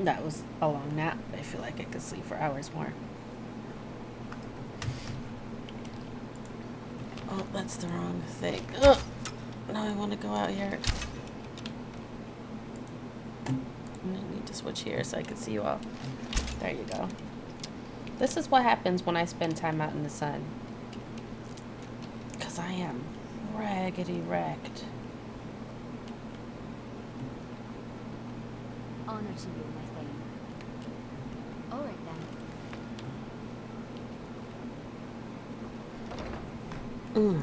That was a long nap. I feel like I could sleep for hours more. Oh, that's the wrong thing. Ugh. Now I want to go out here. I need to switch here so I can see you all. There you go. This is what happens when I spend time out in the sun. Because I am raggedy wrecked. Honor to you, my thane. Alright then.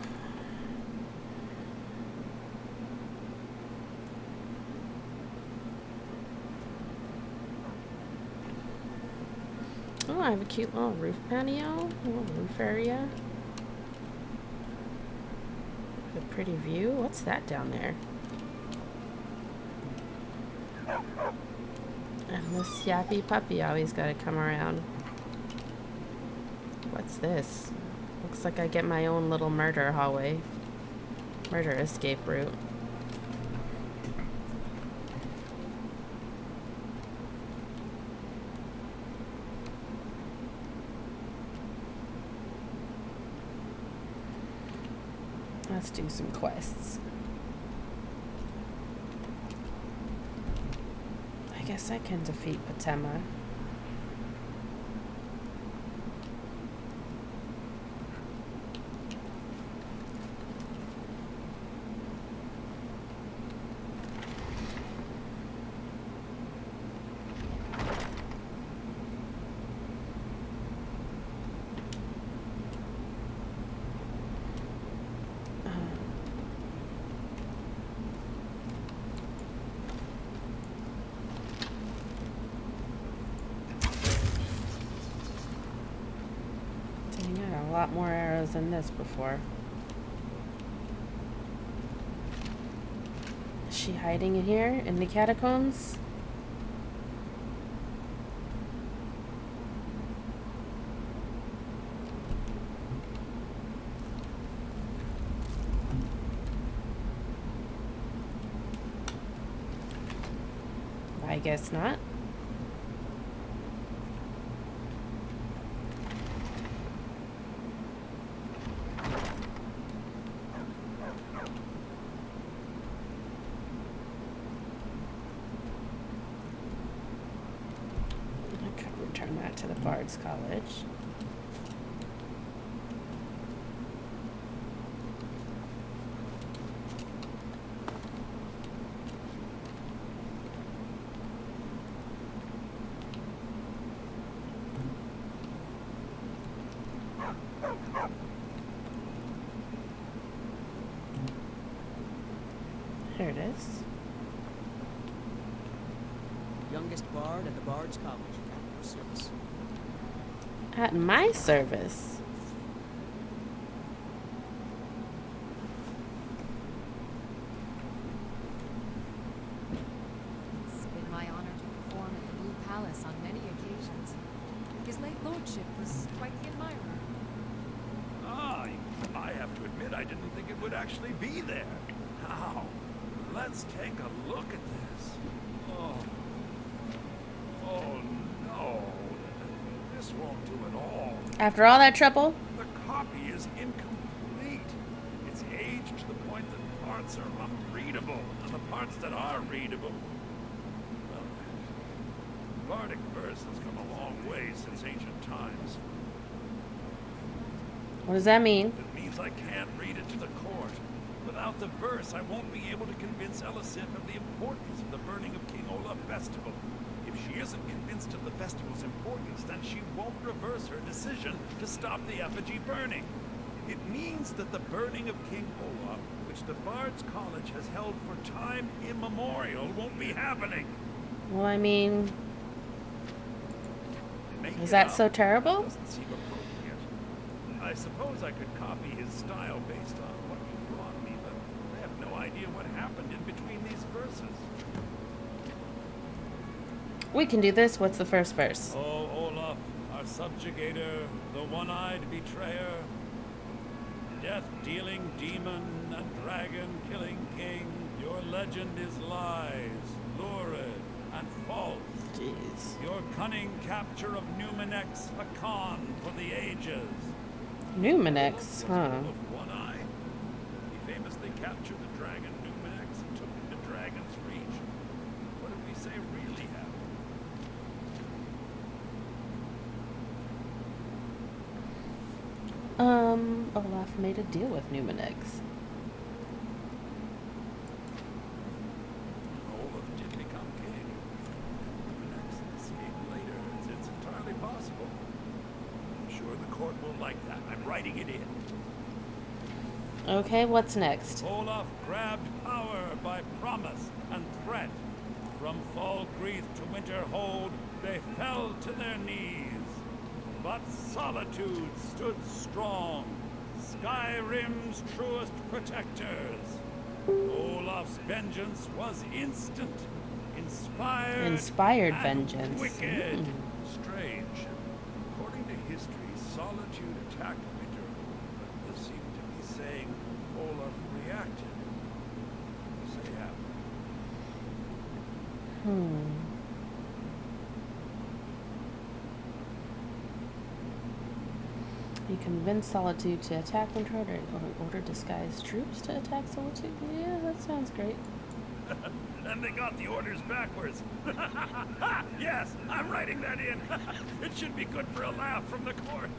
Oh, I have a cute little roof patio, a little roof area. A pretty view. What's that down there? And this yappy puppy always gotta come around. What's this? Looks like I get my own little murder hallway. Murder escape route. Let's do some quests. I guess I can defeat Patema. A lot more arrows than this before. Is she hiding in here in the catacombs? I guess not. Return that to the Bard's College. Here it is. Youngest bard at the Bard's College. At your service. At my service. It's been my honor to perform at the Blue Palace on many occasions. His late lordship was quite the admirer. Ah, I have to admit I didn't think it would actually be there. Now, let's take a look at this. Oh. Oh no. This won't do at all. After all that trouble? The copy is incomplete. It's aged to the point that parts are unreadable, and the parts that are readable. Well, Bardic verse has come a long way since ancient times. What does that mean? It means I can't read it to the court. Without the verse, I won't be able to convince Elisif of the importance of the burning of King Olaf festival. If she isn't convinced of the festival's importance, then she won't reverse her decision to stop the effigy burning. It means that the burning of King Olaf, which the Bard's College has held for time immemorial, won't be happening. Well, I mean, Make is it that up. so terrible? Doesn't seem appropriate. I suppose I could copy his style based on what you brought me, but I have no idea what happened in between these verses. We can do this. What's the first verse? Oh, Olaf, our subjugator, the one-eyed betrayer, death-dealing demon and dragon-killing king, your legend is lies, lurid, and false. Jeez. Your cunning capture of Numenex, a con for the ages. Numenex, Was huh? full of one eye. He famously captured the dragon Numenex and took him to Dragon's Reach. What did we say really happened? Olaf made a deal with Numenex. Olaf did become king. Numenex escaped later. It's entirely possible. I'm sure the court will like that. I'm writing it in. Okay, what's next? Olaf grabbed power by promise and threat. From Falkreath to Winterhold, they fell to their knees. But solitude stood strong, Skyrim's truest protectors. Olaf's vengeance was instant, inspired and vengeance. wicked. Strange. According to history, solitude attacked Winterhold, but this seemed to be saying Olaf reacted. Say happened. He convinced Solitude to attack Winterhold or order disguised troops to attack Solitude. Yeah, that sounds great. And they got the orders backwards. Yes, I'm writing that in. It should be good for a laugh from the court.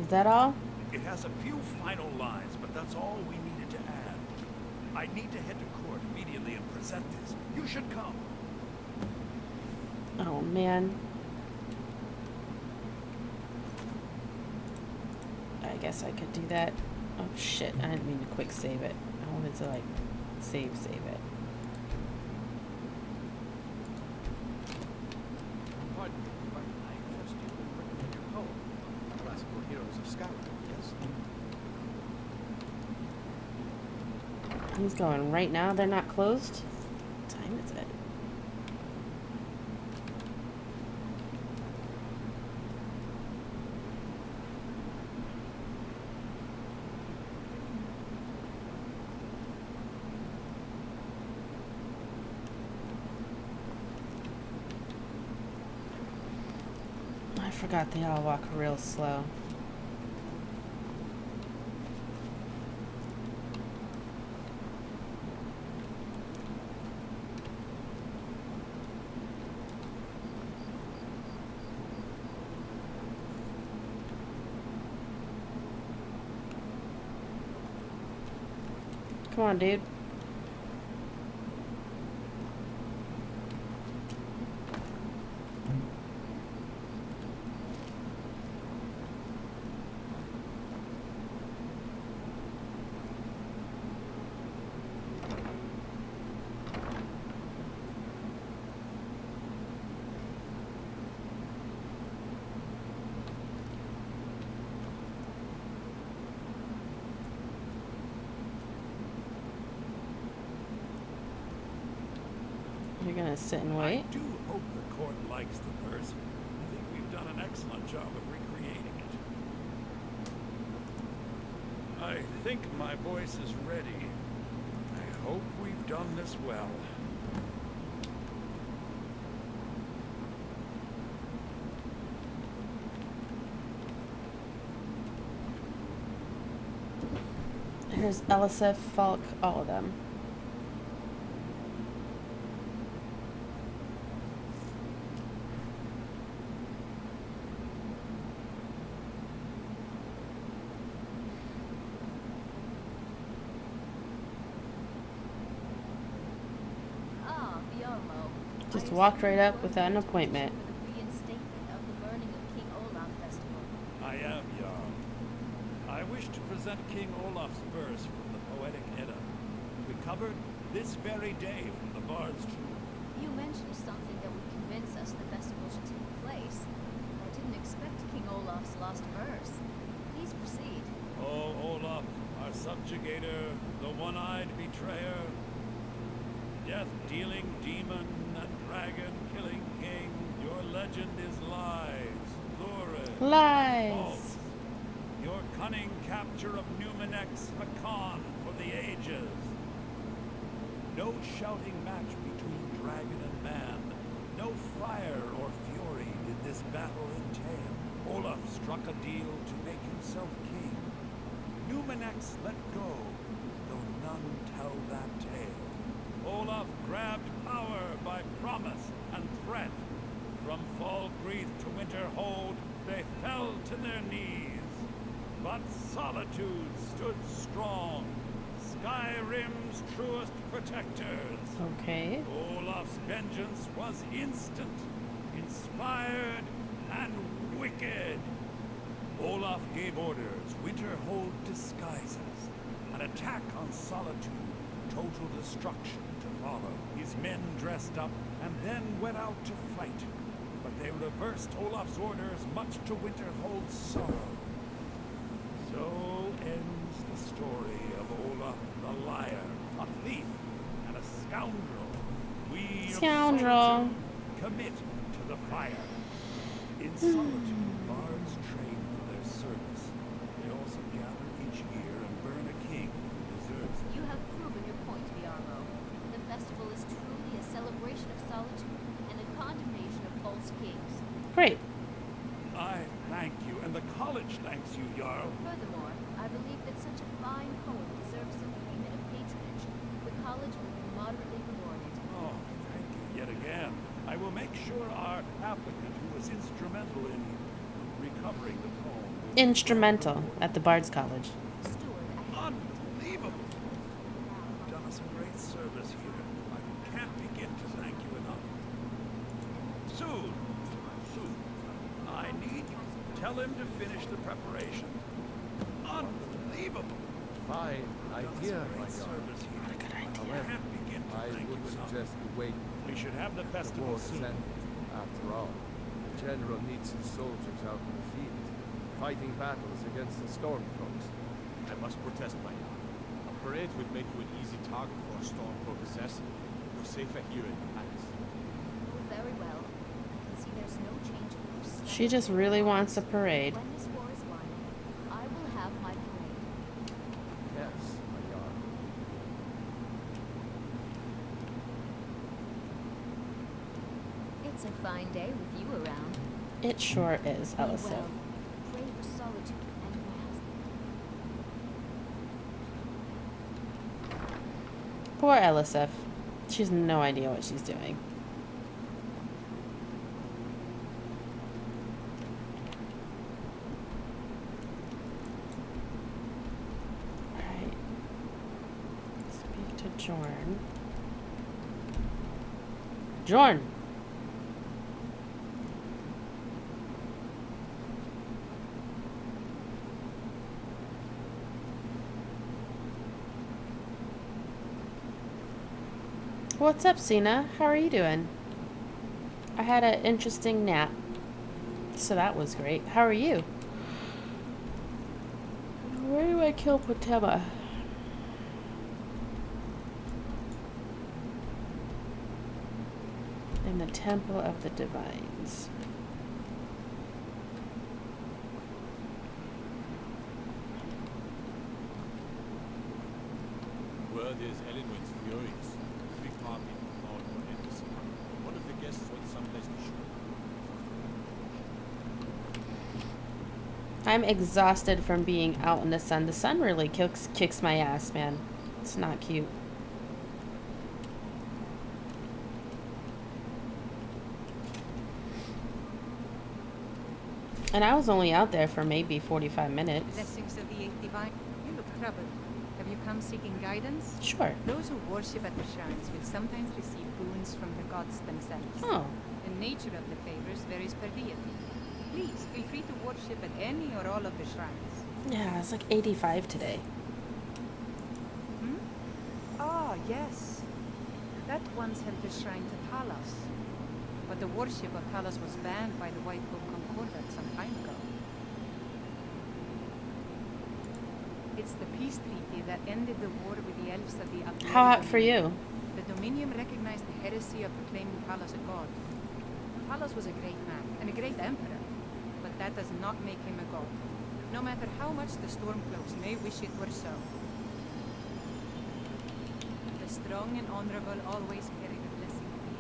Is that all? It has a few final lines, but that's all we needed to add. I need to head to court immediately and present this. You should come. Oh, man. I guess I could do that. Oh, shit. I didn't mean to quick save it. I wanted to, like, save it. Pardon me, but I trust you in writing your poem. Classical heroes of Skyrim, yes? He's going right now. They're not closed. What time is it? I forgot they all walk real slow. Come on, dude. You're gonna sit and wait? I do hope the court likes the verse. I think we've done an excellent job of recreating it. I think my voice is ready. I hope we've done this well. Here's Elisif, Falk, all of them. Just walked right up without an appointment. I am Jarl. I wish to present King Olaf's verse from the Poetic Edda, recovered this very day from the Bard's Tomb. You mentioned something that would convince us the festival should take place. I didn't expect King Olaf's lost verse. Please proceed. Oh, Olaf, our subjugator, the one-eyed betrayer, death-dealing demon and dragon-killing king, your legend is lies, lurid, Lies. false. Your cunning capture of Numenex, a con for the ages. No shouting match between dragon and man. No fire or fury did this battle entail. Olaf struck a deal to make himself king. Numenex let go, though none tell that tale. Olaf grabbed power by promise and threat. From Falkreath to Winterhold, they fell to their knees. But solitude stood strong, Skyrim's truest protectors. Okay. Olaf's vengeance was instant, inspired, and wicked. Olaf gave orders, Winterhold disguises, an attack on Solitude, total destruction to follow. His men dressed up and then went out to fight, but they reversed Olaf's orders, much to Winterhold's sorrow. So ends the story of Olaf the liar, a thief, and a scoundrel. We of Solitude commit to the fire. In Solitude, bards train for their service. They also gather each year and burn a king who deserves it. You have proven your point, Viarmo. The festival is truly a celebration of solitude and a condemnation of false kings. Great. I thank you, and the college thanks you, Jarl. Furthermore, I believe that such a fine poem deserves some payment of patronage. The college will be moderately rewarded. Oh, thank you yet again. I will make sure our applicant, who was instrumental in recovering the poem... Instrumental at the Bard's College. Steward, I have Unbelievable! You've done us a great service here. I can't begin to thank you enough. Soon. I need you. Tell him to finish the preparation. Unbelievable! Fine idea, my Great God. service here. What a good idea. I can't begin to I thank you would enough. suggest we wait. We should have the The festival war is soon. ended. After all, the general needs his soldiers out in the field, fighting battles against the Stormcloaks. I must protest, my lord. A parade would make you an easy target for a Stormcloak assassin. You're safer here in the palace. Oh, very well. I can see there's no change in your style. She just really wants a parade. When this war is won, I will have my parade. Yes, my God. It's a fine day with you around. It sure is, Be Elisif. well. Pray for solitude and my husband. Poor Elisif. She has no idea what she's doing. Alright. Speak to Jorn. Jorn! What's up, Sina? How are you doing? I had an interesting nap, so that was great. How are you? Where do I kill Potema? In the Temple of the Divines. Word is Elenwyn's furious. Big party in the hall for embassy. One of the guests went someplace to shoot. I'm exhausted from being out in the sun. The sun really kicks my ass, man. It's not cute. And I was only out there for maybe 45 minutes. Blessings of the Eighth Divine. You look troubled. Have you come seeking guidance? Sure. Those who worship at the shrines will sometimes receive boons from the gods themselves. Oh. The nature of the favors varies per deity. Please feel free to worship at any or all of the shrines. Yeah, it's like 85 today. Ah, yes. That once held the shrine to Talos. But the worship of Talos was banned by the White Book Concordat some time ago. It's the peace treaty that ended the war with the elves of the Upper How hot for you? The Dominion recognized the heresy of proclaiming Talos a god. Talos was a great man and a great emperor, but that does not make him a god, no matter how much the Stormcloaks may wish it were so. The strong and honorable always carry the blessing of the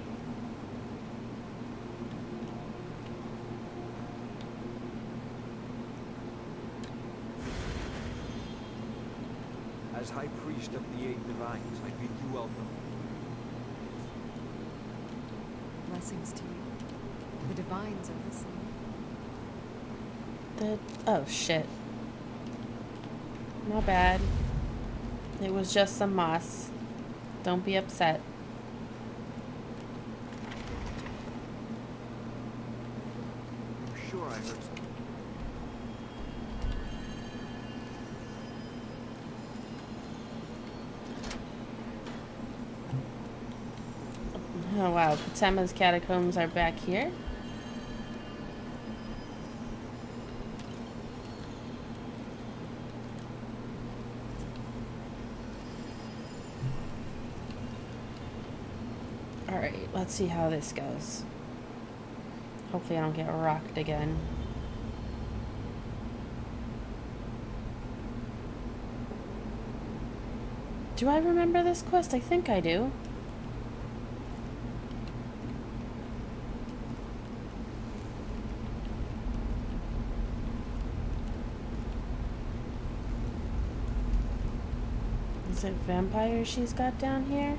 air. As High Priest of the Eight Divines, I bid you welcome. Blessings to you. The divines are listening. Oh shit. My bad. It was just some moss. Don't be upset. I'm sure I heard something. Oh wow, Patema's catacombs are back here. Alright, let's see how this goes. Hopefully I don't get rocked again. Do I remember this quest? I think I do. Is it vampires she's got down here?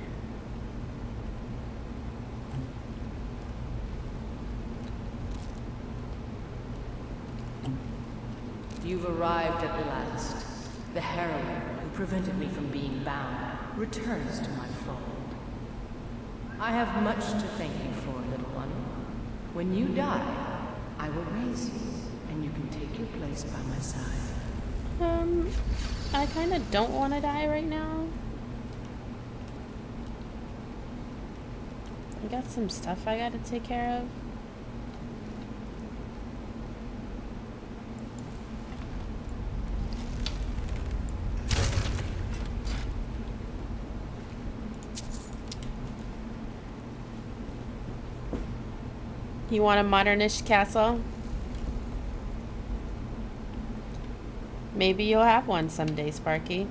You've arrived at last. The heroine who prevented me from being bound returns to my fold. I have much to thank you for, little one. When you die, I will raise you, and you can take your place by my side. I kind of don't want to die right now. I got some stuff I gotta take care of. You want a modernish castle? Maybe you'll have one someday, Sparky.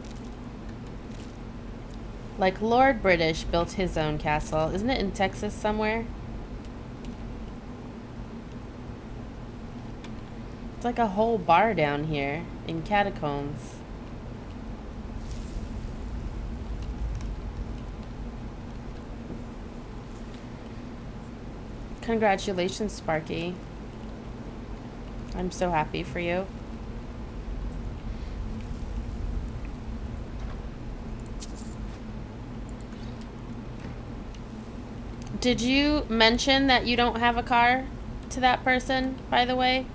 Like Lord British built his own castle. Isn't it in Texas somewhere? It's like a whole bar down here in catacombs. Congratulations, Sparky. I'm so happy for you. Did you mention that you don't have a car to that person, by the way?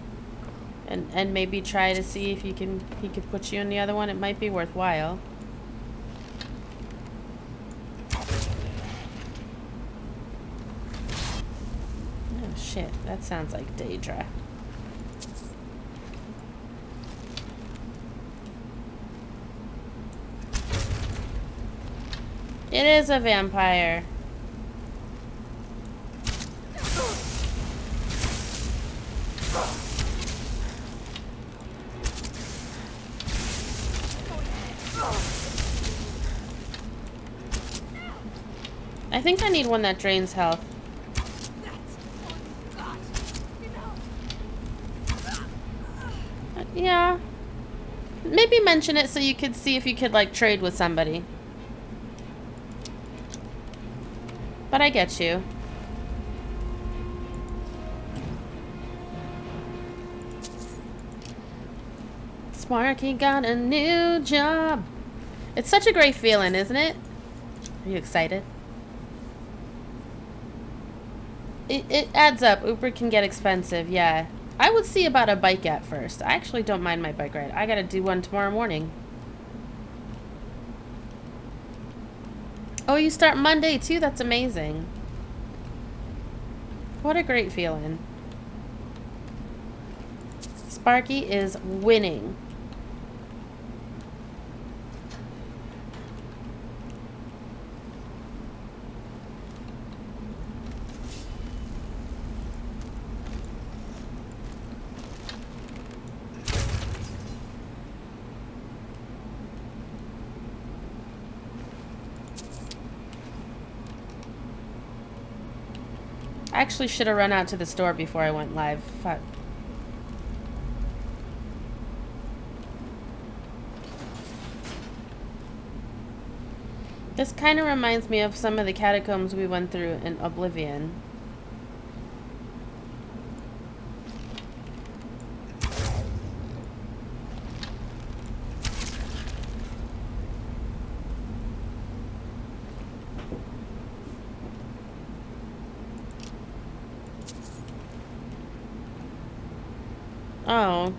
And maybe try to see if he could put you in the other one. It might be worthwhile. Oh shit, that sounds like Daedra. It is a vampire. I think I need one that drains health. Yeah. Maybe mention it so you could see if you could, like, trade with somebody. But I get you. Sparky got a new job. It's such a great feeling, isn't it? Are you excited? It adds up. Uber can get expensive, yeah. I would see about a bike at first. I actually don't mind my bike ride. I gotta do one tomorrow morning. Oh, you start Monday too? That's amazing. What a great feeling. Sparky is winning. I actually should have run out to the store before I went live. Fuck. This kind of reminds me of some of the catacombs we went through in Oblivion. Oh.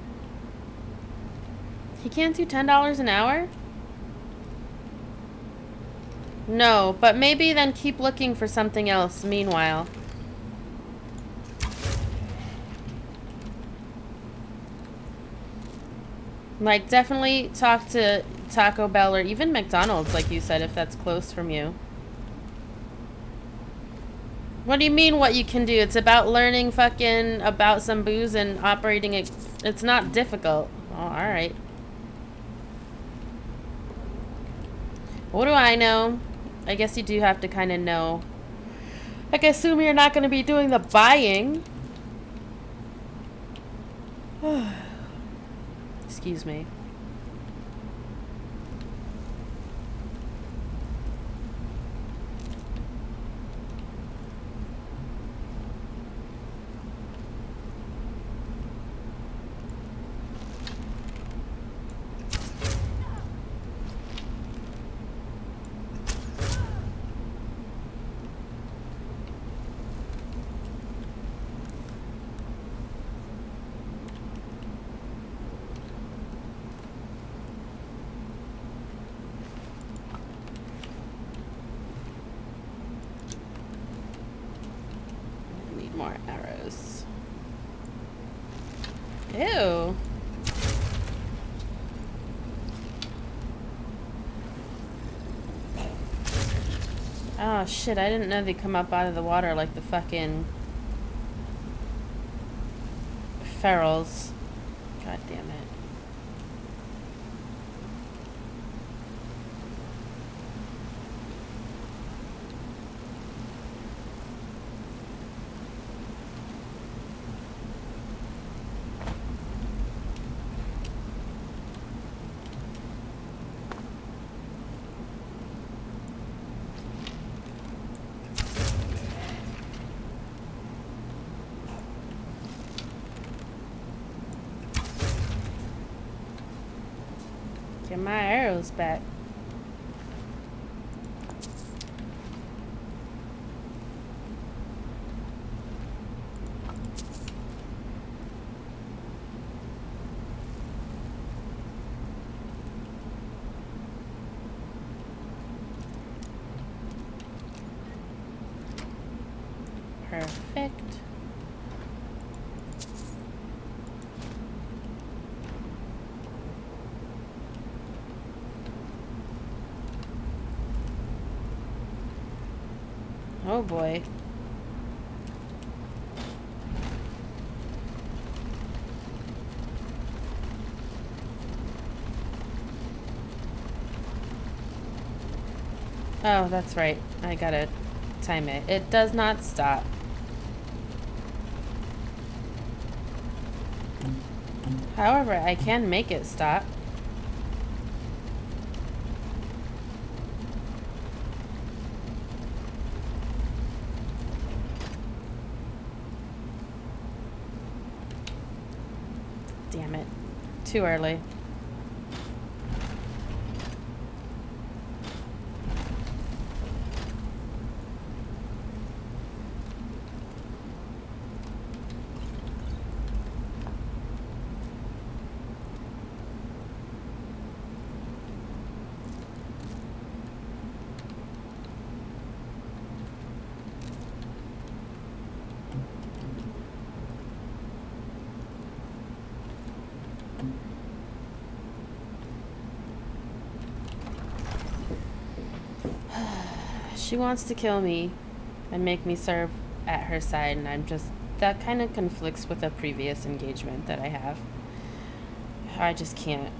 He can't do $10 an hour? No, but maybe then keep looking for something else meanwhile. Like, definitely talk to Taco Bell or even McDonald's, like you said, if that's close from you. What do you mean what you can do? It's about learning fucking about some booze and operating it. It's not difficult. Oh, alright. What do I know? I guess you do have to kind of know. Like, I assume you're not going to be doing the buying. Excuse me. More arrows. Ew. Oh shit, I didn't know they come up out of the water like the fucking ferals. God damn it. Get my arrows back. Perfect. Oh boy. Oh, that's right. I gotta time it. It does not stop. However, I can make it stop. Damn it. Too early. She wants to kill me and make me serve at her side, and I'm just, that kind of conflicts with a previous engagement that I have. I just can't.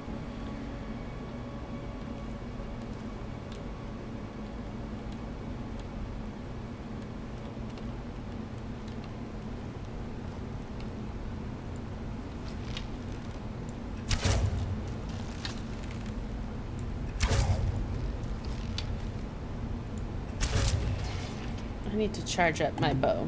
I need to charge up my bow.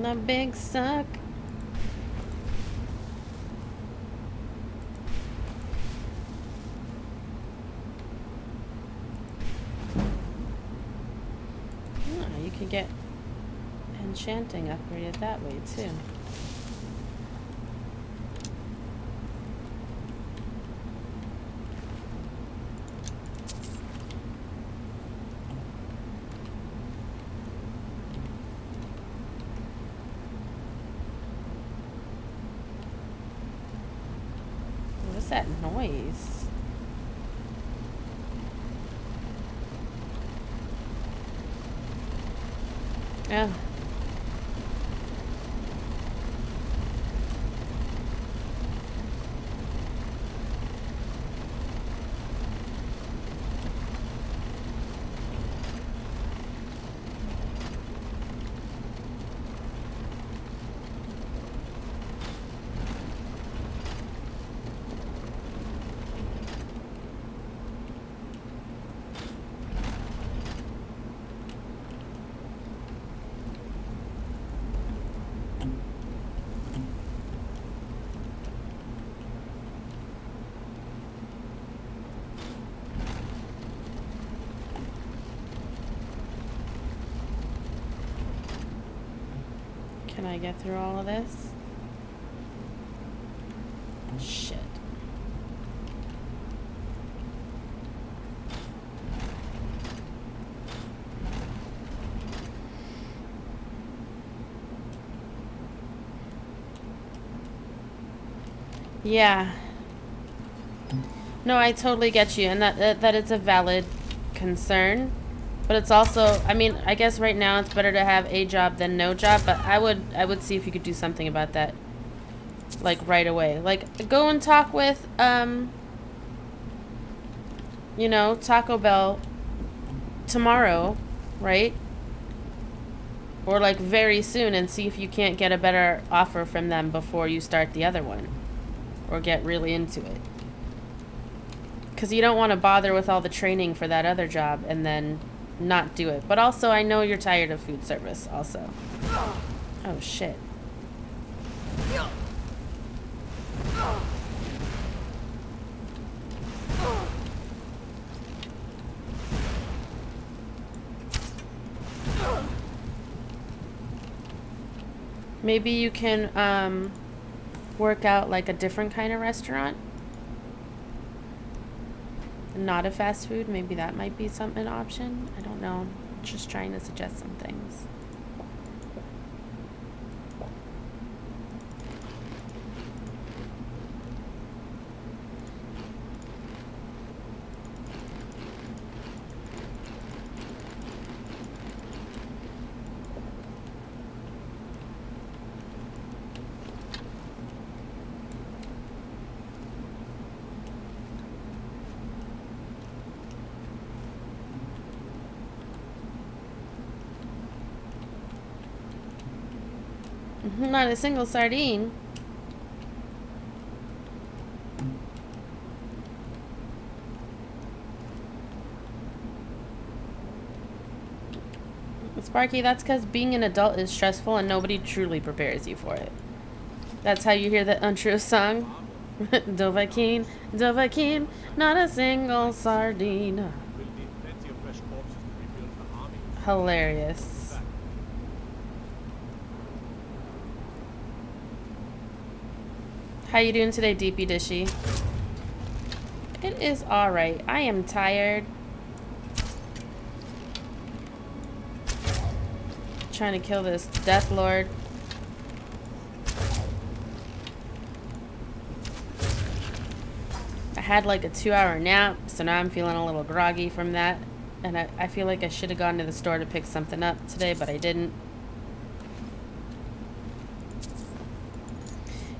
The big suck. Oh, you could get enchanting upgraded that way too. What's that noise? Oh. Can I get through all of this? Shit. Yeah. No, I totally get you, and that is a valid concern. But it's also, I mean, I guess right now it's better to have a job than no job, but I would see if you could do something about that, like, right away. Like, go and talk with, you know, Taco Bell tomorrow, right? Or, like, very soon, and see if you can't get a better offer from them before you start the other one. Or get really into it. Because you don't want to bother with all the training for that other job and then not do it. But also, I know you're tired of food service also. Oh, shit. Maybe you can work out like a different kind of restaurant. Not a fast food. Maybe that might be an option. I don't know. I'm just trying to suggest some things. Not a single sardine. Sparky, that's because being an adult is stressful and nobody truly prepares you for it. That's how you hear the untrue song. Dovahkiin, Dovahkiin, not a single sardine. Hilarious. How you doing today, Deepy Dishy? It is alright. I am tired. Trying to kill this Death Lord. I had like a 2-hour nap, so now I'm feeling a little groggy from that. And I feel like I should have gone to the store to pick something up today, but I didn't.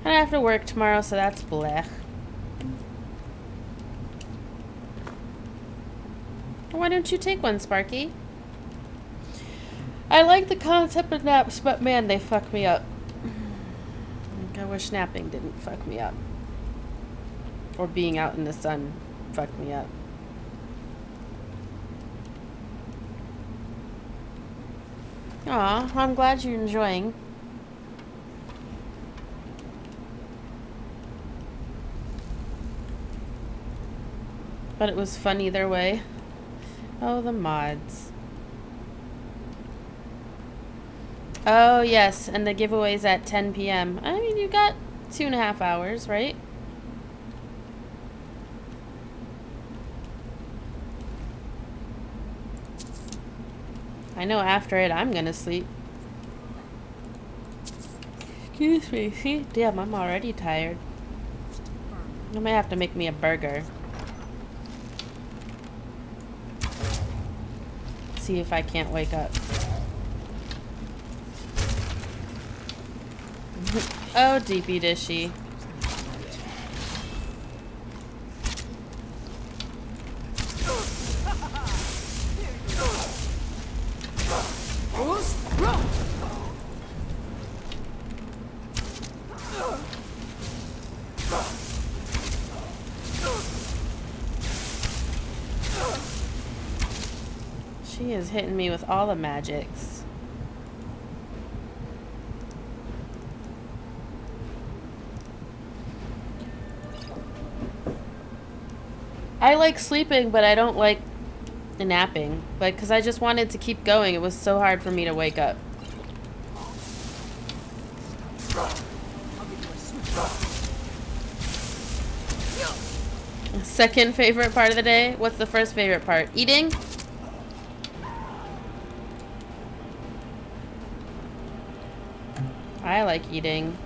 And I have to work tomorrow, so that's blech. Why don't you take one, Sparky? I like the concept of naps, but man, they fuck me up. I wish napping didn't fuck me up. Or being out in the sun fucked me up. Aw, I'm glad you're enjoying. But it was fun either way. Oh, the mods. Oh, yes, and the giveaway's at 10 p.m. I mean, you got 2.5 hours, right? I know after it, I'm gonna sleep. Excuse me. See? Damn, I'm already tired. I might have to make me a burger. See if I can't wake up. Oh, deepy dishy. She is hitting me with all the magics. I like sleeping, but I don't like napping. Like, because I just wanted to keep going. It was so hard for me to wake up. Second favorite part of the day? What's the first favorite part? Eating? I like eating.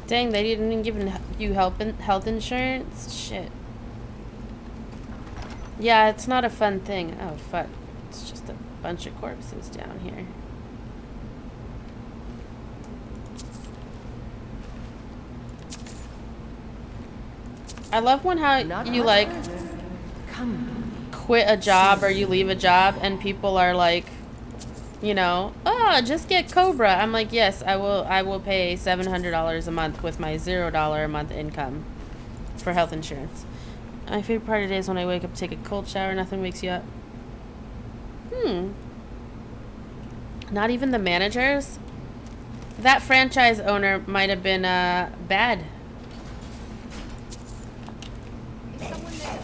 Dang, they didn't even give you health insurance? Shit. Yeah, it's not a fun thing. Oh, fuck. It's just a bunch of corpses down here. I love when how you, like, quit a job or you leave a job and people are like, you know, oh, just get Cobra. I'm like, yes, I will pay $700 a month with my $0 a month income for health insurance. My favorite part of the day is when I wake up, take a cold shower, nothing wakes you up. Not even the managers? That franchise owner might have been bad. Is someone there?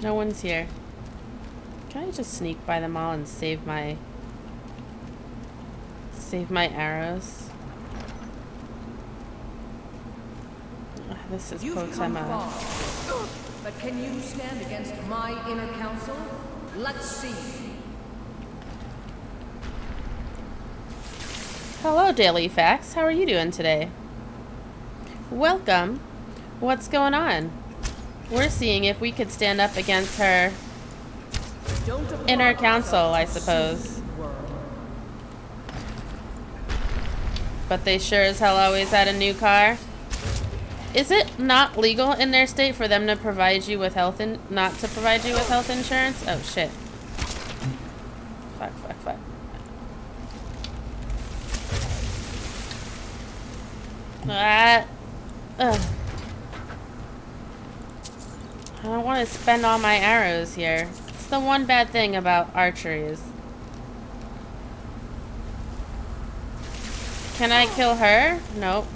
No one's here. Can I just sneak by them all and save my arrows? Ugh, this is Potema. But can you stand against my inner council? Let's see. Hello, Daily Facts. How are you doing today? Welcome. What's going on? We're seeing if we could stand up against her inner council, I suppose. But they sure as hell always had a new car. Is it not legal in their state for them to provide you with not to provide you with health insurance? Oh shit. Fuck. Ugh. I don't want to spend all my arrows here. It's the one bad thing about archery is... Can I kill her? Nope.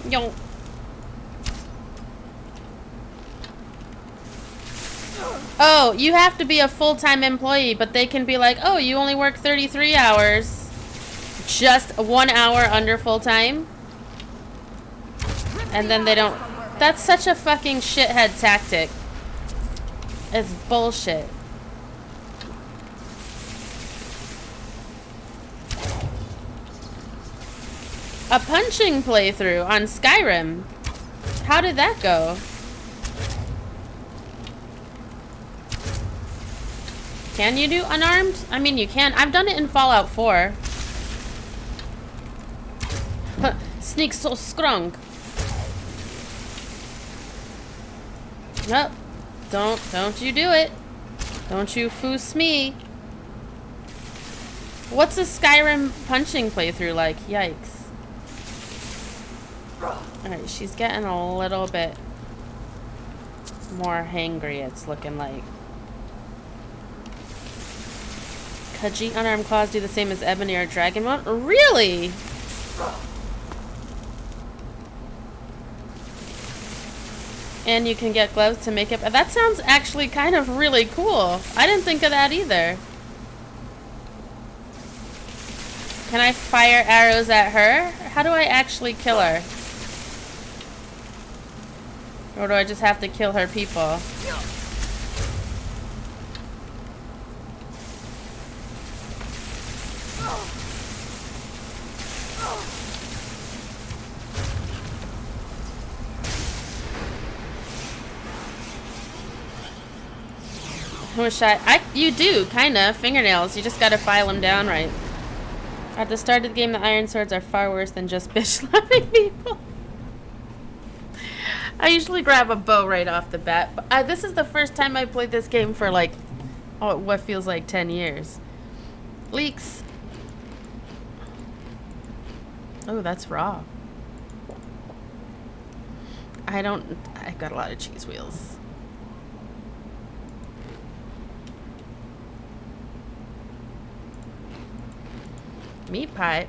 Yo. Oh, you have to be a full-time employee, but they can be like, oh, you only work 33 hours. Just 1 hour under full-time. And then they don't... That's such a fucking shithead tactic. It's bullshit. a punching playthrough on Skyrim. How did that go? Can you do unarmed? I mean, you can. I've done it in Fallout 4. Sneak so strong. Nope. Don't you do it. Don't you foos me. What's a Skyrim punching playthrough like? Yikes. Alright, she's getting a little bit more hangry, it's looking like. Khajiit unarmed claws do the same as ebony or dragon mount? Really? And you can get gloves to make it. That sounds actually kind of really cool. I didn't think of that either. Can I fire arrows at her? How do I actually kill her? Or do I just have to kill her people? You do, kinda. Fingernails. You just gotta file them down right. At the start of the game, the iron swords are far worse than just bitch slapping people. I usually grab a bow right off the bat. But this is the first time I played this game for like, what feels like 10 years. Leeks. Oh, that's raw. I've got a lot of cheese wheels. Meat pie.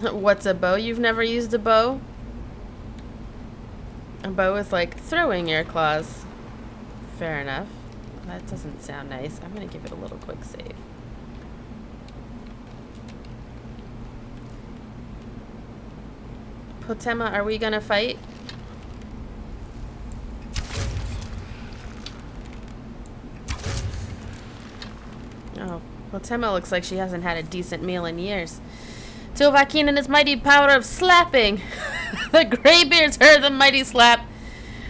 What's a bow? You've never used a bow? A bow is like throwing your claws. Fair enough. That doesn't sound nice. I'm gonna give it a little quick save. Potema, are we gonna fight? Oh, Potema looks like she hasn't had a decent meal in years. Tilvakin and his mighty power of slapping. The Greybeards heard the mighty slap,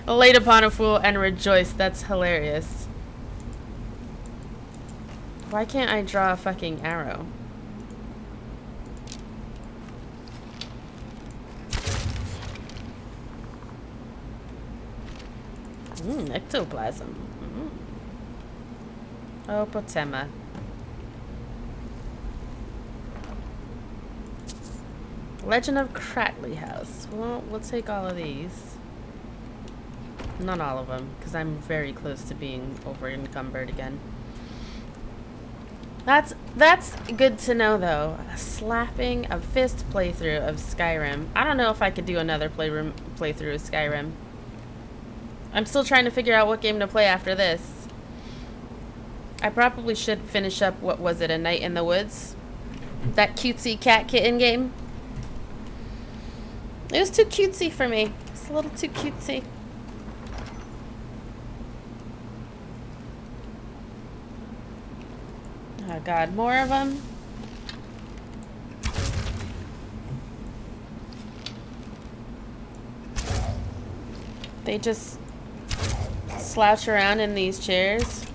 laid upon a fool, and rejoiced. That's hilarious. Why can't I draw a fucking arrow? Ectoplasm. Oh, Potema. Legend of Cratley House. Well, we'll take all of these. Not all of them, because I'm very close to being over encumbered again. That's good to know, though. Slapping a fist playthrough of Skyrim. I don't know if I could do another playthrough of Skyrim. I'm still trying to figure out what game to play after this. I probably should finish up, what was it, A Night in the Woods? That cutesy cat kitten game. It was too cutesy for me. It's a little too cutesy. Oh god, more of them? They just slouch around in these chairs.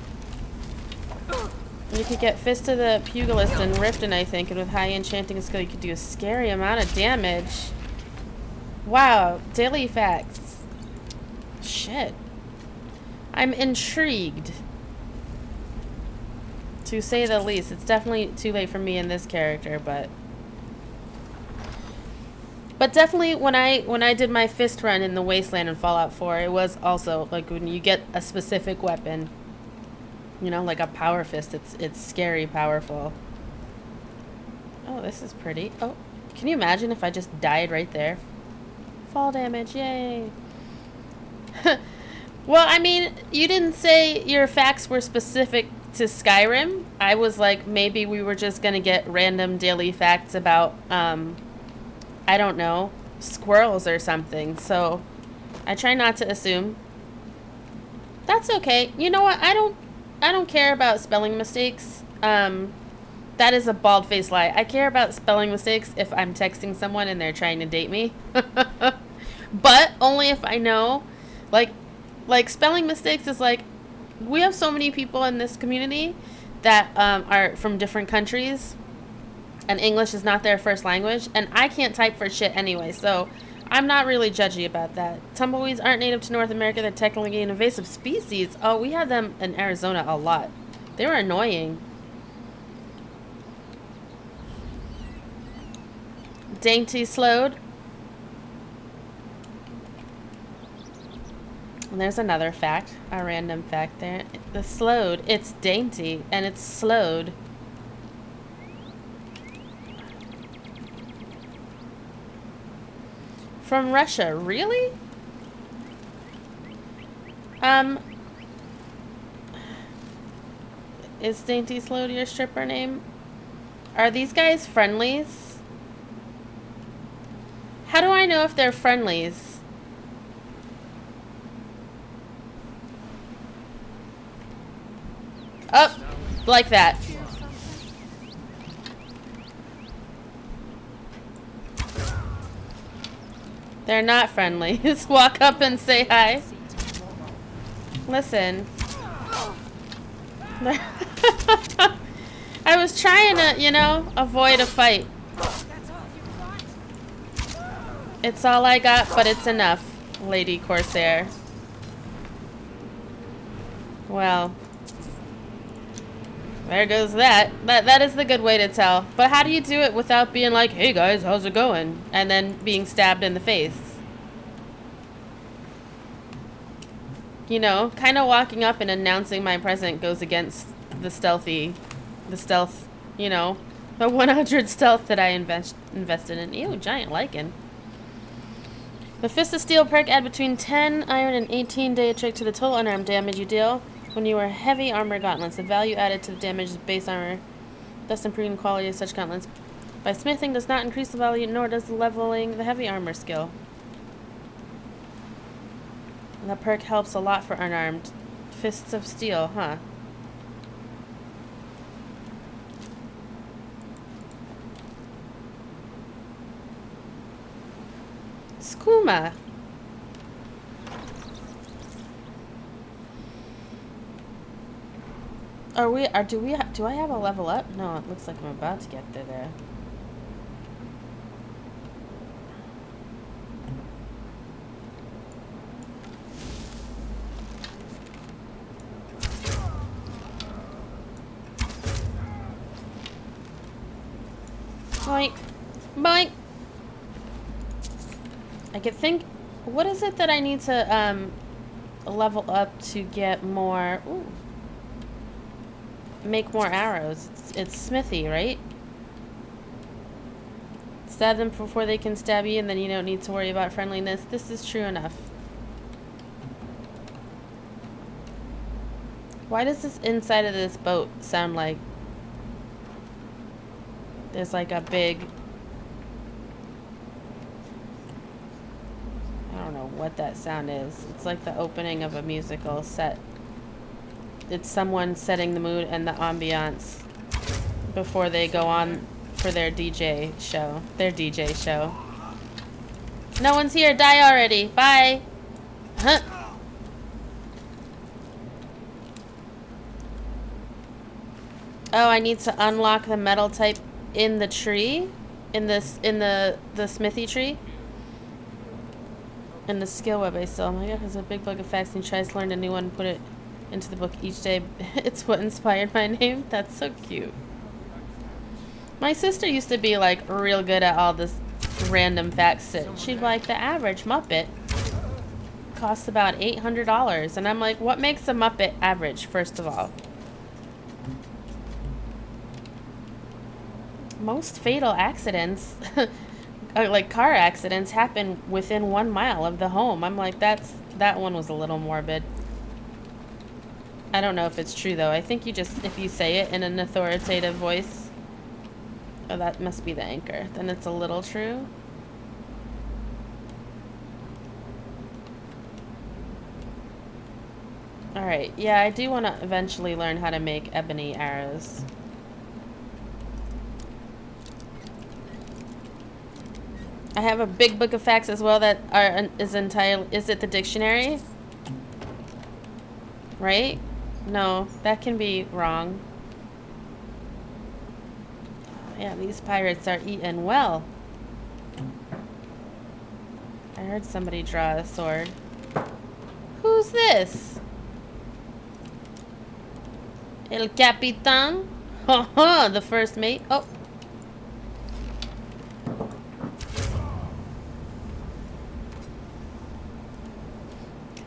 You could get Fist of the Pugilist and Riften, I think, and with high enchanting skill you could do a scary amount of damage. Wow, daily facts. Shit. I'm intrigued. To say the least. It's definitely too late for me in this character, but definitely when I did my fist run in the Wasteland in Fallout 4, it was also like when you get a specific weapon, you know, like a power fist, it's scary powerful. Oh, this is pretty. Oh, can you imagine if I just died right there? Fall damage, yay. Well, I mean, you didn't say your facts were specific to Skyrim. I was like, maybe we were just gonna get random daily facts about, I don't know, squirrels or something. So I try not to assume. That's okay. You know what? I don't care about spelling mistakes. That is a bald-faced lie. I care about spelling mistakes if I'm texting someone and they're trying to date me. But only if I know. Like spelling mistakes is like, we have so many people in this community that are from different countries, and English is not their first language, and I can't type for shit anyway, so I'm not really judgy about that. Tumbleweeds aren't native to North America. They're technically an invasive species. Oh, we had them in Arizona a lot. They were annoying. Dainty slowed. And there's another fact, a random fact there. The slowed, it's dainty, and it's slowed. From Russia, really? Is Dainty Slowed your stripper name? Are these guys friendlies? How do I know if they're friendlies? Oh, like that. They're not friendly. Just walk up and say hi. Listen. I was trying to, you know, avoid a fight. It's all I got, but it's enough, Lady Corsair. Well. There goes that. That is the good way to tell. But how do you do it without being like, hey guys, how's it going? And then being stabbed in the face? You know, kind of walking up and announcing my presence goes against the stealth, you know, the 100 stealth that I invested in. Ew, giant lichen. The Fist of Steel perk add between 10 iron and 18 day trick to the total unarmed damage you deal when you wear heavy armor gauntlets. The value added to the damage is base armor, thus improving the quality of such gauntlets. By smithing does not increase the value, nor does leveling the heavy armor skill. And the perk helps a lot for unarmed. Fists of Steel, huh? Skooma. Do I have a level up? No, it looks like I'm about to get there. Boink. Boink. I could think, what is it that I need to level up to get more, ooh, make more arrows? It's smithy, right? Stab them before they can stab you, and then you don't need to worry about friendliness. This is true enough. Why does this inside of this boat sound like there's like a big, I don't know what that sound is. It's like the opening of a musical set. It's someone setting the mood and the ambiance before they go on for their DJ show. No one's here. Die already. Bye. Huh. Oh, I need to unlock the metal type in the tree, in the smithy tree. And the skill web I still. Oh my god, has a big book of facts and tries to learn a new one and put it into the book each day. It's what inspired my name. That's so cute. My sister used to be like real good at all this random facts shit. She'd be like, the average Muppet costs about $800. And I'm like, what makes a Muppet average, first of all? Most fatal accidents, like car accidents, happen within 1 mile of the home. I'm like, that one was a little morbid. I don't know if it's true though. I think you just, if you say it in an authoritative voice, oh, that must be the anchor, then it's a little true. Alright, yeah, I do want to eventually learn how to make ebony arrows. I have a big book of facts as well that is entirely. Is it the dictionary? Right? No, that can be wrong. Yeah, these pirates are eating well. I heard somebody draw a sword. Who's this? El Capitan? Ha the first mate. Oh.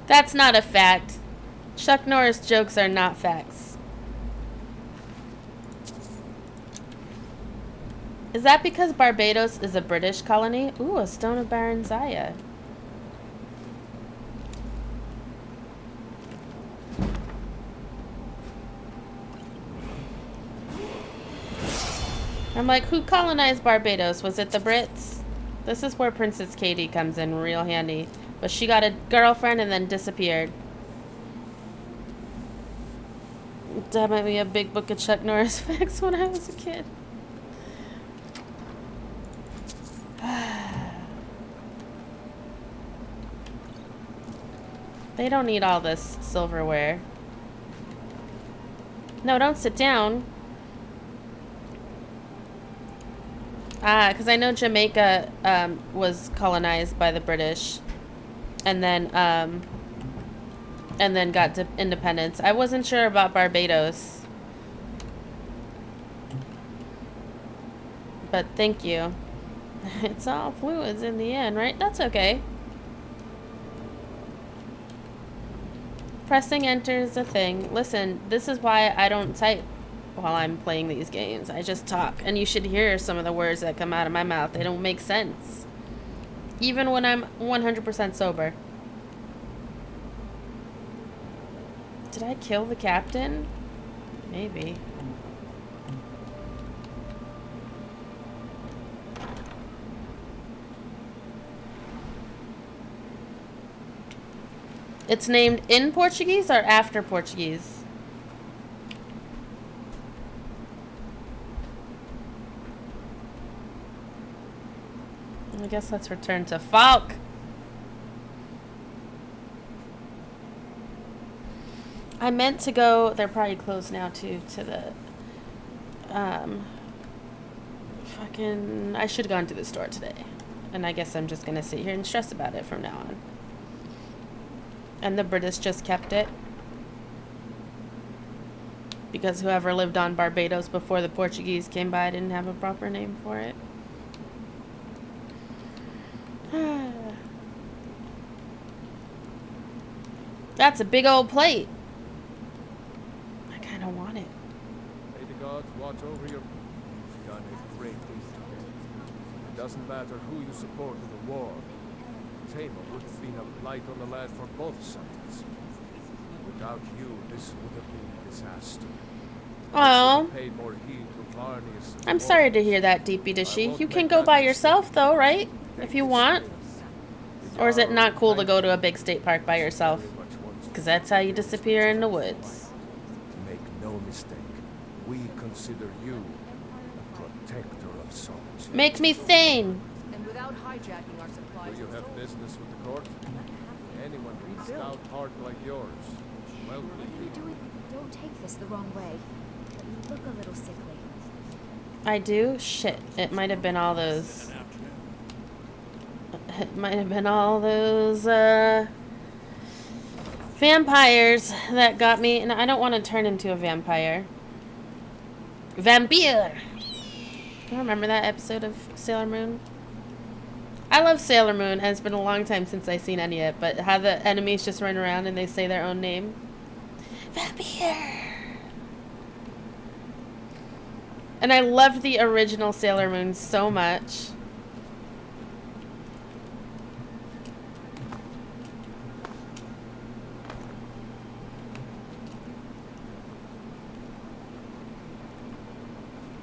That's not a fact. Chuck Norris jokes are not facts. Is that because Barbados is a British colony? Ooh, a stone of Baron Zaya. I'm like, who colonized Barbados? Was it the Brits? This is where Princess Katie comes in real handy. But she got a girlfriend and then disappeared. That might be a big book of Chuck Norris facts when I was a kid. They don't need all this silverware. No, don't sit down. Because I know Jamaica was colonized by the British, and then got independence. I wasn't sure about Barbados, but thank you. It's all fluids in the end, right? That's okay. Pressing enter is a thing. Listen, this is why I don't type while I'm playing these games. I just talk, and you should hear some of the words that come out of my mouth. They don't make sense. Even when I'm 100% sober. Did I kill the captain? Maybe. It's named in Portuguese or after Portuguese? I guess let's return to Falk. I meant to go, they're probably closed now too, to the, I should have gone to the store today. And I guess I'm just gonna sit here and stress about it from now on. And the British just kept it. Because whoever lived on Barbados before the Portuguese came by didn't have a proper name for it. That's a big old plate. I kind of want it. May the gods watch over your... You've done a great thing today. It doesn't matter who you support in the war. Tamar would have been a blight on the land for both sides. Without you, this would have been a disaster. Oh, Paid more heed to Varnius. I'm sorry to hear that, Deepy Dishi. You can go by yourself, though, right? If you want. Or is it not cool to go to a big state park by yourself? Because that's how you disappear in the woods. Make no mistake, we consider you a protector of souls. Make me thane. And without hijacking our supplies. Do you have business with the court? Anyone with a stout heart like yours? Well, What are you doing? Don't take this the wrong way. But you look a little sickly. I do? Shit. It might have been all those... It might have been all those, vampires that got me. And I don't want to turn into a vampire. Vampire! I remember that episode of Sailor Moon. I love Sailor Moon, and it's been a long time since I've seen any of it, but how the enemies just run around and they say their own name. Vampire! And I loved the original Sailor Moon so much.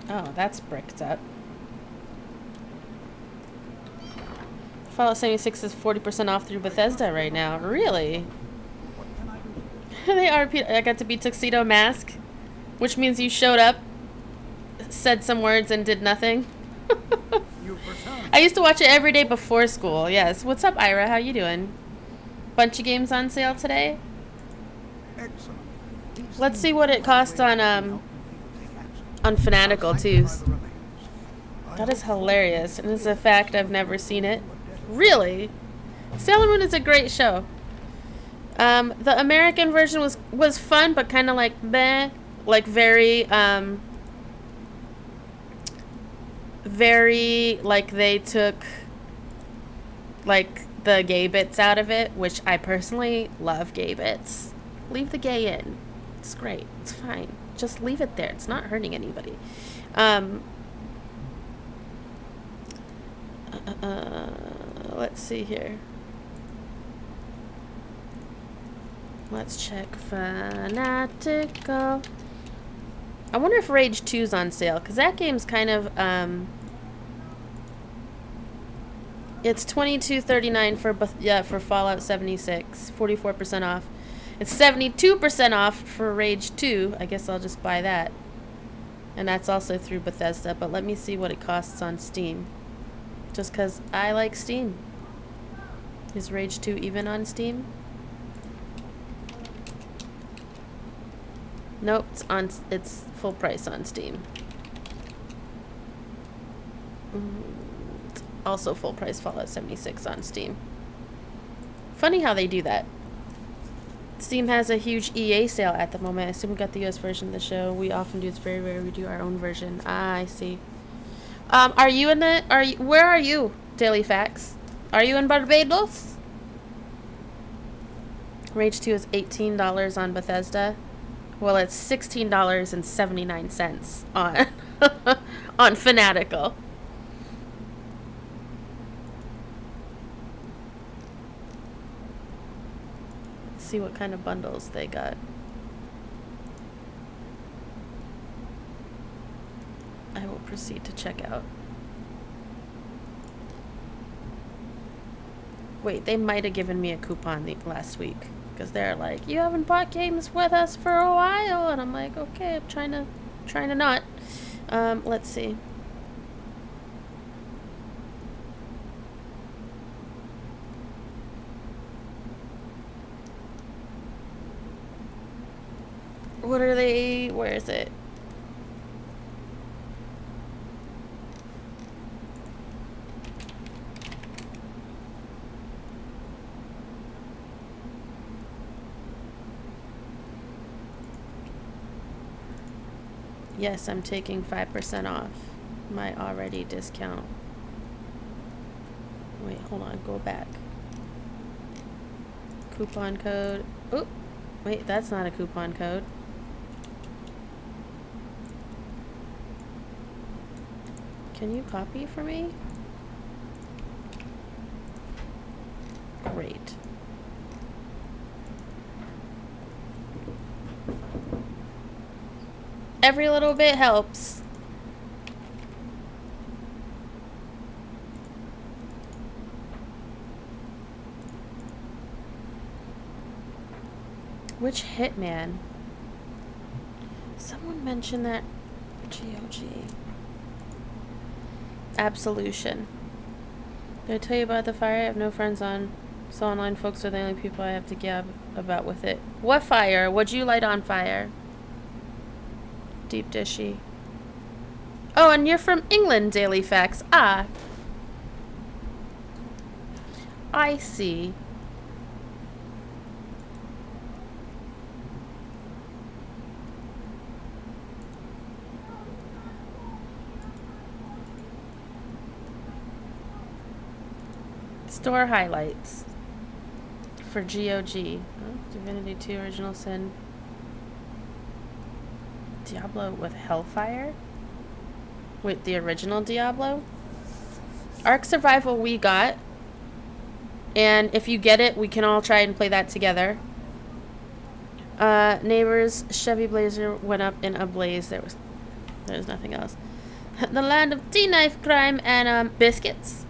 Oh, that's bricked up. Fallout 76 is 40% off through Bethesda right now. Really? They are. I got to be Tuxedo Mask, which means you showed up, said some words, and did nothing. You've I used to watch it every day before school. Yes. What's up, Ira? How you doing? Bunch of games on sale today. Excellent. Let's see what it costs on Fanatical too. That is hilarious, and it's a fact I've never seen it. Really? Sailor Moon is a great show. The American version was fun, but kind of like meh, like very like they took like the gay bits out of it, which I personally love gay bits. Leave the gay in. It's great. It's fine. Just leave it there. It's not hurting anybody. Let's see here. Let's check Fanatical. I wonder if Rage 2's on sale, because that game's kind of, it's $22.39 for Fallout 76, 44% off. It's 72% off for Rage 2. I guess I'll just buy that. And that's also through Bethesda, but let me see what it costs on Steam. Just because I like Steam. Is Rage 2 even on Steam? Nope, it's full price on Steam. It's also full price Fallout 76 on Steam. Funny how they do that. Steam has a huge EA sale at the moment. I assume we got the US version of the show. We often do. It's very rare we do our own version. Ah, I see. Are you in the? Where are you? Daily Facts. Are you in Barbados? Rage 2 is $18 on Bethesda. Well, it's $16.79 on on Fanatical. Let's see what kind of bundles they got. I will proceed to check out. Wait, they might have given me a coupon last week. Because they're like, you haven't bought games with us for a while. And I'm like, okay, I'm trying to not. Let's see. What are they? Where is it? Yes, I'm taking 5% off my already discount. Wait, hold on, go back. Coupon code. Oh, wait, that's not a coupon code. Can you copy for me? Great. Every little bit helps. Which Hitman? Someone mentioned that GOG. Absolution. Did I tell you about the fire? I have no friends on. So online folks are the only people I have to gab about with it. What fire? What'd you light on fire? Deep dishy. Oh, and you're from England, Daily Facts. Ah. I see. Store highlights for GOG. Oh, Divinity 2 Original Sin. Diablo with Hellfire? Wait, the original Diablo? Ark Survival we got. And if you get it, we can all try and play that together. Neighbors, Chevy Blazer went up in a blaze. There's nothing else. The Land of Tea-Knife Crime and biscuits.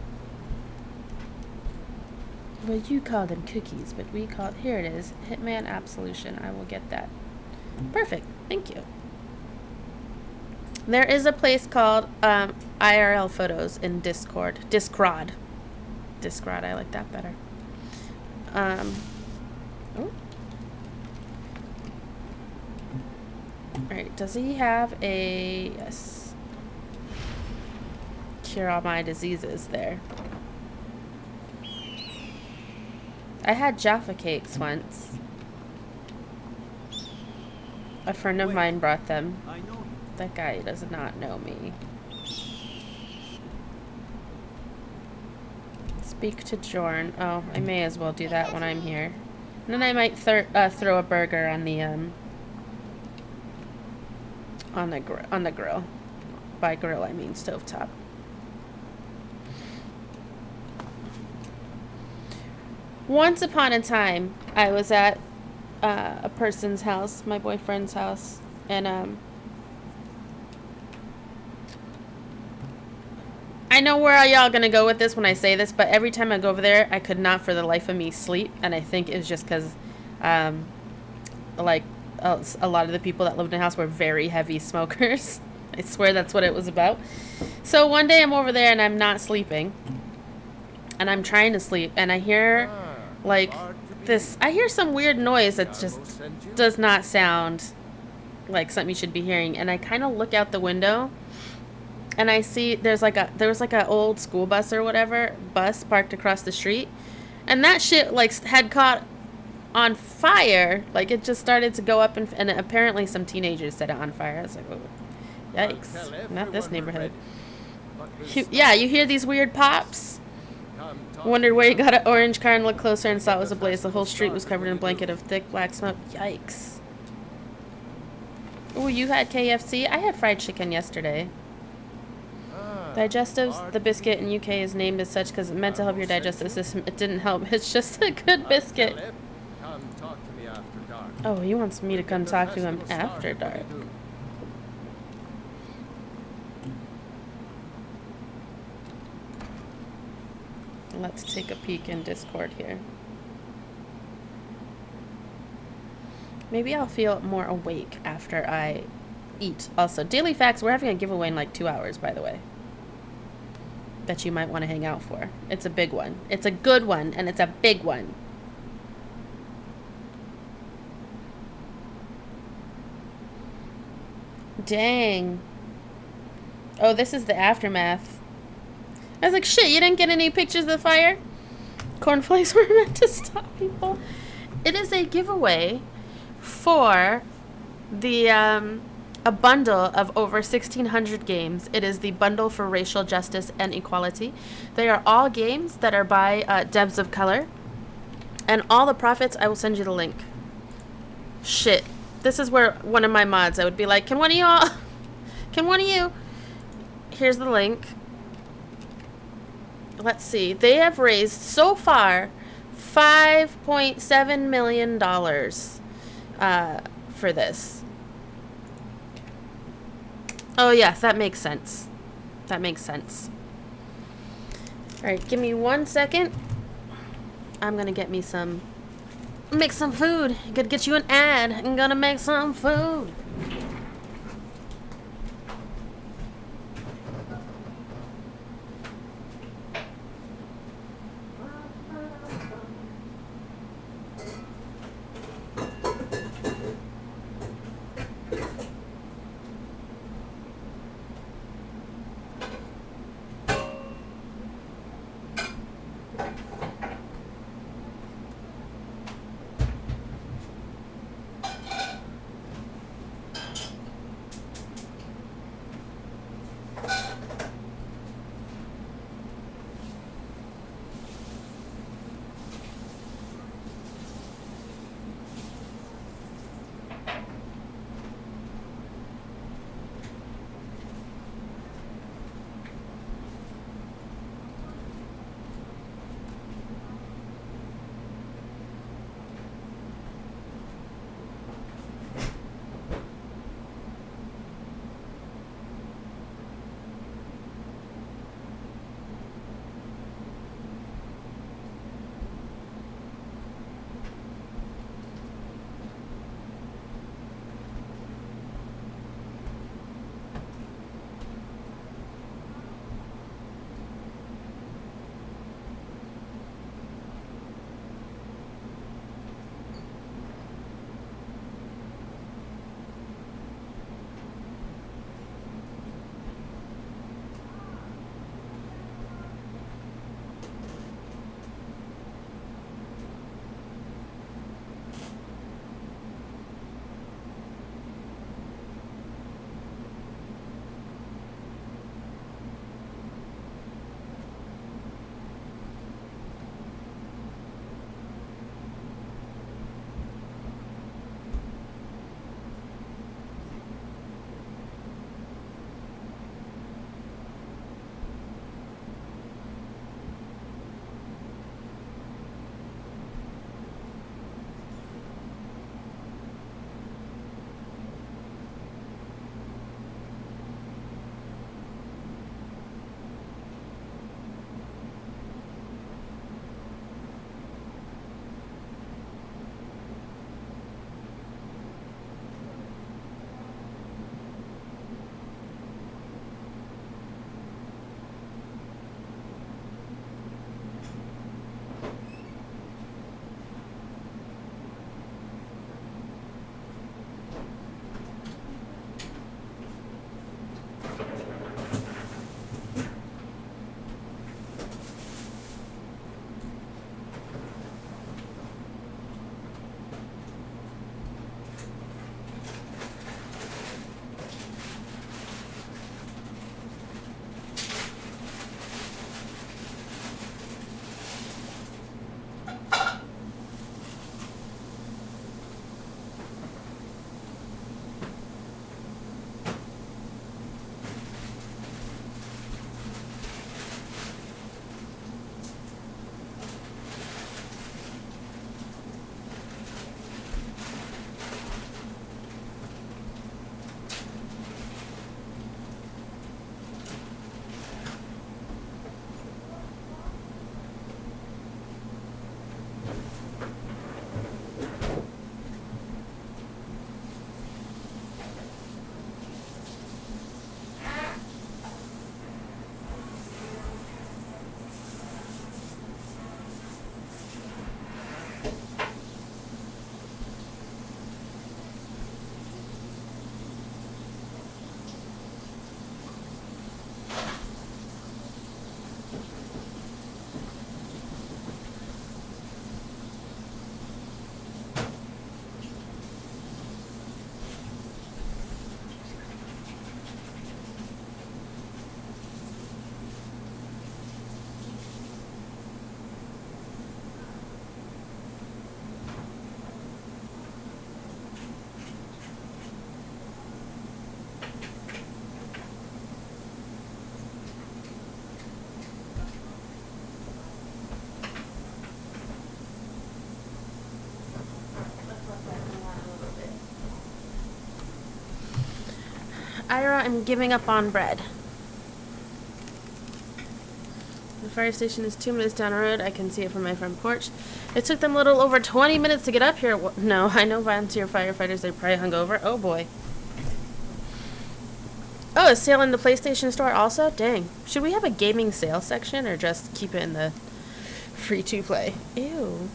Well, you call them cookies, but we call it, here it is, Hitman Absolution. I will get that. Perfect. Thank you. There is a place called IRL Photos in Discord. Discrod. I like that better. Oh. Alright, does he have a... Yes. Cure all my diseases there. I had Jaffa cakes once. A friend of mine brought them. I know you. That guy does not know me. Speak to Jorn. Oh, I may as well do that when I'm here. And then I might throw a burger on the grill. By grill, I mean stovetop. Once upon a time, I was at a person's house, my boyfriend's house, and I know where y'all gonna go with this when I say this, but every time I go over there, I could not for the life of me sleep, and I think it's just because, like, a lot of the people that lived in the house were very heavy smokers. I swear that's what it was about. So one day I'm over there and I'm not sleeping, and I'm trying to sleep, and I hear, like, this. I hear some weird noise that just does not sound like something you should be hearing, and I kind of look out the window. And I see there was like a old school bus or whatever bus parked across the street, and that shit like had caught on fire. Like it just started to go up, and apparently some teenagers set it on fire. I was like, oh, yikes! Not this neighborhood. Yeah, you hear these weird pops. Wondered where you got an orange car and looked closer and saw it was ablaze. The whole street was covered in a blanket of thick black smoke. Yikes! Oh, you had KFC? I had fried chicken yesterday. Digestives, the biscuit in UK is named as such because it meant to help your digestive system. It didn't help. It's just a good biscuit. Oh, he wants me to come talk to him after dark. Let's take a peek in Discord here. Maybe I'll feel more awake after I eat. Also, Daily Facts, we're having a giveaway in like 2 hours, by the way, that you might want to hang out for. It's a big one. It's a good one, and it's a big one. Dang. Oh, this is the aftermath. I was like, shit, you didn't get any pictures of the fire? Cornflakes were meant to stop people. It is a giveaway for the, a bundle of over 1,600 games. It is the bundle for racial justice and equality. They are all games that are by devs of color. And all the profits, I will send you the link. Shit. This is where one of my mods, I would be like, can one of you, here's the link. Let's see. They have raised so far $5.7 million for this. Oh, yeah, that makes sense. That makes sense. All right, give me 1 second. I'm going to get me some... Make some food. Gotta get you an ad. I'm gonna make some food. Ira, I'm giving up on bread. The fire station is 2 minutes down the road. I can see it from my front porch. It took them a little over 20 minutes to get up here. No, I know volunteer firefighters. They're probably hungover. Oh, boy. Oh, is sale in the PlayStation Store also? Dang. Should we have a gaming sale section or just keep it in the free-to-play? Ew.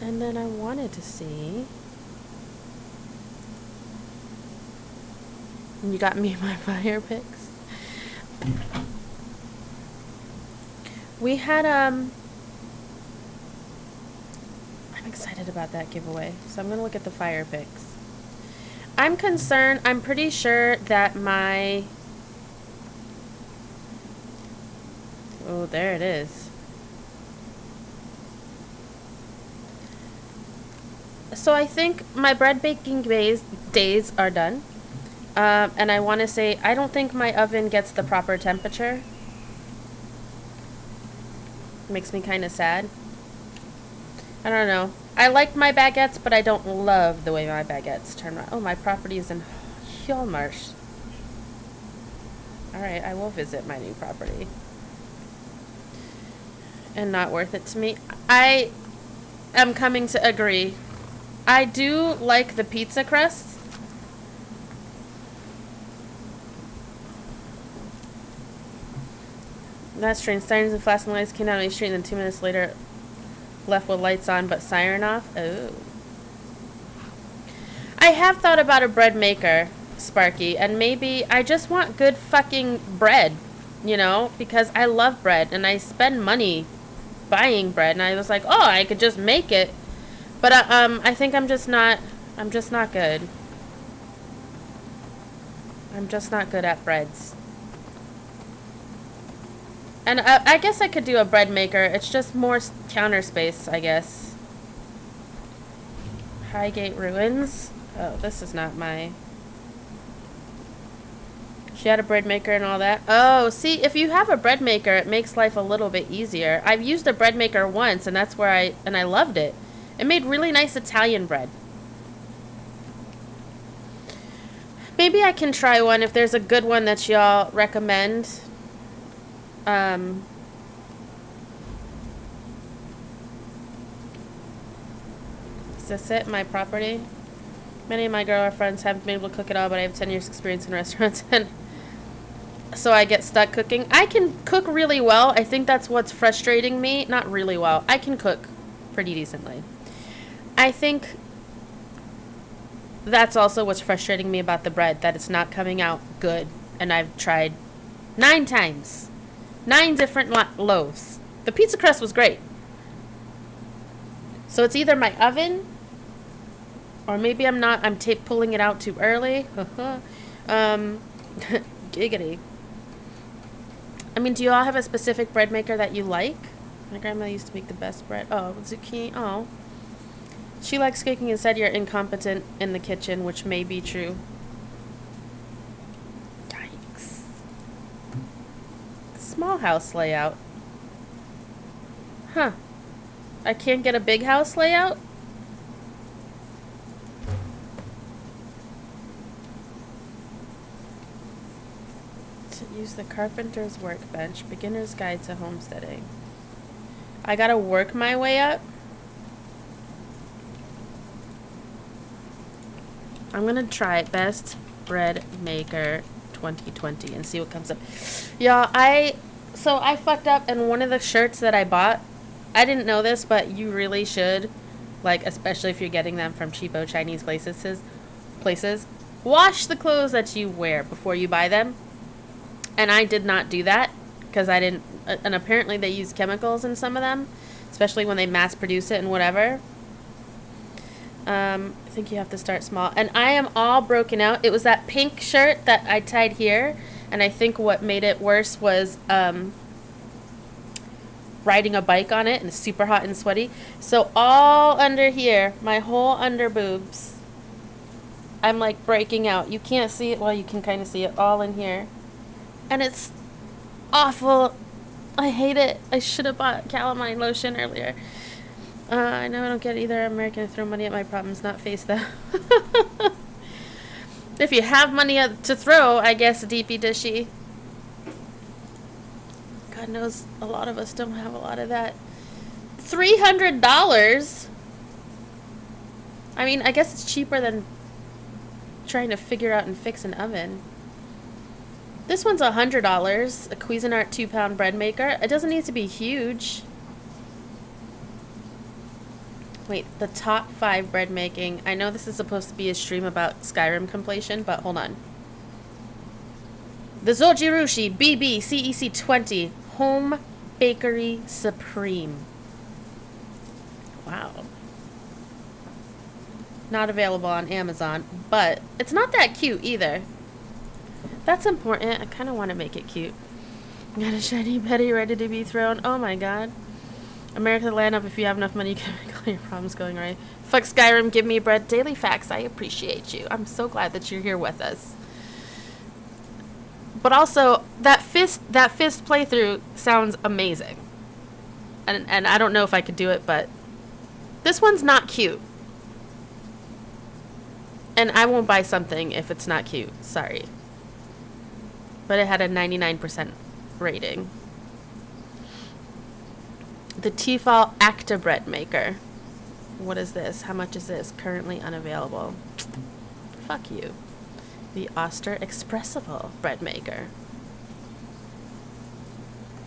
And then I wanted to see. You got me my fire picks. We had I'm excited about that giveaway. So I'm gonna look at the fire picks. I'm concerned, I'm pretty sure that my oh, there it is. So I think my bread baking days are done. And I want to say, I don't think my oven gets the proper temperature. Makes me kind of sad. I don't know. I like my baguettes, but I don't love the way my baguettes turn out. Oh, my property is in Hjalmarsh. Alright, I will visit my new property. And not worth it to me. I am coming to agree. I do like the pizza crusts. That's strange. Sirens and flashing lights came down on the street and then 2 minutes later left with lights on but siren off. Oh. I have thought about a bread maker, Sparky, and maybe I just want good fucking bread, you know, because I love bread and I spend money buying bread and I was like, oh, I could just make it. But I think I'm just not good. I'm just not good at breads. And I guess I could do a bread maker. It's just more counter space, I guess. Highgate Ruins. Oh, this is not my... She had a bread maker and all that. Oh, see, if you have a bread maker, it makes life a little bit easier. I've used a bread maker once, and that's where I loved it. It made really nice Italian bread. Maybe I can try one if there's a good one that y'all recommend. Is this it? My property? Many of my girlfriends haven't been able to cook at all, but I have 10 years experience in restaurants, and so I get stuck cooking. I can cook really well. I think that's what's frustrating me. Not really well. I can cook pretty decently. I think that's also what's frustrating me about the bread, that it's not coming out good. And I've tried 9 times. 9 different loaves. The pizza crust was great. So it's either my oven, or maybe I'm pulling it out too early. Giggity. I mean, do you all have a specific bread maker that you like? My grandma used to make the best bread. Oh, zucchini. Oh. She likes cooking and said you're incompetent in the kitchen, which may be true. Yikes. Small house layout. Huh. I can't get a big house layout? To use the carpenter's workbench. Beginner's Guide to Homesteading. I gotta work my way up? I'm gonna try Best Bread Maker 2020 and see what comes up. Y'all, I fucked up, and one of the shirts that I bought, I didn't know this, but you really should, like, especially if you're getting them from cheapo Chinese places, wash the clothes that you wear before you buy them. And I did not do that because I didn't, and apparently they use chemicals in some of them, especially when they mass produce it and whatever. I think you have to start small. And I am all broken out. It was that pink shirt that I tied here, and I think what made it worse was riding a bike on it, and it's super hot and sweaty. So all under here, my whole under boobs, I'm like breaking out. You can't see it. Well, you can kind of see it all in here. And it's awful. I hate it. I should have bought calamine lotion earlier. I know I don't get either. I'm American. Throw money at my problems, not face them. If you have money to throw, I guess, deepy dishy. God knows a lot of us don't have a lot of that. $300? I mean, I guess it's cheaper than trying to figure out and fix an oven. This one's $100. A Cuisinart 2-pound bread maker. It doesn't need to be huge. Wait, the top 5 bread making. I know this is supposed to be a stream about Skyrim completion, but hold on. The Zojirushi BB CEC 20 Home Bakery Supreme. Wow. Not available on Amazon, but it's not that cute either. That's important. I kind of want to make it cute. Got a shiny Betty ready to be thrown. Oh my god. America, the land up. If you have enough money, you can make all your problems going right. Fuck Skyrim, give me bread. Daily facts. I appreciate you. I'm so glad that you're here with us. But also, that fist playthrough sounds amazing. And I don't know if I could do it, but this one's not cute. And I won't buy something if it's not cute. Sorry. But it had a 99% rating. The Tefal Acta bread maker. What is this? How much is this? Currently unavailable. Fuck you. The Oster Expressible bread maker.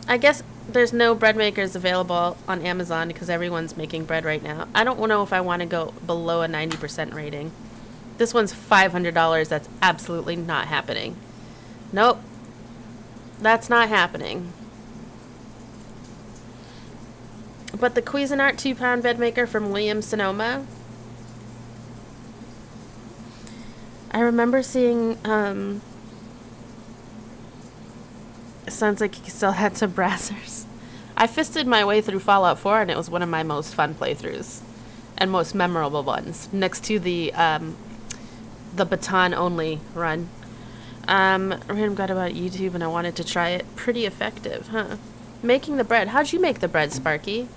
I guess there's no bread makers available on Amazon because everyone's making bread right now. I don't know if I want to go below a 90% rating. This one's $500. That's absolutely not happening. Nope. That's not happening. But the Cuisinart 2-pound bed maker from Williams-Sonoma. I remember seeing, it sounds like you still had some brassers. I fisted my way through Fallout 4 and it was one of my most fun playthroughs. And most memorable ones. Next to the baton-only run. Random got about YouTube and I wanted to try it. Pretty effective, huh? Making the bread. How'd you make the bread, Sparky?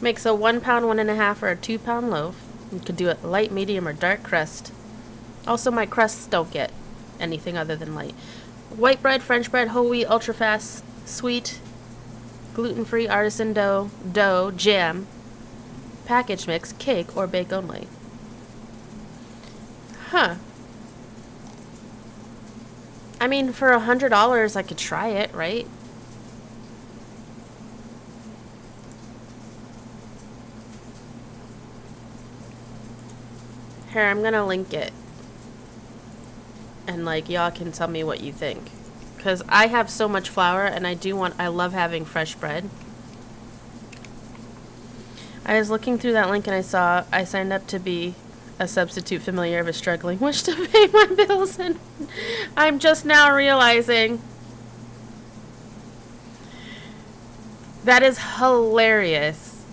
Makes a 1 pound, 1.5, or a 2 pound loaf. You could do it light, medium, or dark crust. Also, my crusts don't get anything other than light. White bread, French bread, whole wheat, ultra fast, sweet, gluten-free, artisan dough, jam, package mix, cake, or bake only. Huh. I mean, for $100, I could try it, right? Here, I'm gonna link it. And, like, y'all can tell me what you think. Because I have so much flour, and I love having fresh bread. I was looking through that link, and I signed up to be a substitute familiar of a struggling wish to pay my bills, and I'm just now realizing that is hilarious.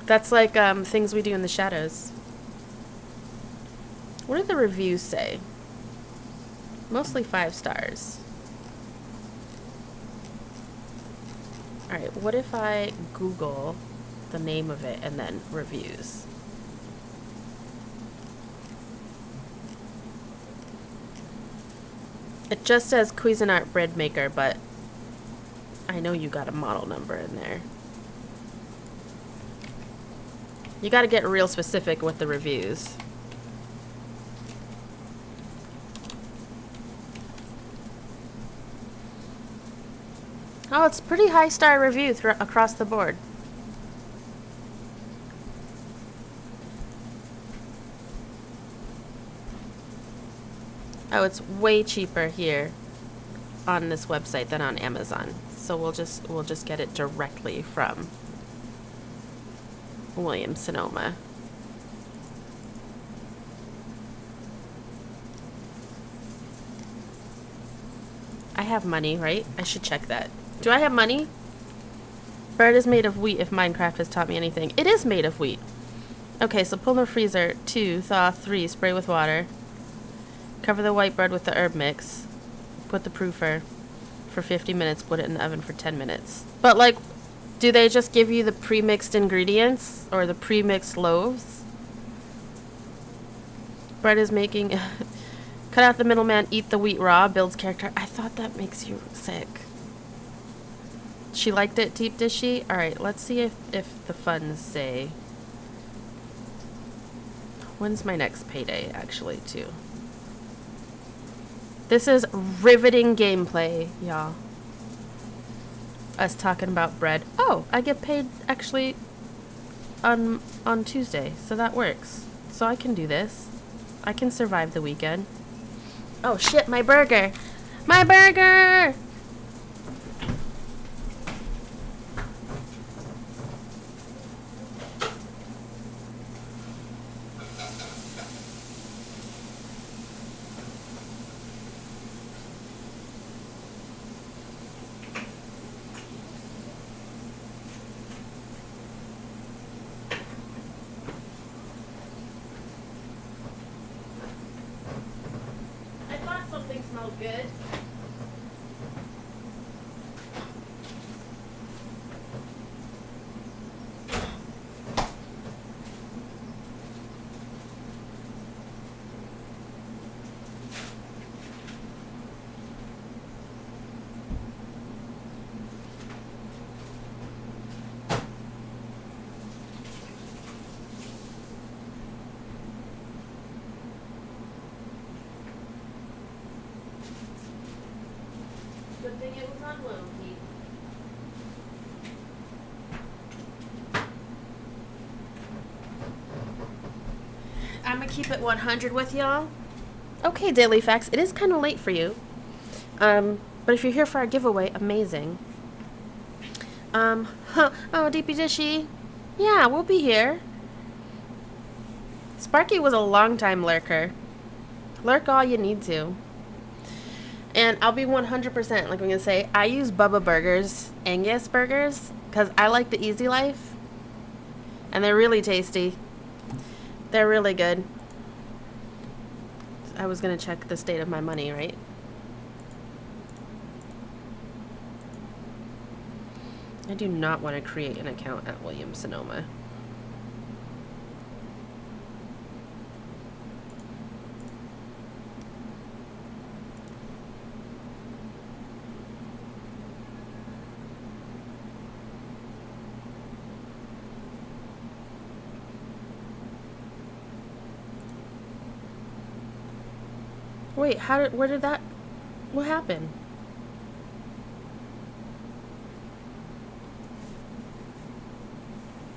That's like, things we do in the shadows. What do the reviews say? Mostly 5 stars. Alright, what if I Google the name of it and then reviews? It just says Cuisinart bread maker, but I know you got a model number in there. You gotta get real specific with the reviews. Oh, it's pretty high star review across the board. Oh, it's way cheaper here on this website than on Amazon. So we'll just get it directly from Williams-Sonoma. I have money, right? I should check that. Do I have money? Bread is made of wheat if Minecraft has taught me anything. It is made of wheat. Okay, so pull in the freezer. 2, thaw. 3, spray with water. Cover the white bread with the herb mix. Put the proofer for 50 minutes. Put it in the oven for 10 minutes. But, like, do they just give you the pre-mixed ingredients? Or the pre-mixed loaves? Bread is making... Cut out the middleman, eat the wheat raw, builds character. I thought that makes you sick. She liked it, Deep, did she? Alright, let's see if the funds say... When's my next payday, actually, too? This is riveting gameplay, y'all. Us talking about bread. Oh, I get paid, actually, on Tuesday, so that works. So I can do this. I can survive the weekend. Oh, shit, my burger! My burger! Smelled good. Good thing it was on low heat. I'm gonna keep it 100 with y'all. Okay, Daily Facts, it is kind of late for you. But if you're here for our giveaway, amazing. Oh, DP Dishy. Yeah, we'll be here. Sparky was a long-time lurker. Lurk all you need to. And I'll be 100%, like I'm going to say, I use Bubba Burgers, Angus Burgers, because I like the easy life. And they're really tasty. They're really good. I was going to check the state of my money, right? I do not want to create an account at Williams-Sonoma. Wait, where did that, what happened?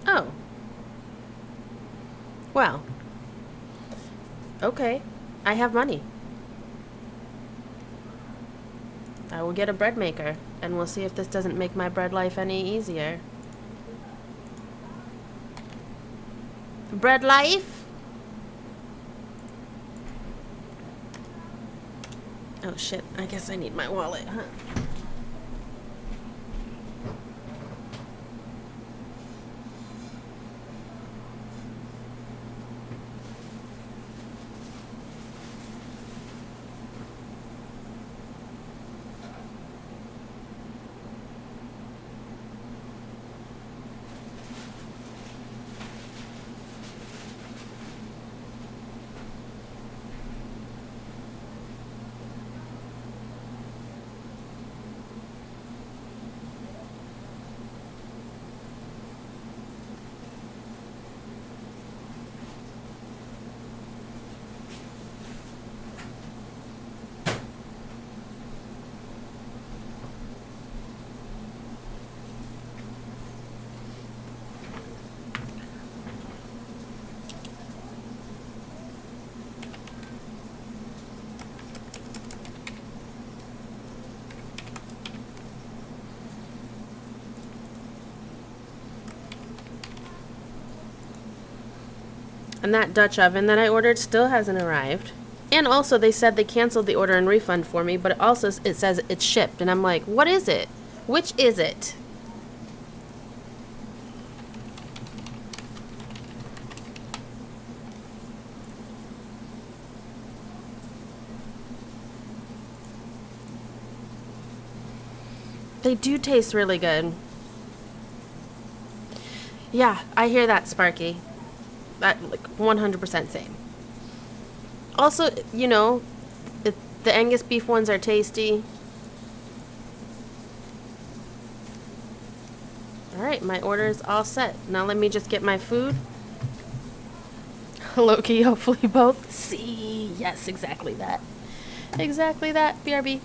Oh. Well. Okay. I have money. I will get a bread maker, and we'll see if this doesn't make my bread life any easier. Bread life? Oh shit, I guess I need my wallet, huh? And that Dutch oven that I ordered still hasn't arrived. And also, they said they canceled the order and refund for me, but it says it's shipped, and I'm like, what is it? Which is it? They do taste really good. Yeah, I hear that, Sparky. That, like, 100% same. Also, you know, the Angus beef ones are tasty. Alright, my order is all set. Now let me just get my food. Loki, hopefully both. See, yes, exactly that. Exactly that, BRB.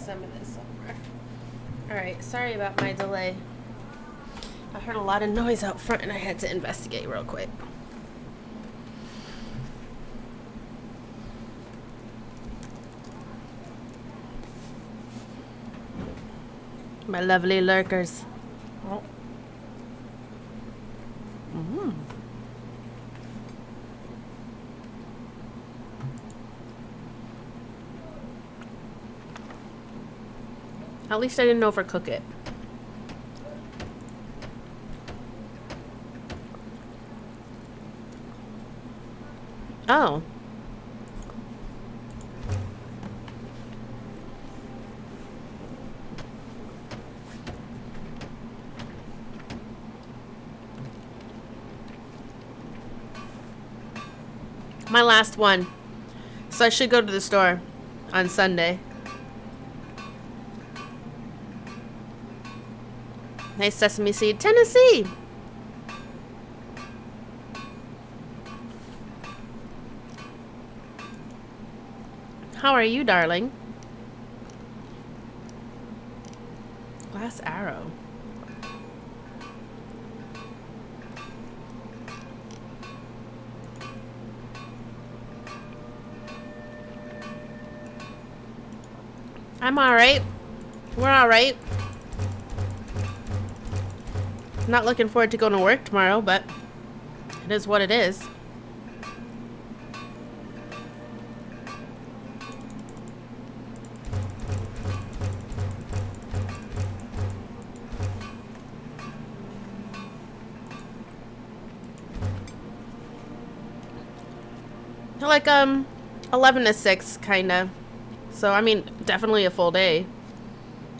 some of this somewhere. Alright, sorry about my delay. I heard a lot of noise out front and I had to investigate real quick. My lovely lurkers. Oh. Mm-hmm. At least I didn't overcook it. Oh. My last one. So I should go to the store on Sunday. Nice sesame seed. Tennessee! How are you, darling? Glass arrow. I'm alright. We're alright. Not looking forward to going to work tomorrow, but it is what it is. Like 11 to 6 kinda. So I mean, definitely a full day.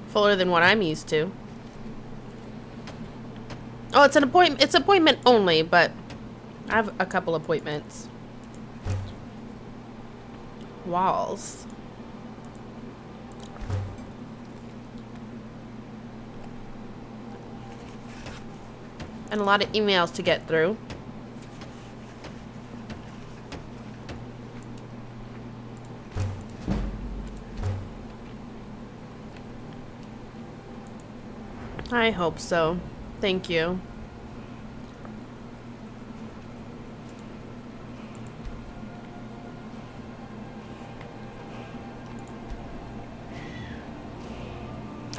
Fuller than what I'm used to. Oh, it's an appointment. It's appointment only, but I have a couple appointments. Walls. And a lot of emails to get through. I hope so. Thank you.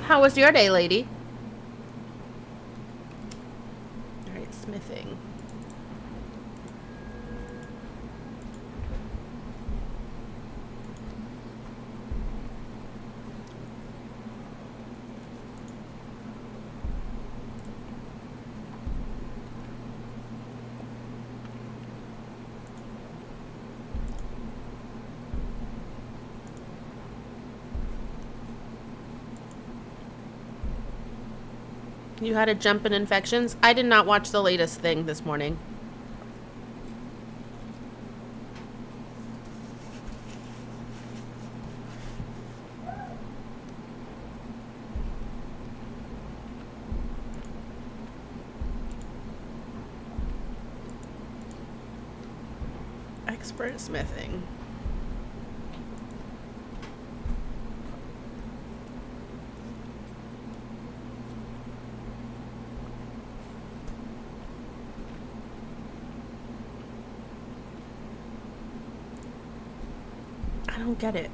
How was your day, lady? Alright, smithing. You had a jump in infections? I did not watch the latest thing this morning. Expert smithing. I don't get it.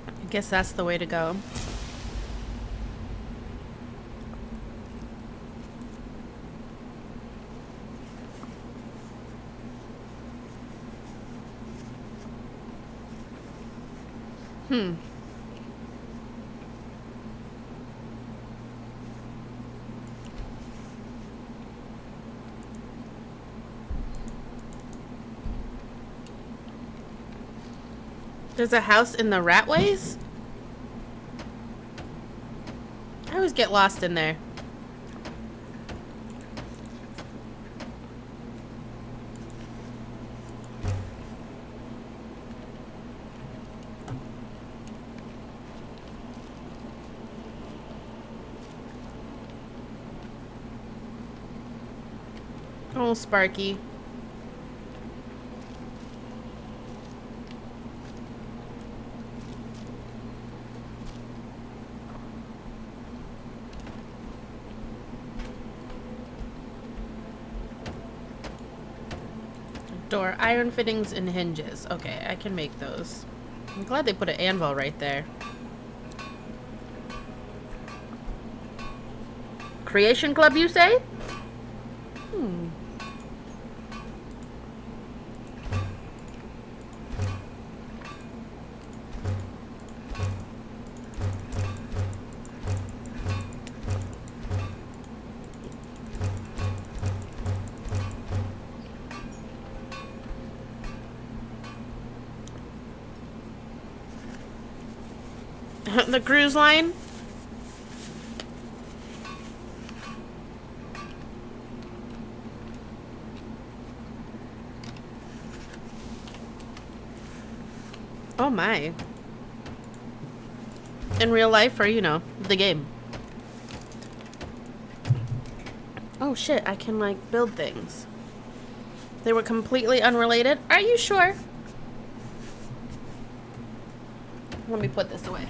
I guess that's the way to go. There's a house in the Ratways? I always get lost in there. Oh, Sparky. Door, iron fittings and hinges. Okay, I can make those. I'm glad they put an anvil right there. Creation Club, you say? Hmm. The cruise line? Oh my. In real life or, you know, the game? Oh shit, I can like build things. They were completely unrelated? Are you sure? Let me put this away.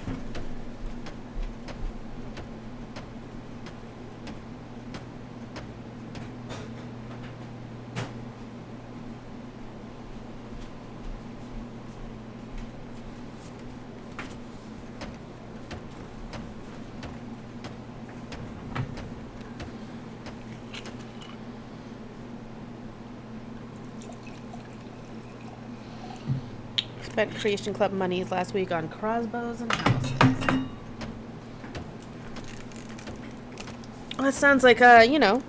Spent Creation Club monies last week on crossbows and houses. Well, that sounds like, you know,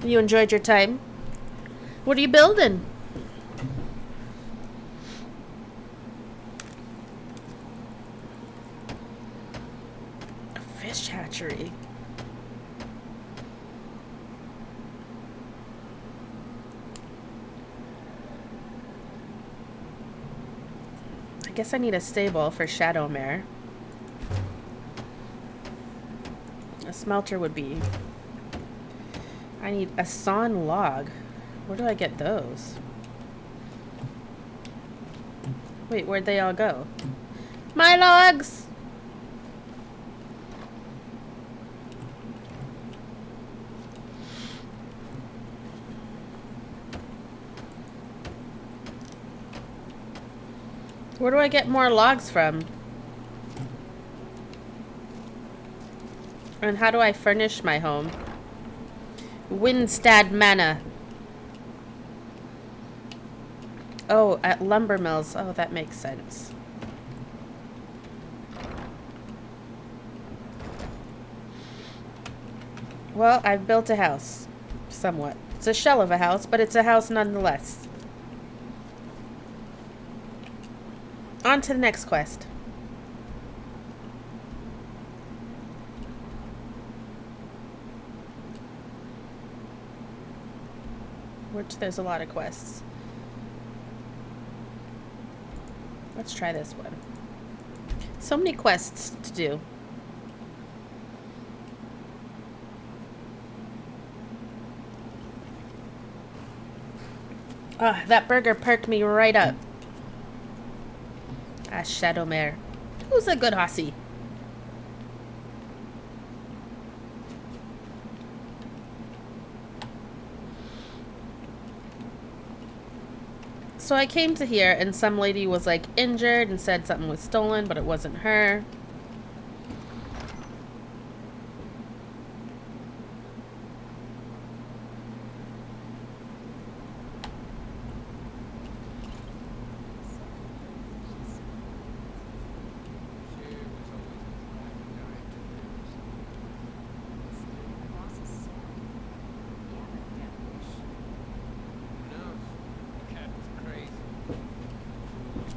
you enjoyed your time. What are you building? A fish hatchery. I guess I need a stable for Shadowmare. A smelter would be... I need a sawn log. Where do I get those? Wait, where'd they all go? My logs! Where do I get more logs from? And how do I furnish my home? Windstad Manor. Oh, at lumber mills. Oh, that makes sense. Well, I've built a house. Somewhat. It's a shell of a house, but it's a house nonetheless. On to the next quest. Which there's a lot of quests. Let's try this one. So many quests to do. Ah, that burger perked me right up. Ah, Shadowmare. Who's a good hossy? So I came to here and some lady was like injured and said something was stolen, but it wasn't her.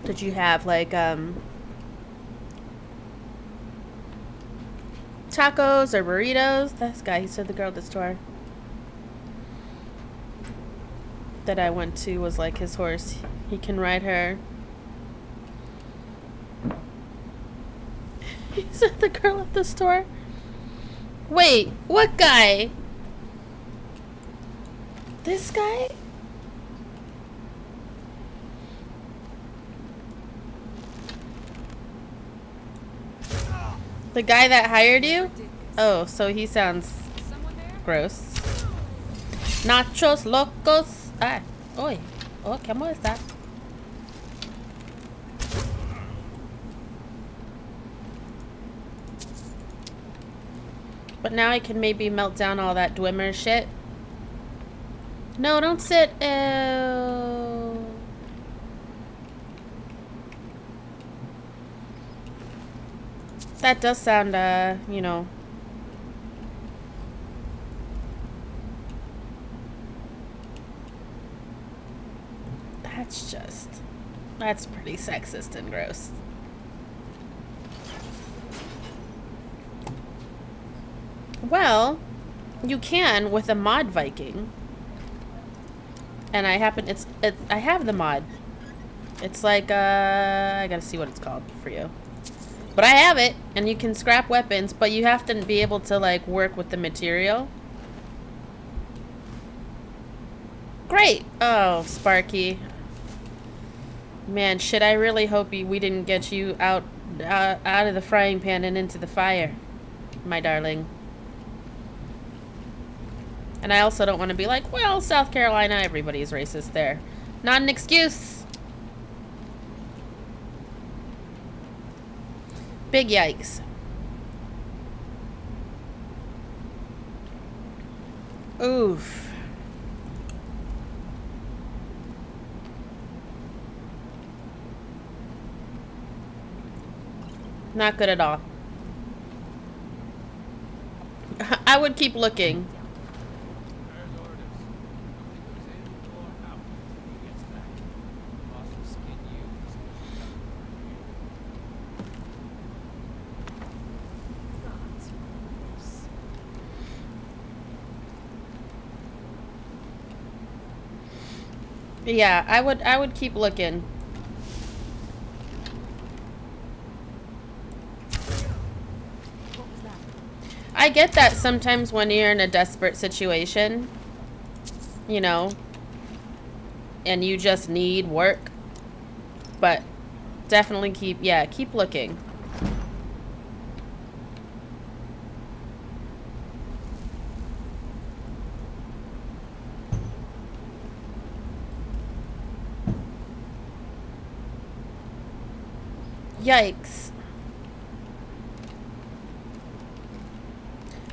Did you have like tacos or burritos? This guy, he said the girl at the store that I went to was like his horse. He can ride her. He said the girl at the store. Wait, what guy? This guy? The guy that hired you? Oh, so he sounds gross. Nachos locos. Ah, oi. Oh, ¿cómo está? But now I can maybe melt down all that Dwemer shit. No, don't sit. Ew. That does sound, you know. That's pretty sexist and gross. Well, you can with a mod Viking. And I have the mod. It's like, I gotta see what it's called for you. But I have it, and you can scrap weapons, but you have to be able to, like, work with the material. Great! Oh, Sparky. Man, shit, I really hope we didn't get you out of the frying pan and into the fire, my darling. And I also don't want to be like, well, South Carolina, everybody's racist there. Not an excuse. Big yikes. Oof. Not good at all. I would keep looking. Yeah, I would keep looking. I get that sometimes when you're in a desperate situation, you know, and you just need work, but definitely keep looking. Yikes.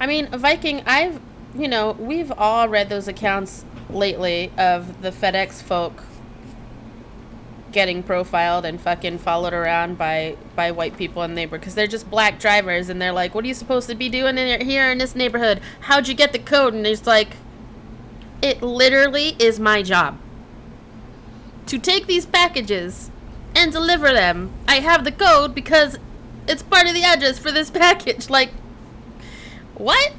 I mean, Viking, we've all read those accounts lately of the FedEx folk getting profiled and fucking followed around by white people in the neighborhood because they're just black drivers and they're like, what are you supposed to be doing here in this neighborhood? How'd you get the code? And it's like, it literally is my job to take these packages and deliver them. I have the code because it's part of the address for this package. Like, what?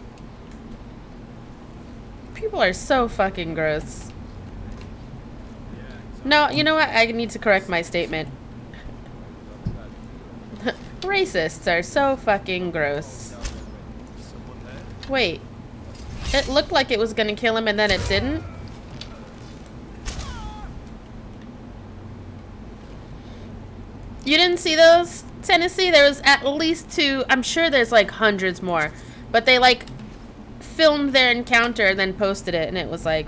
People are so fucking gross. No, you know what? I need to correct my statement. Racists are so fucking gross. Wait. It looked like it was gonna kill him and then it didn't? You didn't see those? Tennessee, there was at least 2. I'm sure there's like hundreds more. But they like filmed their encounter and then posted it and it was like...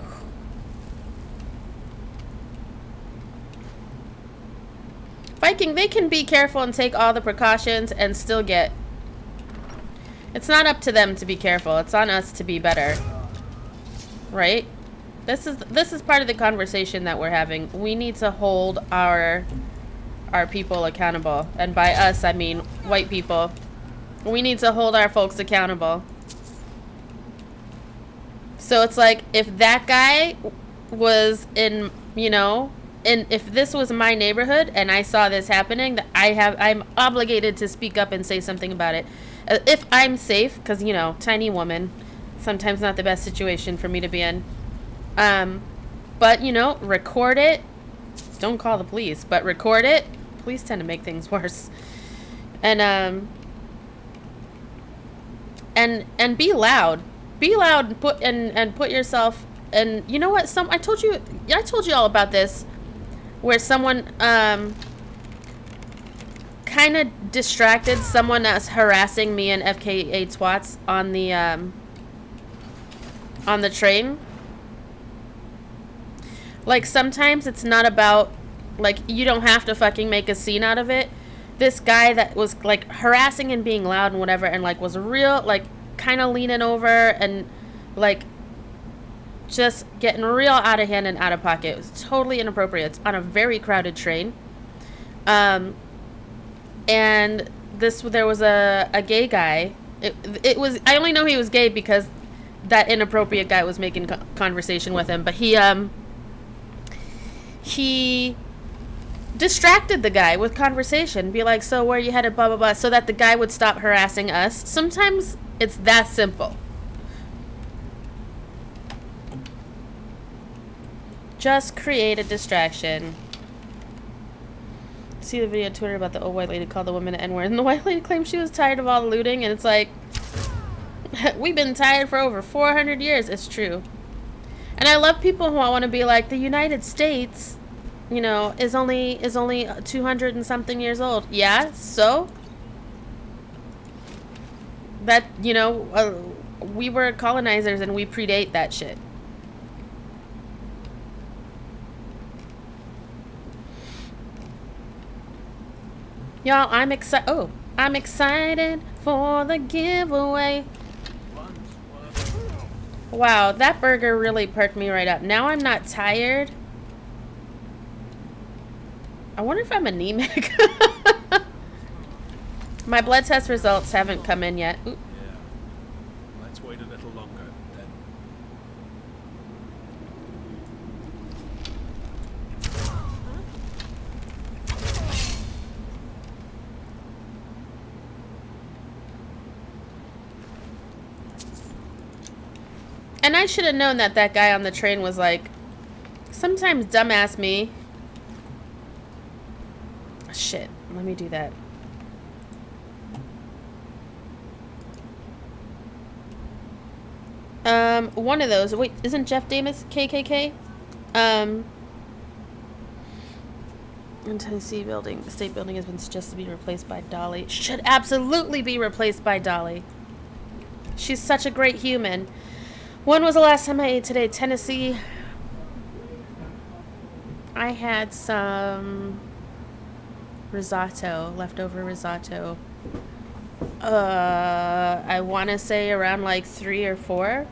Viking, they can be careful and take all the precautions and still get... It's not up to them to be careful. It's on us to be better. Right? This is part of the conversation that we're having. We need to hold our people accountable. And by us, I mean white people. We need to hold our folks accountable. So it's like, if that guy was in, you know... And if this was my neighborhood and I saw this happening, I'm obligated to speak up and say something about it. If I'm safe, because, you know, tiny woman, sometimes not the best situation for me to be in. But, you know, record it. Don't call the police, but record it. Police tend to make things worse. And be loud. Be loud and put yourself and you know what? I told you all about this, where someone kind of distracted someone that's harassing me and FKA twats on the train. Like, sometimes it's not about, like, you don't have to fucking make a scene out of it. This guy that was, like, harassing and being loud and whatever, and, like, was real, like, kind of leaning over and, like, just getting real out of hand and out of pocket. It was totally inappropriate. It's on a very crowded train. And there was a gay guy. It was, I only know he was gay because that inappropriate guy was making conversation with him, but he distracted the guy with conversation, be like, so where you headed, blah blah blah, so that the guy would stop harassing us. Sometimes it's that simple. Just create a distraction. See the video on Twitter about the old white lady called the woman an N-word, and the white lady claimed she was tired of all the looting, and it's like, we've been tired for over 400 years. It's true. And I love people who want to be like, the United States, you know, is only 200 and something years old. Yeah, so that, you know, we were colonizers and we predate that shit. Y'all, I'm excited for the giveaway. Wow, that burger really perked me right up. Now I'm not tired. I wonder if I'm anemic. My blood test results haven't come in yet. Ooh. Yeah. Let's wait a little longer, then. And I should have known that that guy on the train was like, sometimes dumbass me. Shit, let me do that. One of those. Wait, isn't Jeff Davis KKK? In Tennessee building, the state building has been suggested to be replaced by Dolly. Should absolutely be replaced by Dolly. She's such a great human. When was the last time I ate today? Tennessee. I had some risotto, leftover risotto. I want to say around like 3 or 4.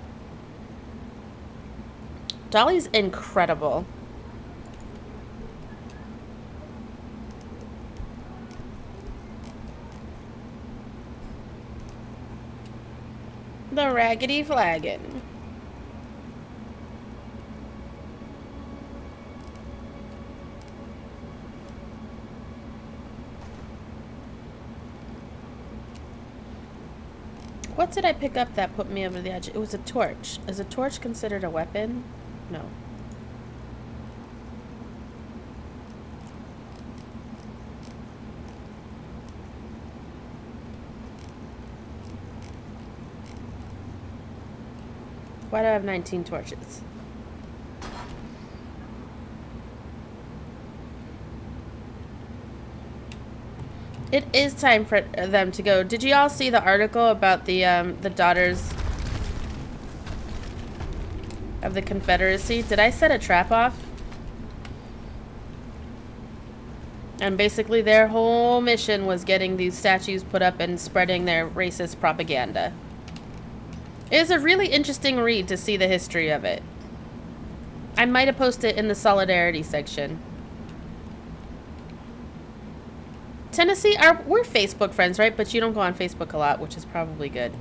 Dolly's incredible. The Raggedy Flagon. What did I pick up that put me over the edge? It was a torch. Is a torch considered a weapon? No. Why do I have 19 torches? It is time for them to go. Did you all see the article about the daughters of the Confederacy? Did I set a trap off? And basically their whole mission was getting these statues put up and spreading their racist propaganda. It is a really interesting read to see the history of it. I might have posted it in the solidarity section. Tennessee, we're Facebook friends, right? But you don't go on Facebook a lot, which is probably good.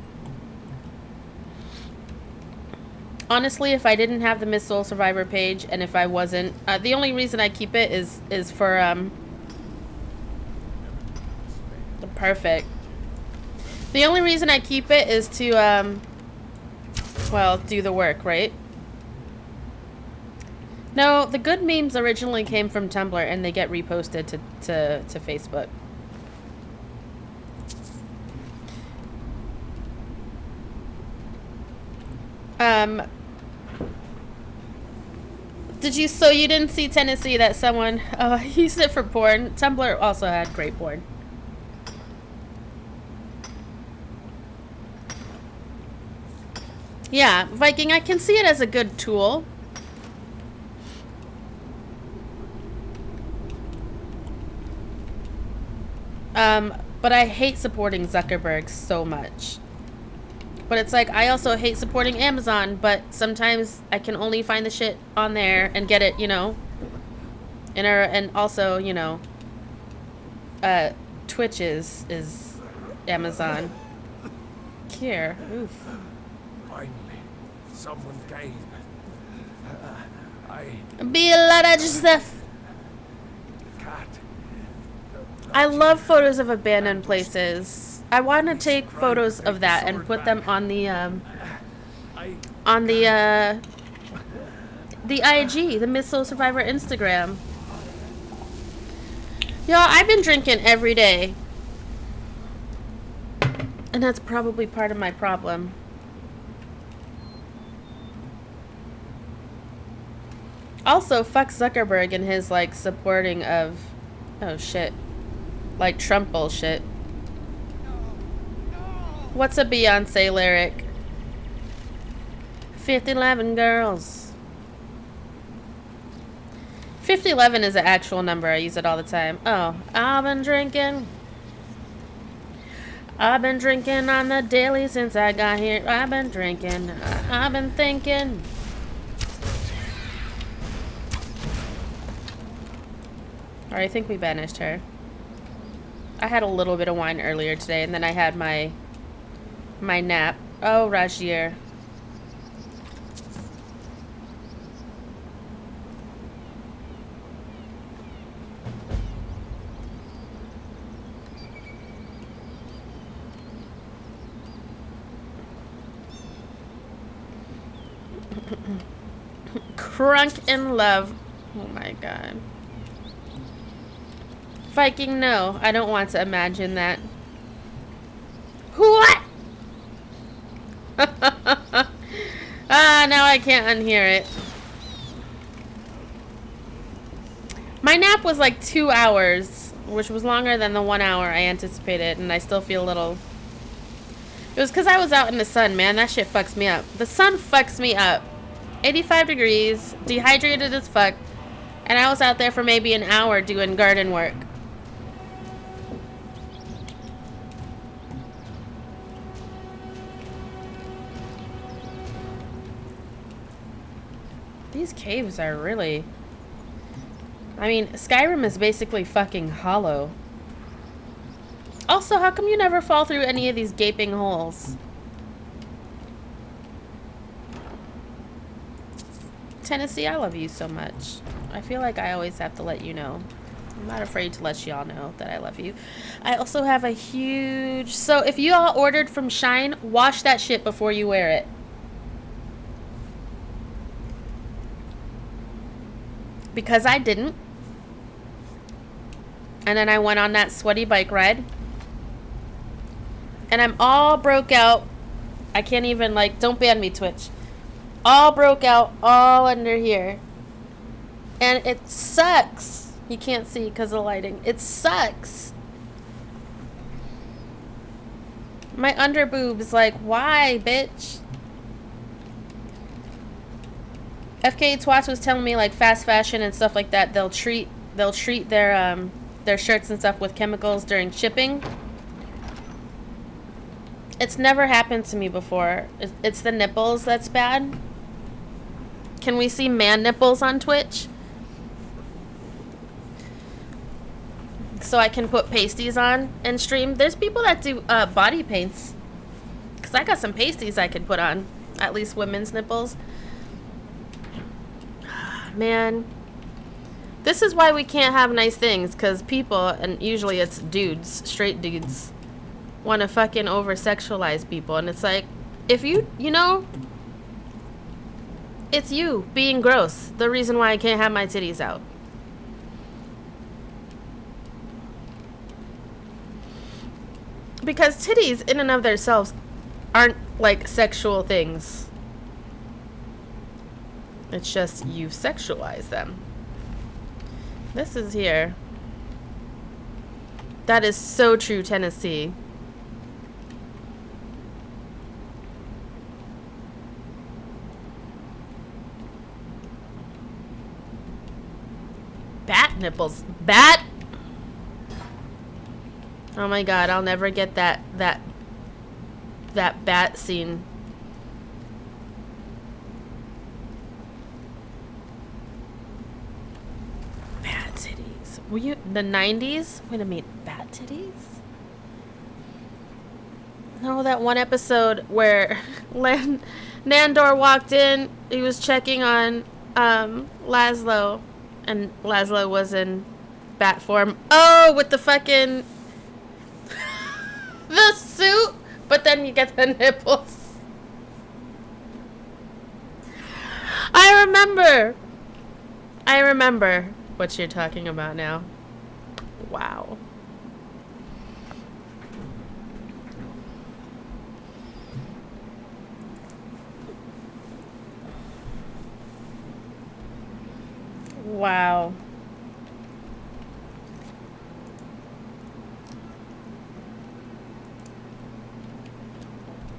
Honestly, if I didn't have the Miss Soul Survivor page, and if I wasn't, the only reason I keep it is for perfect. The only reason I keep it is to well, do the work, right? No, the good memes originally came from Tumblr, and they get reposted to Facebook. So you didn't see Tennessee that someone used it for porn? Tumblr also had great porn. Yeah, Viking, I can see it as a good tool. But I hate supporting Zuckerberg so much. But it's like, I also hate supporting Amazon, but sometimes I can only find the shit on there and get it, you know. And also, you know, Twitch is Amazon. Here, oof. Finally, someone came. Be a lot of Joseph. Cat. I love photos of abandoned places. I want to take photos of that and put them on the IG, the Missile Survivor Instagram. Y'all, I've been drinking every day. And that's probably part of my problem. Also, fuck Zuckerberg and his, like, supporting of... Oh, shit. Like, Trump bullshit. What's a Beyonce lyric? 5011 girls. 5011 is an actual number. I use it all the time. Oh, I've been drinking on the daily since I got here. I've been drinking. I've been thinking. Alright, I think we banished her. I had a little bit of wine earlier today, and then I had my nap. Oh, Rajir. Crunk in love. Oh my god. Viking, no. I don't want to imagine that. What? Now I can't unhear it. My nap was like 2 hours, which was longer than the 1 hour I anticipated, and I still feel a little... It was because I was out in the sun, man. That shit fucks me up. The sun fucks me up. 85 degrees, dehydrated as fuck, and I was out there for maybe an hour doing garden work. These caves are really... I mean, Skyrim is basically fucking hollow. Also, how come you never fall through any of these gaping holes? Tennessee, I love you so much. I feel like I always have to let you know. I'm not afraid to let y'all know that I love you. I also have a huge... So, if you all ordered from Shine, wash that shit before you wear it. Because I didn't. And then I went on that sweaty bike ride. And I'm all broke out. I can't even, like, don't ban me, Twitch. All broke out, all under here. And it sucks. You can't see because of lighting. It sucks. My under boob's like, why, bitch? FK Twats was telling me, like, fast fashion and stuff like that, they'll treat their shirts and stuff with chemicals during shipping. It's never happened to me before. It's the nipples that's bad. Can we see man nipples on Twitch? So I can put pasties on and stream. There's people that do body paints. Because I got some pasties I could put on. At least women's nipples. Man. This is why we can't have nice things. Because people, and usually it's dudes, straight dudes, want to fucking over-sexualize people. And it's like, if you know... It's you being gross. The reason why I can't have my titties out. Because titties in and of themselves aren't like sexual things. It's just you've sexualized them. This is here. That is so true, Tennessee. Bat nipples. Bat. Oh my god, I'll never get that bat scene. Bat titties. Were you the 90s? Wait a minute, bat titties? No, that one episode where Nandor walked in, he was checking on Laszlo, and Laszlo was in bat form. Oh, with the fucking the suit, but then you get the nipples. I remember what you're talking about now. Wow. Wow.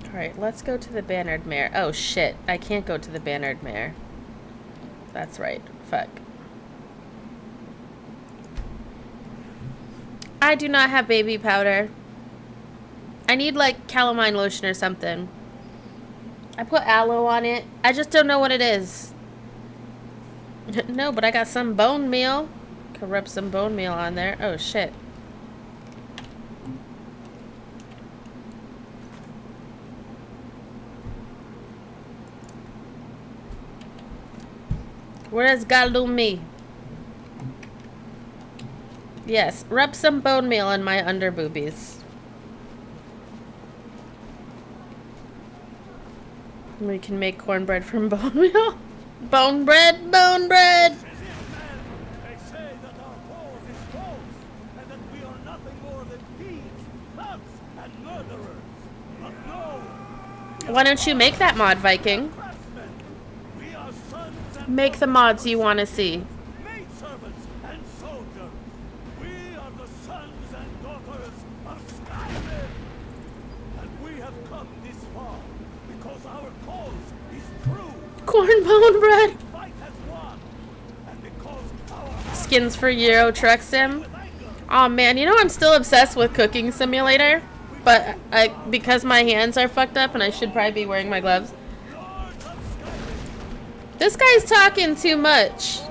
Alright, let's go to the Bannered Mare. Oh shit, I can't go to the Bannered Mare. That's right. Fuck. I do not have baby powder. I need like calamine lotion or something. I put aloe on it. I just don't know what it is. No, but I got some bone meal. Could rub some bone meal on there. Oh shit. Where is Galumi? Yes, rub some bone meal on my under boobies. We can make cornbread from bone meal. Bone bread, bone bread. They say that our cause is false, and that we are nothing more than thieves, thugs, and murderers. But no. Why don't you make that mod, Viking? We are sons and Make the mods you want to see. maidservants and soldiers. We are the sons and daughters of Skyrim. And we have come this far because our cause is true. Corn bone bread. Fight has won. And because our Skins for Euro Truck Sim. Oh man, you know I'm still obsessed with Cooking Simulator, but because my hands are fucked up and I should probably be wearing my gloves. This guy's talking too much.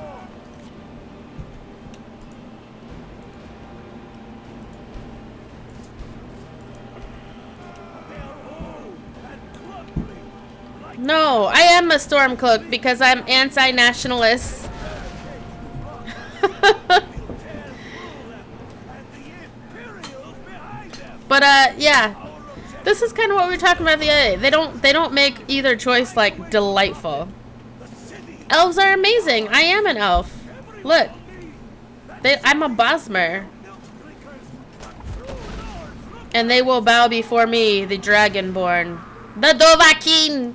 No, I am a Stormcloak because I'm anti-nationalist. But yeah, this is kind of what we were talking about the other day. They don't make either choice like delightful. Elves are amazing. I am an elf. Look, I'm a Bosmer, and they will bow before me, the Dragonborn, the Dovahkiin.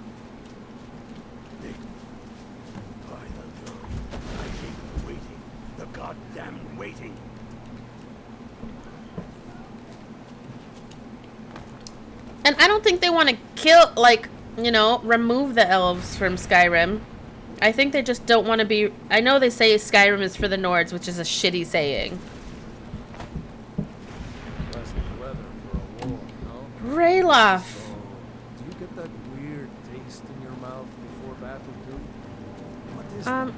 the goddamn waiting. And I don't think they want to kill, like, you know, remove the elves from Skyrim. I think they just don't want to be... I know they say Skyrim is for the Nords, which is a shitty saying. Pleasant weather for a war, no? Rayloff. So, do you get that weird taste in your mouth before battle too? What is that?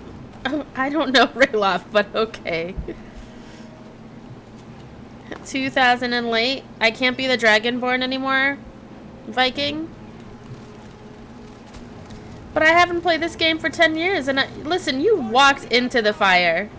I don't know Rayloff, but okay. 2000 and late. I can't be the Dragonborn anymore, Viking. But I haven't played this game for 10 years, and listen, you walked into the fire.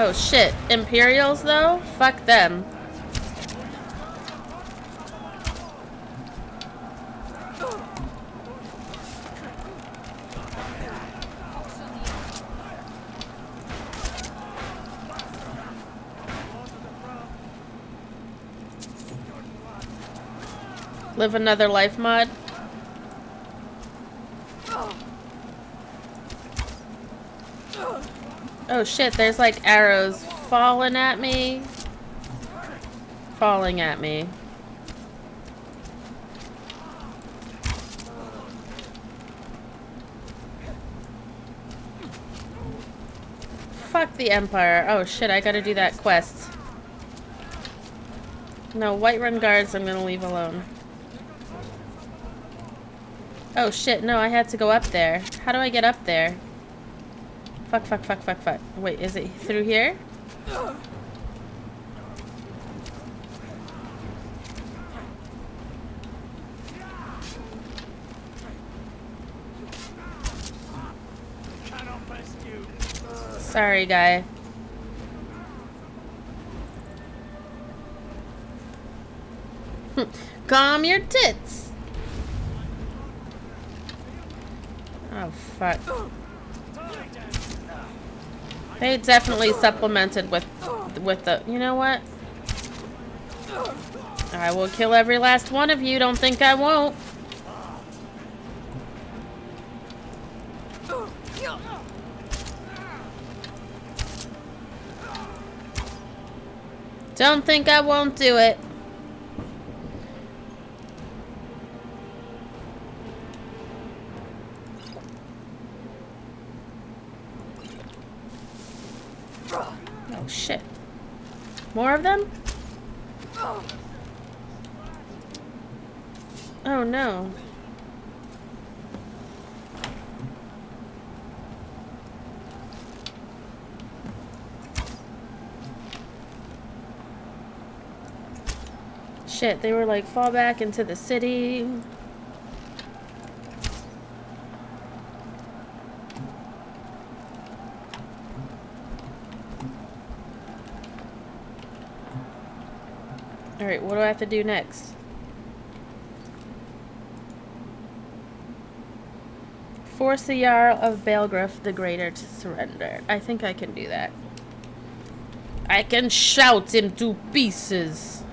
Oh shit, Imperials though? Fuck them. Live another life mod. Oh shit, there's like arrows falling at me. Falling at me. Fuck the Empire. Oh shit, I gotta do that quest. No, Whiterun guards I'm gonna leave alone. Oh shit, no, I had to go up there. How do I get up there? Fuck, fuck, fuck, fuck, fuck. Wait, is it through here? Sorry, guy. Calm your tits. Oh, fuck. They definitely supplemented with the... You know what? I will kill every last one of you. Don't think I won't. Don't think I won't do it. Oh shit. More of them? Oh no. Shit, they were like, fall back into the city. Alright, what do I have to do next? Force the Jarl of Balgruuf the Greater to surrender. I think I can do that. I can shout him to pieces.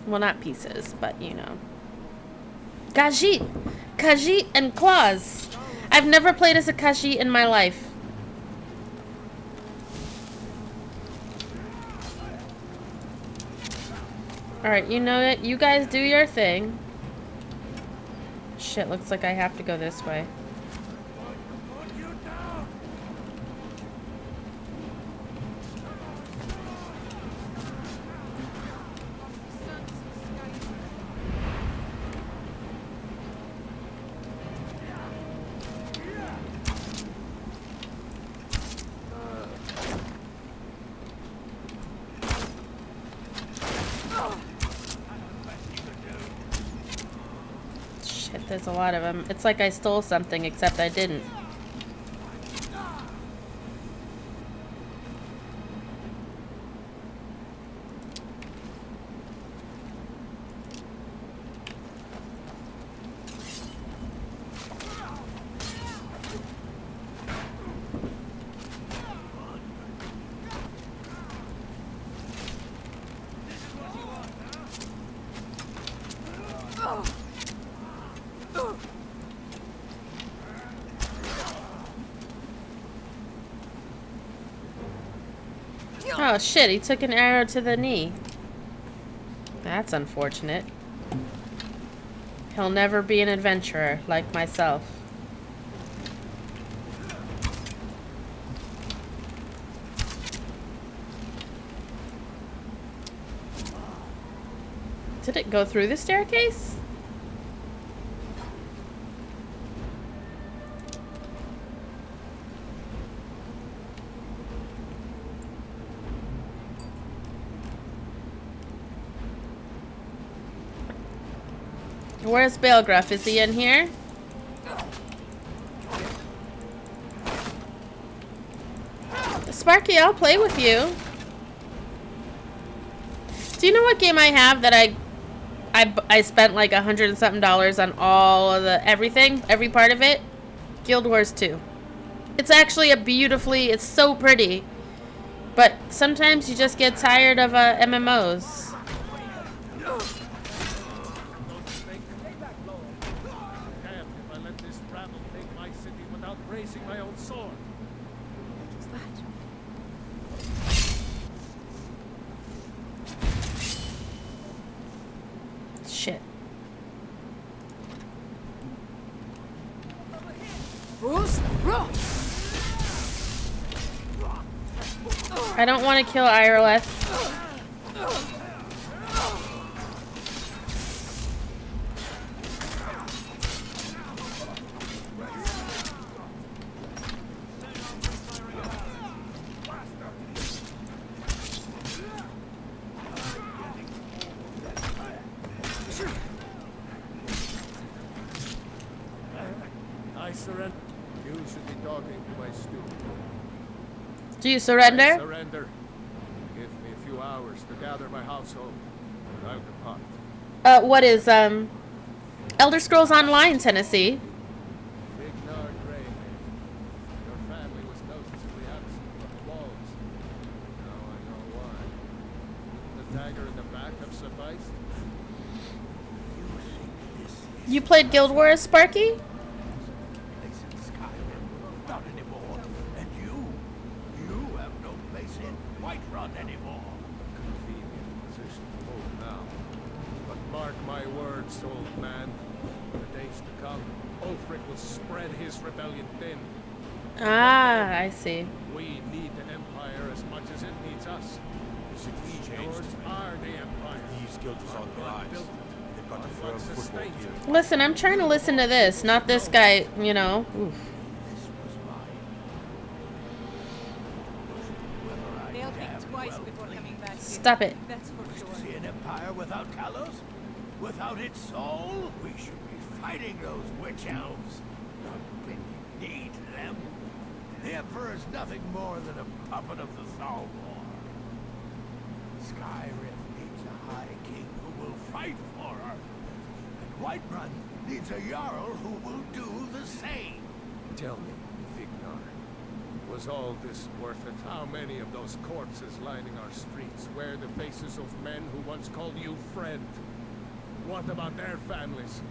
Well, not pieces, but you know. Khajiit! Khajiit and claws! I've never played as a Khajiit in my life. Alright, you know it. You guys do your thing. Shit, looks like I have to go this way. There's a lot of them. It's like I stole something, except I didn't. Oh shit, he took an arrow to the knee. That's unfortunate. He'll never be an adventurer like myself. Did it go through the staircase? Where's Balgruuf? Is he in here? Sparky, I'll play with you. Do you know what game I have that I spent like $100 and something on all of the everything, every part of it? Guild Wars 2. It's actually it's so pretty. But sometimes you just get tired of MMOs. facing my own sword. What was that? Shit. I don't want to kill Iroeth. I surrender. You should be talking to my student. Do you I surrender? surrender. Give me a few hours to gather my household, and I'll depart. What is, Elder Scrolls Online, Tennessee? Ignore Grey. Your family was noticeably absent from the walls. Now I know why. Wouldn't the dagger in the back have sufficed? You played Guild Wars, Sparky? Place in Skyrim, not anymore. And you have no place in Whiterun anymore. Convenient position to hold now. But mark my words, old man. In the days to come, Ulfric will spread his rebellion thin. Ah, I see. We need the Empire as much as it needs us. The city's We changed. Lords are the Empire. Thieves Guild is on the God rise. built it. They've got a God firm once foothold sustained here. it. Listen, I'm trying to listen to this, not this guy, you know. Oof. This was mine. Whether I They'll damn think twice well before please. coming back here. Stop it. That's for To sure. see an empire without Talos? Without its soul? We should be fighting those witch elves, not bending knee to them. The Emperor is nothing more than a puppet of the Thalmor. Skyrim needs a High King who will fight for her. And Whiterun needs a Jarl who will do the same. Tell me, Vignar, was all this worth it? How many of those corpses lining our streets wear the faces of men who once called you friend? What about their families?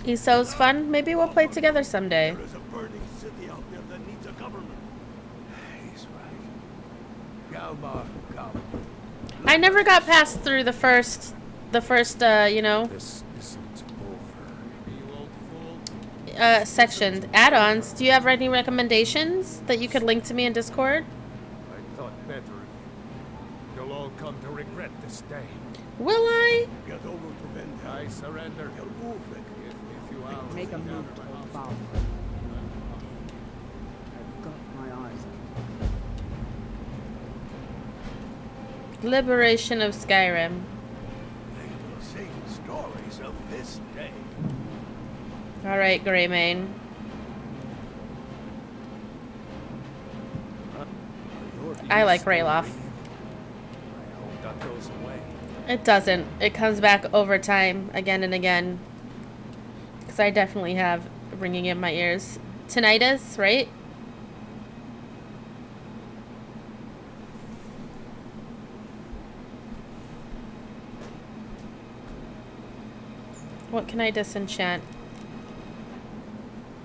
ESO's fun. Maybe we'll play together someday. There is a burning city out there that needs a government. He's right. Galmar, come. I never got past through the first, you know, This isn't over, you old fool. section. Add-ons. Do you have any recommendations that you could link to me in Discord? I thought better of you. You'll all come to regret this day. Will I? Get over to Vendel. I surrender. Kill Ulfric. Give me a few hours. Make a to move gather to my hold household. Valve. I've got my eyes on Liberation of Skyrim. They will sing stories of this day. Alright, Greymane. I like Rayloff. I hope that goes away. It doesn't. It comes back over time, again and again. Because I definitely have ringing in my ears. Tinnitus, right? What can I disenchant?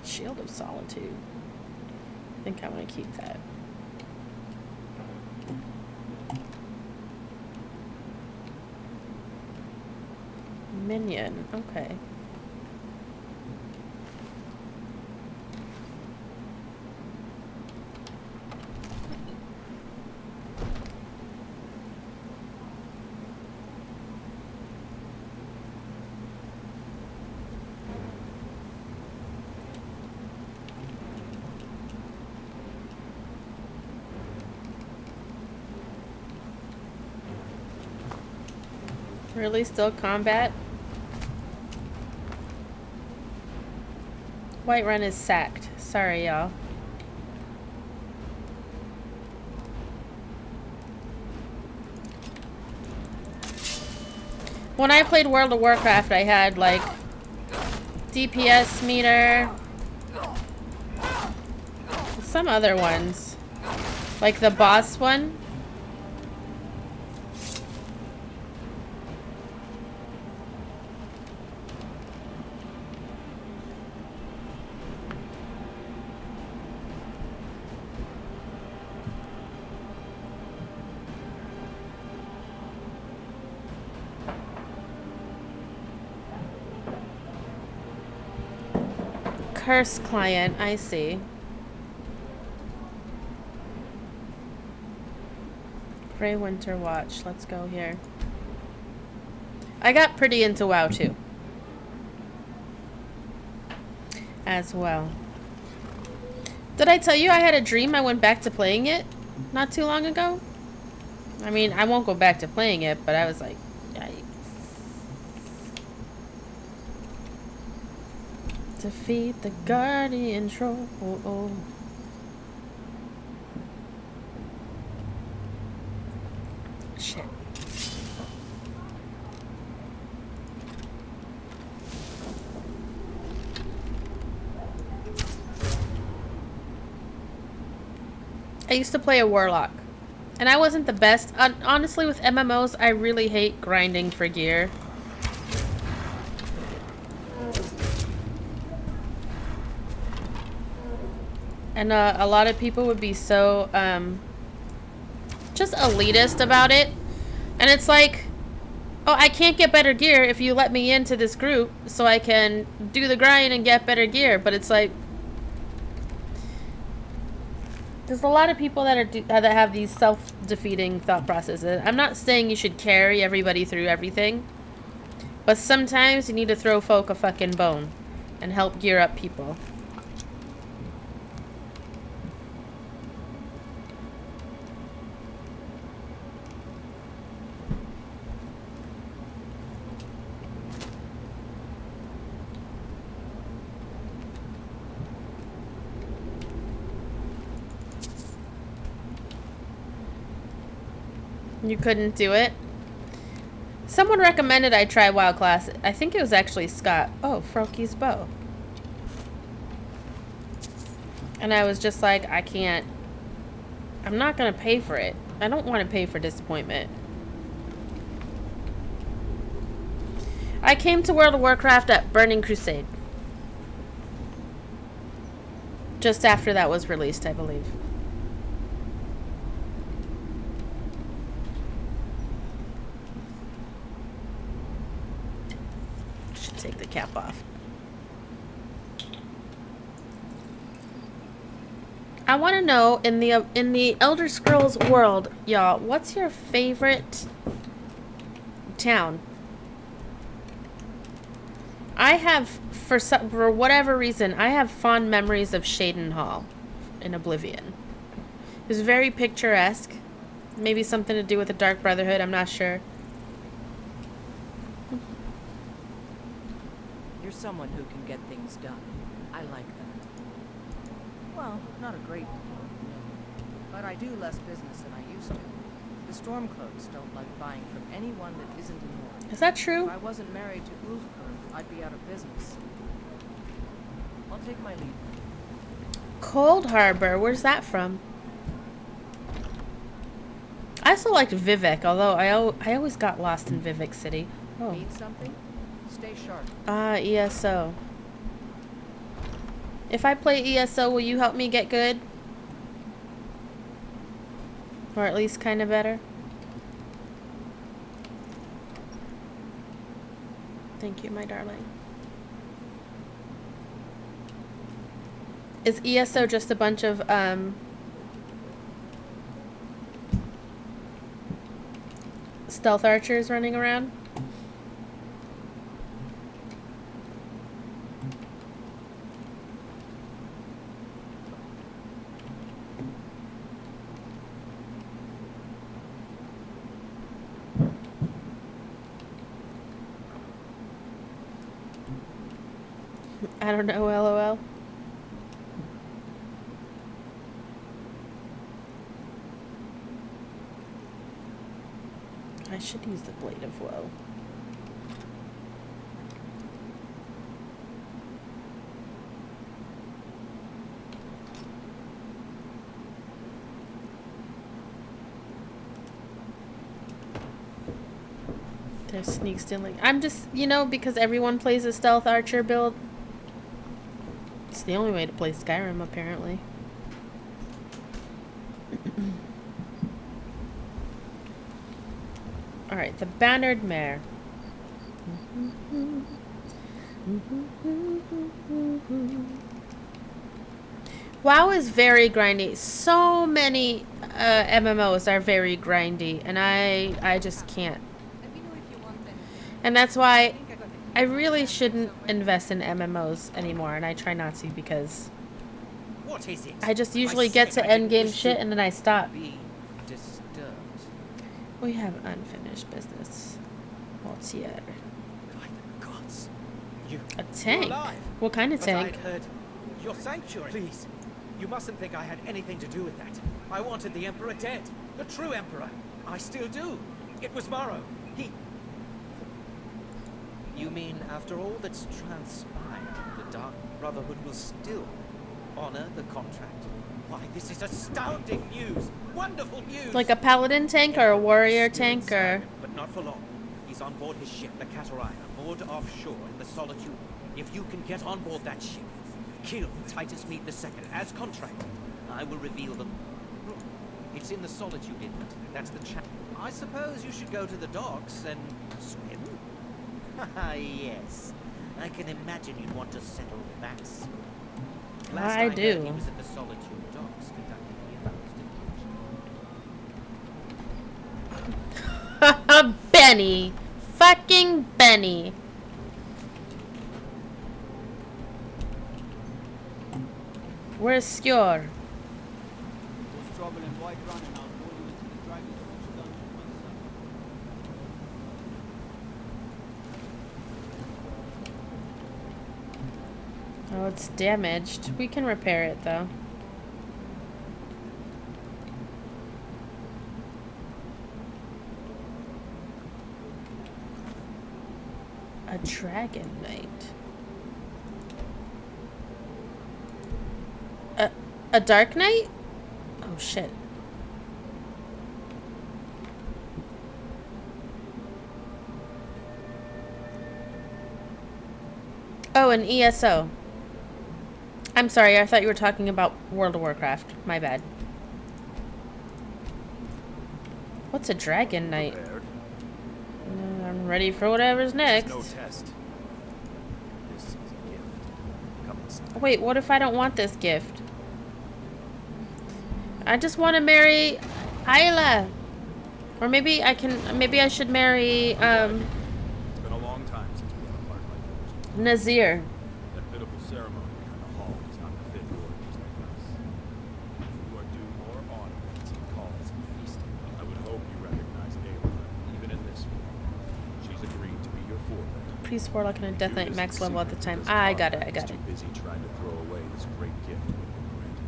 Shield of Solitude. I think I want to keep that. Minion. Okay. Really? Still combat? Whiterun is sacked. Sorry, y'all. When I played World of Warcraft, I had, like, DPS meter. Some other ones. Like the boss one. curse client, I see. Grey Winter Watch. Let's go here. I got pretty into WoW too. As well. Did I tell you I had a dream I went back to playing it not too long ago? I mean, I won't go back to playing it, but I was like, yikes. Defeat the Guardian Troll. Shit. I used to play a warlock, and I wasn't the best. Honestly, with MMOs, I really hate grinding for gear. And a lot of people would be so just elitist about it. And it's like, oh, I can't get better gear if you let me into this group so I can do the grind and get better gear. But it's like, there's a lot of people that have these self-defeating thought processes. I'm not saying you should carry everybody through everything, but sometimes you need to throw folk a fucking bone and help gear up people. You couldn't do it? Someone recommended I try WoW Classic. I think it was actually Scott. Oh, Froki's bow. And I was just like, I can't. I'm not going to pay for it. I don't want to pay for disappointment. I came to World of Warcraft at Burning Crusade. Just after that was released, I believe. Take the cap off. I want to know in the Elder Scrolls world, y'all, what's your favorite town? I have, for whatever reason, I have fond memories of Shaden Hall in Oblivion. It was very picturesque. Maybe something to do with the Dark Brotherhood, I'm not sure. Someone who can get things done. I like that. Well, not a great deal, no. But I do less business than I used to. The Stormcloaks don't like buying from anyone that isn't in war. Is that true? If I wasn't married to Ulfberg, I'd be out of business. I'll take my leave. Cold Harbor, where's that from? I also liked Vivek, although I always got lost in Vivek City. Oh. Need something? Stay sharp. ESO. If I play ESO, will you help me get good? Or at least kind of better? Thank you, my darling. Is ESO just a bunch of, stealth archers running around? I don't know, LOL. I should use the Blade of Woe. There's sneak stealing. I'm just, you know, because everyone plays a stealth archer build. It's the only way to play Skyrim, apparently. Alright, the Bannered Mare. WoW is very grindy. So many MMOs are very grindy, and I just can't. Let me know if you want anything. And that's I why think I got the I key really to shouldn't somewhere. invest in MMOs anymore, and I try not to because What is it? I just I usually get said to I didn't endgame wish shit to and then I stop. be disturbed. We have unfinished business. What's here? By the gods. You. A You're tank? alive. What kind of But tank? I'd heard your sanctuary. Please. You mustn't think I had anything to do with that. I wanted the Emperor dead. The true Emperor. I still do. It was Morrow. He... You mean after all that's transpired, the Dark Brotherhood will still honor the contract? Why, this is astounding news! Wonderful news! Like a paladin tank or a warrior Still in tank or... Skyrim, but not for long. He's on board his ship, the Catarina, moored offshore in the Solitude. If you can get on board that ship, kill Titus Mead II as contracted, I will reveal them. It's in the Solitude Inlet. That's the channel. I suppose you should go to the docks and swim? Haha, yes. I can imagine you'd want to settle that score. Last I heard, do. he was at the Solitude docks conducting the opposed Benny! Fucking Benny! Where's Skjor? There's trouble in White Run and I'll pull you into the Dragon's Watch dungeon myself. Oh, it's damaged. We can repair it, though. A Dragon Knight. A Dark Knight? Oh, shit. Oh, an ESO. I'm sorry, I thought you were talking about World of Warcraft. My bad. What's a Dragon Knight? Prepared. I'm ready for whatever's next. No test. This is a gift. Come inside. Wait, what if I don't want this gift? I just want to marry Isla. Or maybe I should marry, It's been a long time since we had a part like yours. Nazir. That pitiful ceremony behind the hall is not the fit warriors like us. You are due more honor than some calls and feasting. I would hope you recognize Ayla, even in this form. She's agreed to be your forebear. Priest Warlock and a Death Knight Judas max level at the secret time. because I got Conrad it, I got is it. too busy trying to throw away this great gift we've been granted.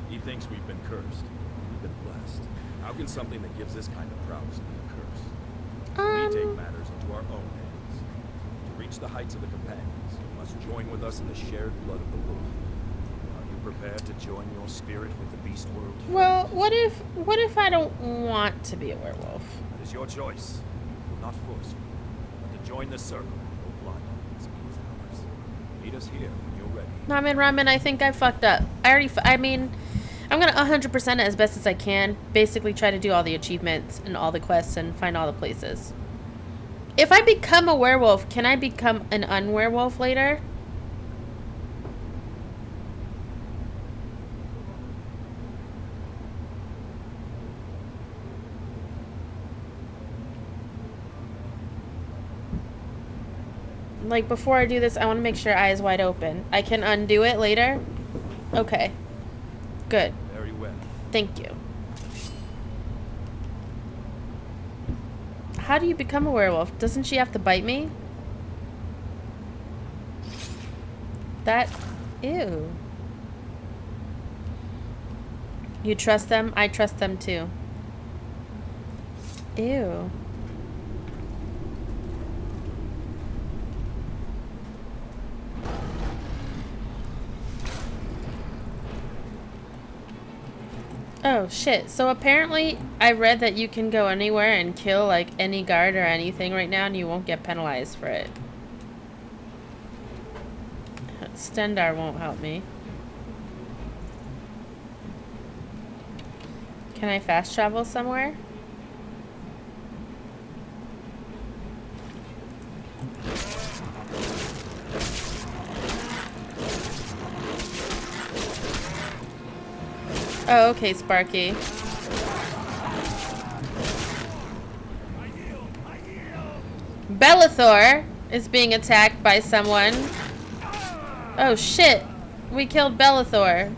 He thinks we've been cursed. We've been blessed. How can something that gives this kind of prowess be a curse? We take matters into our own hands. To reach the heights of the companions, you must join with us in the shared blood of the wolf. Are you prepared to join your spirit with the beast world? Well, what if I don't want to be a werewolf? That is your choice. We will not force you. But to join the circle, no blind must be as ours. Meet us here when you're ready. Ramen, I think I fucked up. I'm gonna 100% it as best as I can. Basically try to do all the achievements and all the quests and find all the places. If I become a werewolf, can I become an unwerewolf later? Like, before I do this, I want to make sure eyes wide open. I can undo it later? Okay. Good. Very well. Thank you. How do you become a werewolf? Doesn't she have to bite me? That... Ew. You trust them? I trust them too. Ew. Oh shit, so apparently I read that you can go anywhere and kill like any guard or anything right now and you won't get penalized for it. Stendar won't help me. Can I fast travel somewhere? Oh, okay, Sparky. Bellathor is being attacked by someone. Oh shit! We killed Bellathor.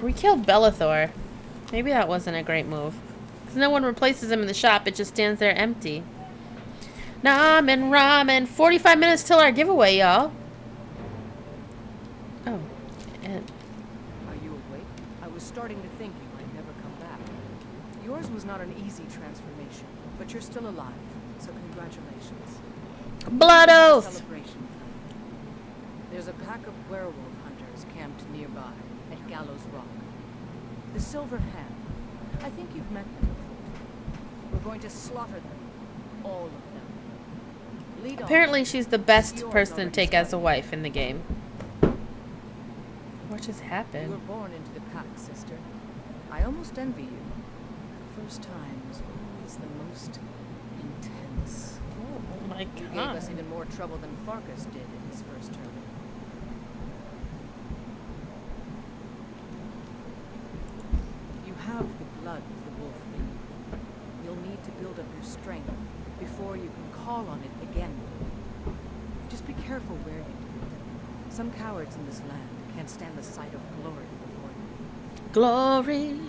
We killed Bellathor. Maybe that wasn't a great move. Because no one replaces him in the shop, it just stands there empty. Ramen, ramen. 45 minutes till our giveaway, y'all. Oh. And Are you awake? I was starting to think you might never come back. Yours was not an easy transformation, but you're still alive, so congratulations. Blood Oath! Celebration. There's a pack of werewolf hunters camped nearby at Gallows Rock. The Silver Hand. I think you've met them before. We're going to slaughter them. All of them. Lead Apparently on. she's the best Yours person to already take as a started. wife in the game. What just You were happened? born into the pack, sister. I almost envy you. The first time was always the most intense. Oh my You gave god. us even more trouble than Farkas did in his first term. You have the blood of the wolf in you. You'll need to build up your strength before you can call on it again. Just be careful where you do it. Some cowards in this land can't stand the sight of glory before you. Glory.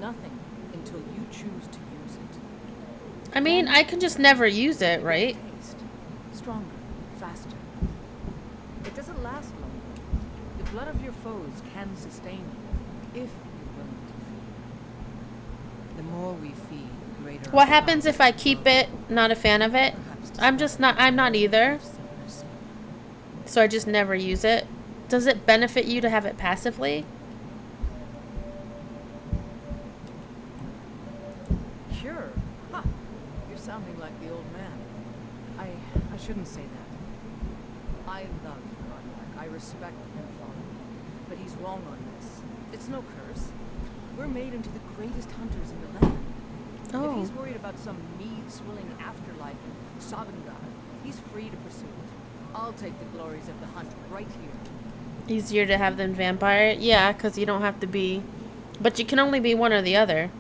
Nothing until you choose to use it. I mean, I can just never use it, right? Taste. Stronger, faster. It doesn't last long. The blood of your foes can sustain you, if you're willing to feed. The more we feed, the greater. What our happens power if I will keep grow. it? Not a fan of it? Perhaps I'm not either. So I just never use it. Does it benefit you to have it passively? Cure? Huh. You're sounding like the old man. I shouldn't say that. I love Godmark. I respect and follow him. But he's wrong on this. It's no curse. We're made into the greatest hunters in the land. Oh. If he's worried about some mead-swilling afterlife in Sovngarde, he's free to pursue it. I'll take the glories of the hunt right here. Easier to have than vampire? Yeah, because you don't have to be... But you can only be one or the other.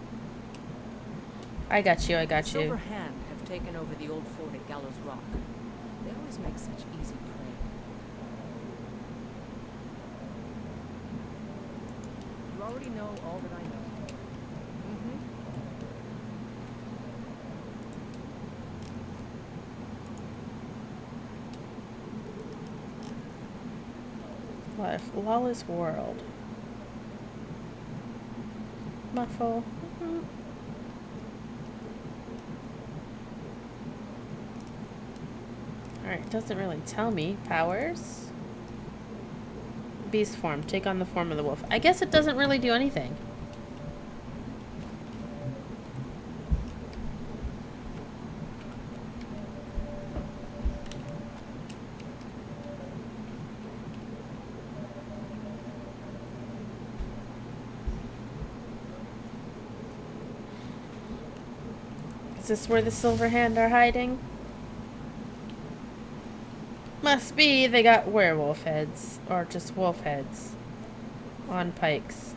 I got you, I got Silver you. Hand have taken over the old fort at Gallows Rock. They always make such easy prey. You already know all that I know. What a flawless world. Muffle. Alright, doesn't really tell me. Powers. Beast form. Take on the form of the wolf. I guess it doesn't really do anything. Is this where the Silver Hand are hiding? Must be. They got werewolf heads. Or just wolf heads. On pikes.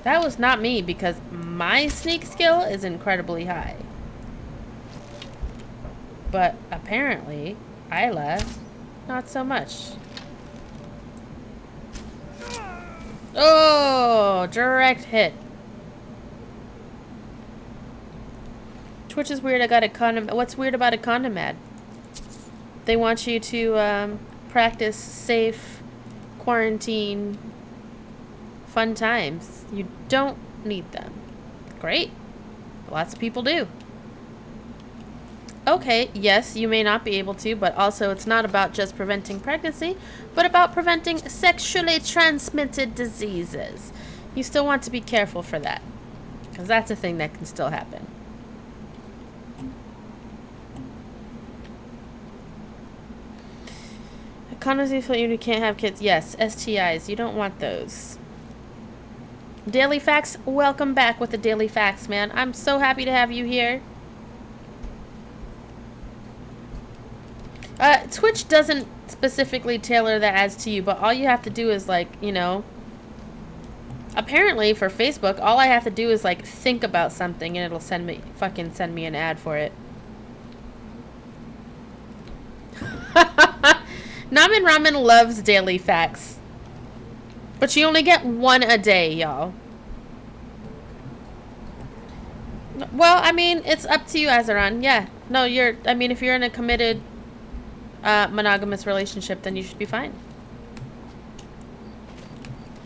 That was not me because my sneak skill is incredibly high. But apparently, Isla, not so much. Oh, direct hit. Which is weird. I got a condom. What's weird about a condom ad? They want you to practice safe, quarantine, fun times. You don't need them. Great. Lots of people do. Okay, yes, you may not be able to, but also it's not about just preventing pregnancy, but about preventing sexually transmitted diseases. You still want to be careful for that, because that's a thing that can still happen. Condoms you can't have kids. Yes, STIs. You don't want those. Daily Facts, welcome back with the Daily Facts, man. I'm so happy to have you here. Twitch doesn't specifically tailor the ads to you, but all you have to do is, like, you know... Apparently, for Facebook, all I have to do is, like, think about something and it'll send me an ad for it. Namin Ramen loves daily facts. But you only get one a day, y'all. Well, I mean, it's up to you, Azeron. Yeah. No, I mean, if you're in a committed monogamous relationship, then you should be fine.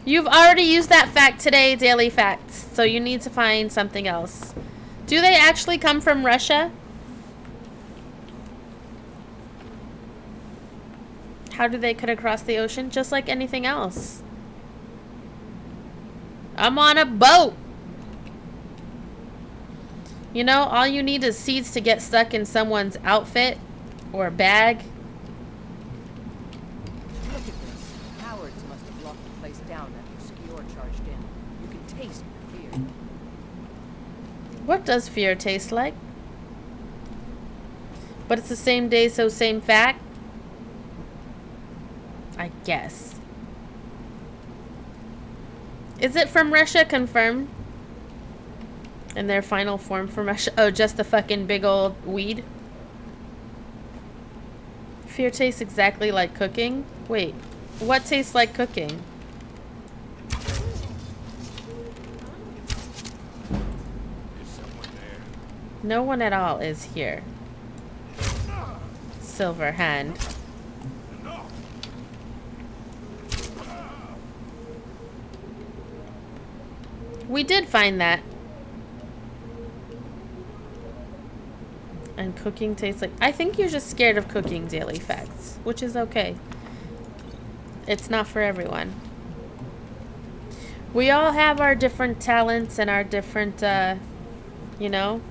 You've already used that fact today, daily facts, so you need to find something else. Do they actually come from Russia? How do they cut across the ocean? Just like anything else. I'm on a boat. You know, all you need is seeds to get stuck in someone's outfit or bag. Look at this. Cowards must have locked the place down after Skior charged in. You can taste the fear. What does fear taste like? But it's the same day, so same fact? I guess. Is it from Russia? Confirmed. In their final form from Russia. Oh, just the fucking big old weed? Fear tastes exactly like cooking? Wait, what tastes like cooking? Is someone there? No one at all is here. Silver hand. We did find that. And cooking tastes like... I think you're just scared of cooking, daily facts. Which is okay. It's not for everyone. We all have our different talents and our different, you know?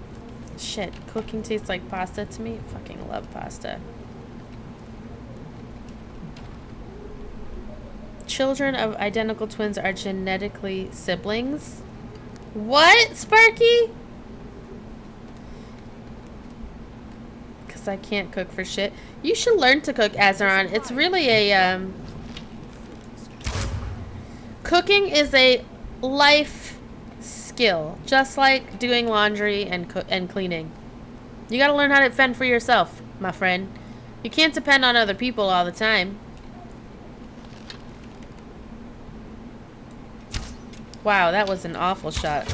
Shit, cooking tastes like pasta to me. I fucking love pasta. Children of identical twins are genetically siblings. What, Sparky? Because I can't cook for shit. You should learn to cook, Azeron. It's really a, cooking is a life skill. Just like doing laundry and cleaning. You gotta learn how to fend for yourself, my friend. You can't depend on other people all the time. Wow, that was an awful shot.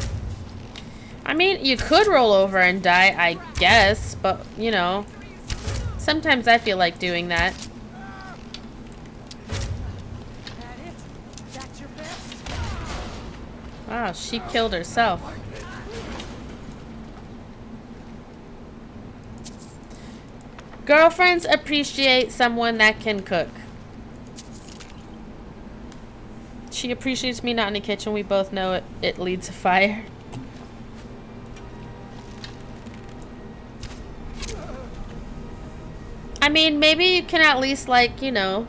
I mean, you could roll over and die, I guess, but, you know, sometimes I feel like doing that. Wow, she killed herself. Girlfriends appreciate someone that can cook. She appreciates me not in the kitchen. We both know it leads to fire. I mean, maybe you can at least, like, you know,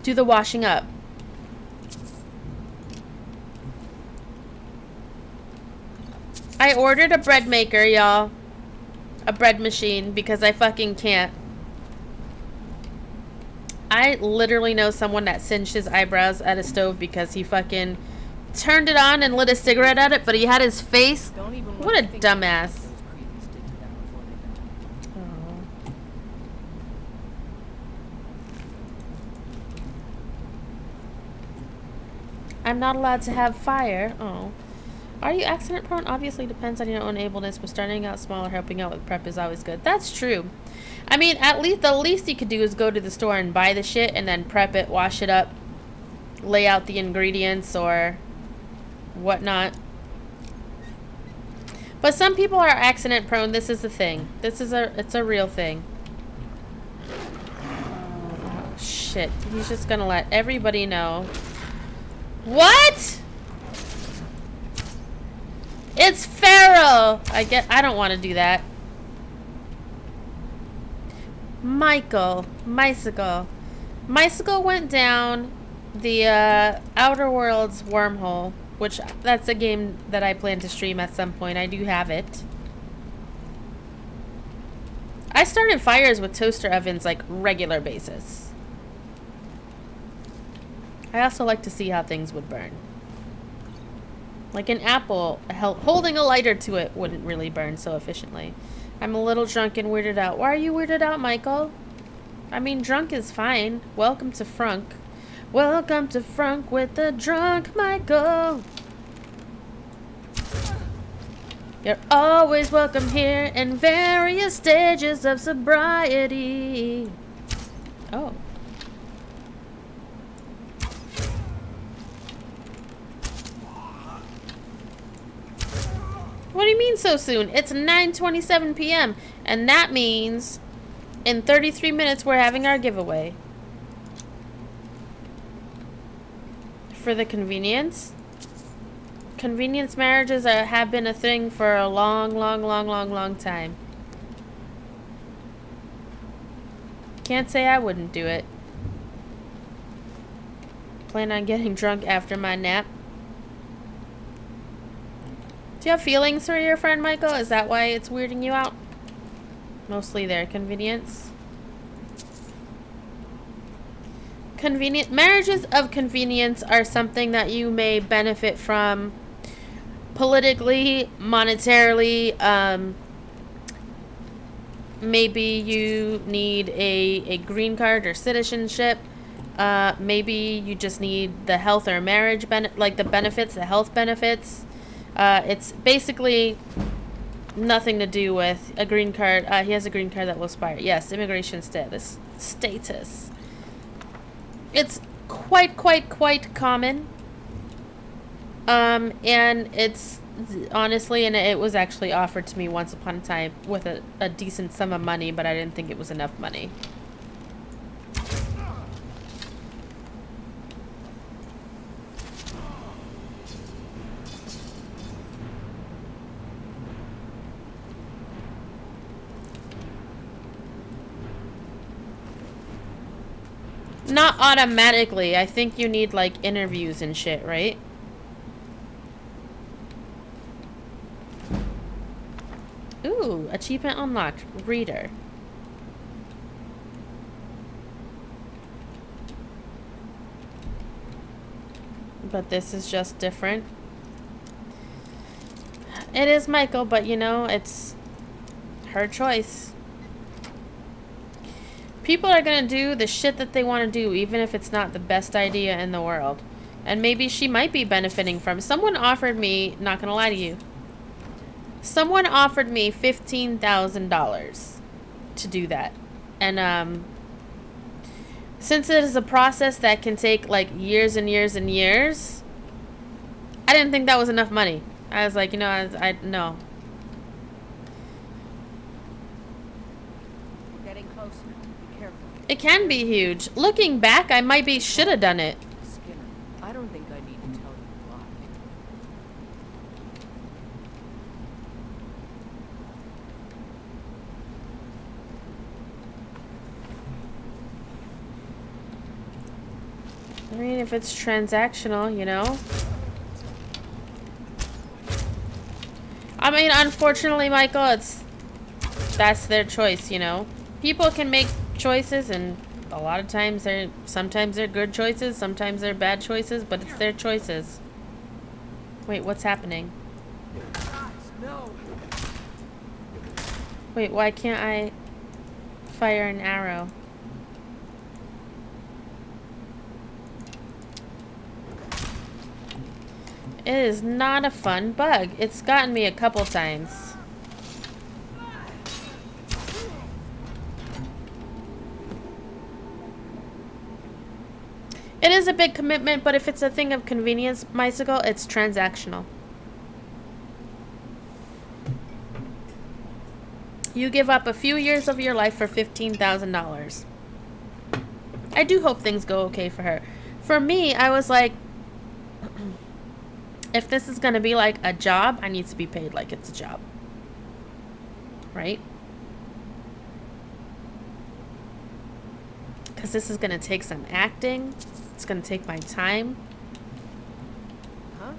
do the washing up. I ordered a bread maker, y'all. A bread machine, because I fucking can't. I literally know someone that singed his eyebrows at a stove because he fucking turned it on and lit a cigarette at it, but he had his face. What a dumbass. Oh. I'm not allowed to have fire. Oh. Are you accident prone? Obviously depends on your own ableness, but starting out small or helping out with prep is always good. That's true. I mean, at least the least you could do is go to the store and buy the shit and then prep it, wash it up, lay out the ingredients or whatnot. But some people are accident prone. This is the thing. It's a real thing. Oh, shit. He's just gonna let everybody know. What? It's Pharaoh! I don't want to do that. Michael. Mycicle went down the Outer Worlds wormhole, which that's a game that I plan to stream at some point. I do have it. I started fires with toaster ovens like regular basis. I also like to see how things would burn. Like an apple, holding a lighter to it wouldn't really burn so efficiently. I'm a little drunk and weirded out. Why are you weirded out, Michael? I mean, drunk is fine. Welcome to Frunk. Welcome to Frunk with the drunk Michael. You're always welcome here in various stages of sobriety. Oh. What do you mean so soon? It's 9:27 p.m. and that means in 33 minutes we're having our giveaway. For the convenience. Convenience marriages have been a thing for a long time. Can't say I wouldn't do it. Plan on getting drunk after my nap. Do you have feelings for your friend, Michael? Is that why it's weirding you out? Mostly their convenience. Marriages of convenience are something that you may benefit from politically, monetarily. Maybe you need a green card or citizenship. Maybe you just need the health or marriage like the benefits, the health benefits. It's basically nothing to do with a green card. He has a green card that will expire. Yes, immigration status. It's quite common. And it's honestly, and it was actually offered to me once upon a time with a decent sum of money, but I didn't think it was enough money. Not automatically. I think you need like interviews and shit, right? Ooh, achievement unlocked. Reader. But this is just different. It is Michael, but you know, it's her choice. People are gonna do the shit that they want to do, even if it's not the best idea in the world. And maybe she might be benefiting from. Someone offered me, not gonna lie to you, someone offered me $15,000 to do that. And since it is a process that can take like years and years and years, I didn't think that was enough money. I was like, you know, I no. We're getting closer. Be careful. It can be huge. Looking back, I might be should have done it. Skinner, I don't think I need to tell you why. I mean, if it's transactional, you know. I mean, unfortunately, Michael, that's their choice, you know. People can make choices, and a lot of times sometimes they're good choices, sometimes they're bad choices, but it's their choices. Wait, what's happening? No. Wait, why can't I fire an arrow? It is not a fun bug. It's gotten me a couple times. It is a big commitment, but if it's a thing of convenience, Bicycle, it's transactional. You give up a few years of your life for $15,000. I do hope things go okay for her. For me, I was like, if this is going to be like a job, I need to be paid like it's a job. Right? Because this is going to take some acting. It's going to take my time. Huh?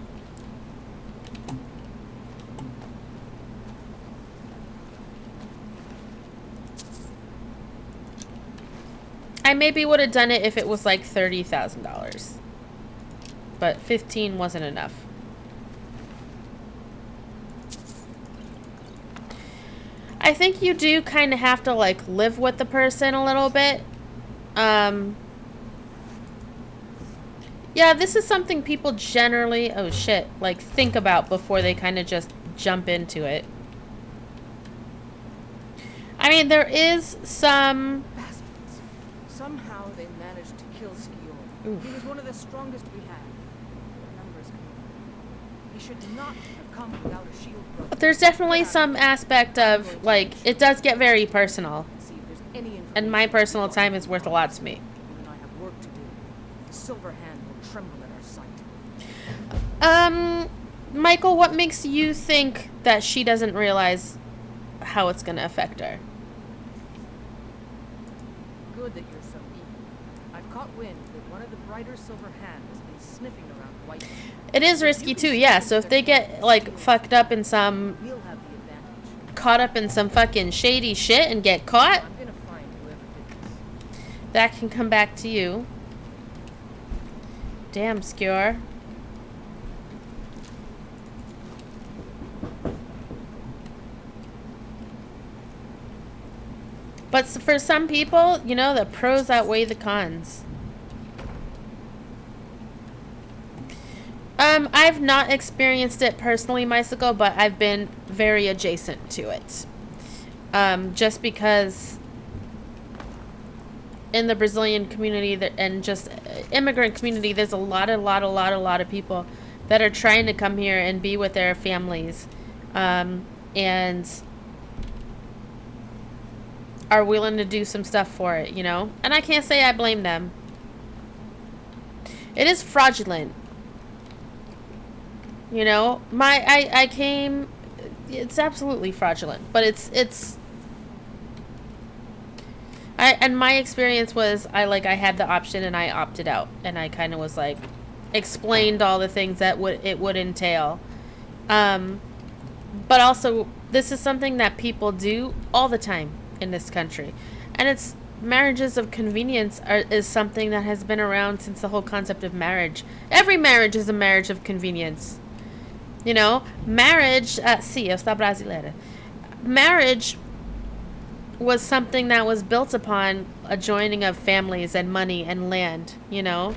I maybe would have done it if it was like $30,000. But 15 wasn't enough. I think you do kind of have to like live with the person a little bit. Yeah, this is something people generally, oh shit, like think about before they kind of just jump into it. I mean, there is some... Bastards. Somehow they managed to kill Skior. He was one of the strongest we had. The numbers come. He should not have come without a shield broken. There's definitely some aspect of, like, it does get very personal. See if there's any information. And my personal time is worth a lot to me. Even I have work to do. The silver hand will tremble at our sight. Michael, what makes you think that she doesn't realize how it's going to affect her? Good that you're so eager. I've caught wind that one of the brighter silver hand has been sniffing around White. It is risky too, yeah. So if they get like fucked up in some, We'll have the advantage. caught up in some fucking shady shit and get caught, I'm gonna find whoever did this. that can come back to you. Damn, Skior. But for some people, you know, the pros outweigh the cons. I've not experienced it personally, Mysicle, but I've been very adjacent to it. Just because in the Brazilian community and just immigrant community, there's a lot of people that are trying to come here and be with their families, and are willing to do some stuff for it, you know? And I can't say I blame them. It is fraudulent. You know, I came, it's absolutely fraudulent, but and my experience was I had the option and I opted out, and I kind of was like, explained all the things that it would entail. But also, this is something that people do all the time in this country, and it's marriages of convenience is something that has been around since the whole concept of marriage. Every marriage is a marriage of convenience. You know, marriage, sim, eu estou brasileira. Marriage was something that was built upon a joining of families and money and land, you know?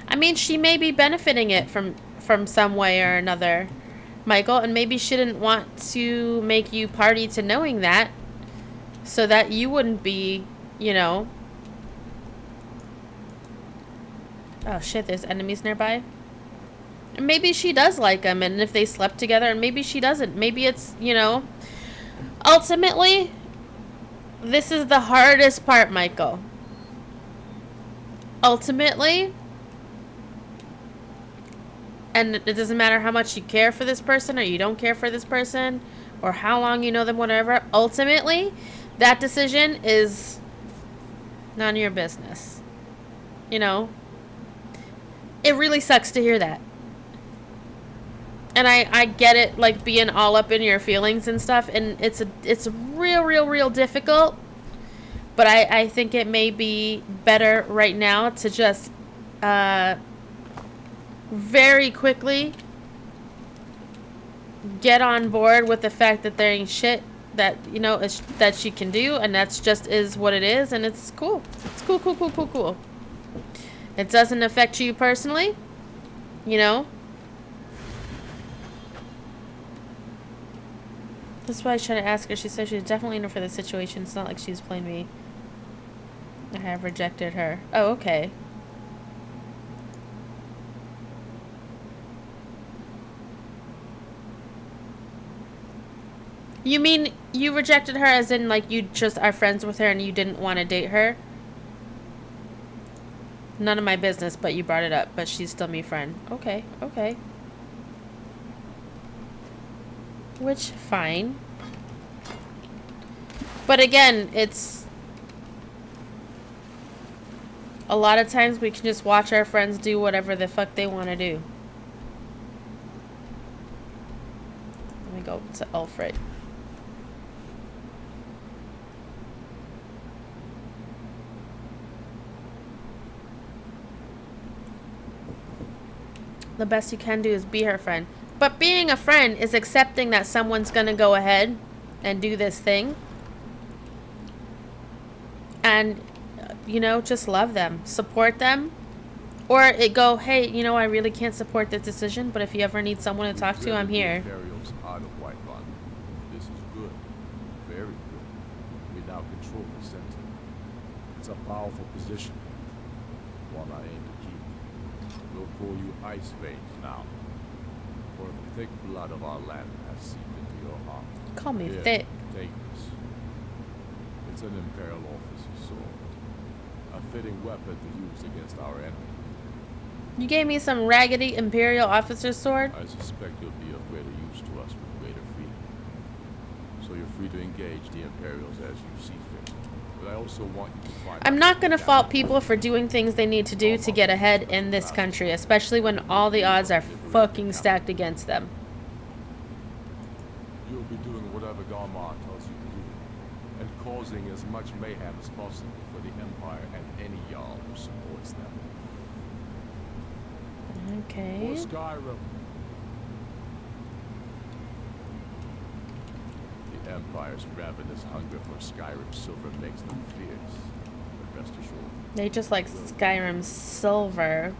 I mean, she may be benefiting it from some way or another, Michael, and maybe she didn't want to make you party to knowing that, so that you wouldn't be, you know... Oh shit, there's enemies nearby. And maybe she does like him, and if they slept together, and maybe she doesn't. Maybe it's, you know... Ultimately, this is the hardest part, Michael. Ultimately, and it doesn't matter how much you care for this person or you don't care for this person, or how long you know them, whatever. Ultimately, that decision is none of your business. You know? It really sucks to hear that. And I get it, like, being all up in your feelings and stuff, and it's real difficult, but I think it may be better right now to just very quickly get on board with the fact that there ain't shit that, you know, that she can do, and that's just is what it is, and it's cool. It's cool. It doesn't affect you personally, you know? That's why I was trying to ask her. She said she's definitely in it for the situation. It's not like she's playing me. I have rejected her. Oh, okay. You mean you rejected her as in, like, you just are friends with her and you didn't want to date her? None of my business, but you brought it up. But she's still my friend. Okay. Which, fine. But again, it's... A lot of times we can just watch our friends do whatever the fuck they want to do. Let me go to Alfred. the best you can do is be her friend. But being a friend is accepting that someone's gonna go ahead and do this thing. And, you know, just love them. Support them. Or it go, hey, you know, I really can't support this decision, but if you ever need someone to talk to, I'm here. Imperials out of White Run. This is good. Very good. We now control the center. It's a powerful position. One I aim to keep. We'll call you Ice Veins now. For the thick blood of our land has seeped into your heart. Call me Here, thick. take this. It's an Imperial officer's sword. A fitting weapon to use against our enemy. You gave me some raggedy Imperial officer's sword? I suspect you'll be of greater use to us with greater freedom. So you're free to engage the Imperials as you see fit. But I also want you to find I'm not gonna fault people for doing things they need to do to get ahead in this country, especially when all the odds are fucking stacked against them. You'll be doing whatever Garmar tells you to do, and causing as much mayhem as possible for the Empire and any Jarl who supports them. Okay. For Skyrim. The Empire's ravenous hunger for Skyrim silver makes them fierce. But rest assured, They just like Skyrim silver.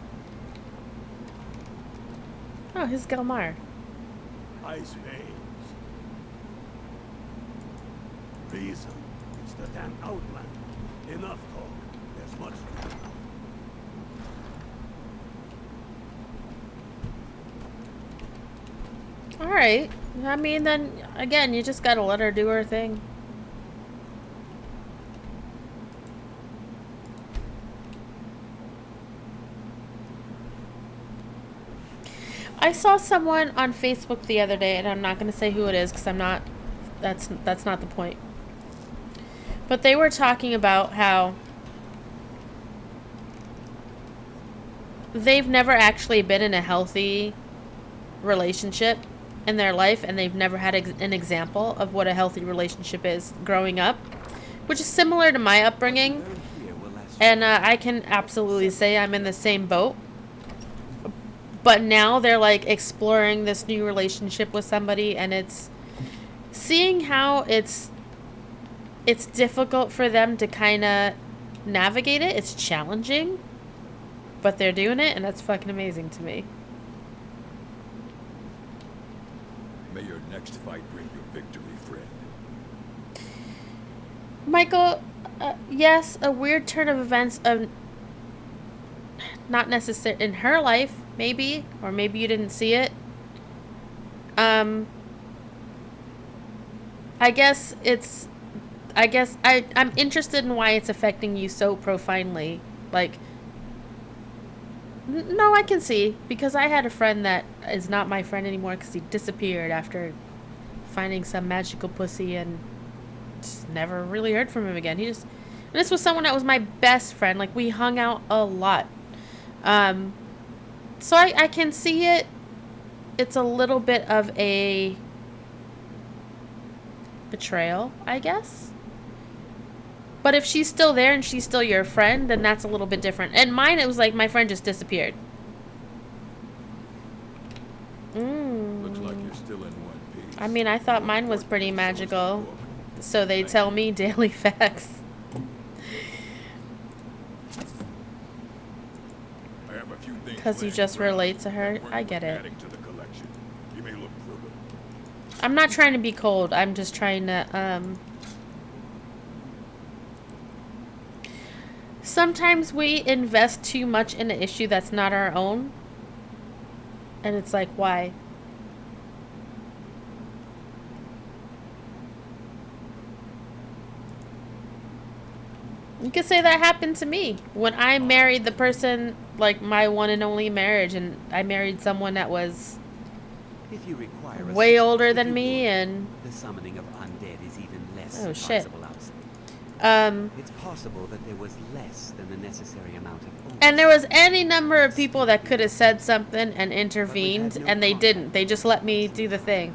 Oh, here's Galmar. Ice veins. Reason. It's the damn outland. Enough talk. There's much to do. Alright. I mean, then, again, you just gotta let her do her thing. I saw someone on Facebook the other day, and I'm not gonna say who it is, because I'm not... That's not the point. But they were talking about how they've never actually been in a healthy relationship in their life, and they've never had an example of what a healthy relationship is growing up, which is similar to my upbringing. And I can absolutely say I'm in the same boat. But now they're like exploring this new relationship with somebody, and it's seeing how it's difficult for them to kind of navigate it. It's challenging, but they're doing it, and that's fucking amazing to me. May your next fight bring you victory, friend. Michael, yes, a weird turn of events of not necessarily in her life, maybe, or maybe you didn't see it. I'm interested in why it's affecting you so profoundly. Like, no, I can see, because I had a friend that is not my friend anymore because he disappeared after finding some magical pussy and just never really heard from him again. And this was someone that was my best friend. Like, we hung out a lot. So I can see it. It's a little bit of a betrayal, I guess. But if she's still there and she's still your friend, then that's a little bit different. And mine, it was like my friend just disappeared. Looks like you're still in one piece. I mean, I thought mine was pretty magical. So they tell me daily facts. Because you just relate to her. I get it. I'm not trying to be cold. I'm just trying to, sometimes we invest too much in an issue that's not our own. And it's like, why? You could say that happened to me. When I married the person, like my one and only marriage, and I married someone that was way older than me, and the summoning of undead is even less advisable outside. It's possible that there was less than the necessary amount of and there was any number of people that could have said something and intervened, and they didn't. They just let me do the thing.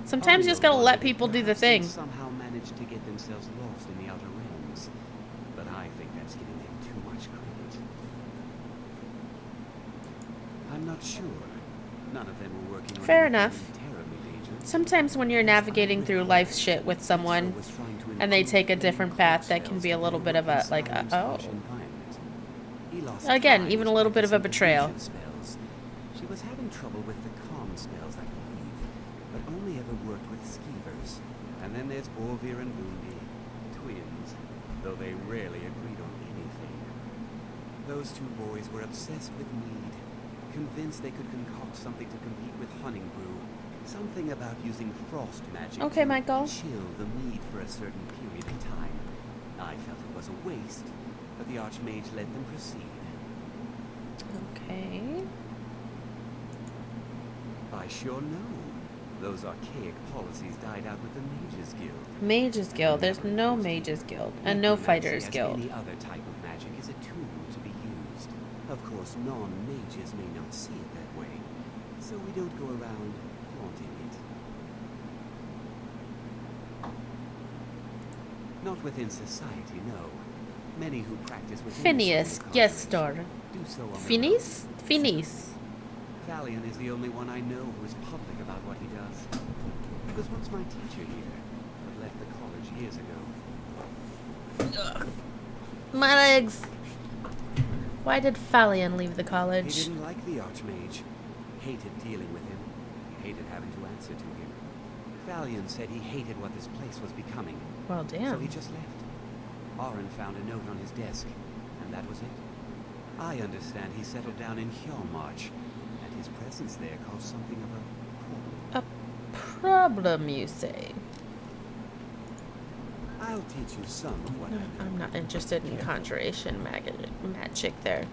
Sometimes you just gotta let people do the thing. Somehow managed to get themselves lost in the outer realms, but I think that's giving them too much credit. I'm not sure, None of them were working on Fair anything enough. terribly dangerous. Sometimes when you're navigating through life's shit with someone and they take a different path, that can be a little bit of a, like, oh. Again, even a little bit of a betrayal. Spells. She was having trouble with the calm spells, I believe, but only ever worked with skeevers. And then there's Orvir and Undi, twins, though they rarely agreed on anything. Those two boys were obsessed with mead, convinced they could concoct something to compete with Hunning Brew. Something about using frost magic Okay, to Michael. chill the mead for a certain period of time. I felt it was a waste, but the Archmage let them proceed. Okay. I sure know. Those archaic policies died out with the Mages Guild. Mages Guild. There's no Mages Guild. And no Fighters Necromancy, Guild. as any other type of magic, is a tool to be used. Of course, non-mages may not see it that way, so we don't go around flaunting it. Not within society, no. Many who practice within Phineas, the yes, Soul star. do so on their Phineas? own. Phineas. Valian is the only one I know who is public about what he does. He was once my teacher here, but left the college years ago. Ugh. My legs. Why did Phalion leave the He college? didn't like the Archmage. Hated dealing with him. Hated having to answer to him. Valian said he hated what this place was becoming. Well, So damn. he just left. Aaron found a note on his desk, and that was it. I understand he settled down in Hjalmarch, and his presence there caused something of a problem. A problem, you say? I'll teach you some of what I know. I'm not interested in conjuration magic there.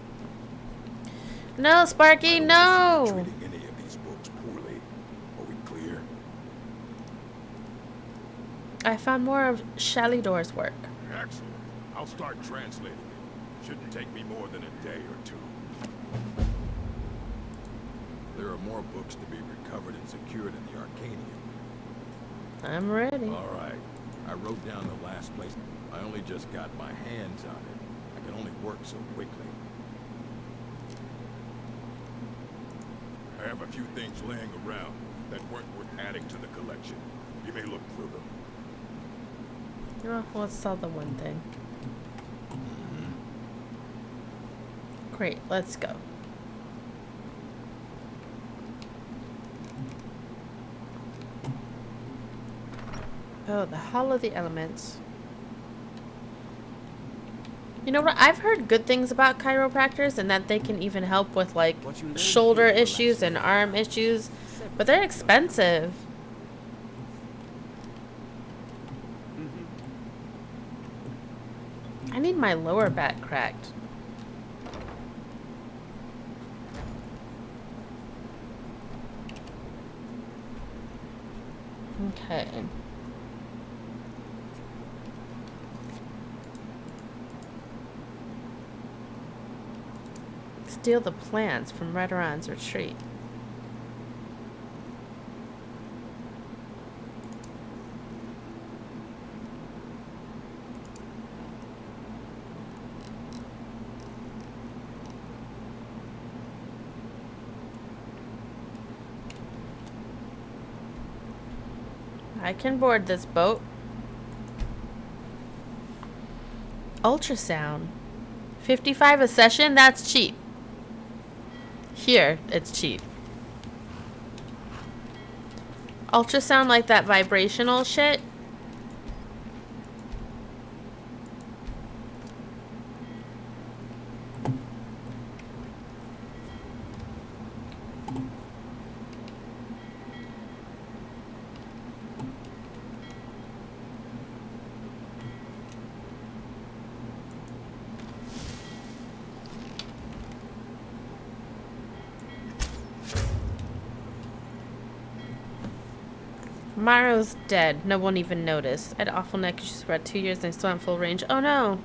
No, Sparky, no! Treating any of these books poorly. Are we clear? I found more of Shalidor's work. Excellent. I'll start translating it. Shouldn't take me more than a day or two. There are more books to be recovered and secured in the Arcanium. I'm ready. All right. I wrote down the last place. I only just got my hands on it. I can only work so quickly. I have a few things laying around that weren't worth adding to the collection. You may look through them. Oh, let's sell the one thing. Great, let's go. Oh, the Hall of the Elements. You know what? I've heard good things about chiropractors and that they can even help with like shoulder issues and arm issues, but they're expensive. I need my lower back cracked. Okay. Steal the plants from Redoran's retreat. I can board this boat. Ultrasound. 55 a session? That's cheap. Here, it's cheap. Ultrasound like that vibrational shit? Maro's dead. No one even noticed. I had awful neck issues for about 2 years and I still have full range. Oh no.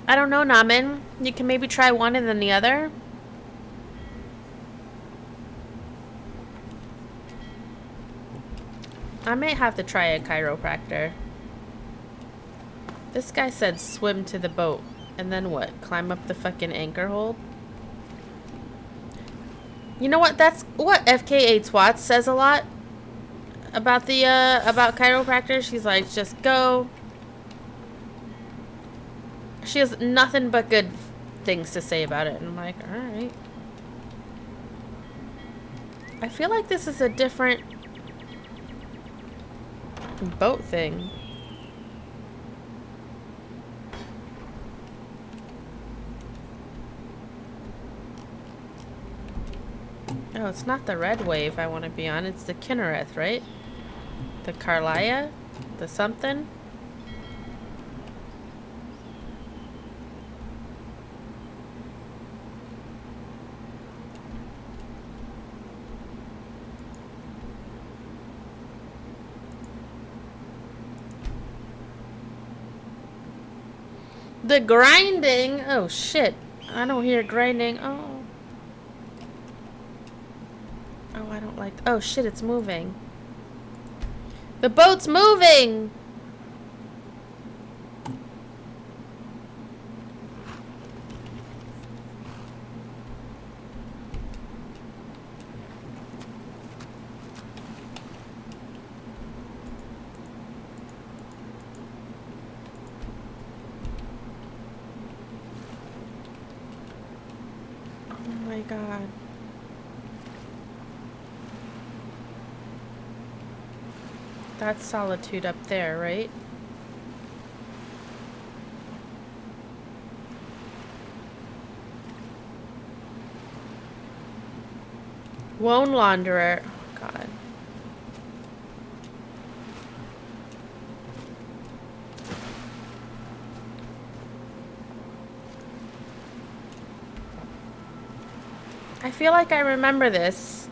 I don't know, Namin. You can maybe try one and then the other. I may have to try a chiropractor. This guy said swim to the boat. And then what? Climb up the fucking anchor hold? You know what? That's what FKA Twats says a lot about the about chiropractors. She's like, just go. She has nothing but good things to say about it, and I'm like, all right. I feel like this is a different boat thing. Oh, it's not the red wave I want to be on. It's the Kinnereth, right? The Carlia? The something? The grinding? Oh, shit. I don't hear grinding. Oh. Oh, I don't like... Oh, shit, it's moving. The boat's moving! Oh my god. That's Solitude up there, right? Lone Launderer. Oh, God. I feel like I remember this.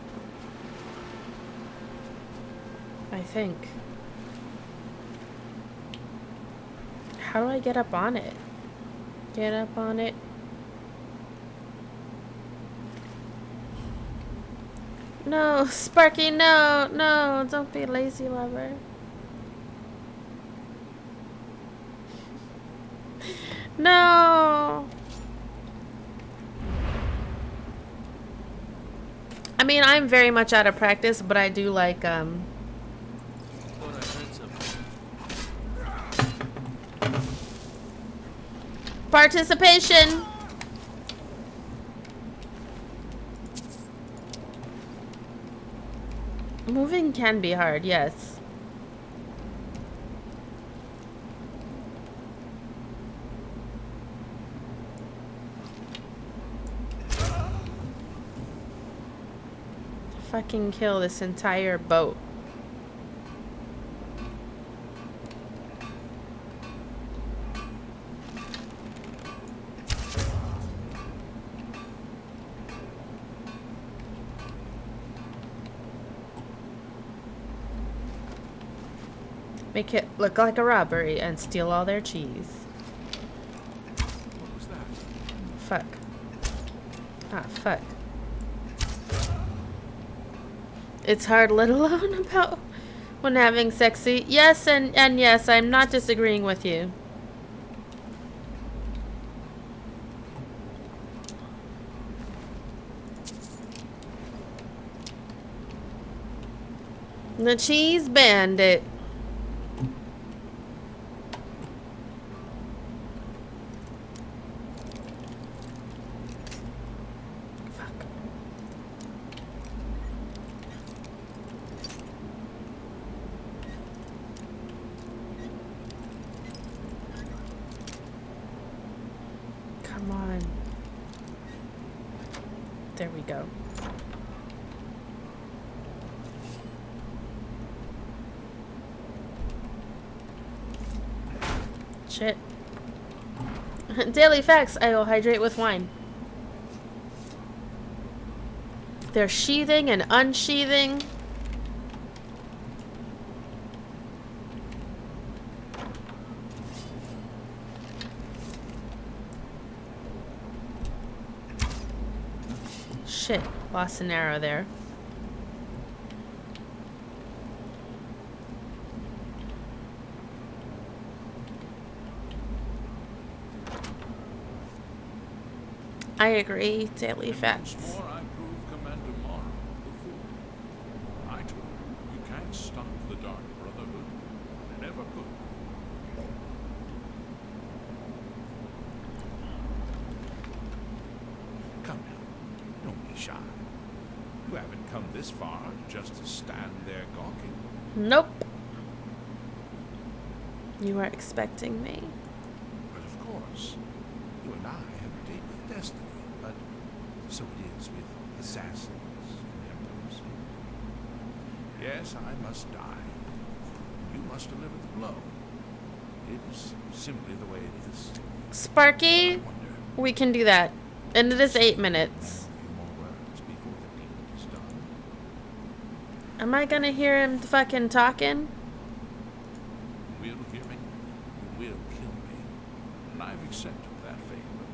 I think. How do I get up on it? Get up on it. No, Sparky, no, no, don't be lazy, lover. No. I mean, I'm very much out of practice, but I do like, participation. Moving can be hard, yes. Fucking kill this entire boat. Make it look like a robbery and steal all their cheese. What was that? Fuck. Ah, fuck. It's hard, let alone about when having sexy. Yes, and yes, I'm not disagreeing with you. The cheese bandit. Come on. There we go. Shit. Daily facts. I will hydrate with wine. They're sheathing and unsheathing. Shit. Lost an arrow there. I agree, daily facts. Once more I prove Commander shy. You haven't come this far just to stand there gawking. Nope. You are expecting me. But of course, you and I have a date with destiny, but so it is with assassins and emperors. Yes, I must die. You must deliver the blow. It's simply the way it is. Sparky, we can do that. And it is 8 minutes. Am I gonna hear him fucking talking? You will hear me, you will kill me. And I've accepted that fate, but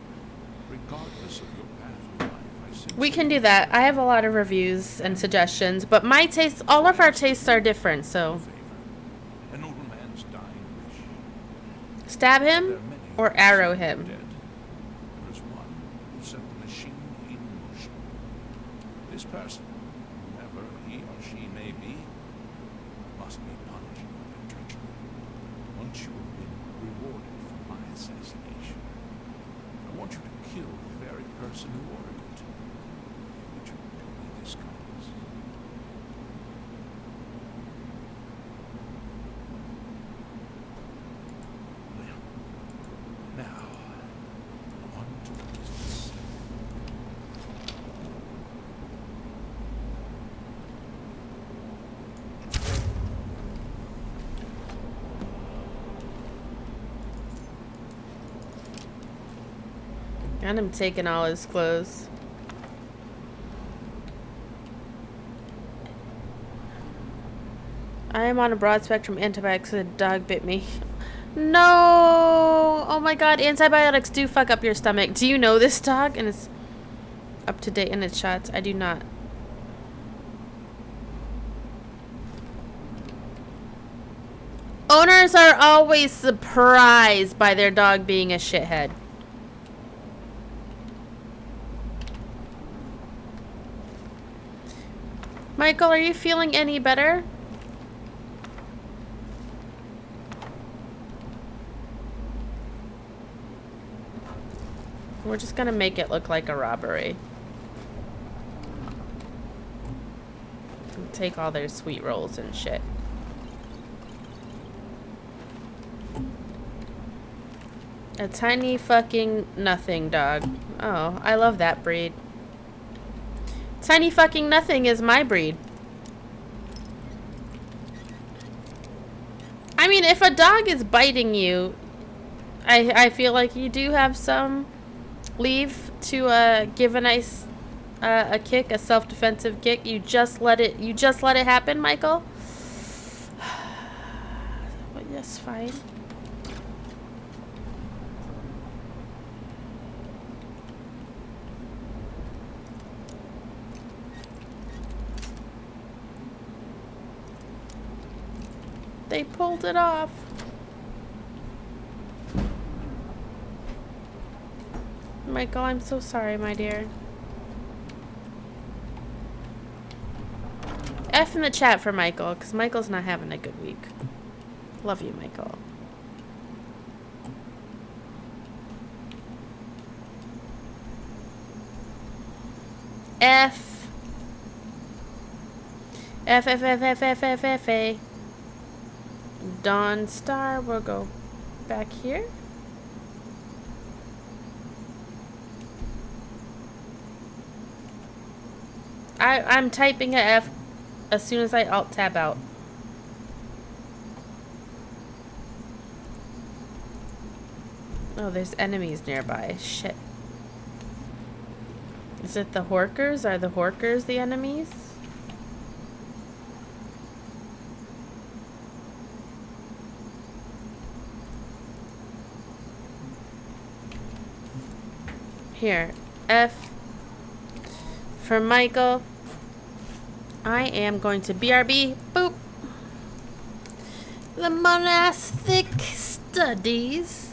regardless of your path in life, I simply... We can do that. I have a lot of reviews and suggestions, but my tastes, all of our tastes are different, so. An older man's dying wish. Stab him or arrow him? There is one who set the machine in motion. This person, whoever he or she may be, must be punished for their treachery. Once you have been rewarded for my assassination, I want you to kill the very person who ordered it. Would you do me this kindness? Well, now, on to business. And I'm taking all his clothes. I am on a broad spectrum antibiotics. A dog bit me. No! Oh my god, antibiotics do fuck up your stomach. Do you know this dog? And it's up to date in its shots. I do not. Owners are always surprised by their dog being a shithead. Michael, are you feeling any better? We're just gonna make it look like a robbery. Take all their sweet rolls and shit. A tiny fucking nothing dog. Oh, I love that breed. Tiny fucking nothing is my breed. I mean, if a dog is biting you, I feel like you do have some leave to give a nice a kick, a self-defensive kick. You just let it happen, Michael. But yes, fine. They pulled it off. Michael, I'm so sorry, my dear. F in the chat for Michael, because Michael's not having a good week. Love you, Michael. F. F, F, F, F, F, F, F, A. Dawn Star, we'll go back here. I'm typing a F as soon as I alt tab out. Oh, there's enemies nearby. Shit. Is it the Horkers? Are the Horkers the enemies? Here, F for Michael. I am going to BRB. Boop. The monastic studies.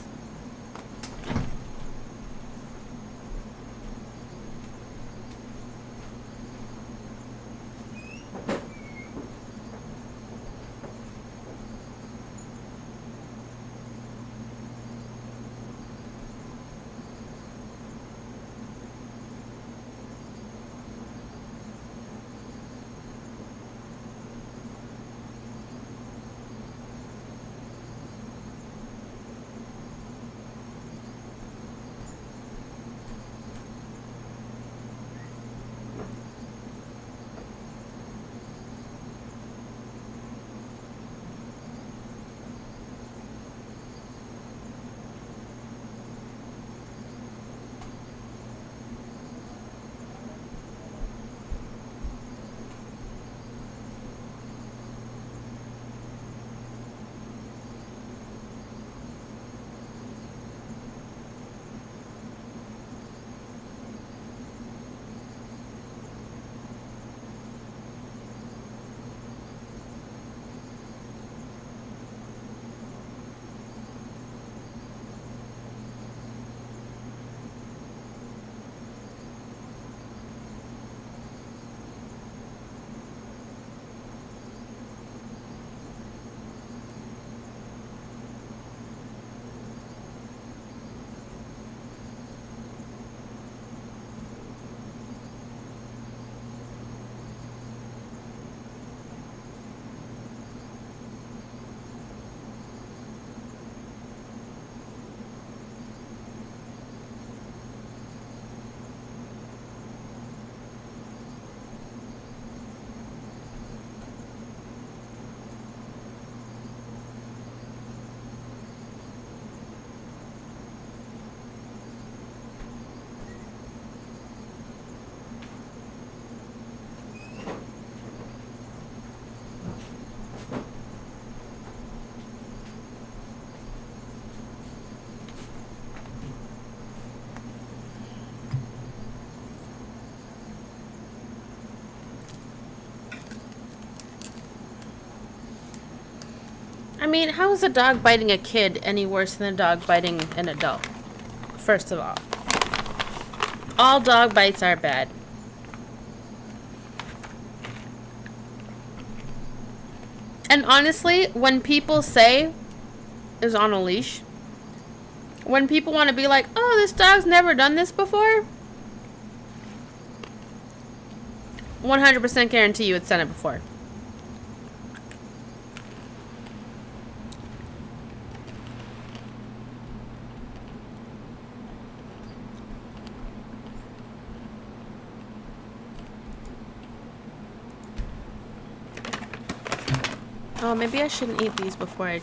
I mean, how is a dog biting a kid any worse than a dog biting an adult? First of all dog bites are bad. And honestly, when people say is on a leash, when people want to be like, oh, this dog's never done this before, 100% guarantee you it's done it before. Oh, maybe I shouldn't eat these before I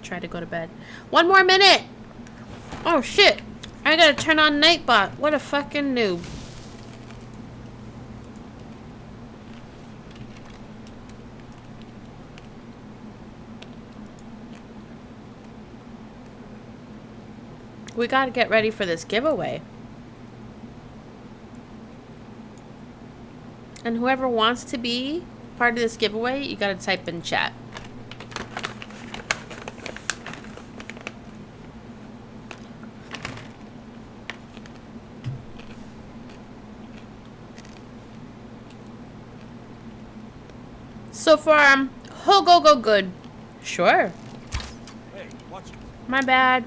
try to go to bed. 1 more minute! Oh, shit! I gotta turn on Nightbot. What a fucking noob. We gotta get ready for this giveaway. And whoever wants to be part of this giveaway, you gotta type in chat. So far, go good. Sure. Hey, watch it. My bad.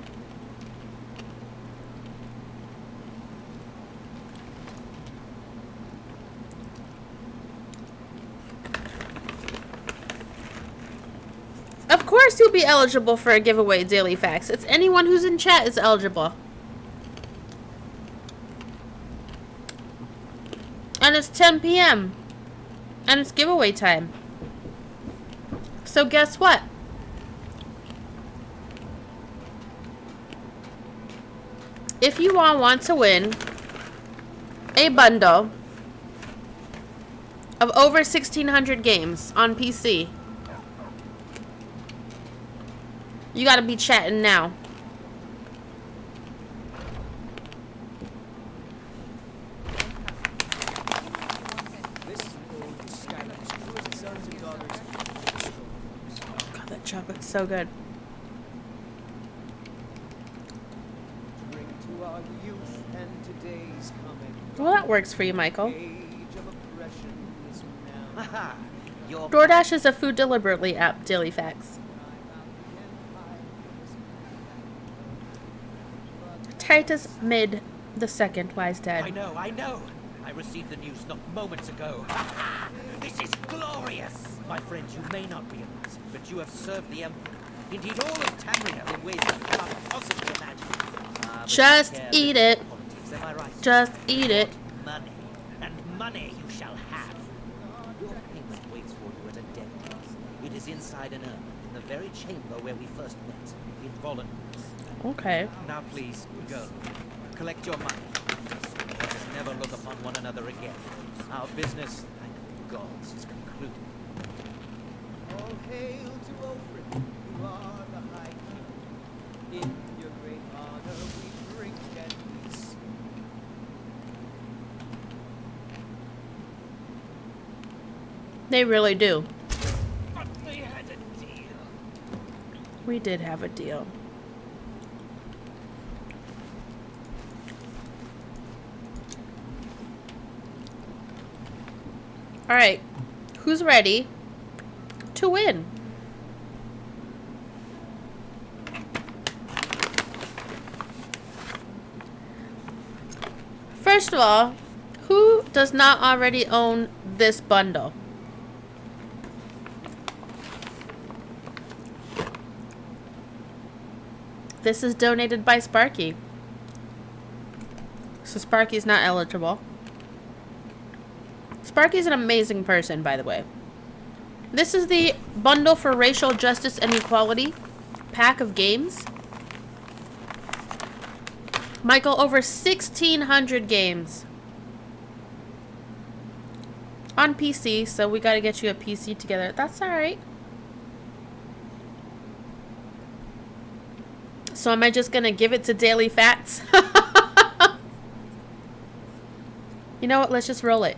Of course you'll be eligible for a giveaway, Daily Facts. It's anyone who's in chat is eligible. And it's 10 p.m. And it's giveaway time. So guess what? If you all want to win a bundle of over 1,600 games on PC, you gotta be chatting now. God, that chocolate's so good. Well, that works for you, Michael. DoorDash is a food deliberately app, Daily Facts. Titus Mid the Second lies dead. I know. I received the news not moments ago. This is glorious! My friends, you may not realize, but you have served the Emperor. Indeed, all of Tamriel in ways you cannot possibly imagine. Just eat it. Politics, am I right? Just eat it. Money. And money you shall have. Your payment waits for you at a dead place. It is inside an urn, in the very chamber where we first met, in Volunteers. Okay. Now please, go. Collect your money. Let us never look upon one another again. Our business, thank the gods, is concluded. All hail to Ulfric, you are the High King. In your great honor we drink and peace. They really do. But we had a deal. We did have a deal. Alright, who's ready to win? First of all, who does not already own this bundle? This is donated by Sparky. So Sparky's not eligible. Sparky's an amazing person, by the way. This is the Bundle for Racial Justice and Equality pack of games. Michael, over 1,600 games. On PC, so we gotta get you a PC together. That's alright. So am I just gonna give it to Daily Facts? You know what? Let's just roll it.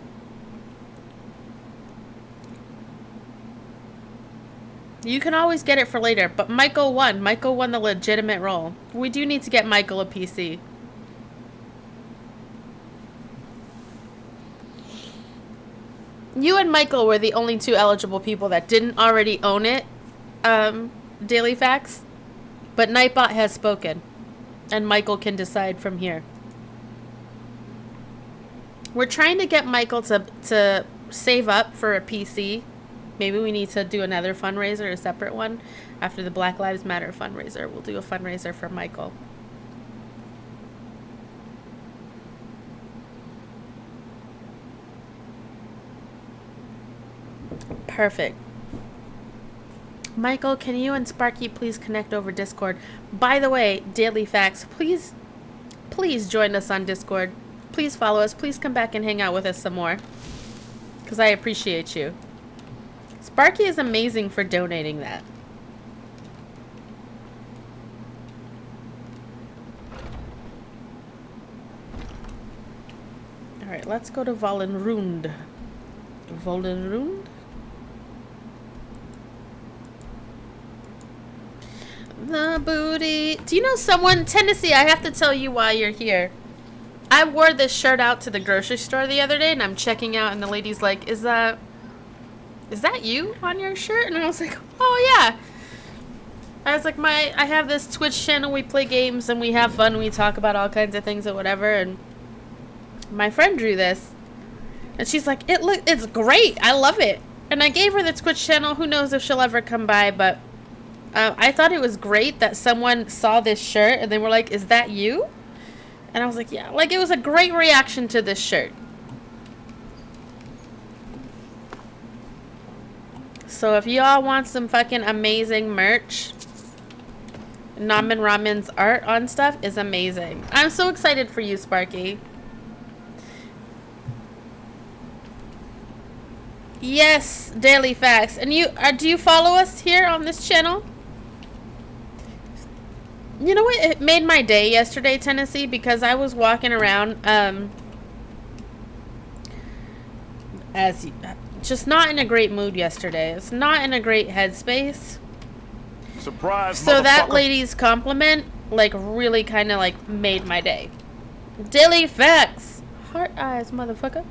You can always get it for later, but Michael won. Michael won the legitimate role. We do need to get Michael a PC. You and Michael were the only two eligible people that didn't already own it, Daily Facts. But Nightbot has spoken, and Michael can decide from here. We're trying to get Michael to save up for a PC. Maybe we need to do another fundraiser, a separate one. After the Black Lives Matter fundraiser, we'll do a fundraiser for Michael. Perfect. Michael, can you and Sparky please connect over Discord? By the way, Daily Facts, please join us on Discord. Please follow us. Please come back and hang out with us some more. Because I appreciate you. Sparky is amazing for donating that. Alright, let's go to Volenrund. Volenrund? The booty. Do you know someone? Tennessee, I have to tell you why you're here. I wore this shirt out to the grocery store the other day, and I'm checking out, and the lady's like, is that you on your shirt? And I was like, oh yeah. I was like, I have this Twitch channel, we play games, and we have fun, we talk about all kinds of things or whatever, and my friend drew this. And she's like, it's great, I love it. And I gave her the Twitch channel, who knows if she'll ever come by, but I thought it was great that someone saw this shirt, and they were like, is that you? And I was like, yeah, like, it was a great reaction to this shirt. So if y'all want some fucking amazing merch, Namen Ramen's art on stuff is amazing. I'm so excited for you, Sparky. Yes, Daily Facts. And you, do you follow us here on this channel? You know what? It made my day yesterday, Tennessee, because I was walking around, just not in a great mood yesterday. It's not in a great headspace. Surprise, so that lady's compliment, like, really kind of, like, made my day. Daily Facts. Heart eyes, motherfucker.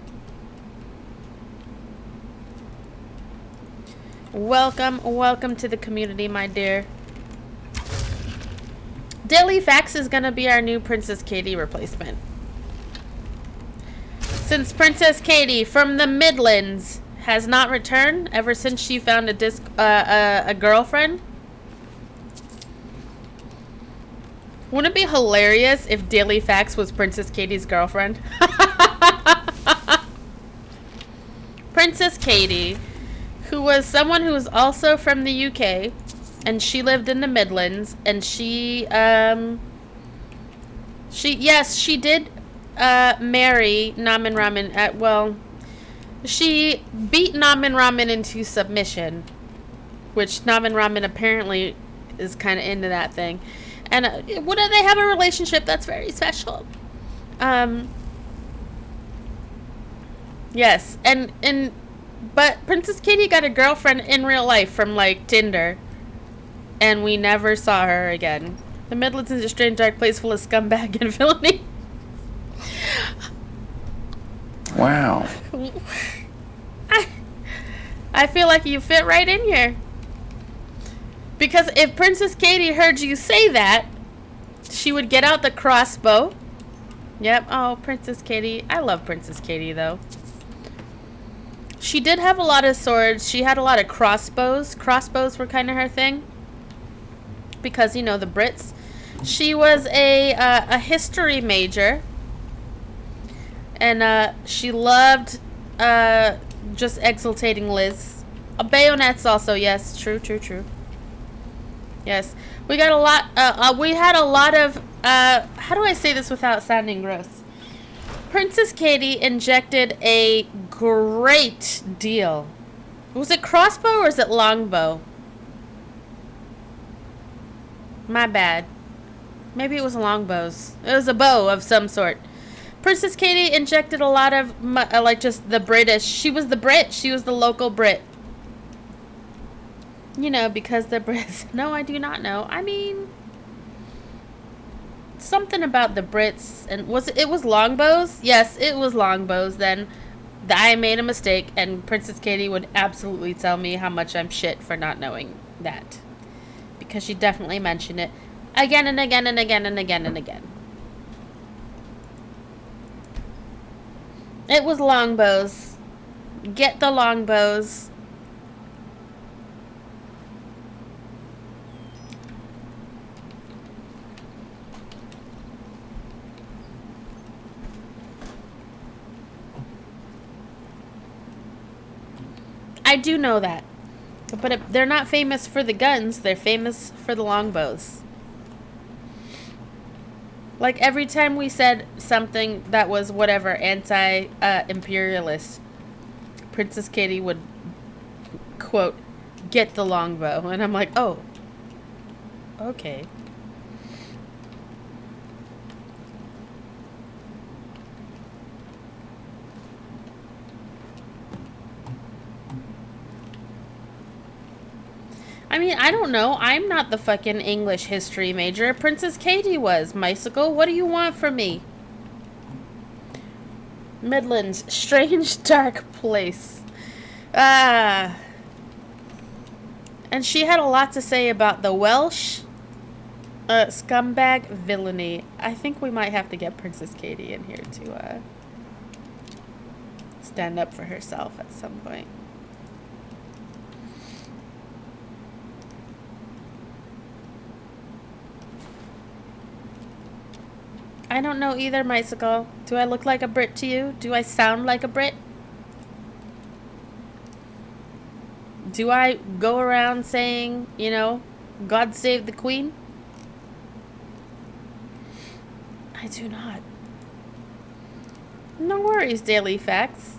Welcome to the community, my dear. Daily Facts is gonna be our new Princess Katie replacement. Since Princess Katie from the Midlands has not returned ever since she found a girlfriend. Wouldn't it be hilarious if Daily Facts was Princess Katie's girlfriend? Princess Katie, who was someone who was also from the UK, and she lived in the Midlands, and she did marry Namen Ramen she beat Namen Ramen into submission, which Namen Ramen apparently is kind of into that thing. And they have a relationship that's very special. Yes, but Princess Katie got a girlfriend in real life from, like, Tinder, and we never saw her again. The Midlands is a strange, dark place full of scumbag and villainy. Wow. I feel like you fit right in here. Because if Princess Katie heard you say that, she would get out the crossbow. Yep. Oh, Princess Katie. I love Princess Katie, though. She did have a lot of swords. She had a lot of crossbows. Crossbows were kind of her thing. Because, you know, the Brits. She was a history major. And she loved just exultating Liz. Bayonets also, yes. True. Yes. We got a lot, we had a lot of, how do I say this without sounding gross? Princess Katie injected a great deal. Was it crossbow or is it longbow? My bad. Maybe it was longbows. It was a bow of some sort. Princess Katie injected a lot of, like, just the British. She was the Brit. She was the local Brit. You know, because the Brits... No, I do not know. I mean... Something about the Brits... And it was longbows? Yes, it was longbows then. I made a mistake, and Princess Katie would absolutely tell me how much I'm shit for not knowing that. Because she definitely mentioned it again and again and again and again and again. It was longbows. Get the longbows. I do know that. But they're not famous for the guns. They're famous for the longbows. Like, every time we said something that was whatever, anti-imperialist, Princess Katie would, quote, get the longbow. And I'm like, oh, okay. I mean, I don't know. I'm not the fucking English history major. Princess Katie was. Mycicle, what do you want from me? Midlands. Strange, dark place. And she had a lot to say about the Welsh scumbag villainy. I think we might have to get Princess Katie in here to stand up for herself at some point. I don't know either, Mycicle. Do I look like a Brit to you? Do I sound like a Brit? Do I go around saying, you know, God save the Queen? I do not. No worries, Daily Facts.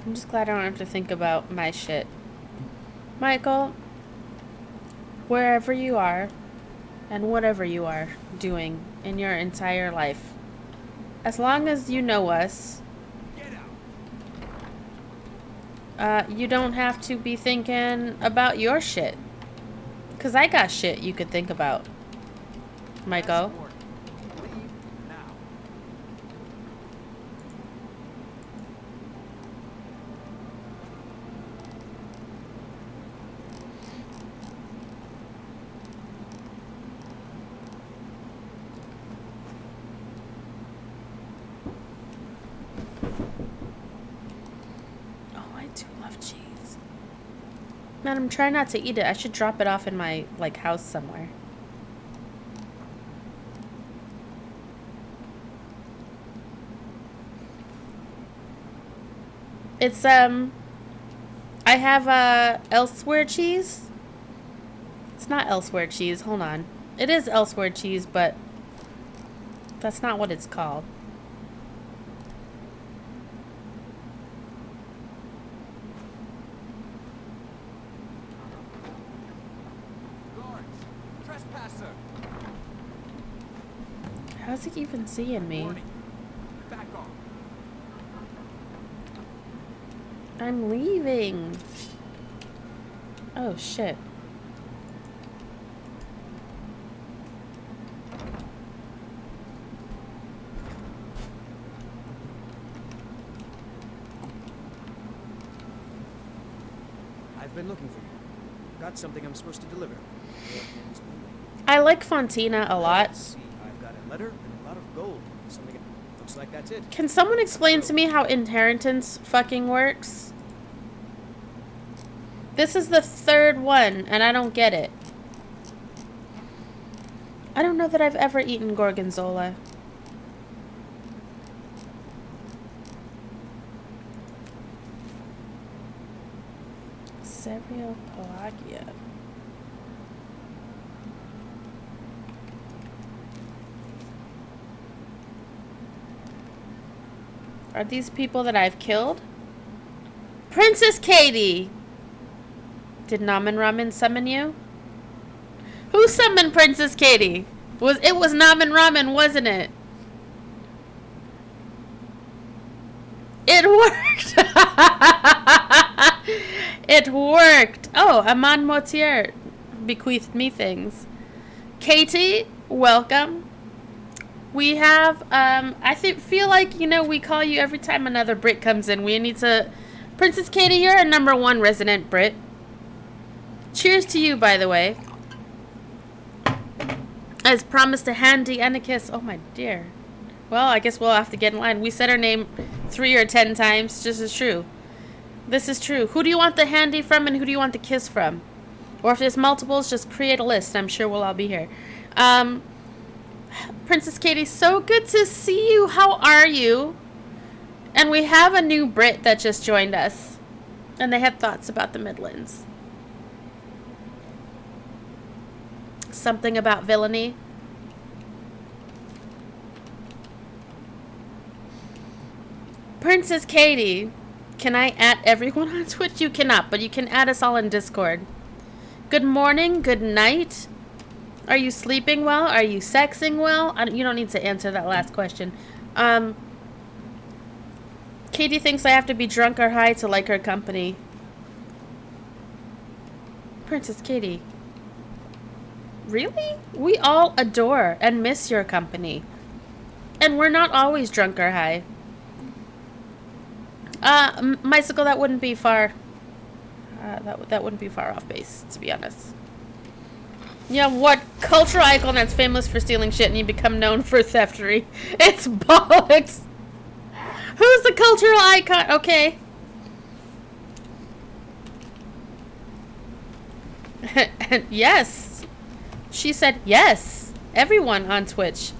I'm just glad I don't have to think about my shit. Michael, wherever you are, and whatever you are doing in your entire life, as long as you know us, you don't have to be thinking about your shit. Because I got shit you could think about, Michael. Man, I'm trying not to eat it. I should drop it off in my, like, house somewhere. It's, I have, elsewhere cheese. It's not elsewhere cheese. Hold on. It is elsewhere cheese, but that's not what it's called. How's he even seeing me? Back off. I'm leaving. Oh, shit. I've been looking for you. Got something I'm supposed to deliver. I like Fontina a lot. I've got a letter and a lot of gold. Something looks like that's it. Can someone explain to me how inheritance fucking works? This is the third one, and I don't get it. I don't know that I've ever eaten gorgonzola. Cereal Pelagia. Are these people that I've killed? Princess Katie! Did Namen Ramen summon you? Who summoned Princess Katie? It was Namen Ramen, wasn't it? It worked! worked. It worked. Oh, Aman Motier bequeathed me things. Katie, welcome. We have, feel like, you know, we call you every time another Brit comes in. We need to... Princess Katie, you're a #1 resident Brit. Cheers to you, by the way. As promised, a handy and a kiss. Oh, my dear. Well, I guess we'll have to get in line. We said her name 3 or 10 times. This is true. This is true. Who do you want the handy from and who do you want the kiss from? Or if there's multiples, just create a list. I'm sure we'll all be here. Princess Katie, so good to see you. How are you? And we have a new Brit that just joined us. And they have thoughts about the Midlands. Something about villainy. Princess Katie, can I add everyone on Twitch? You cannot, but you can add us all in Discord. Good morning, good night. Are you sleeping well? Are you sexing well? You don't need to answer that last question. Katie thinks I have to be drunk or high to like her company. Princess Katie. Really? We all adore and miss your company. And we're not always drunk or high. Mycicle, that wouldn't be far. That wouldn't be far off base, to be honest. Yeah, what cultural icon that's famous for stealing shit and you become known for theftery? It's bollocks. Who's the cultural icon? Okay. Yes. She said yes. Everyone on Twitch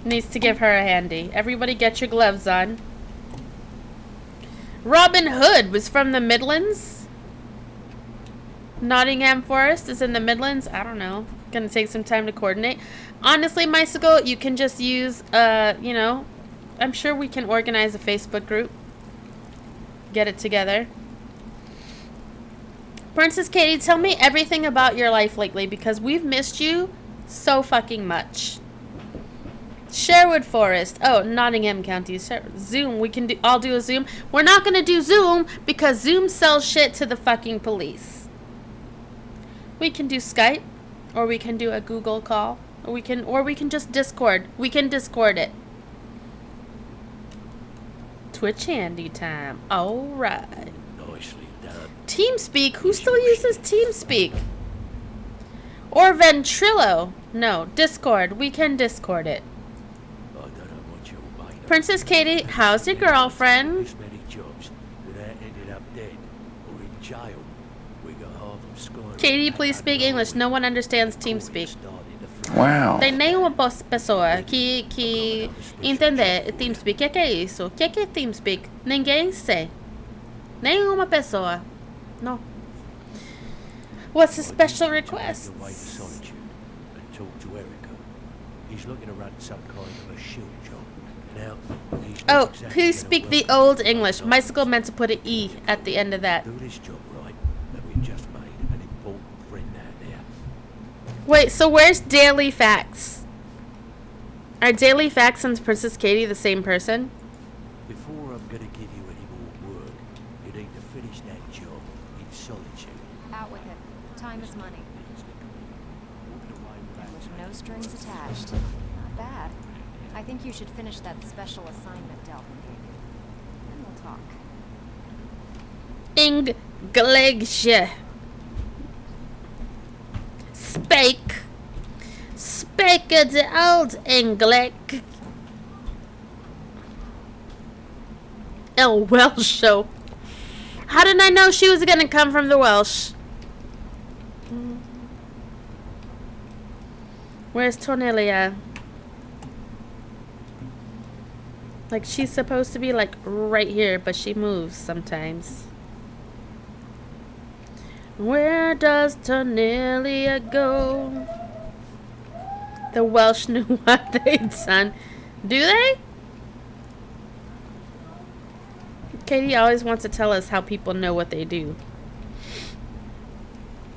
needs to give her a handy. Everybody get your gloves on. Robin Hood was from the Midlands. Nottingham Forest is in the Midlands. I don't know. Gonna take some time to coordinate. Honestly, Mycicle, you can just use, you know, I'm sure we can organize a Facebook group. Get it together. Princess Katie, tell me everything about your life lately because we've missed you so fucking much. Sherwood Forest. Oh, Nottingham County. Zoom. We can do. I'll do a Zoom. We're not gonna do Zoom because Zoom sells shit to the fucking police. We can do Skype, or we can do a Google call, or we can just Discord. We can Discord it. Twitch handy time. All right. Nicely done. TeamSpeak. Who still uses TeamSpeak? Or Ventrilo? No, Discord. We can Discord it. Princess Katie, how's your girlfriend? Katie, please speak English. No one understands TeamSpeak. Wow. Tem nenhuma pessoa que entende TeamSpeak. Que é isso? Que é TeamSpeak? Ninguém sei. Nenhuma pessoa. No. What's the special request? He's looking to run some kind of a shield job. Now, oh, please speak the old English. Mycicle meant to put an E at the end of that. Do this job right, that we've just made an important friend out there. Wait, so where's Daily Facts? Are Daily Facts and Princess Katie the same person? Before I'm gonna give you any more work, you need to finish that job in solitude. Out with it. Time is money. And with no strings attached. Not bad. I think you should finish that special assignment Delvin gave you. Then we'll talk. English. Speak the old English. El Welsh show. How did I know she was gonna come from the Welsh? Where's Tornelia? Like, she's supposed to be, like, right here, but she moves sometimes. Where does Tornelia go? The Welsh knew what they'd done. Do they? Katie always wants to tell us how people know what they do.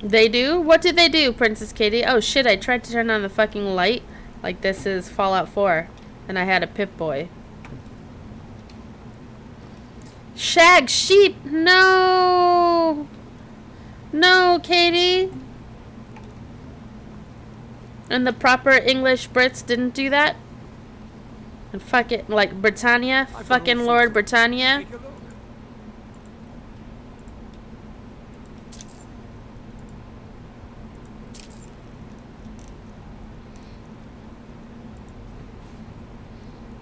They do? What did they do, Princess Katie? Oh shit, I tried to turn on the fucking light. Like this is Fallout 4. And I had a Pip-Boy. Shag sheep. No. No, Katie. And the proper English Brits didn't do that? And fuck it, like Britannia? Fucking Lord Britannia? Take a look.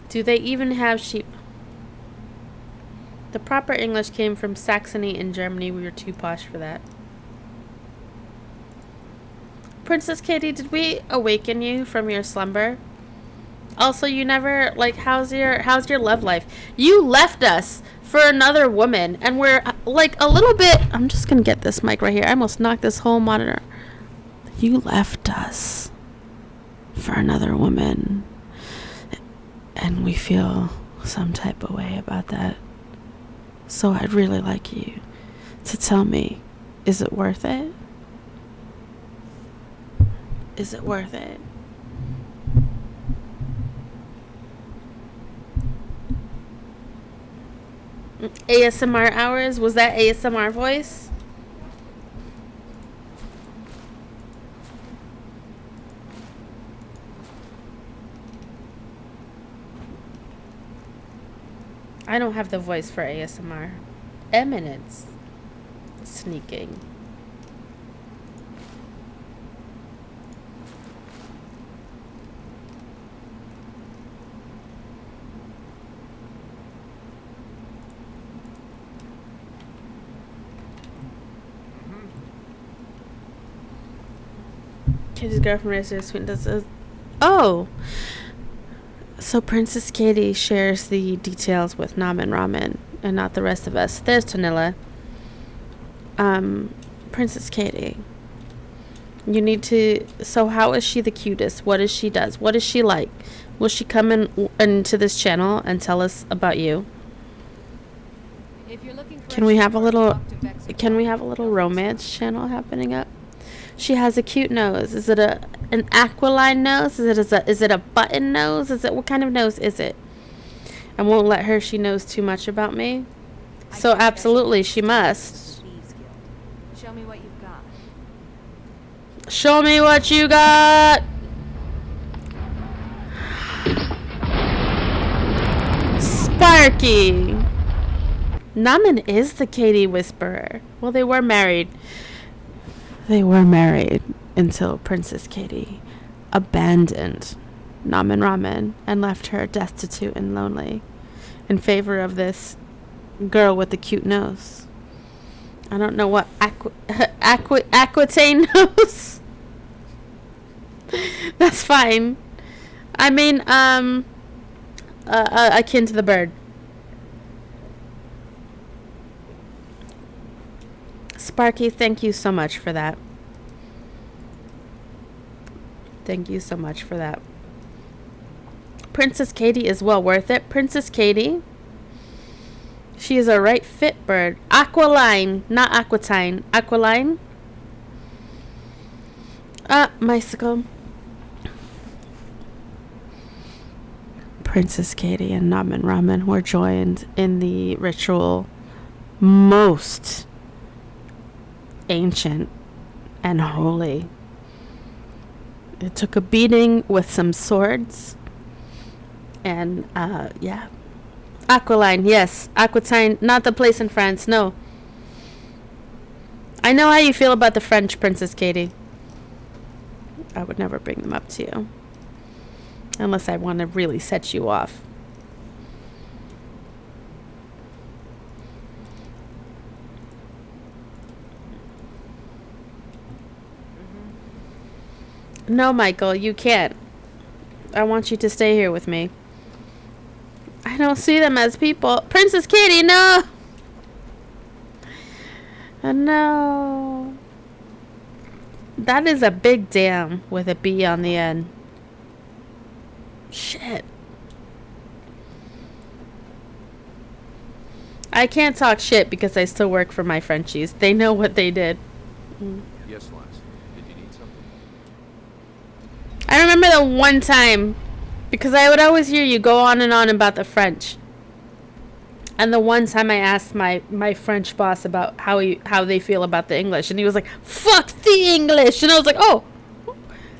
Do they even have sheep? The proper English came from Saxony in Germany. We were too posh for that. Princess Katie, did we awaken you from your slumber? Also, you never, like, how's your love life? You left us for another woman, and we're, like, a little bit... I'm just gonna get this mic right here. I almost knocked this whole monitor. You left us for another woman, and we feel some type of way about that. So I'd really like you to tell me, is it worth it? Is it worth it? ASMR hours? Was that ASMR voice? I don't have the voice for ASMR. Eminence. Sneaking. Katie's girlfriend raised her sweet does. Oh! So Princess Katie shares the details with Nam and Ramen and not the rest of us. There's Tanilla. Princess Katie. You need to... So how is she the cutest? What is she does? What is she like? Will she come into this channel and tell us about you? If you're looking for Can we have a little romance channel happening up? She has a cute nose. Is it an aquiline nose? Is it a button nose? What kind of nose is it? I won't let her. She knows too much about me. So absolutely, she must. Show me what you've got. Show me what you got. Sparky. Namen is the Katie Whisperer. Well, they were married. They were married until Princess Katie abandoned Namen Ramen and left her destitute and lonely in favor of this girl with the cute nose. I don't know what Aquitaine nose. That's fine. I mean, akin to the bird. Sparky, thank you so much for that. Thank you so much for that. Princess Katie is well worth it. Princess Katie, she is a right fit bird. Aquiline, not Aquitine. Aquiline. Mycicle. Princess Katie and Namen Ramen were joined in the ritual most ancient and holy. It took a beating with some swords. And, yeah. Aquiline, yes. Aquitaine, not the place in France, no. I know how you feel about the French, Princess Katie. I would never bring them up to you. Unless I want to really set you off. No, Michael, you can't. I want you to stay here with me. I don't see them as people. Princess Katie, no! No. That is a big dam with a B on the end. Shit. I can't talk shit because I still work for my Frenchies. They know what they did. Yes, Lance. Did you need something? I remember the one time, because I would always hear you go on and on about the French. And the one time I asked my French boss about how they feel about the English, and he was like, "Fuck the English," and I was like, "Oh,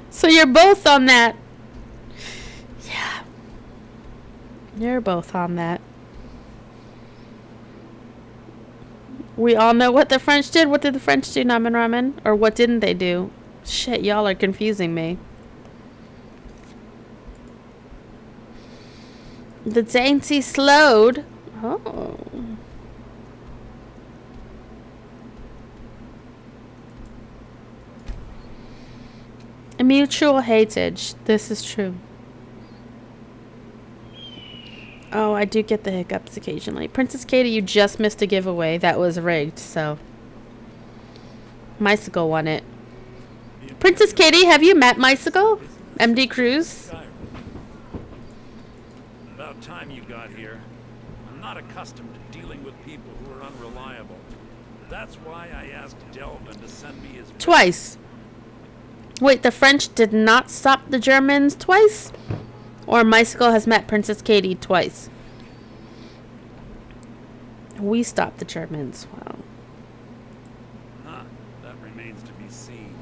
so you're both on that?" Yeah, you're both on that. We all know what the French did. What did the French do, Namen Ramen? Or what didn't they do? Shit, y'all are confusing me. The dainty slowed. Oh. A mutual hatage. This is true. Oh, I do get the hiccups occasionally. Princess Katie, you just missed a giveaway. That was rigged, so. Mycicle won it. Princess Katie, have you met Mycicle? MD Cruz? About time you got here. I'm not accustomed to dealing with people who are unreliable. That's why I asked Delvin to send me his... Twice. Wait, the French did not stop the Germans twice? Or Mycicle has met Princess Katie twice? We stopped the Germans. Wow. Huh. That remains to be seen.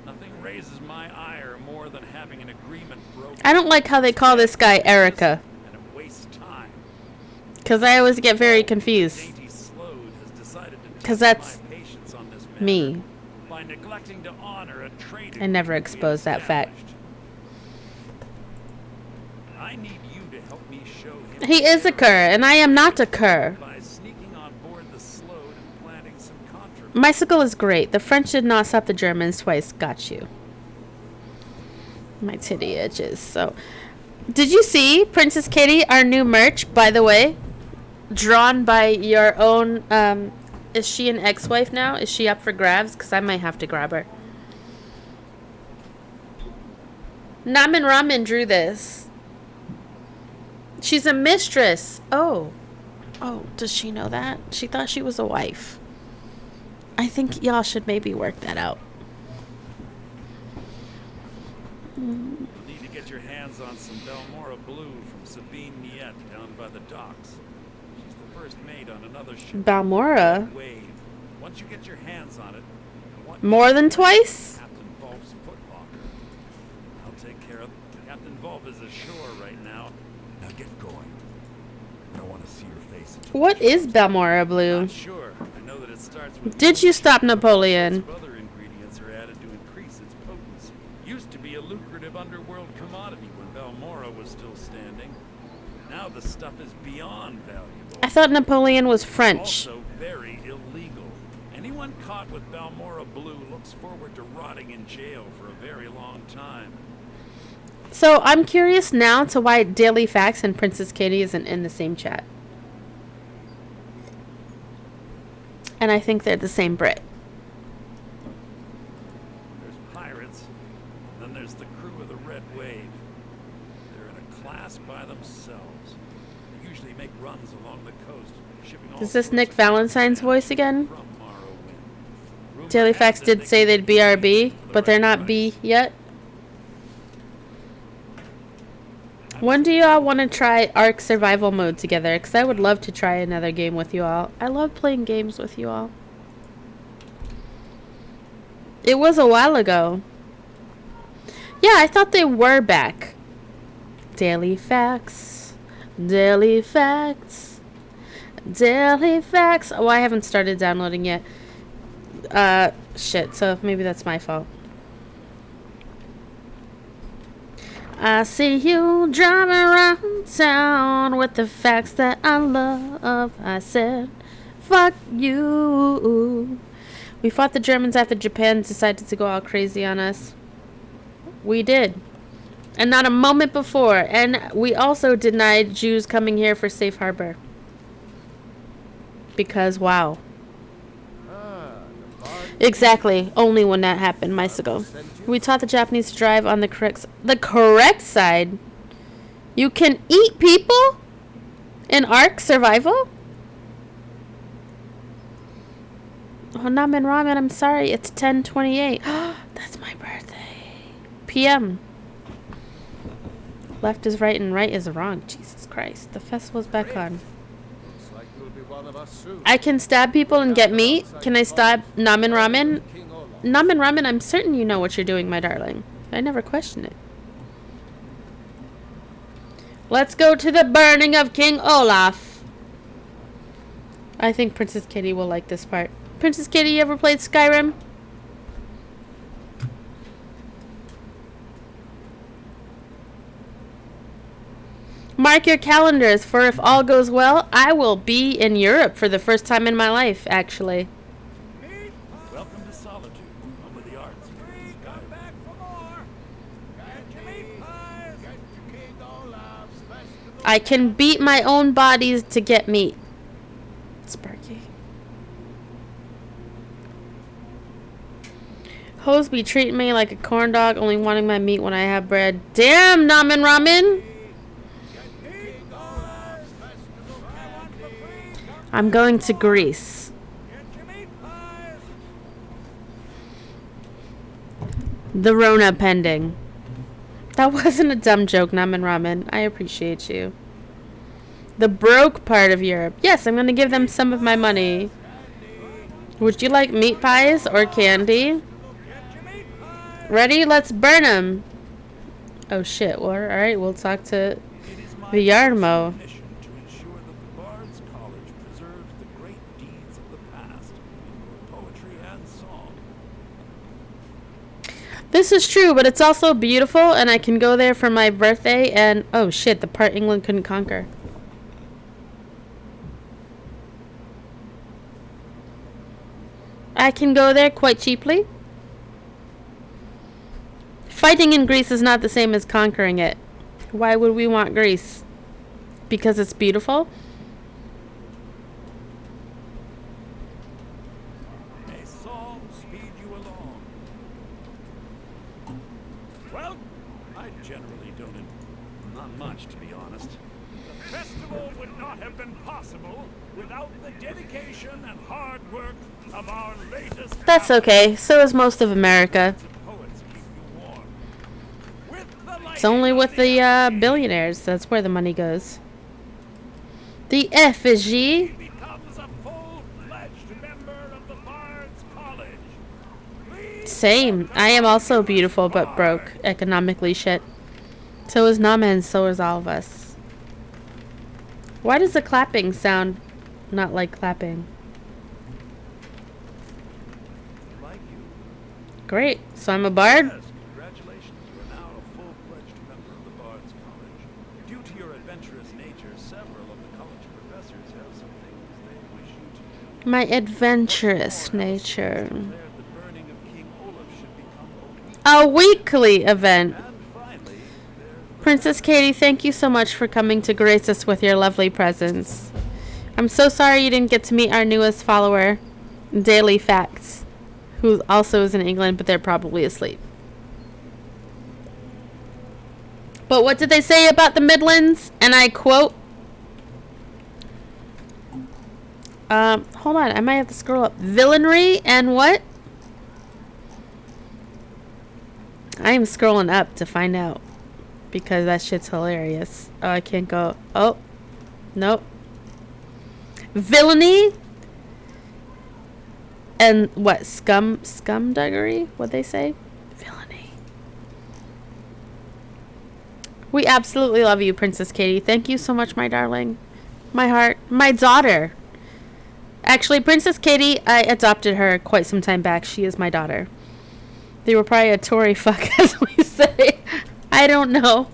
Nothing raises my ire more than having an agreement broken. I don't like how they call this guy Erica. And it wastes time. Because I always get very confused. Because that's me. By neglecting to honor a traitor. I never exposed that fact. I need you to help me show him. He is a cur, and I am not a cur. By sneaking on board the Slode and planting some controversy. Mycicle is great. The French did not stop the Germans twice. Got you. My titty itches. So, did you see, Princess Katie, our new merch, by the way? Drawn by your own, is she an ex-wife now? Is she up for grabs? Because I might have to grab her. Namen Ramen drew this. She's a mistress. Oh. Oh, does she know that? She thought she was a wife. I think y'all should maybe work that out. You'll need to get your hands on some Belmora Blue from Sabine Niet down by the docks. She's the first mate on another ship. Balmora? Wave. Once you get your hands on it, I want More than twice? Captain Volf's footlocker. I'll take care of Captain Volf is ashore right now. Now get going. I don't want to see your face. What is Balmora Blue? Not sure. I know that it starts with Did you stop Napoleon? other ingredients are added to increase its potency. Used to be a lucrative underworld commodity when Balmora was still standing. Now the stuff is beyond valuable. I thought Napoleon was French. Also very illegal. Anyone caught with Balmora Blue looks forward to rotting in jail for a very long time. So I'm curious now to why Daily Facts and Princess Katie isn't in the same chat. And I think they're the same Brit. There's pirates, and then there's the crew of the Red Wave. They're in a class by themselves. They usually make runs along the coast, shipping all Is this sorts Nick of Valentine's voice again? from Morrowind. Rumor Daily has Facts it did they say can they'd be BRB, for the but they're right not price. B yet. When do y'all want to try Ark Survival Mode together? Because I would love to try another game with you all. I love playing games with you all. It was a while ago. Yeah, I thought they were back. Daily Facts. Daily Facts. Daily Facts. Oh, I haven't started downloading yet. Shit, so maybe that's my fault. I see you driving around town with the facts that I love. I said, fuck you. We fought the Germans after Japan decided to go all crazy on us. We did. And not a moment before. And we also denied Jews coming here for safe harbor. Because, wow. Exactly. Only when that happened, Mycicle. We taught the Japanese to drive on the correct side. You can eat people in Ark Survival? Oh, Namen Ramen, I'm sorry. It's 10:28. That's my birthday. PM. Left is right and right is wrong. Jesus Christ. The festival's back on. Looks like one of us soon. I can stab people and get meat. Can I stab Namen Ramen? King Olaf. Namen Ramen, I'm certain you know what you're doing, my darling. I never question it. Let's go to the burning of King Olaf. I think Princess Kitty will like this part. Princess Kitty, you ever played Skyrim? Mark your calendars, for if all goes well, I will be in Europe for the first time in my life, actually. Welcome to Solitude, home of the arts. Come back for more. Get your meat pies. Get your King Olaf's festival. I can beat my own bodies to get meat. Sparky. Hoes be treating me like a corn dog, only wanting my meat when I have bread. Damn, Namen Ramen! I'm going to Greece. The Rona pending. That wasn't a dumb joke, Namen Ramen. I appreciate you. The broke part of Europe. Yes, I'm going to give them some of my money. Would you like meat pies or candy? Ready? Let's burn them. Oh shit. Well, alright, we'll talk to the Yarmo. This is true, but it's also beautiful, and I can go there for my birthday, and oh shit, the part England couldn't conquer. I can go there quite cheaply. Fighting in Greece is not the same as conquering it. Why would we want Greece? Because it's beautiful? A song speed you along. Well, I generally don't. Not much, to be honest. The festival would not have been possible without the dedication and hard work of our latest. That's okay. So is most of America. It's only with the billionaires. That's where the money goes. The effigy. Same. I am also beautiful but broke. Economically shit. So is Nama and so is all of us. Why does the clapping sound not like clapping? Great. So I'm a bard? Yes, congratulations. You are now a full-fledged member of the Bard's College. Due to your adventurous nature, several of the college professors have some things they wish you to do. My adventurous nature. A weekly event. Princess Katie, thank you so much for coming to grace us with your lovely presence. I'm so sorry you didn't get to meet our newest follower, Daily Facts, who also is in England, but they're probably asleep. But what did they say about the Midlands? And I quote, hold on, I might have to scroll up. Villainy and what? I am scrolling up to find out because that shit's hilarious. Oh, I can't go. Oh, nope. Villainy and what? Scumduggery? What'd they say? Villainy. We absolutely love you, Princess Katie. Thank you so much, my darling. My heart. My daughter. Actually, Princess Katie, I adopted her quite some time back. She is my daughter. They were probably a Tory fuck, as we say. I don't know.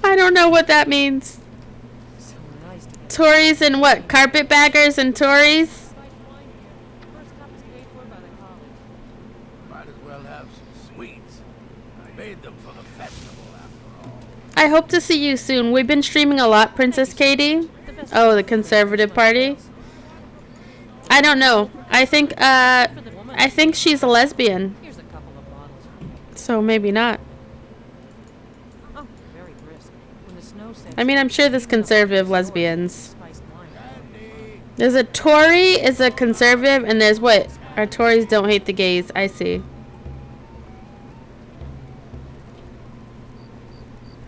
I don't know what that means. So nice to Tories and what? Carpetbaggers and Tories? Might as well have some sweets. I made them for the festival, after all. I hope to see you soon. We've been streaming a lot, Princess Katie. Oh, the Conservative Party. I don't know. I think she's a lesbian. Here's a couple of bottles. So maybe not. Oh, very brisk. When the snow sets I mean, I'm sure there's in, conservative lesbians. spiced wine. There's a Tory, is a conservative, and there's what? Our Tories don't hate the gays. I see.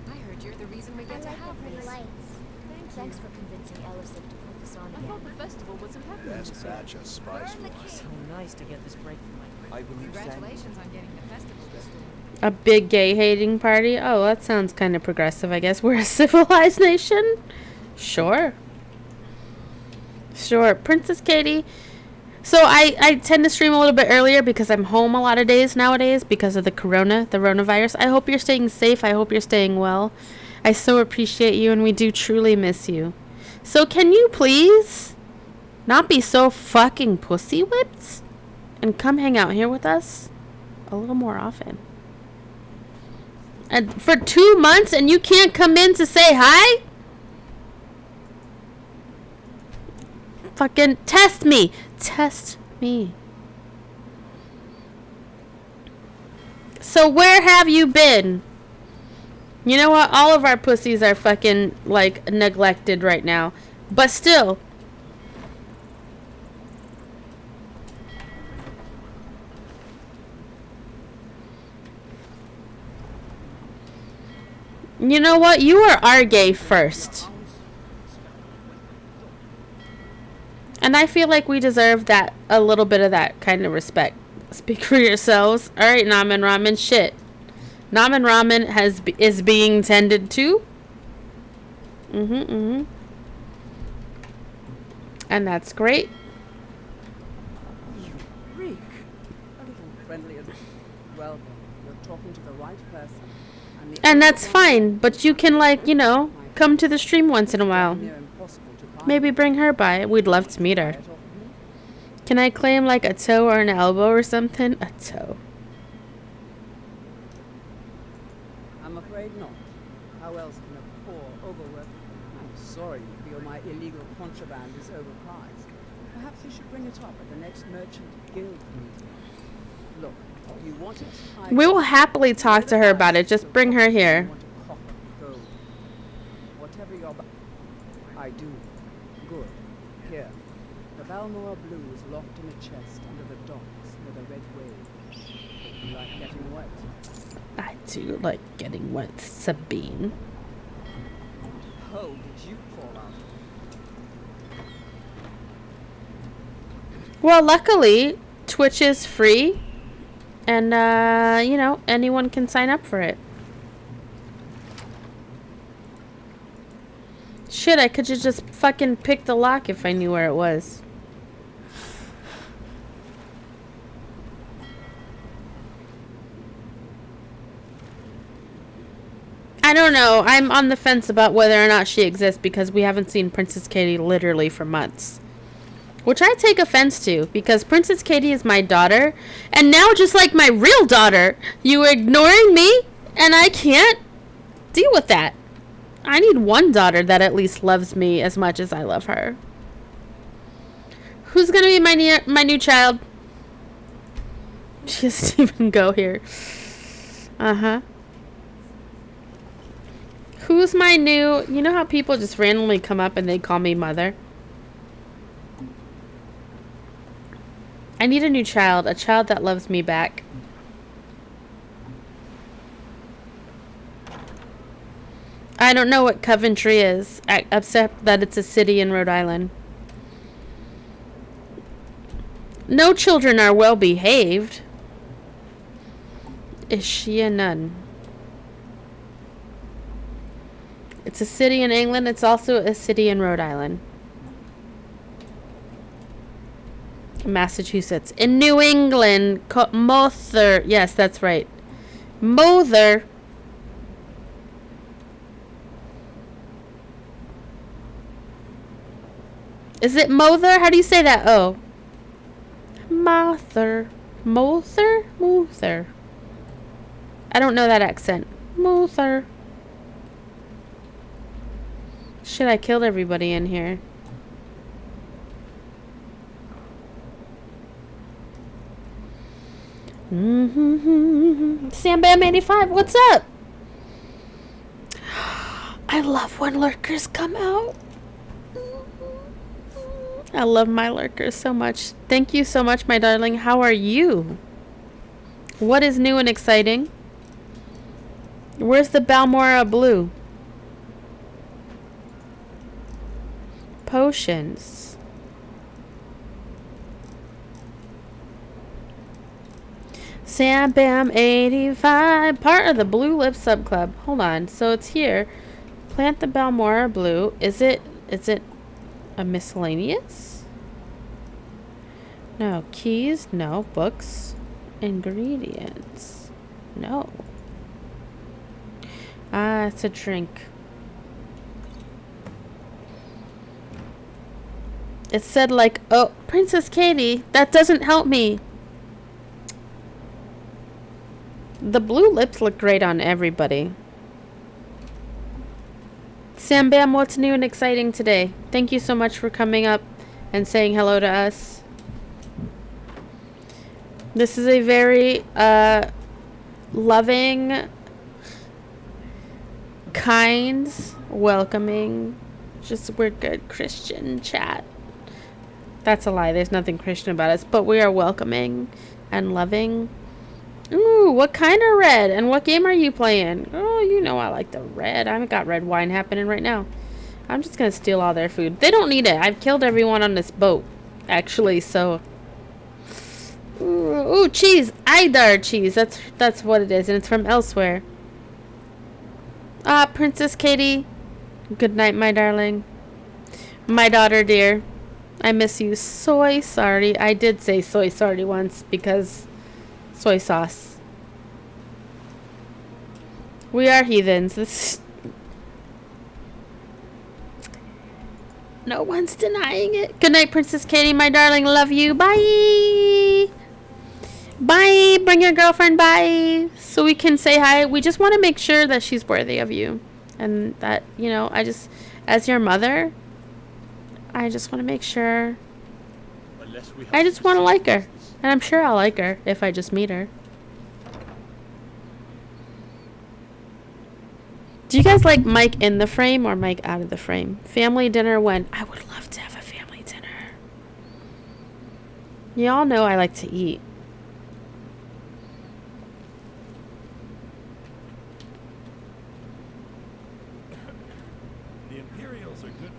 I heard you're the reason we get to have pretty this. lights. Thanks for convincing Ellison to put this on. nice to get this break from my Congratulations on getting the festival restored. A big gay hating party? Oh, that sounds kind of progressive, I guess. We're a civilized nation? Sure. Sure. Princess Katie. So I tend to stream a little bit earlier because I'm home a lot of days nowadays because of the coronavirus. I hope you're staying safe. I hope you're staying well. I so appreciate you, and we do truly miss you. So can you please not be so fucking pussy whipped and come hang out here with us a little more often? And for 2 months and you can't come in to say hi? Fucking test me. Test me. So where have you been? You know what? All of our pussies are fucking, like, neglected right now. But still. You know what? You are our gay first. And I feel like we deserve that, a little bit of that kind of respect. Speak for yourselves. Alright, Namen Ramen, shit. Namen Ramen is being tended to. And that's great. You reek. A little friendly as well. You're talking to the right person. And that's fine, but you can, like, you know, come to the stream once in a while. Maybe bring her by. We'd love to meet her. Can I claim, like, a toe or an elbow or something? A toe. I'm afraid not. How else can a poor, overworked... I'm sorry you feel my illegal contraband is overpriced. Perhaps you should bring it up at the next Merchant Guild meeting. Look, you want it? We will happily talk to her about it. Just bring her here. Whatever your... I do. Good. Here. The Balmora Blue is locked in a chest under the docks with a red wave. You like getting wet? I do like getting wet, Sabine. Oh, did you fall out? Well, luckily, Twitch is free. And, you know, anyone can sign up for it. Shit, I could just fucking pick the lock if I knew where it was. I don't know. I'm on the fence about whether or not she exists because we haven't seen Princess Katie literally for months. Which I take offense to because Princess Katie is my daughter. And now, just like my real daughter, you are ignoring me and I can't deal with that. I need one daughter that at least loves me as much as I love her. Who's gonna be my new child? She doesn't even go here. Who's my new... You know how people just randomly come up and they call me mother? I need a new child. A child that loves me back. I don't know what Coventry is, except that it's a city in Rhode Island. No children are well behaved. Is she a nun? It's a city in England. It's also a city in Rhode Island. Massachusetts. In New England. Mother. Yes, that's right. Mother. Is it Mother? How do you say that? Oh. Mother. Mother? Mother. I don't know that accent. Mother. Shit, I killed everybody in here. Sam Bam 85, what's up? I love when lurkers come out. I love my lurkers so much. Thank you so much, my darling. How are you? What is new and exciting? Where's the Balmora Blue? Potions. Sam Bam 85. Part of the Blue Lip Sub Club. Hold on. So it's here. Plant the Balmora blue. Is it a miscellaneous? No. Keys? No. Books? Ingredients? No. Ah, it's a drink. It said like, oh, Princess Katie, that doesn't help me. The blue lips look great on everybody. Sam Bam, what's new and exciting today? Thank you so much for coming up and saying hello to us. This is a very loving, kind, welcoming, just we're good Christian chat. That's a lie. There's nothing Christian about us, but we are welcoming and loving. Ooh, what kind of red? And what game are you playing? Oh, you know I like the red. I've got red wine happening right now. I'm just gonna steal all their food. They don't need it. I've killed everyone on this boat, actually. So, ooh, cheese, Idar cheese. That's what it is, and it's from elsewhere. Ah, Princess Katie. Good night, my darling. My daughter, dear. I miss you. Soy sorry. I did say soy sorry once because soy sauce. We are heathens. This. No one's denying it. Good night, Princess Katie, my darling. Love you. Bye. Bye. Bring your girlfriend. Bye. So we can say hi. We just want to make sure that she's worthy of you. And that, you know, as your mother, I just want to make sure. I just want to like her. And I'm sure I'll like her if I just meet her. Do you guys like Mike in the frame or Mike out of the frame? Family dinner when? I would love to have a family dinner. Y'all know I like to eat.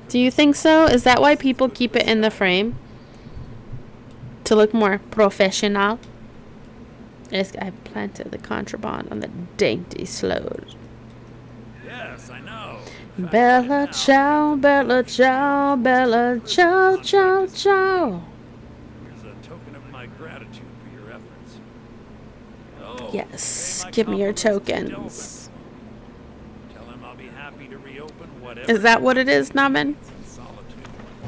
Do you think so? Is that why people keep it in the frame? To look more professional? I planted the contraband on the dainty slows. Yes, I know. Bella ciao, bella ciao, bella ciao, ciao, ciao. Here's a token of my gratitude for your efforts. Oh, Yes, give me your tokens. Tell him I'll be happy to reopen whatever. Is that what it is, Namen?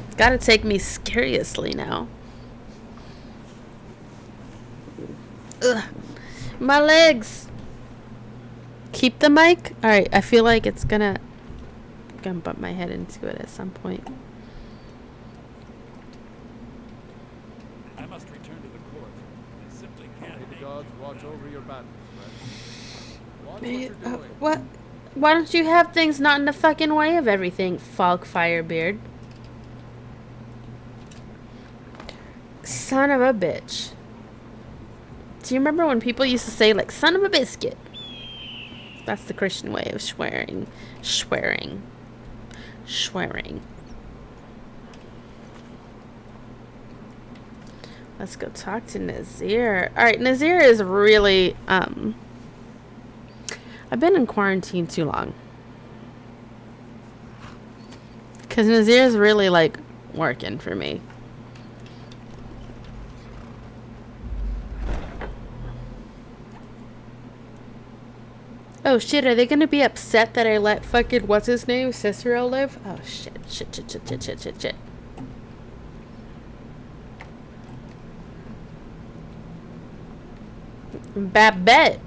It's gotta take me seriously now. Ugh. My legs. Keep the mic? Alright, I feel like it's gonna bump my head into it at some point. I must return to the court. I simply can't. May the gods watch over your battles, friend. Watch what May- you're doing. What? Why don't you have things not in the fucking way of everything, Fog Firebeard? Son of a bitch. Do you remember when people used to say, like, son of a biscuit? That's the Christian way of swearing. Swearing. Let's go talk to Nazir. Alright, Nazir is really, I've been in quarantine too long. Because Nazir is really, like, working for me. Oh shit, are they gonna be upset that I let fucking what's his name? Cicero live? Oh shit. Babette.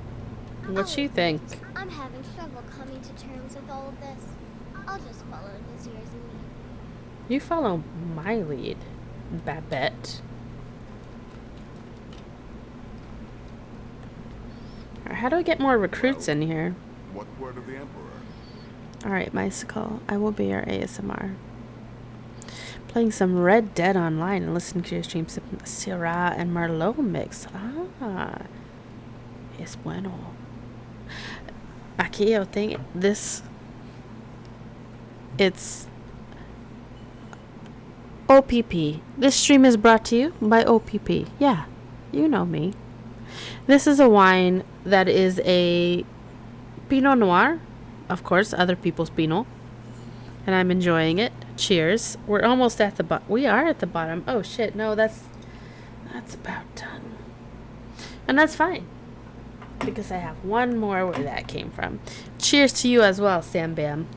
What you think? I'm having trouble coming to terms with all of this. I'll just follow Nazir's lead. You follow my lead, Babette. How do I get more recruits in here? What word of the Emperor? Alright, Mycicle, I will be your ASMR. Playing some Red Dead Online and listening to your streams of Syrah and Merlot mix. Ah. Es bueno. Aquí yo think this. It's OPP. This stream is brought to you by OPP. Yeah, you know me. This is a wine that is a Pinot Noir. Of course, other people's Pinot. And I'm enjoying it. Cheers. We're almost at the bottom. We are at the bottom. Oh shit, no, that's about done. And that's fine. Because I have one more where that came from. Cheers to you as well, Sam Bam.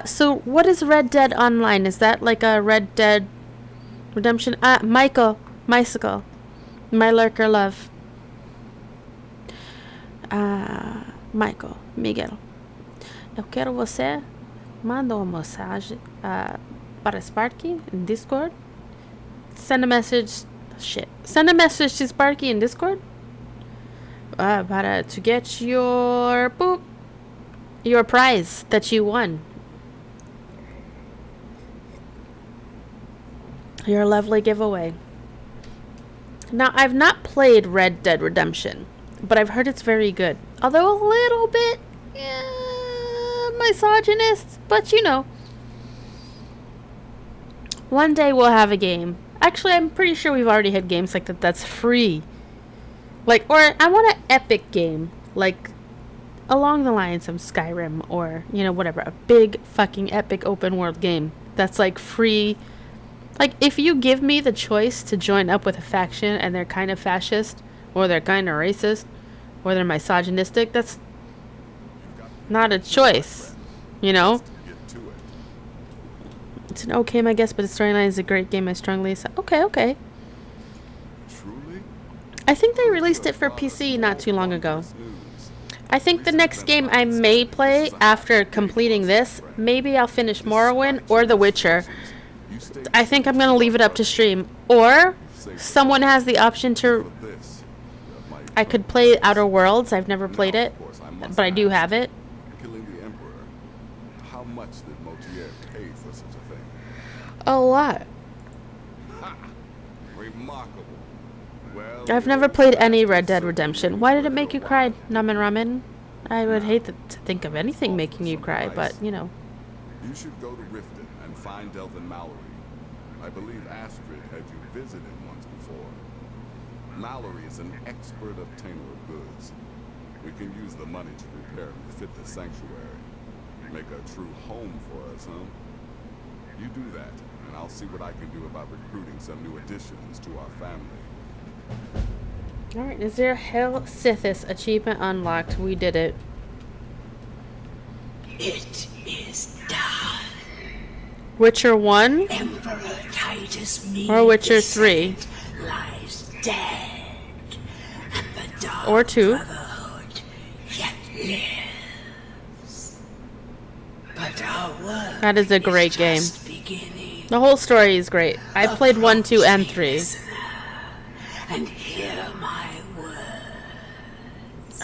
So what is Red Dead Online? Is that like a Red Dead Redemption? Michael, my lurker love. Michael, Miguel. Eu quero você manda uma mensagem para Sparky in Discord. Send a message. Shit. Send a message to Sparky in Discord. To get your prize that you won. Your lovely giveaway. Now, I've not played Red Dead Redemption, but I've heard it's very good. Although a little bit misogynist, but you know. One day we'll have a game. Actually, I'm pretty sure we've already had games like that that's free. Like, or I want an epic game. Like, along the lines of Skyrim or, you know, whatever. A big fucking epic open world game that's like free. Like, if you give me the choice to join up with a faction and they're kind of fascist, or they're kind of racist, or they're misogynistic, that's not a choice, you know? It's an okay game, I guess, but the storyline is a great game. I strongly say, okay. I think they released it for PC not too long ago. I think the next game I may play after completing this, maybe I'll finish Morrowind or The Witcher. I think I'm going to leave it up to stream. Or someone has the option to... I could play Outer Worlds. I've never played it, but I do have it. Killing the Emperor. How much did Motier pay for such a thing? A lot. Remarkable. Well, I've never played any Red Dead Redemption. Why did it make you cry, Namen Ramen? I would hate to think of anything making you cry, but, you know. You should go to Riften and find Delvin Mallory. I believe Astrid had you visit him once before. Mallory is an expert obtainer of goods. We can use the money to repair and fit the sanctuary. Make a true home for us, huh? You do that, and I'll see what I can do about recruiting some new additions to our family. Alright, is there Hell Sithis achievement unlocked? We did it. It is done. Witcher 1? Emperor Titus or Witcher 3? Lies dead. And the dark or 2? Brotherhood yet lives. But our work that is a great game. Beginning. The whole story is great. I played 1, 2, and 3. And hear my words.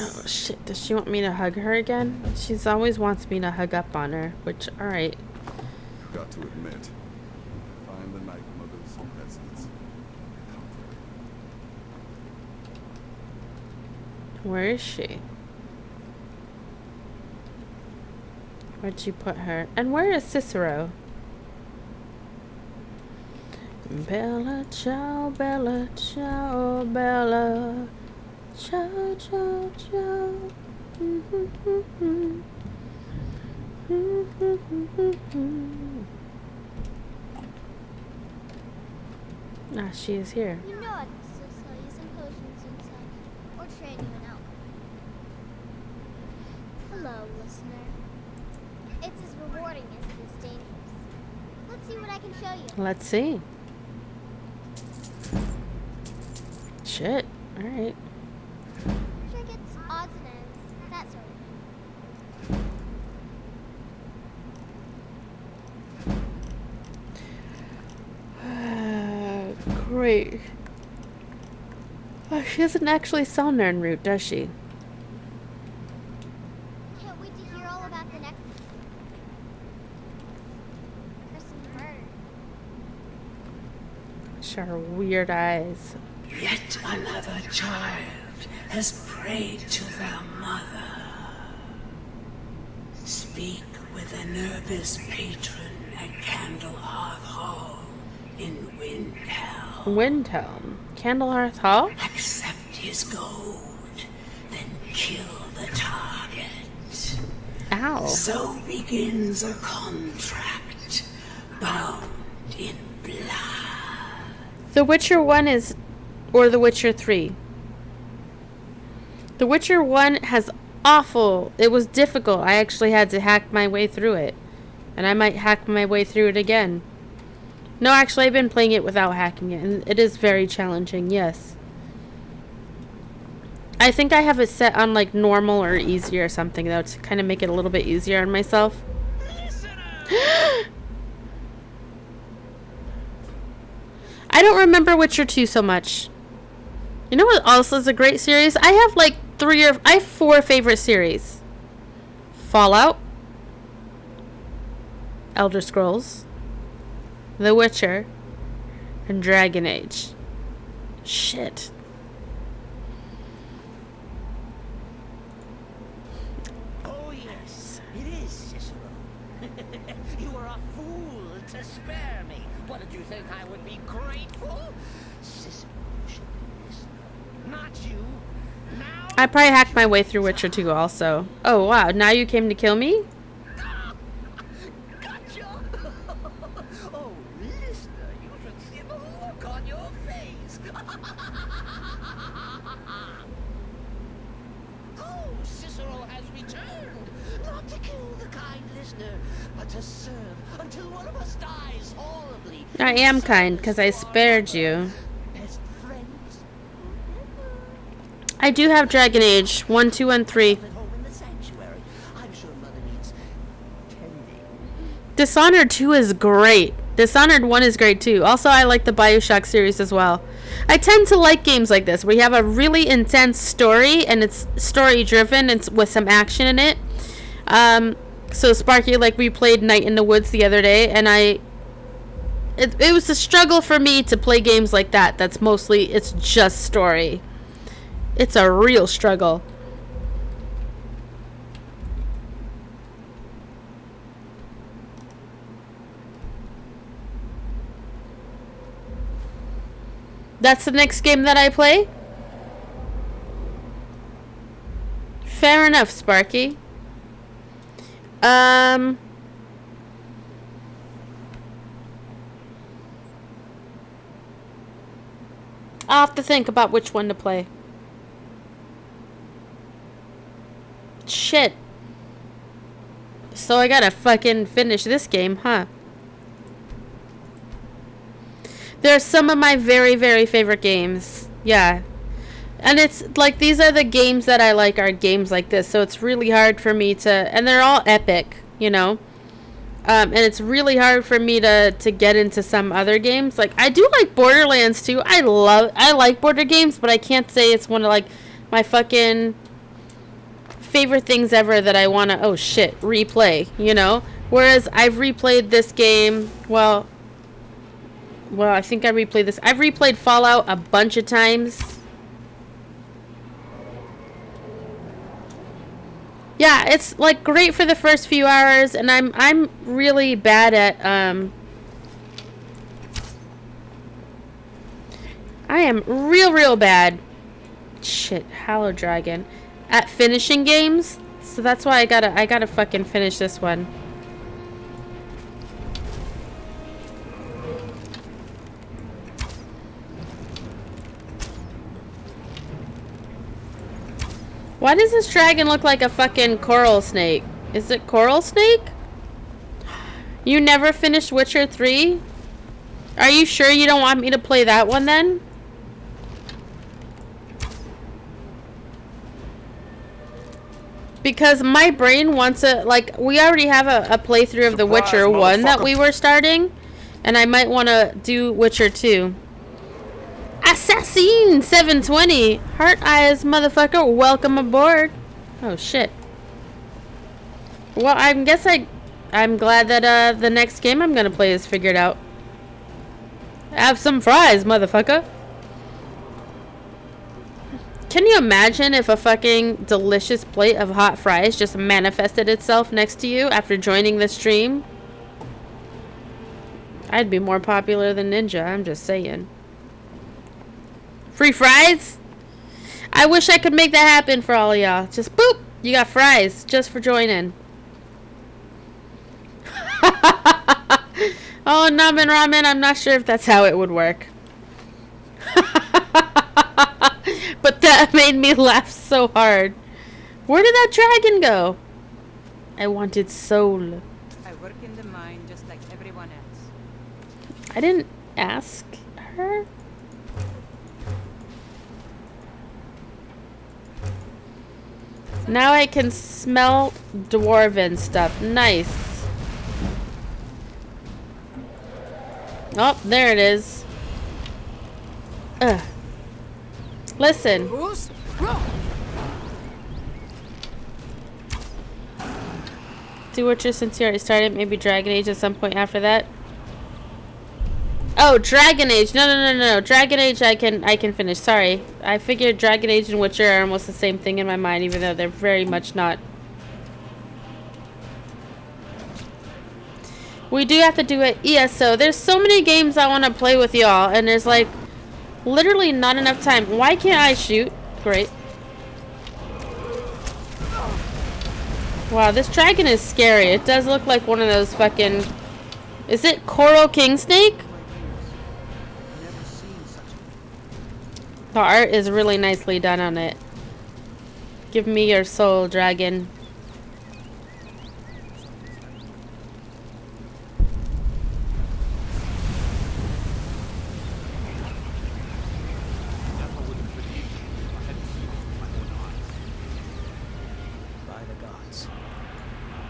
Oh shit, does she want me to hug her again? She's always wants me to hug up on her, which, alright. Got to admit, find the Night Mother's presence comforting. Where is she? Where'd she put her? And where is Cicero? Bella ciao, Bella ciao, Bella ciao, ciao, ciao. Ah, she is here. You know I can still sell you some potions and such, or train you in alchemy. Hello, listener. It's as rewarding as it is dangerous. Let's see what I can show you. Let's see. Shit. Alright. Trinkets, odds and ends, that sort of thing. Great. Oh, she doesn't actually sell Nirnroot, does she? Can't wait to hear all about the next person murdered. Sure, weird eyes. Yet another child has prayed to their mother. Speak with Enerva's patron at Candlehearth Hall in Windhelm. Windhelm. Candlehearth Hall? Accept his gold, then kill the target. Ow. So begins a contract bound in blood. The Witcher 1 is... or The Witcher 3? The Witcher 1 has awful... It was difficult. I actually had to hack my way through it. And I might hack my way through it again. No, actually, I've been playing it without hacking it. And it is very challenging, yes. I think I have it set on, like, normal or easy or something, though, to kind of make it a little bit easier on myself. I don't remember Witcher 2 so much. You know what also is a great series? I have like I have 4 favorite series. Fallout, Elder Scrolls, The Witcher, and Dragon Age. Shit. Oh yes, it is Cicero. You are a fool to spare me. What did you think I would be grateful? Cicero should be listening, not you. Now I probably hacked my way through Witcher 2 also. Oh wow, now you came to kill me? Gotcha! Oh, listener, you should see the look on your face. Oh, Cicero has returned, not to kill the kind listener, but to serve until one of us dies horribly. I am kind, because I spared you. Best friends. I do have Dragon Age 1, 2, and 3. At home in the sanctuary. I'm sure Mother needs tending. Dishonored 2 is great. Dishonored 1 is great too. Also, I like the BioShock series as well. I tend to like games like this where you have a really intense story and it's story driven and with some action in it. So Sparky, like we played Night in the Woods the other day, and it was a struggle for me to play games like that. That's mostly, it's just story. It's a real struggle. That's the next game that I play? Fair enough, Sparky. I'll have to think about which one to play. Shit. So I gotta fucking finish this game, huh? They're some of my very, very favorite games. Yeah. And it's like, these are the games that I like, are games like this. So it's really hard for me to, and they're all epic, you know? And it's really hard for me to get into some other games. Like, I do like Borderlands too. I like Border games, but I can't say it's one of like my fucking favorite things ever that I want to, oh shit, replay, you know? Whereas I've replayed this game, well, I think I replayed this. I've replayed Fallout a bunch of times. Yeah, it's like great for the first few hours, and I'm really bad at I am real bad. Shit, Hallow Dragon, at finishing games. So that's why I gotta fucking finish this one. Why does this dragon look like a fucking coral snake? Is it coral snake? You never finished Witcher 3? Are you sure you don't want me to play that one then? Because my brain wants a, like, we already have a playthrough of The Witcher 1 that we were starting. And I might want to do Witcher 2. Assassin 720, Heart Eyes, motherfucker, welcome aboard. Oh shit. Well, I'm glad that the next game I'm gonna play is figured out. Have some fries, motherfucker. Can you imagine if a fucking delicious plate of hot fries just manifested itself next to you after joining the stream? I'd be more popular than Ninja, I'm just saying. Free fries? I wish I could make that happen for all of y'all. Just boop! You got fries just for joining. Oh, Namen Ramen, I'm not sure if that's how it would work. But that made me laugh so hard. Where did that dragon go? I wanted soul. I work in the mine just like everyone else. I didn't ask her. Now I can smell dwarven stuff. Nice. Oh, there it is. Ugh. Listen. Do Witcher since you already started. Maybe Dragon Age at some point after that. Oh, Dragon Age. No. Dragon Age I can finish. Sorry. I figured Dragon Age and Witcher are almost the same thing in my mind, even though they're very much not. We do have to do it. ESO. There's so many games I want to play with y'all, and there's like literally not enough time. Why can't I shoot? Great. Wow, this dragon is scary. It does look like one of those fucking... Is it Coral King Snake? The art is really nicely done on it. Give me your soul, dragon. By the gods.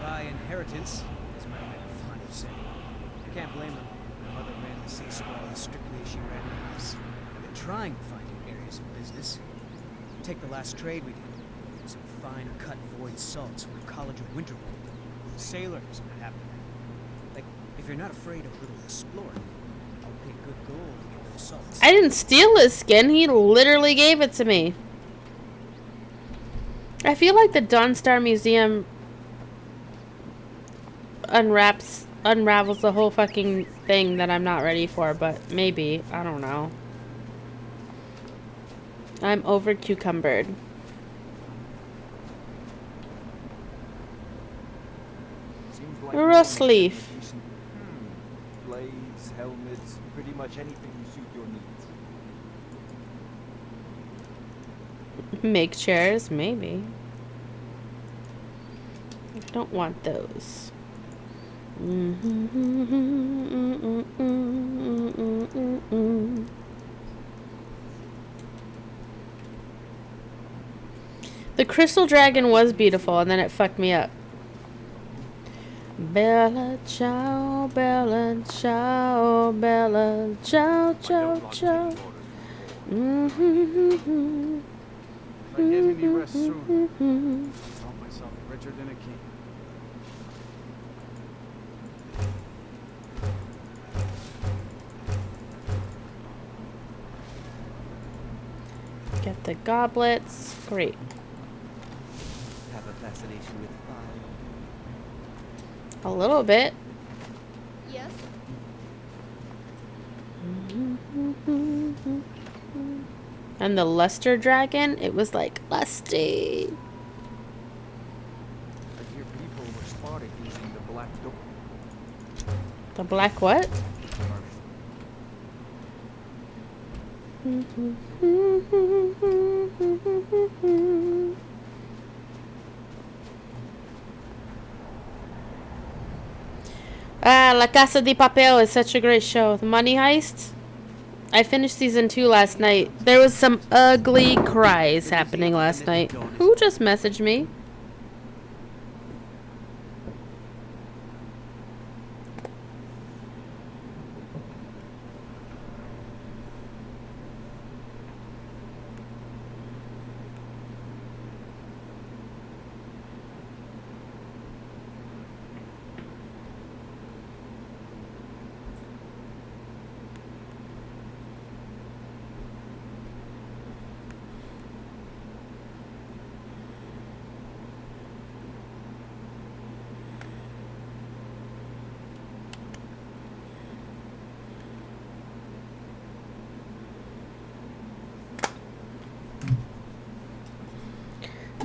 By inheritance, as my men fond of saying. I can't blame them. My mother ran the sea squall as strictly as she ran the house. I've been trying to find new areas of business. Take the last trade we did. Some fine cut void salts from the College of Winterhold. Sailors what happened. Like, if you're not afraid of a little exploring, I'll pay good gold to get those salts. I didn't steal his skin. He literally gave it to me. I feel like the Dawnstar Museum unravels the whole fucking thing that I'm not ready for, but maybe. I don't know. I'm over cucumbered. Seems like Rust leaf. Blades, helmets, pretty much anything to suit your needs. Make chairs, maybe. I don't want those. The crystal dragon was beautiful, and then it fucked me up. Bella ciao, bella ciao, bella ciao, ciao, ciao. If I get any rest soon, I'll count myself richer than a king. Get the goblets. Great. Have a fascination with fire. A little bit. Yes? And the luster dragon, it was like lusty. I hear people were spotted using the black door. The black what? Ah, La Casa de Papel is such a great show. The Money Heist. I finished season 2 last night. There was some ugly cries happening last night. Who just messaged me?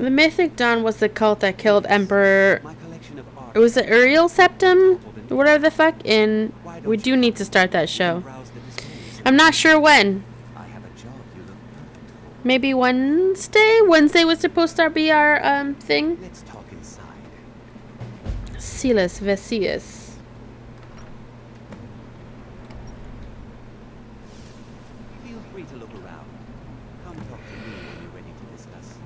The Mythic Dawn was the cult that killed Emperor... My collection of art. It was the Uriel Septum? Whatever the fuck. And we do need to start that show. I'm not sure when. I have a job you look perfect for. Maybe Wednesday? Wednesday was supposed to be our thing. Let's talk inside. Silas Vesius. Feel free to look around. Come talk to me when you're ready to discuss.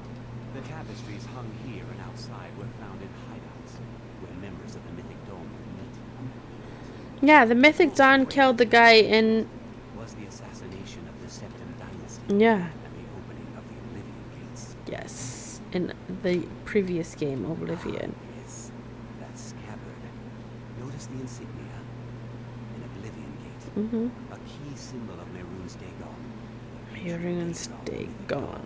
The tapestries hung here and outside were found in hideouts, where members of the Mythic Dawn would meet. Yeah, the Mythic Dawn killed the guy in... Was the assassination of the Septim Dynasty. Yeah. And the opening of the Oblivion Gates. Yes. In the previous game, Oblivion. Yes. That scabbard. Notice the insignia. An Oblivion Gate. Mm-hmm. A key symbol of Mehrunes Dagon. Mehrunes Dagon.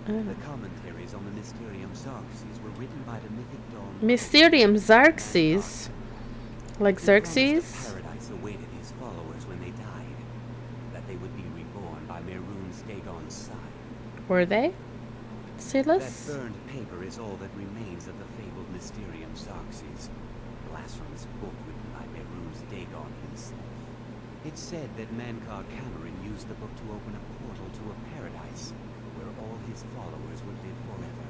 The commentaries on the Mysterium Xerxes were written by the Mythic Dawn. Mysterium Xerxes? Like Xerxes? Paradise awaited his followers when they died. That they would be reborn by Mehrunes Dagon's side. Were they? That Silas? burned paper is all that remains of the fabled Mysterium Xerxes. Blasphemous book written by Mehrunes Dagon himself. It's said that Mankar Cameron used the book to open a portal to a paradise where all his followers would live forever.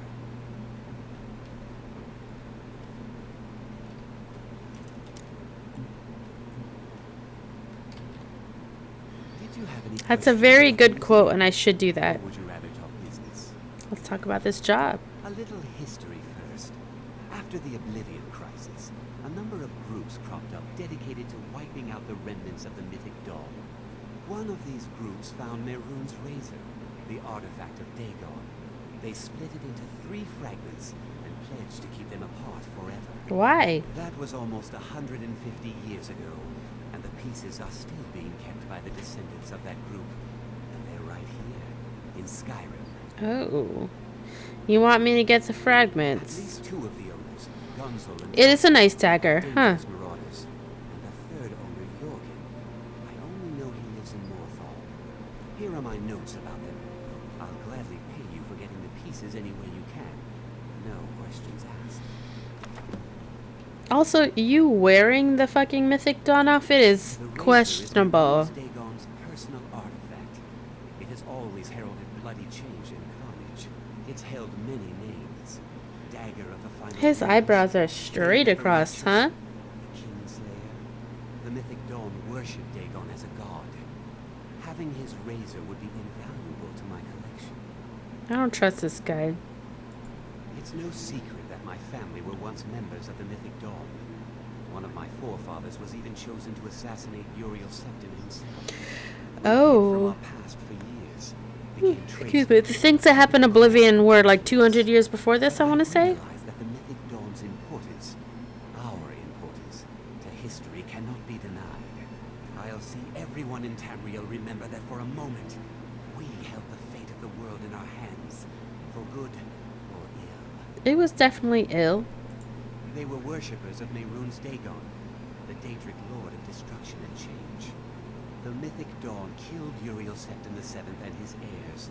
Did you have any That's a very good quote, and I should do that. Or would you rather talk business? Let's talk about this job. A little history first. After the Oblivion Crisis, a number of groups cropped up dedicated to wiping out the remnants of the Mythic Dawn. One of these groups found Mehrunes' razor, the artifact of Dagon. They split it into 3 fragments and pledged to keep them apart forever. Why? That was almost 150 years ago, and the pieces are still being kept by the descendants of that group. And they're right here, in Skyrim. Oh. You want me to get the At fragments? least 2 of the owners, Gunzel and It is a nice dagger, huh? dangerous marauders, and the 3rd owner, Jorgen. I only know he lives in Morthal. Here are my notes about them. I'll gladly pay you for getting the pieces any way you can. No questions asked. Also, you wearing the fucking Mythic Dawn outfit is The razor is questionable. Mehrunes Dagon's personal artifact. It has always heralded bloody change and carnage. It's held many names. Dagger of the Final His Days, eyebrows are straight the across, huh? The Kingslayer. The Mythic Dawn worshipped Dagon as a god. Having his razor would be invaluable to my collection. I don't trust this guy. It's no secret that my family were once members of the Mythic Dawn. One of my forefathers was even chosen to assassinate Uriel Septim himself. We hid from Oh. our past for years. Became Excuse me, the things that happened in Oblivion were like 200 years before this, I want to say? realized that the Mythic Dawn's importance, our importance, to history cannot be denied. I'll see everyone in Tamriel remember that for a moment, we held the fate of the world in our hands, for good or ill. It was definitely ill. They were worshippers of Mehrunes Dagon, the Daedric Lord of Destruction and Change. The Mythic Dawn killed Uriel Septim VII and his heirs,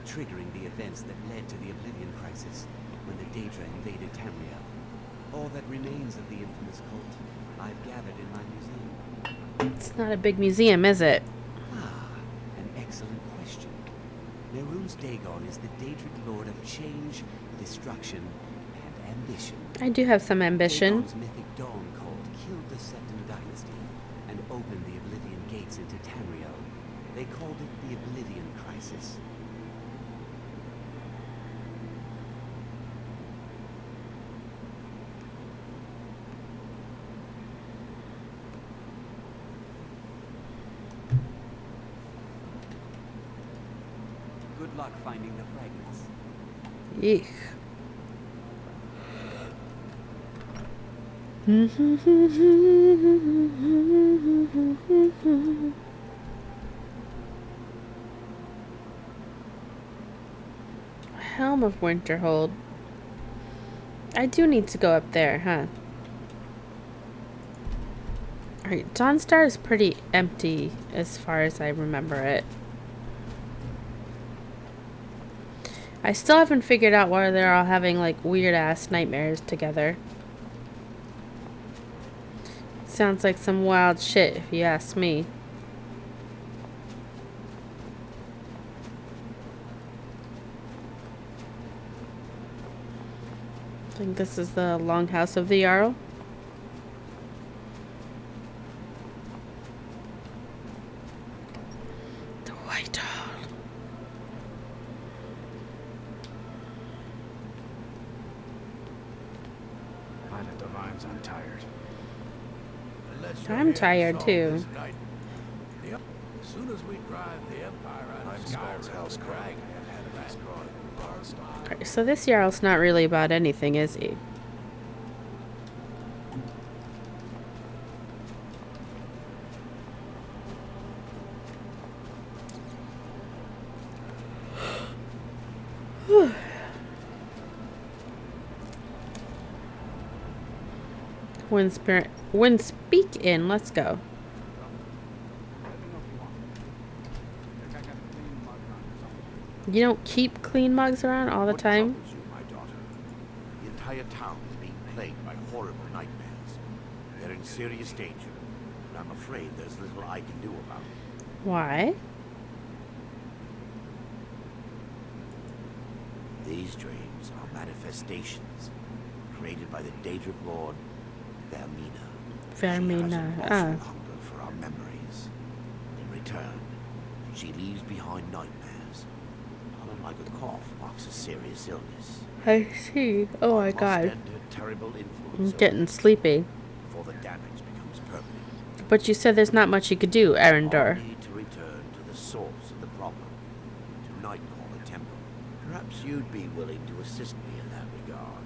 triggering the events that led to the Oblivion Crisis, when the Daedra invaded Tamriel. All that remains of the infamous cult, I've gathered in my museum. It's not a big museum, is it? Ah, an excellent question. Mehrunes Dagon is the Daedric Lord of Change, Destruction, and Ambition. I do have some ambition. Dagon's Mythic Dawn cult killed the Septim Dynasty and opened the Oblivion Gates into Tamriel. They called it the Oblivion Crisis. Good luck finding the fragments. Eek. Helm of Winterhold. I do need to go up there, huh? Alright, Dawnstar is pretty empty as far as I remember it. I still haven't figured out why they're all having like weird ass nightmares together. Sounds like some wild shit if you ask me. I think this is the longhouse of the Jarl. The White Hall. By the divines, I'm tired. I'm tired too. As soon as we drive the Empire out of Skyrim, dragon Alright, so this Jarl's not really about anything, is he? When speak in, let's go. You don't keep clean mugs around all the time? What troubles you, my daughter? The entire town is being plagued by horrible nightmares. They're in serious danger, but I'm afraid there's little I can do about it. Why? These dreams are manifestations created by the Daedric Lord Vermina. Vermina, Hunger for our memories. In return, she leaves behind nightmares. Unlike a cough marks a serious illness. I see. Oh my god. Terrible influence I'm getting sleepy. before the damage becomes permanent. But you said there's not much you could do, Arendor. I need to return to the source of the problem, to Nightcaller Temple. Perhaps you'd be willing to assist me in that regard.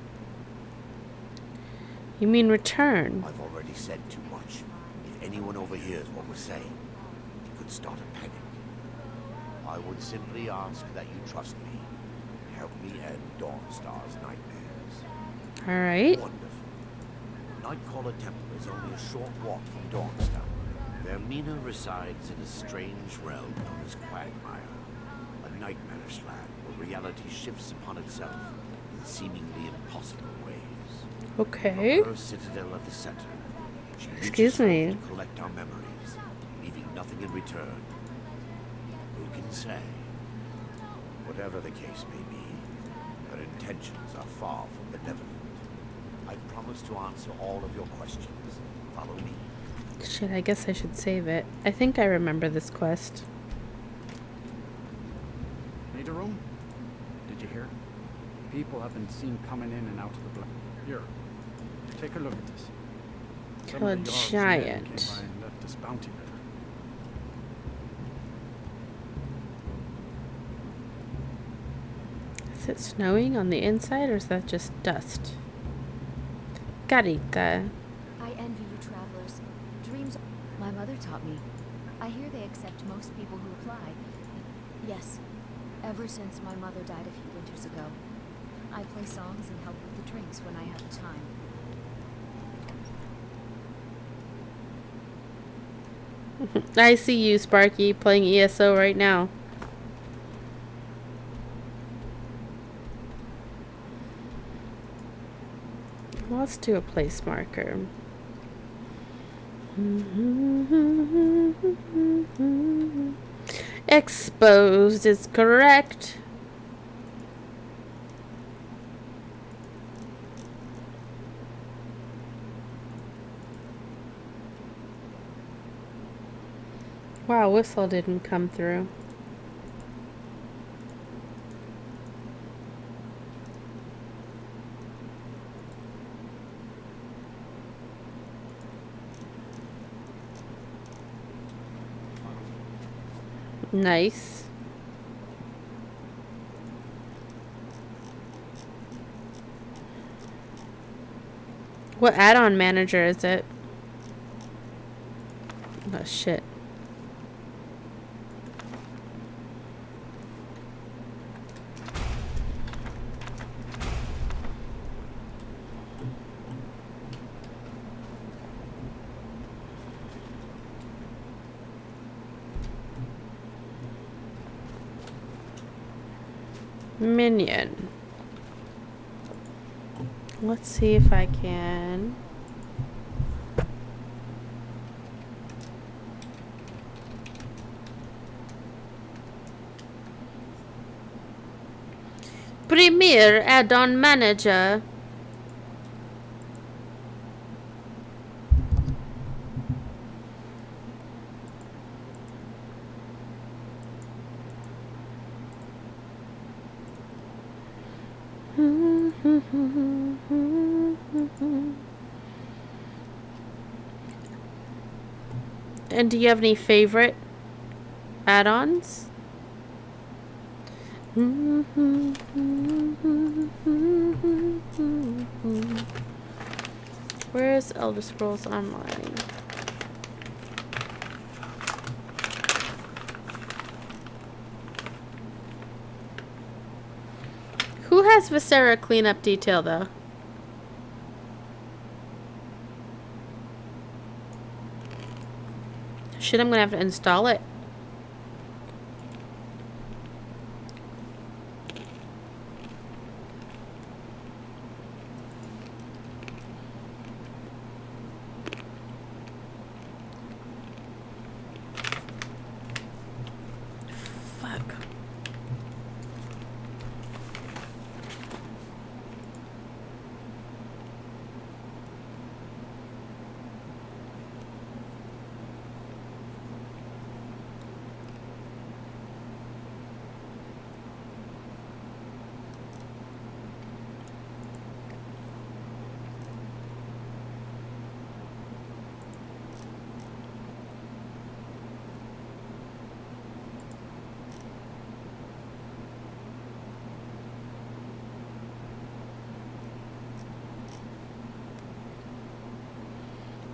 You mean return? I've already said too much. If anyone overhears what we're saying, it could start a panic. I would simply ask that you trust me and help me end Dawnstar's nightmares. Alright. Wonderful. Nightcaller Temple is only a short walk from Dawnstar. Vermina resides in a strange realm known as Quagmire, a nightmarish land where reality shifts upon itself in seemingly impossible ways. Okay. From her citadel at the center, she Excuse me. to collect our memories, leaving nothing in return. Who can say? Whatever the case may be, her intentions are far from benevolent. I promise to answer all of your questions. Follow me. Shit, I guess I should save it. I think I remember this quest. Need a room? Did you hear? People have been seen coming in and out of the black. Here, take a look at this. Kill a giant. Came by and left this bounty letter. Is it snowing on the inside or is that just dust? Carita. I envy you travelers. Dreams. My mother taught me. I hear they accept most people who apply. Yes, ever since my mother died a few winters ago. I play songs and help with the drinks when I have the time. I see you, Sparky, playing ESO right now. Let's do a place marker. Exposed is correct. Wow, whistle didn't come through. Nice. What add-on manager is it? Oh shit. Minion. Let's see if I can. Premier add-on manager. And do you have any favorite add-ons? Where's Elder Scrolls Online? Who has Viscera cleanup detail though? Shit, I'm gonna have to install it. Fuck.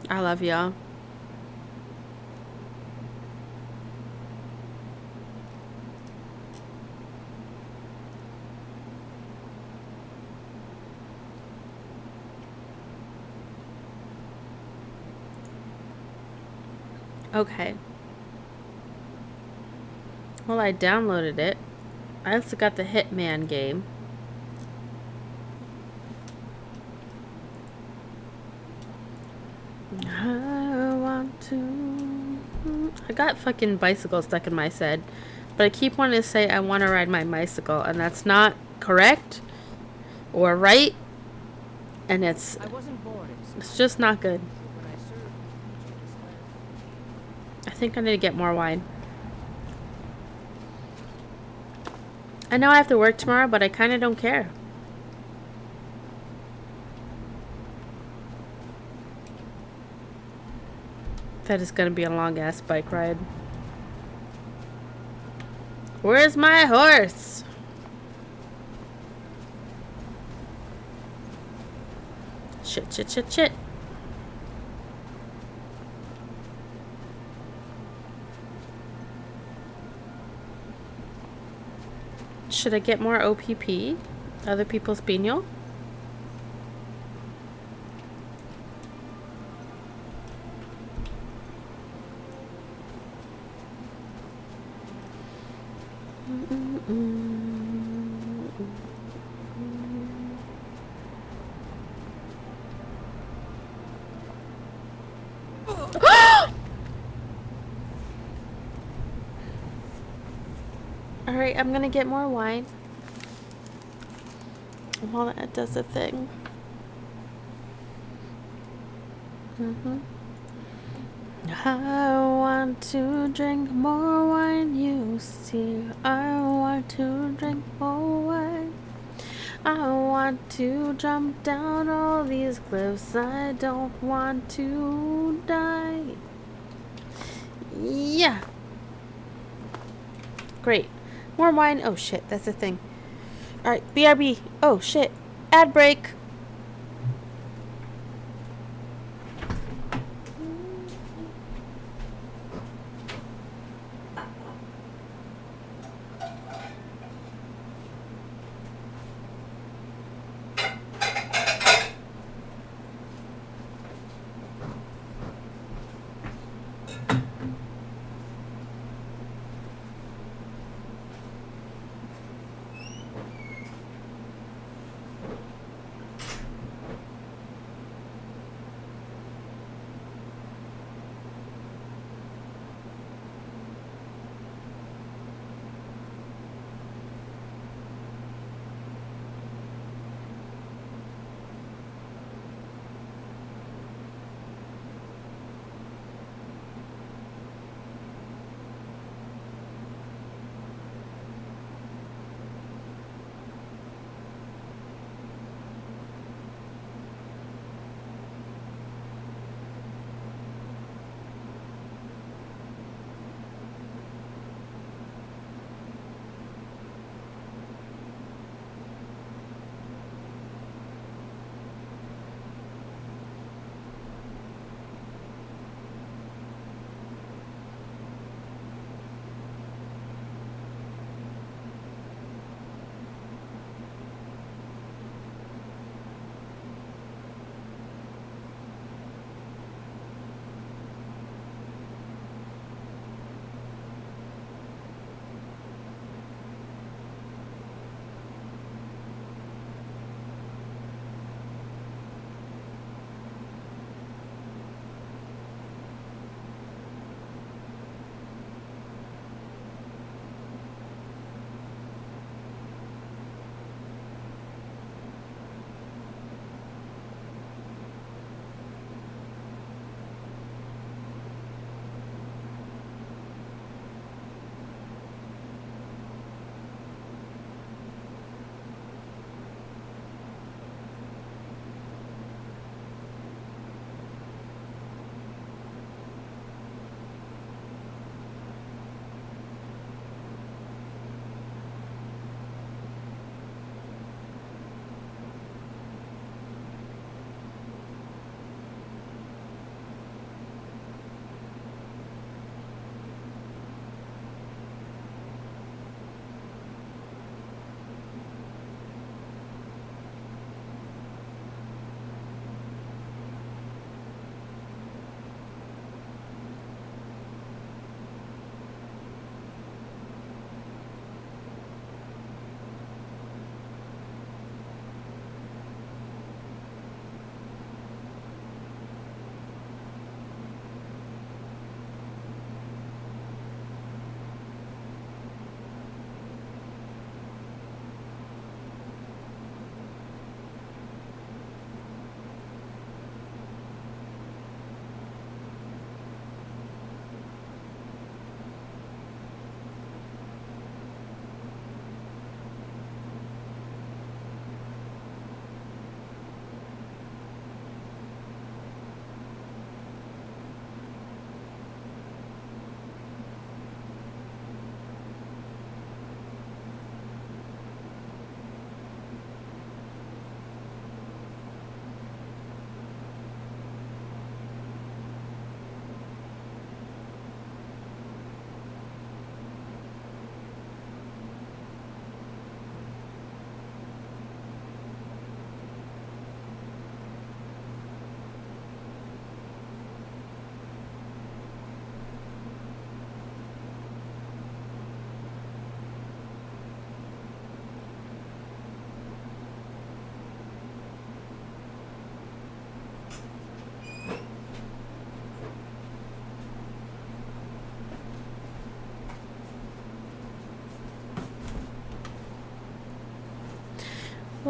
I love y'all. Okay. Well, I downloaded it. I also got the Hitman game. I want to. I got fucking bicycle stuck in my head, but I keep wanting to say I want to ride my bicycle, and that's not correct or right, and it's just not good. I think I need to get more wine. I know I have to work tomorrow, but I kind of don't care. That is going to be a long ass bike ride. Where's my horse? Shit, shit, shit, shit. Should I get more OPP? Other people's Pino? Alright, I'm gonna get more wine while that does a thing. I want to drink more wine, you see. I want to drink more wine. I want to jump down all these cliffs. I don't want to die. Yeah. Great. More wine. Oh shit, that's a thing. Alright, BRB. Oh shit. Ad break.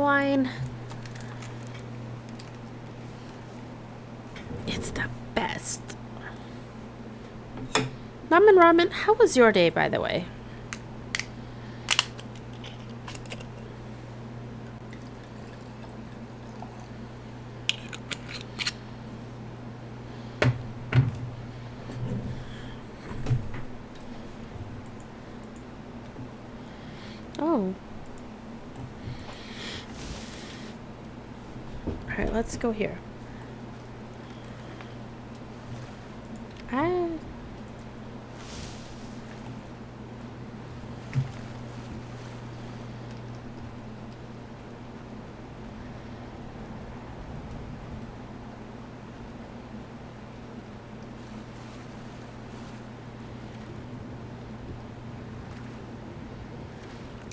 wine. It's the best. Ramen, how was your day, by the way? Oh. Alright, let's go here.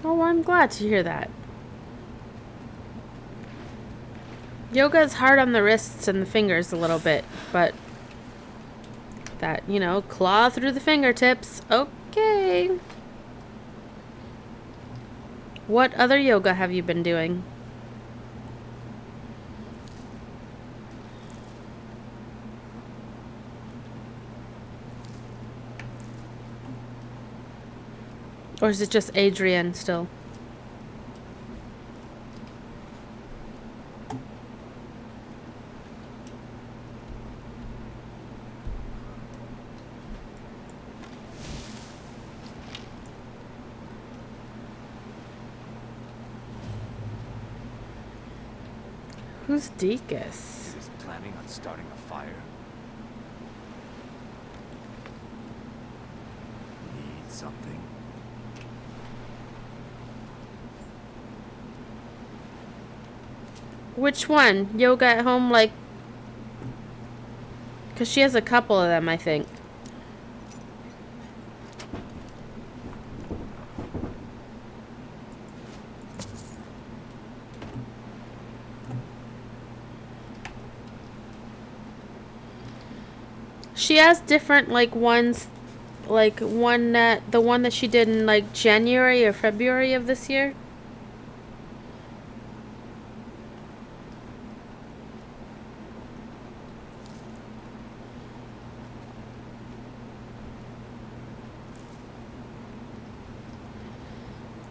Oh, I'm glad to hear that. Yoga is hard on the wrists and the fingers a little bit, but that, you know, claw through the fingertips. Okay. What other yoga have you been doing? Or is it just Adrian still? Who's Deakus? He was planning on starting a fire. Need something. Which one? Yoga at home, like... Because she has a couple of them, I think. She has different, like, ones... Like, one that... The one that she did in, like, January or February of this year.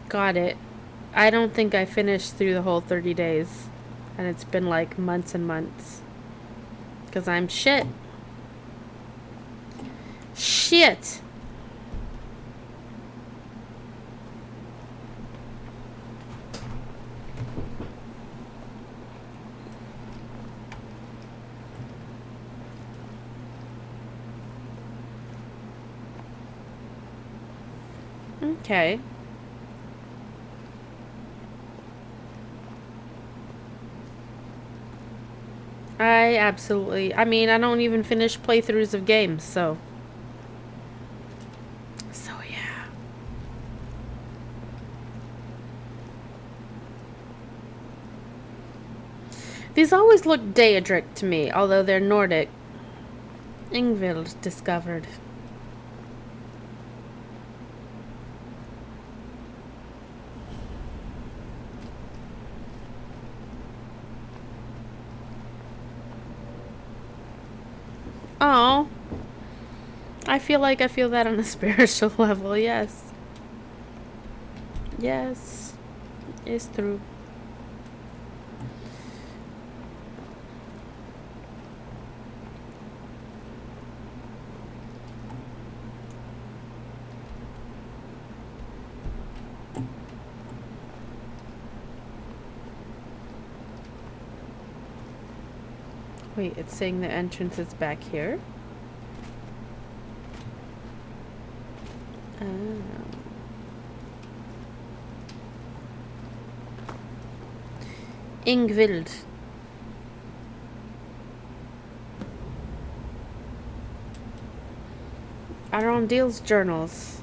Got it. I don't think I finished through the whole 30 days. And it's been like months and months. Because I'm shit. Shit! Okay. I mean, I don't even finish playthroughs of games, so yeah. These always look Daedric to me, although they're Nordic. Ingvild discovered. Oh, I feel that on a spiritual level, yes. Yes, it's true. Wait, it's saying the entrance is back here? Oh. Ingvild. Arundel's journals.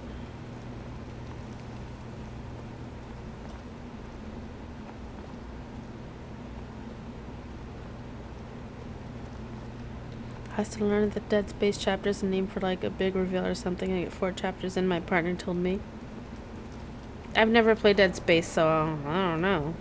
I still learn the Dead Space chapters and name for like a big reveal or something. I get 4 chapters in, my partner told me. I've never played Dead Space, so I don't know.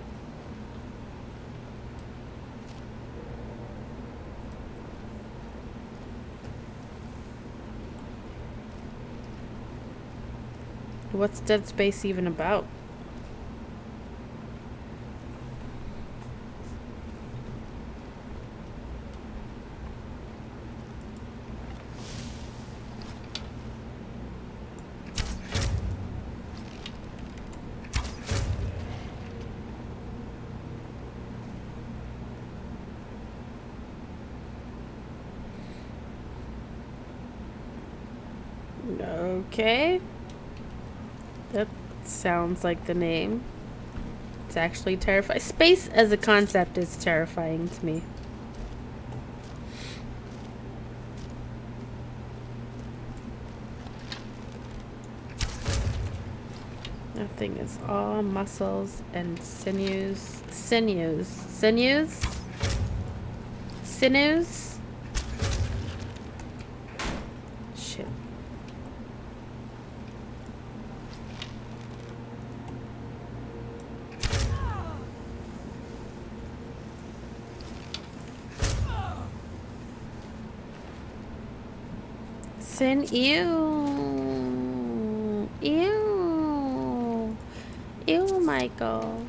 What's Dead Space even about? Okay. That sounds like the name. It's actually terrifying. Space as a concept is terrifying to me. That thing is all muscles and sinews. Sinews? Shit. Ew, Michael.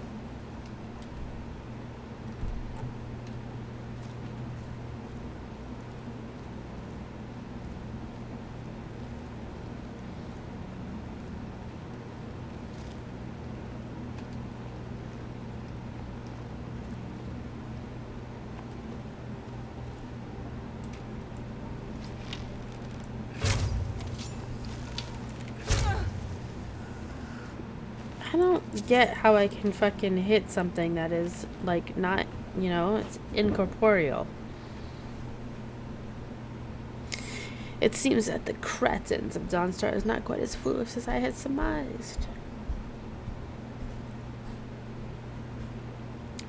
I don't get how I can fucking hit something that is, like, not, you know, it's incorporeal. It seems that the cretins of Dawnstar is not quite as foolish as I had surmised.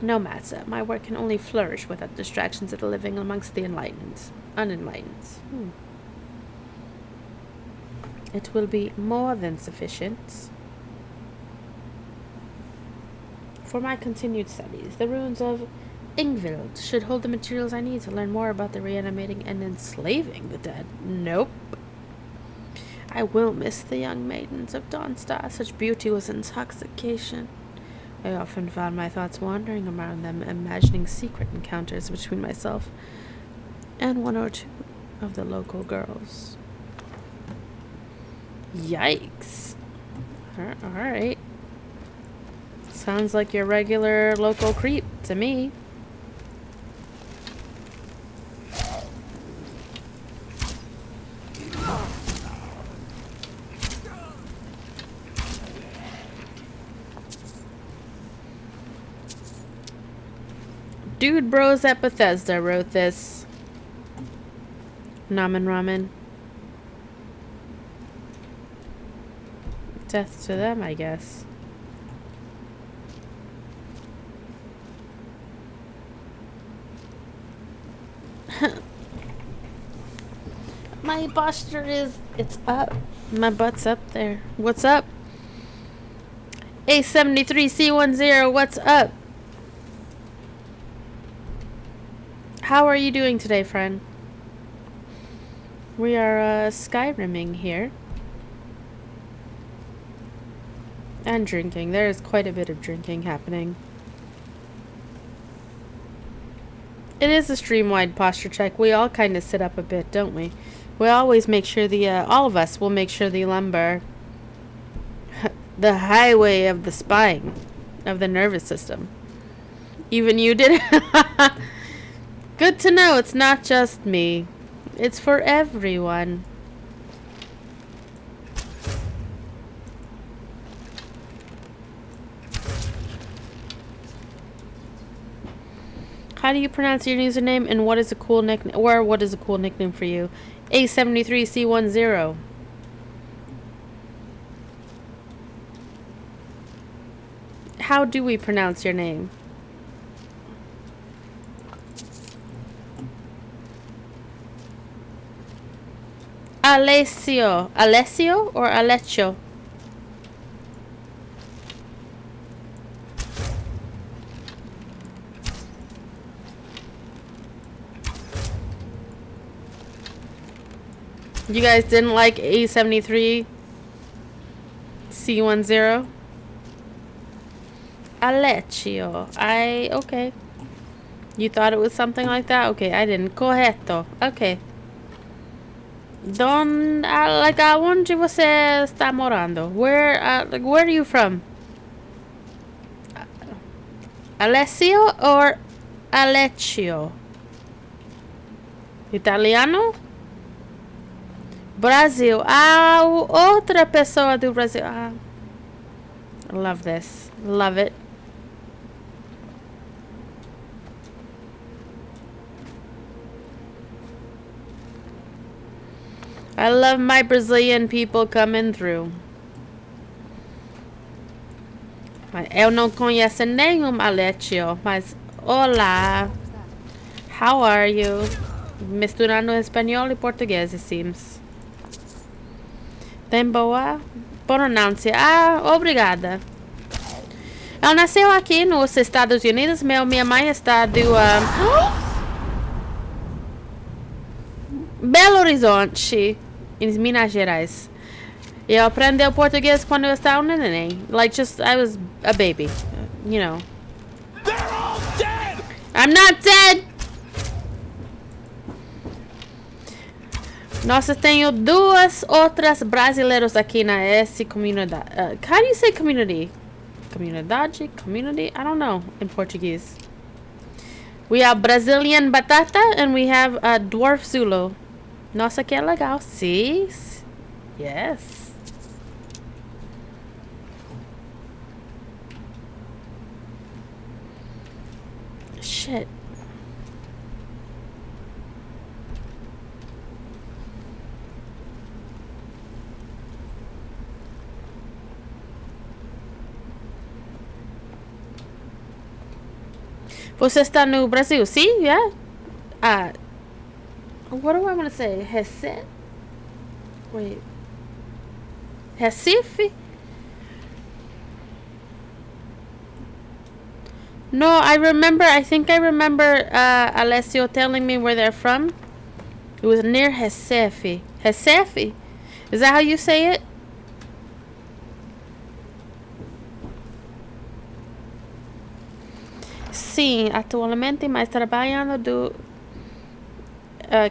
No matter, my work can only flourish without distractions of the living amongst the unenlightened. It will be more than sufficient for my continued studies. The ruins of Ingvild should hold the materials I need to learn more about the reanimating and enslaving the dead. Nope. I will miss the young maidens of Dawnstar. Such beauty was intoxication. I often found my thoughts wandering around them, imagining secret encounters between myself and one or two of the local girls. Yikes. Alright. Sounds like your regular local creep to me. Dude Bros at Bethesda wrote this. Namen Ramen. Death to them, I guess. My posture is, it's up. My butt's up there. What's up? A73C10, what's up? How are you doing today, friend? We are Skyrimming here. And drinking. There is quite a bit of drinking happening. It is a stream-wide posture check. We all kind of sit up a bit, don't we? We always make sure all of us will make sure the lumbar, the highway of the spine, of the nervous system. Even you did. Good to know it's not just me. It's for everyone. How do you pronounce your username, and what is a cool nickname, or what is a cool nickname for you? A73C10. How do we pronounce your name? Alessio. Alessio or Aleccio? You guys didn't like A73? C10. Aleccio. Okay. You thought it was something like that? Okay, I didn't. Correto. Okay. Onde você está morando? Where are you from? Alessio or Aleccio? Italiano? Brasil. Outra pessoa do Brasil. I love this. Love it. I love my Brazilian people coming through. Eu não conheço nenhum Aleccio, mas olá. How are you? Misturando espanhol e português, it seems. Tem boa pronúncia. Obrigada. Eu nasceu aqui nos Estados Unidos. Minha mãe está do Belo Horizonte, em Minas Gerais. Eu aprendi português quando eu estava um neném. I was a baby, you know. They're all dead! I'm not dead! Nossa, tenho duas outras brasileiros aqui na essa comunidade. How do you say community? Comunidade? Community? I don't know in Portuguese. We have Brazilian Batata and we have Dwarf Zulu. Nossa, que legal. See? Yes. Shit. Você está no Brasil? Sim, yeah. What do I want to say? Recife? Wait. Recife? No, I think I remember Alessio telling me where they're from. It was near Recife. Recife? Is that how you say it? Sim, atualmente mais trabalhando do...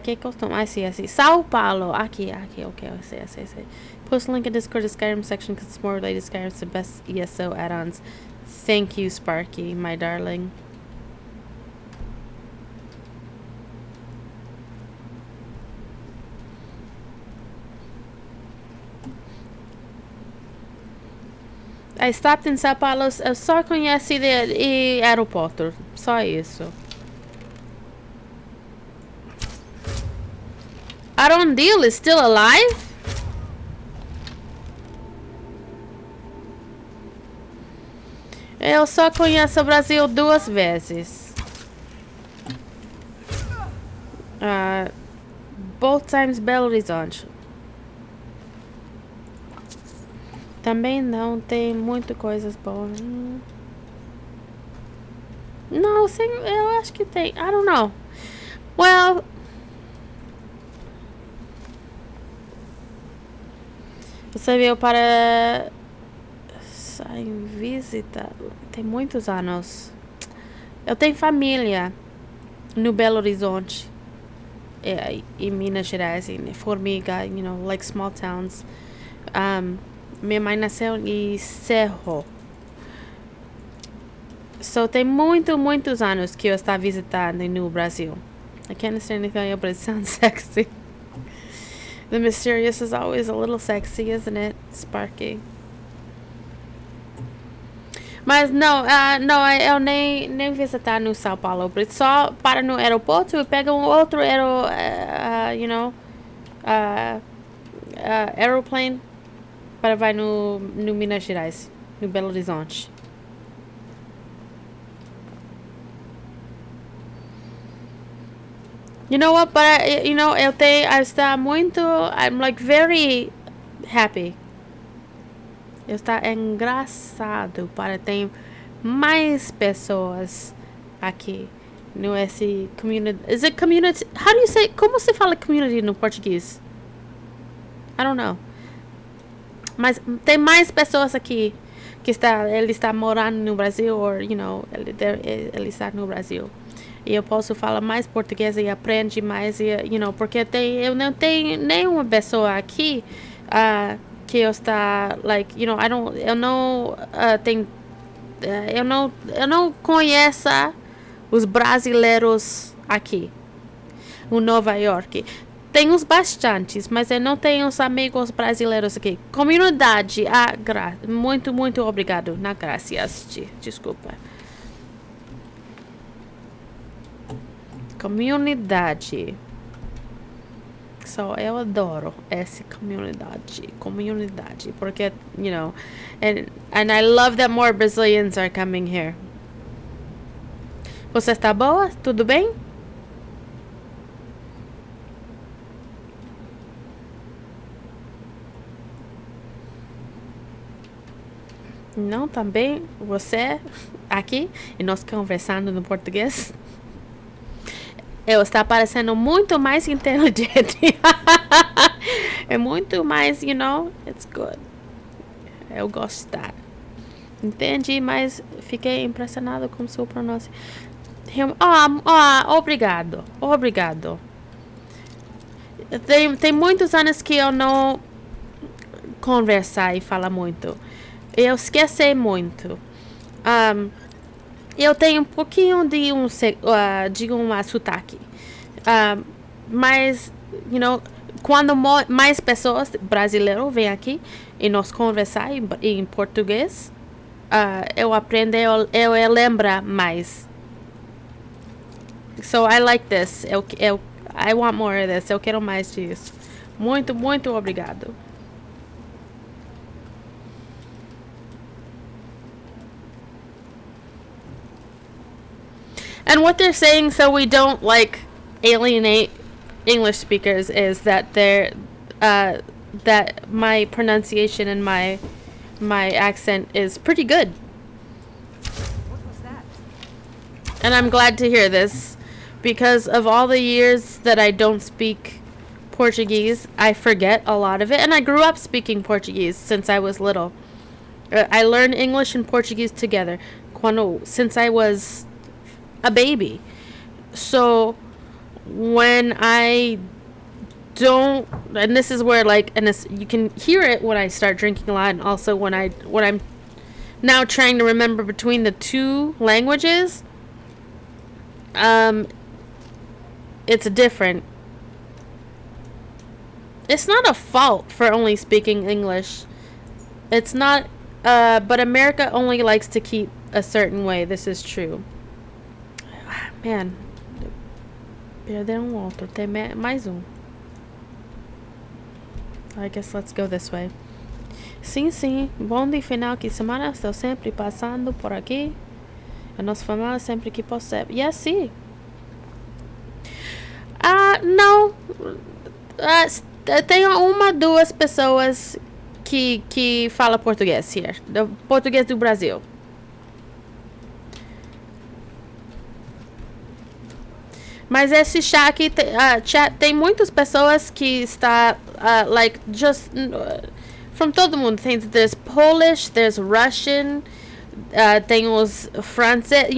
que costume... I see. São Paulo. Aqui. Okay, I see. Post link in Discord to Skyrim section because it's more related to Skyrim's the best ESO add-ons. Thank you, Sparky, my darling. I stopped in São Paulo. Eu só conheci de aeroporto. Só isso. Arondil is still alive? Eu só conheço o Brasil 2 vezes. Both times Belo Horizonte. Também não tem muitas coisas boas. Não, eu acho que tem. I don't know. Well... Você veio para... em visita. Tem muitos anos. Eu tenho família no Belo Horizonte. Em Minas Gerais, em Formiga, you know, like small towns. Minha mãe nasceu em Cerro. So tem muitos anos que eu estava visitando no Brasil. I can't understand anything, but it sounds sexy. The mysterious is always a little sexy, isn't it, Sparky? Mas não, eu nem visitar no São Paulo, porque só para no aeroporto e pega outro aeroplane para vai no Minas Gerais, no Belo Horizonte. You know what? But eu estou muito. I'm like very happy. Eu estou engraçado para ter mais pessoas aqui no esse community. Is it community? How do you say? Como se fala community no português? I don't know. Mas tem mais pessoas aqui que ele está morando no Brasil, ou, ele está no Brasil. E eu posso falar mais português e aprende mais, porque eu não tenho nenhuma pessoa aqui que eu está, eu não conheço os brasileiros aqui, em Nova York. Tem uns bastantes, mas eu não tenho os amigos brasileiros aqui. Comunidade, muito, muito obrigado. Na graças, desculpa. Comunidade. Eu adoro essa comunidade, porque, and I love that more Brazilians are coming here. Você está boa? Tudo bem? Não, também você aqui e nós conversando no português. Eu está parecendo muito mais inteligente. É muito mais, it's good. Eu gostar. Entendi, mas fiquei impressionado com sua pronúncia. Obrigado. Tem muitos anos que eu não conversar e falar muito. Eu esqueci muito. Eu tenho um pouquinho de um sotaque. Mas, quando mais pessoas brasileiras vêm aqui e nós conversar em português, eu aprendo, eu lembro mais. So I like this. I want more of this. Eu quero mais disso. Muito, muito obrigado. And what they're saying, so we don't alienate English speakers, is that that my pronunciation and my accent is pretty good. What was that? And I'm glad to hear this, because of all the years that I don't speak Portuguese, I forget a lot of it. And I grew up speaking Portuguese since I was little. I learned English and Portuguese together since I was a baby. So when I don't, and this is where you can hear it when I start drinking a lot, and also when I'm now trying to remember between the two languages, it's different. It's not a fault for only speaking English. It's not, but America only likes to keep a certain way. This is true. Man, perderam outro. Tem mais I guess let's go this way. Sim. Bom de final de semana. Estou sempre passando por aqui. A nossa família sempre que possível. Yes, sim. Não. Tenho duas pessoas que falam português here. Português do Brasil. Mas esse chat aqui, tem muitas pessoas que está, from todo mundo. There's Polish, there's Russian, tem os francês,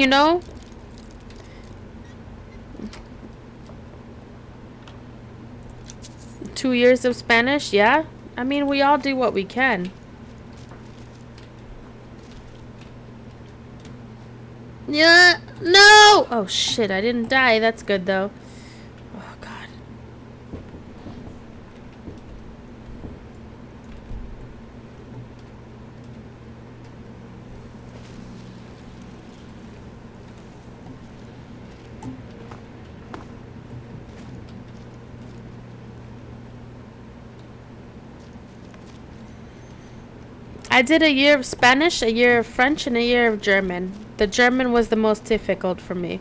2 years of Spanish, yeah? I mean, we all do what we can. Yeah, no! Oh shit, I didn't die. That's good though. Oh god. I did a year of Spanish, a year of French, and a year of German. The German was the most difficult for me.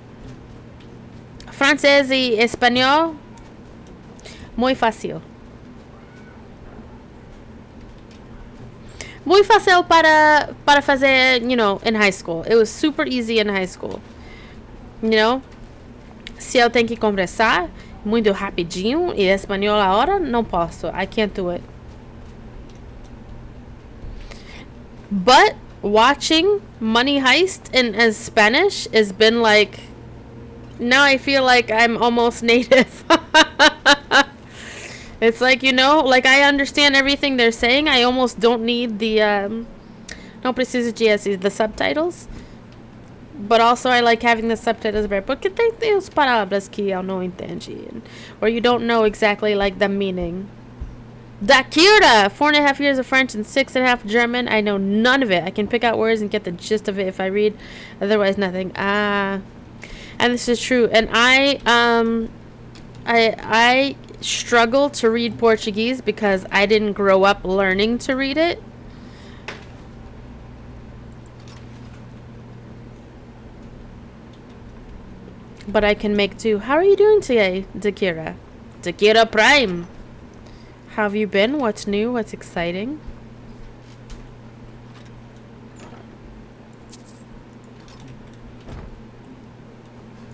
Francês e espanhol, muy fácil. Muy fácil para fazer, in high school. It was super easy in high school. Se eu tenho que conversar muito rapidinho e espanhol agora, não posso. I can't do it. But watching Money Heist in as Spanish has been like, now I feel like I'm almost native. It's like, you know, like I understand everything they're saying. I almost don't need the no preciso de the subtitles. But also I like having the subtitles there. Porque tem as palavras que eu não entendi, or you don't know exactly like the meaning. Dakira! 4.5 years of French and 6.5 German. I know none of it. I can pick out words and get the gist of it if I read. Otherwise, nothing. And this is true. And I struggle to read Portuguese because I didn't grow up learning to read it. But I can make do. How are you doing today, Dakira? Dakira Prime. How have you been? What's new? What's exciting?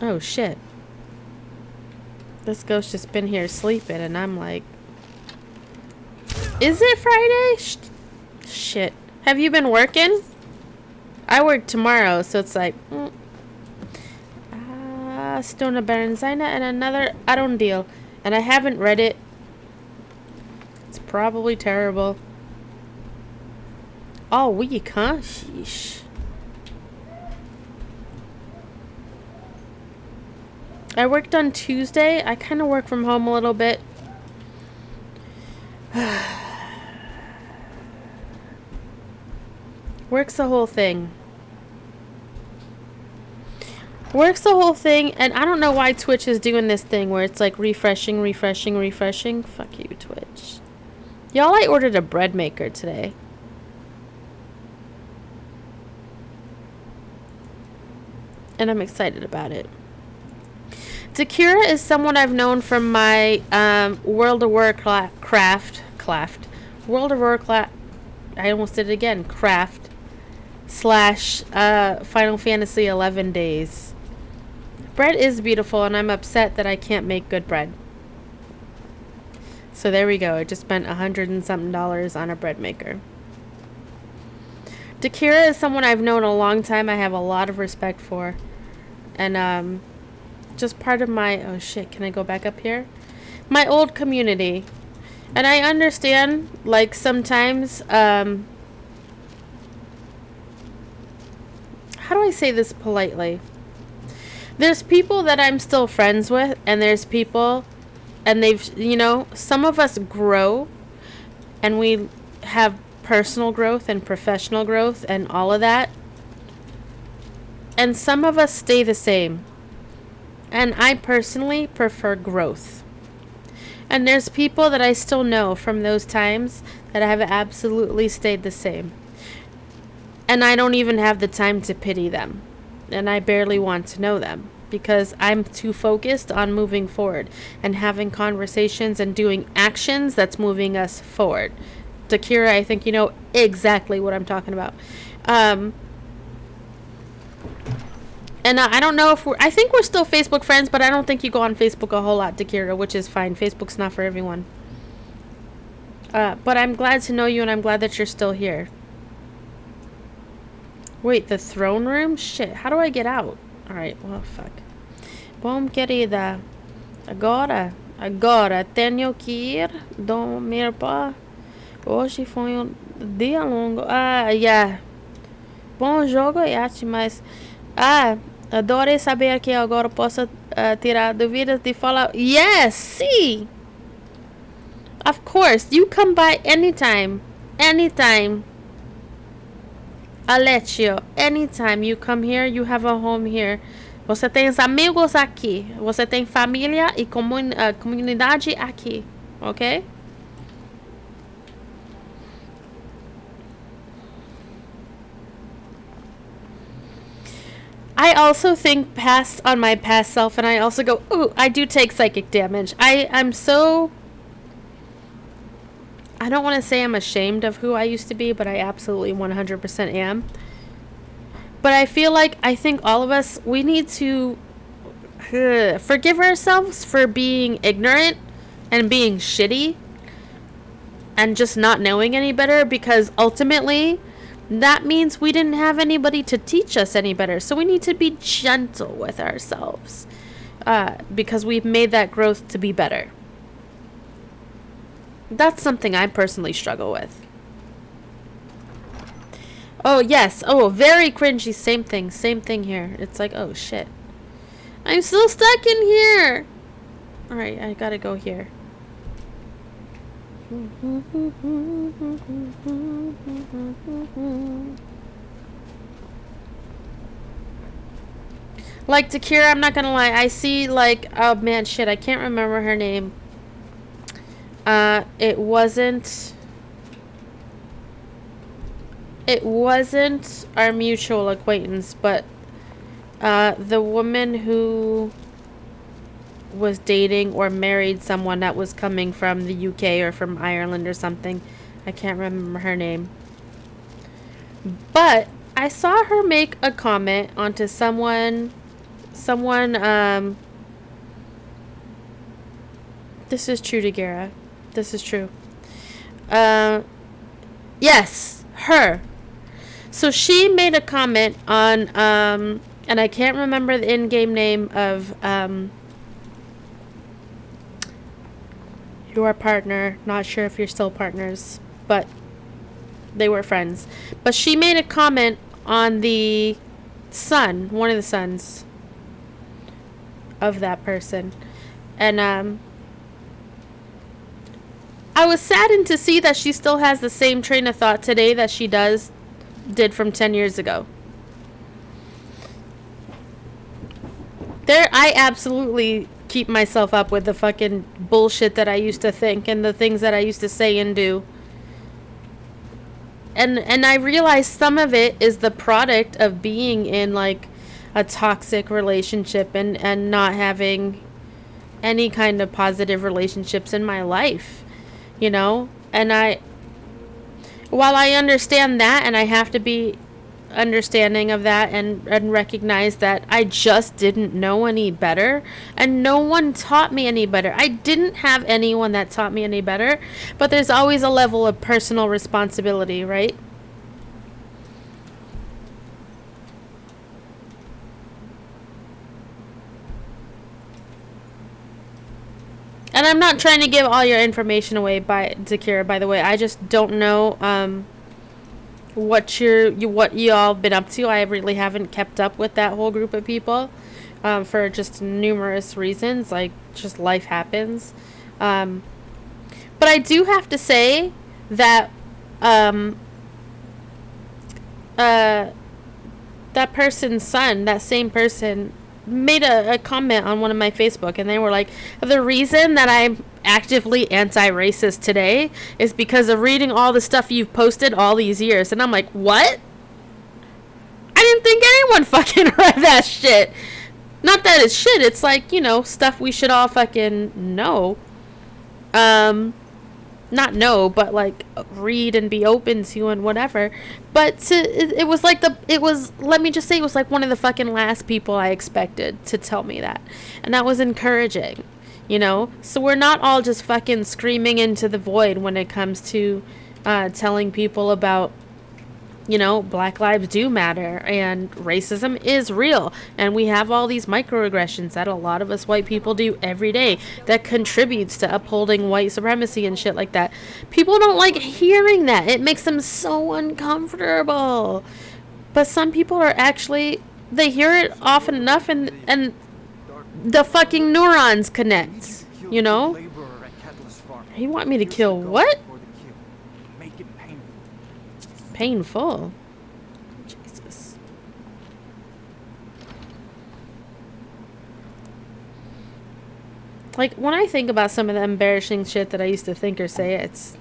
Oh shit. This ghost just been here sleeping and I'm like, is it Friday? Shit. Have you been working? I work tomorrow, so it's like Stona Berenzina and another Aron deal. And I haven't read it. It's probably terrible. All week, huh? Sheesh. I worked on Tuesday. I kind of work from home a little bit. Works the whole thing. Works the whole thing, and I don't know why Twitch is doing this thing where it's like refreshing. Fuck you, Twitch. Y'all, I ordered a bread maker today. And I'm excited about it. Dakira is someone I've known from my World of Warcraft. World of Warcraft. I almost did it again. Craft / Final Fantasy 11 days. Bread is beautiful, and I'm upset that I can't make good bread. So there we go. I just spent $100 and something on a bread maker. Dakira is someone I've known a long time. I have a lot of respect for. And just part of my... Oh shit, can I go back up here? My old community. And I understand, like, sometimes... how do I say this politely? There's people that I'm still friends with, and there's people, and they've, you know, some of us grow, and we have personal growth and professional growth and all of that. And some of us stay the same. And I personally prefer growth. And there's people that I still know from those times that have absolutely stayed the same. And I don't even have the time to pity them. And I barely want to know them. Because I'm too focused on moving forward. And having conversations and doing actions that's moving us forward. Dakira, I think you know exactly what I'm talking about. And I don't know if I think we're still Facebook friends, but I don't think you go on Facebook a whole lot, Dakira, which is fine. Facebook's not for everyone. But I'm glad to know you, and I'm glad that you're still here. Wait, the throne room? Shit, how do I get out? Alright, well, fuck. Bom, querida. Agora tenho que ir dormir para... Hoje foi dia longo. Yeah. Bom jogo, Yati, mas... adorei saber que agora posso tirar dúvidas de falar. Yes, see. Of course, you come by anytime. Anytime. Alessio, anytime you come here, you have a home here. Você tem os amigos aqui. Você tem família e comunidade aqui. Ok? I also think past on my past self, and I also go, ooh, I do take psychic damage. I'm so... I don't want to say I'm ashamed of who I used to be, but I absolutely 100% am. But I feel like, I think all of us, we need to forgive ourselves for being ignorant and being shitty and just not knowing any better, because ultimately that means we didn't have anybody to teach us any better. So we need to be gentle with ourselves, because we've made that growth to be better. That's something I personally struggle with. Oh, yes. Oh, very cringy. Same thing here. It's like, oh, shit. I'm still stuck in here. Alright, I gotta go here. Like Takira, I'm not gonna lie. I see, like, oh man, shit, I can't remember her name. It wasn't our mutual acquaintance, but the woman who was dating or married someone that was coming from the UK or from Ireland or something. I can't remember her name. But I saw her make a comment onto someone, this is true, Dagira. This is true. Yes, her. So she made a comment on, and I can't remember the in-game name of, your partner. Not sure if you're still partners, but they were friends. But she made a comment on the son, one of the sons of that person. And I was saddened to see that she still has the same train of thought today that she did from 10 years ago. I absolutely keep myself up with the fucking bullshit that I used to think and the things that I used to say and do. And I realize some of it is the product of being in like a toxic relationship and not having any kind of positive relationships in my life, you know? And while I understand that, and I have to be understanding of that and recognize that I just didn't know any better, and no one taught me any better. I didn't have anyone that taught me any better, but there's always a level of personal responsibility, right? And I'm not trying to give all your information away by Zakira, by the way. I just don't know what you all been up to. I really haven't kept up with that whole group of people for just numerous reasons, like just life happens. But I do have to say that that person's son, that same person, made a comment on one of my Facebook, and they were like, the reason that I'm actively anti-racist today is because of reading all the stuff you've posted all these years. And I'm like, what? I didn't think anyone fucking read that shit. Not that it's shit, it's like, you know, stuff we should all fucking know. Not know, but like read and be open to and whatever. But it was like let me just say, it was like one of the fucking last people I expected to tell me that. And that was encouraging, you know? So we're not all just fucking screaming into the void when it comes to telling people about, you know, Black lives do matter and racism is real, and we have all these microaggressions that a lot of us white people do every day that contributes to upholding white supremacy and shit like that. People don't like hearing that. It makes them so uncomfortable. But some people are actually, they hear it often enough and the fucking neurons connect, you know? You want me to kill what? Painful. Jesus. Like, when I think about some of the embarrassing shit that I used to think or say, it's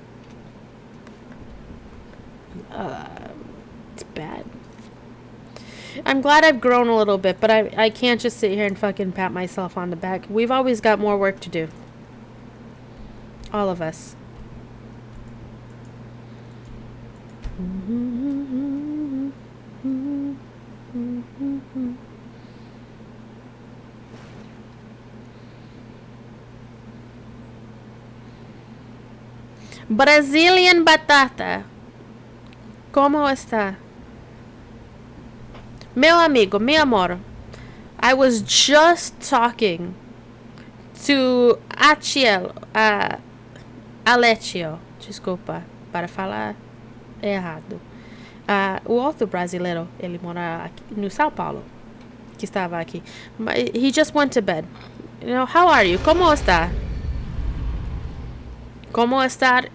bad. I'm glad I've grown a little bit, but I can't just sit here and fucking pat myself on the back. We've always got more work to do. All of us. Brazilian batata. ¿Cómo está? Meu amigo, mi amor. I was just talking to Achiel, Alessio, desculpa, para falar errado. O outro brasileiro, ele mora aqui no São Paulo, que estava aqui. He just went to bed. You know, how are you? ¿Cómo está? ¿Cómo estar?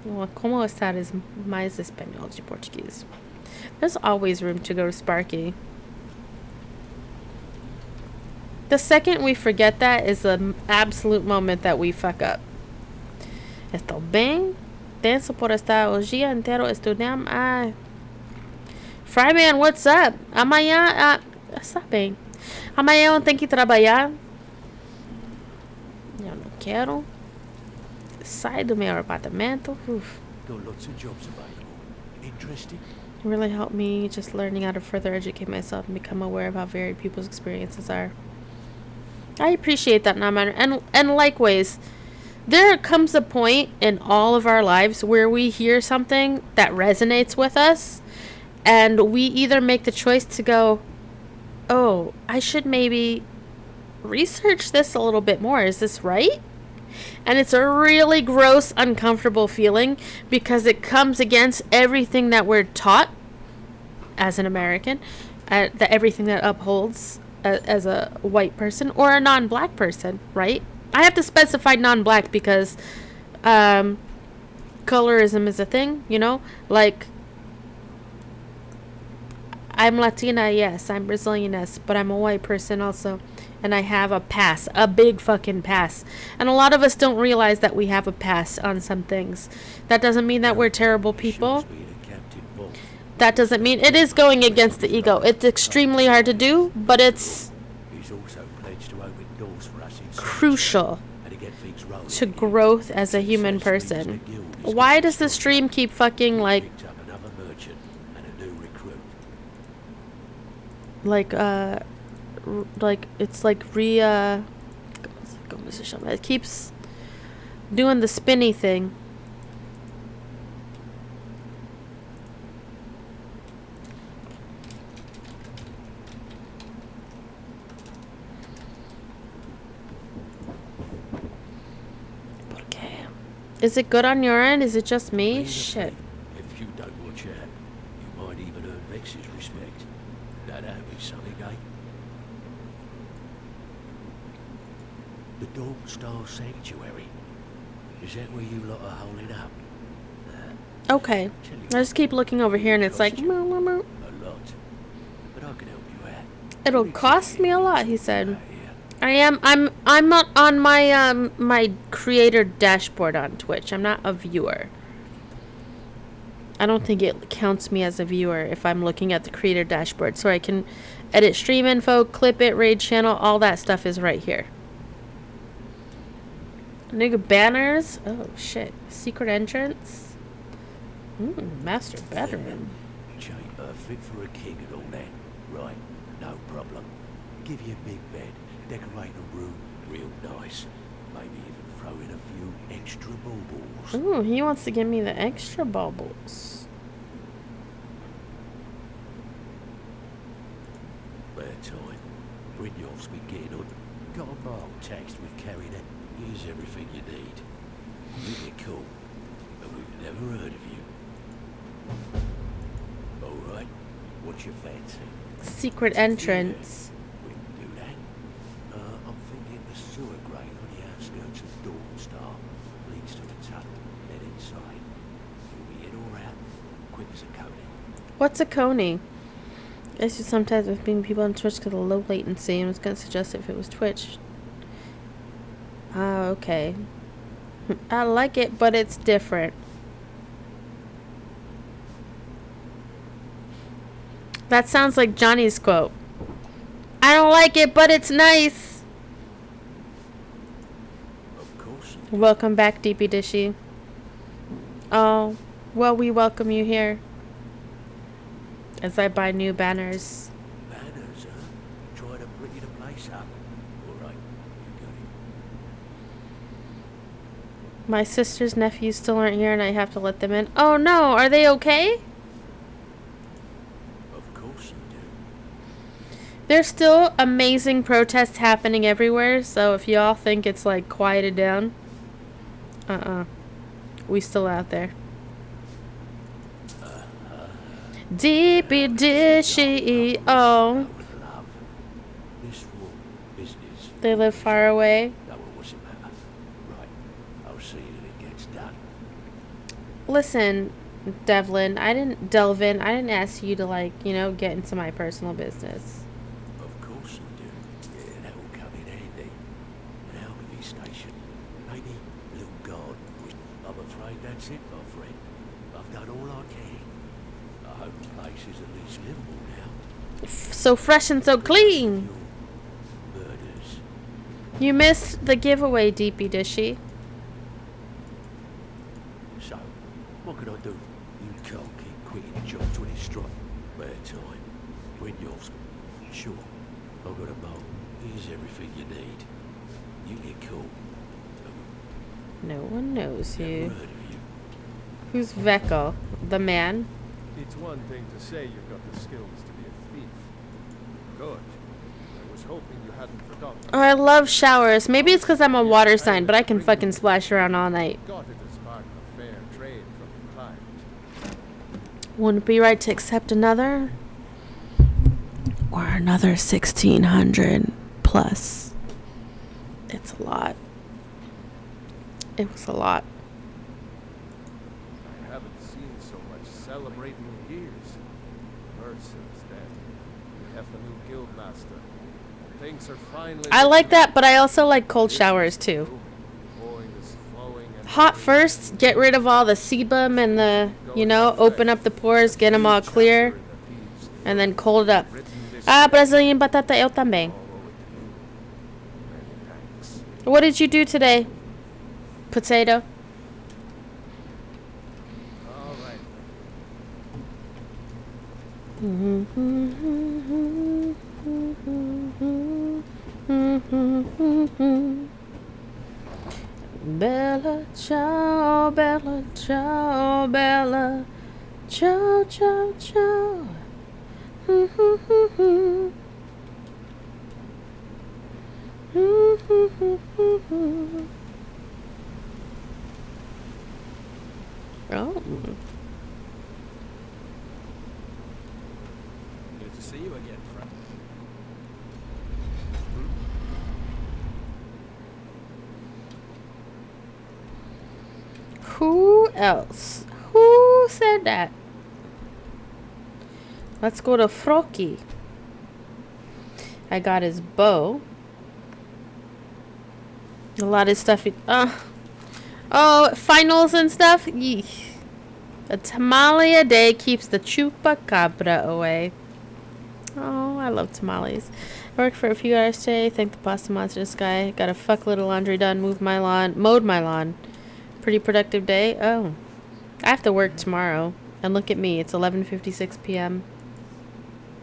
Well, ¿cómo estar is mais espanhol de português. There's always room to go Sparky. The second we forget that is the absolute moment that we fuck up. Estou bem tenso por estar o dia inteiro estudando. Fryman, what's up? Amanhã, está bem. Amanhã eu tenho que trabalhar. Eu não quero. Sai do meu apartamento. Got lots of jobs available. Interested? It really helped me just learning how to further educate myself and become aware of how varied people's experiences are. I appreciate that, Naman. And likewise, there comes a point in all of our lives where we hear something that resonates with us, and we either make the choice to go, oh, I should maybe research this a little bit more. Is this right? And it's a really gross, uncomfortable feeling because it comes against everything that we're taught as an American, everything that upholds as a white person or a non-black person, right? I have to specify non-black because colorism is a thing, you know? Like, I'm Latina, yes. I'm Brazilian, yes. But I'm a white person also. And I have a pass. A big fucking pass. And a lot of us don't realize that we have a pass on some things. That doesn't mean that we're terrible people. That doesn't mean... It is going against the ego. It's extremely hard to do, but it's crucial to growth as a human person. Why does the stream keep fucking like it's like it keeps doing the spinny thing. Is it good on your end? Is it just me? Shit. If you don't watch out, you might even earn Vex's respect. That'd be something, eh? The Dawn Star Sanctuary. Is that where you lot are holding up? Okay. I just keep looking over here and it's like... A lot. But I can help you out. It'll cost me a lot, he said. I'm not on my my creator dashboard on Twitch. I'm not a viewer. I don't think it counts me as a viewer if I'm looking at the creator dashboard. So I can edit stream info, clip it, raid channel, all that stuff is right here. Nigga banners. Oh shit. Secret entrance. Master bedroom. Chamber fit for a king and all that. Right, no problem. Give you a big bed. Decorate a room real nice. Maybe even throw in a few extra baubles. Ooh, he wants to give me the extra baubles. Bad time. Brynjolf's been getting on. Got a mark text we've carried it. Here's everything you need. Really cool. But we've never heard of you. Alright. What's your fancy? Secret entrance. I'm thinking the sewer grate on the outskirts of Dawnstar leads to a tunnel, then inside. You'll be in or out, quick as a coney. What's a coney? It's just sometimes with being people on Twitch because of low latency, and I was going to suggest if it was Twitch. Ah, okay. I like it, but it's different. That sounds like Johnny's quote. I don't like it, but it's nice. Of course. Welcome back, Deepy Dishy. Oh, well, we welcome you here. As I buy new banners. Banners, trying to pretty the place up. Alright, you got it. My sister's nephews still aren't here and I have to let them in. Oh no, are they okay? There's still amazing protests happening everywhere, so if y'all think it's like quieted down, we still out there. Deepy dishy, oh. This war business. They live far away. No, it wasn't matter. Right. I'll see that it gets done. Listen, Devlin, I didn't ask you to, like, you know, get into my personal business. Of course you do. Yeah, that will come in handy. An Alchemy station. Maybe little guard. I'm afraid that's it, my friend. I've done all I can. I hope the place is at least livable now. So fresh and so clean. Murders. You missed the giveaway, Deepy Dishy. So, what can I do? You can't keep quitting jobs when it's strike. Bad time. When you're sure. I've got a bowl. Here's everything you need. You get cool. No one knows Never you. heard of you. Who's Vekal? The man? It's one thing to say you've got the skills to be a thief. Good. I was hoping you hadn't forgotten. Oh, I love showers. Maybe it's because I'm a water sign, but I can fucking splash around all night. Got it as part of fair trade from the client. Wouldn't it be right to accept another? Or another 1,600 plus. It's a lot. It was a lot. I haven't seen so much celebrating in years. Mercer's dead. We have the new guildmaster. Things are finally. I like that, but I also like cold showers too. Hot first, get rid of all the sebum and the, you know, open up the pores, get them all clear, and then cold up. Ah, Brazilian batata eu também. What did you do today? Potato? All right. Bella ciao, bella ciao, bella ciao, ciao, ciao. Oh. Good to see you again, friend. Who else? Who said that? Let's go to Froki. I got his bow. A lot of stuff. Oh, finals and stuff. Yeesh. A tamale a day keeps the chupacabra away. Oh, I love tamales. I worked for a few hours today. Thank the pasta monster sky. Got a fuck little laundry done. Mowed my lawn. Pretty productive day. Oh, I have to work tomorrow. And look at me. It's 11:56 p.m.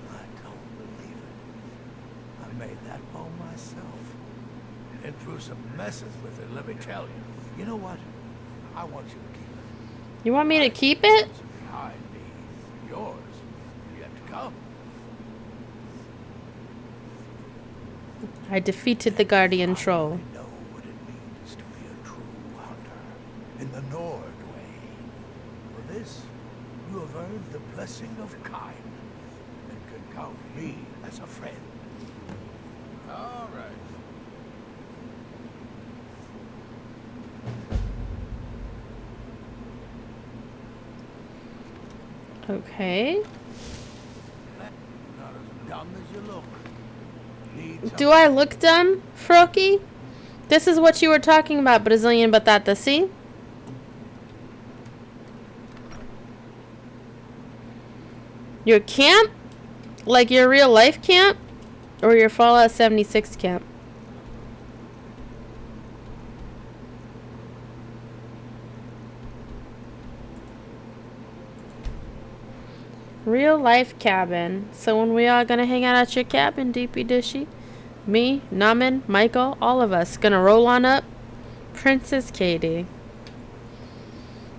I don't believe it. I made that bow myself. And threw some messes with it, let me tell you. You know what? I want you to keep it. You want me to keep it? Behind me. Yours. Yet to come. I defeated the guardian troll. I know what it means to be a true hunter. In the Nord way. For this, you have earned the blessing of kind. And can count me as a friend. All right. Okay. You're not as dumb as you look. Do I look dumb, Froki? This is what you were talking about, Brazilian batata, see? Your camp? Like your real life camp? Or your Fallout 76 camp? Real life cabin. So when we all gonna hang out at your cabin, Deepy Dishy? Me, Naman, Michael, all of us gonna roll on up. Princess Katie.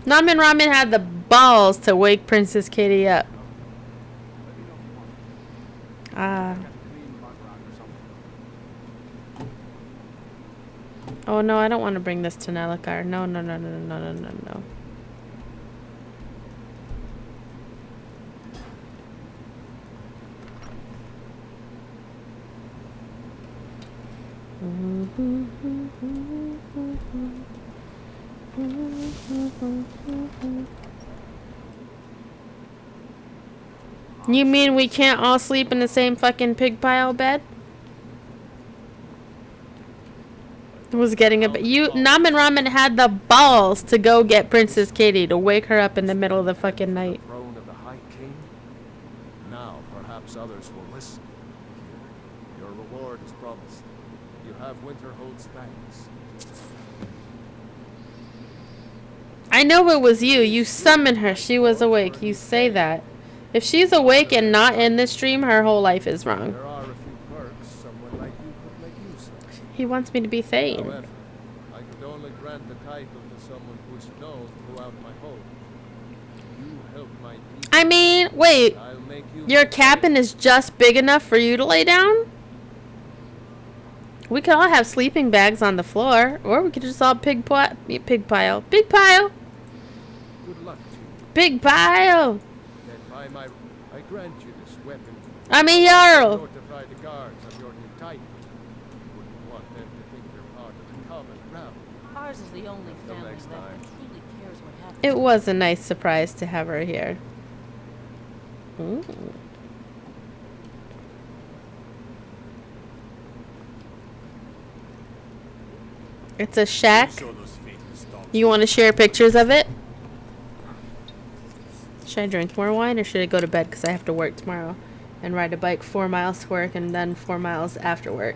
Naman Ramen had the balls to wake Princess Katie up. Ah. Oh no, I don't want to bring this to Nellikar. No, no, no, no, no, no, no, no. You mean we can't all sleep in the same fucking pig pile bed? Was getting a bit. Namen Ramen had the balls to go get Princess Katie to wake her up in the middle of the fucking night. Throne of the High King. Now, perhaps others will listen. Your reward is promised. You have Winterhold's thanks. I know it was you. You summoned her. She was awake. You say that. If she's awake and not in this stream, her whole life is wrong. There are a few perks someone like you could make use of. He wants me to be Thane. However, I could only grant the title to someone who is known throughout my home. You help my people. I mean, wait. Your cabin is just big enough for you to lay down? We could all have sleeping bags on the floor, or we could just all pig pile. Big pile. Good luck to you. Big pile. Then by I grant you this weapon. I'm a Jarl. Notify the guards of your new title. You wouldn't want them to think you're part of the common realm. Ours is the only Until family next left time. that truly cares what happens. It was a nice surprise to have her here. Ooh. It's a shack. You want to share pictures of it? Should I drink more wine or should I go to bed because I have to work tomorrow and ride a bike 4 miles to work and then 4 miles after work?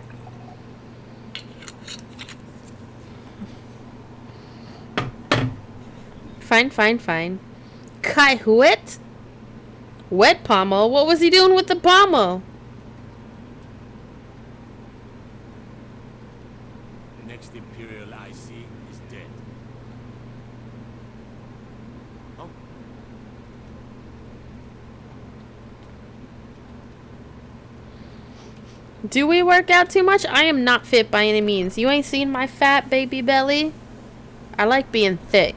Fine, fine, fine. Kai Huet? Wet pommel? What was he doing with the pommel? The next Imperial I see is dead. Oh. Do we work out too much? I am not fit by any means. You ain't seen my fat baby belly? I like being thick.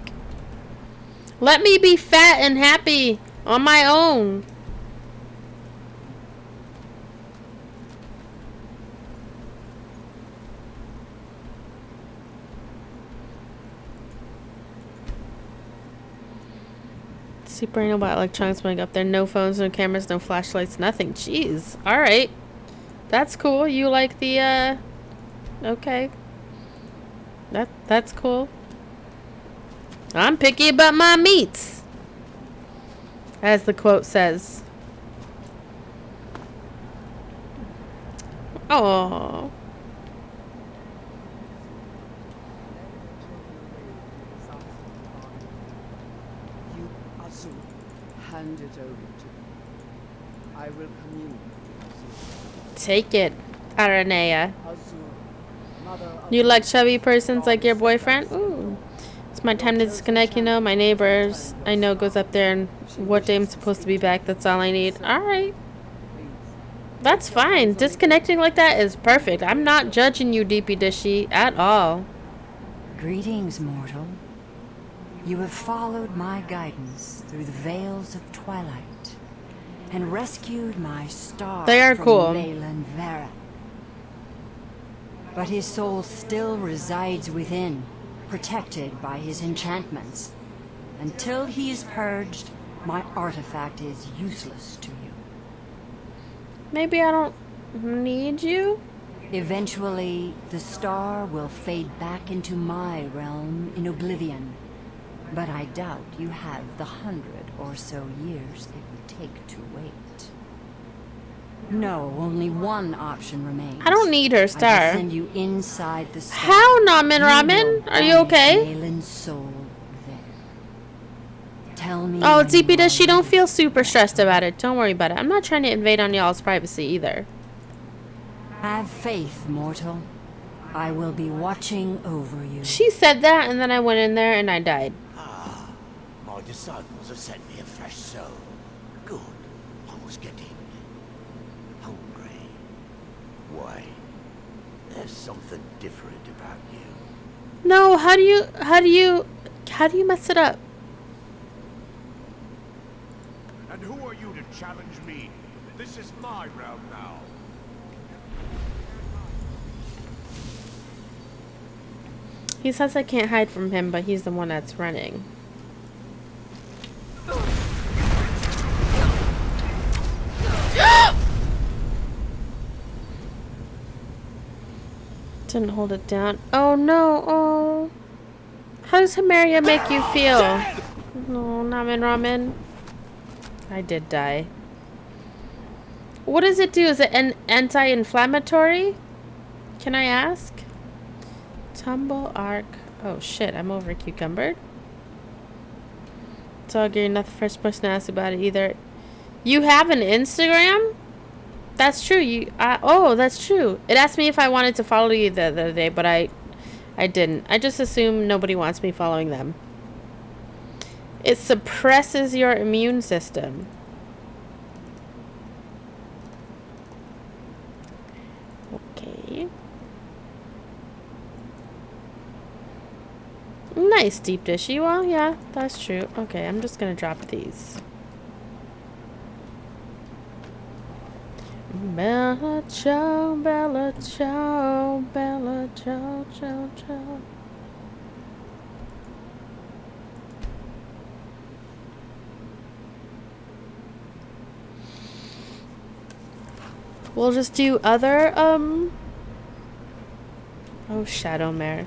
Let me be fat and happy on my own. Super anal about electronics going up there. No phones, no cameras, no flashlights, nothing. Jeez. Alright. That's cool. You like the, okay. That's cool. I'm picky about my meats, as the quote says. Oh. You, Azul, hand it over to me. I will commune with Azul. Take it, Aranea. Azul, mother of You like chubby persons like your boyfriend? Ooh. It's my time to disconnect, you know. My neighbors, I know, goes up there and what day I'm supposed to be back. That's all I need. Alright. That's fine. Disconnecting like that is perfect. I'm not judging you, Deepy Dishy, at all. Greetings, mortal. You have followed my guidance through the veils of twilight and rescued my star They are from cool. Leyland Vera. But his soul still resides within, protected by his enchantments. Until he is purged, my artifact is useless to you. Maybe I don't need you? Eventually, the star will fade back into my realm in oblivion. But I doubt you have the 100 or so years it would take to wait. No, only one option remains. I don't need her I star. will send you inside the star. How, Namen Ramen? Are you okay? Malin's soul there. Tell me. Oh, when Deepy you does. She are don't feel super stressed about it. Don't worry about it. I'm not trying to invade on y'all's privacy either. Have faith, mortal. I will be watching over you. She said that, and then I went in there and I died. My disciples have sent me a fresh soul. Good. I was getting hungry. There's something different about you. No, how do you mess it up? And who are you to challenge me? This is my realm now. He says I can't hide from him, but he's the one that's running. Didn't hold it down. Oh no, oh. How does Himeria make you feel? No, ramen. I did die. What does it do? Is it an anti-inflammatory? Can I ask? Tumble arc. Oh shit, I'm over cucumbered. Dog, you're not the first person to ask about it either. You have an Instagram? That's true. Oh, that's true. It asked me if I wanted to follow you the other day, but I didn't. I just assume nobody wants me following them. It suppresses your immune system. Okay. Nice deep dishy. Well, yeah, that's true. Okay, I'm just gonna drop these. Bella ciao, bella ciao, bella ciao, ciao, ciao. We'll just do other, oh, Shadowmare.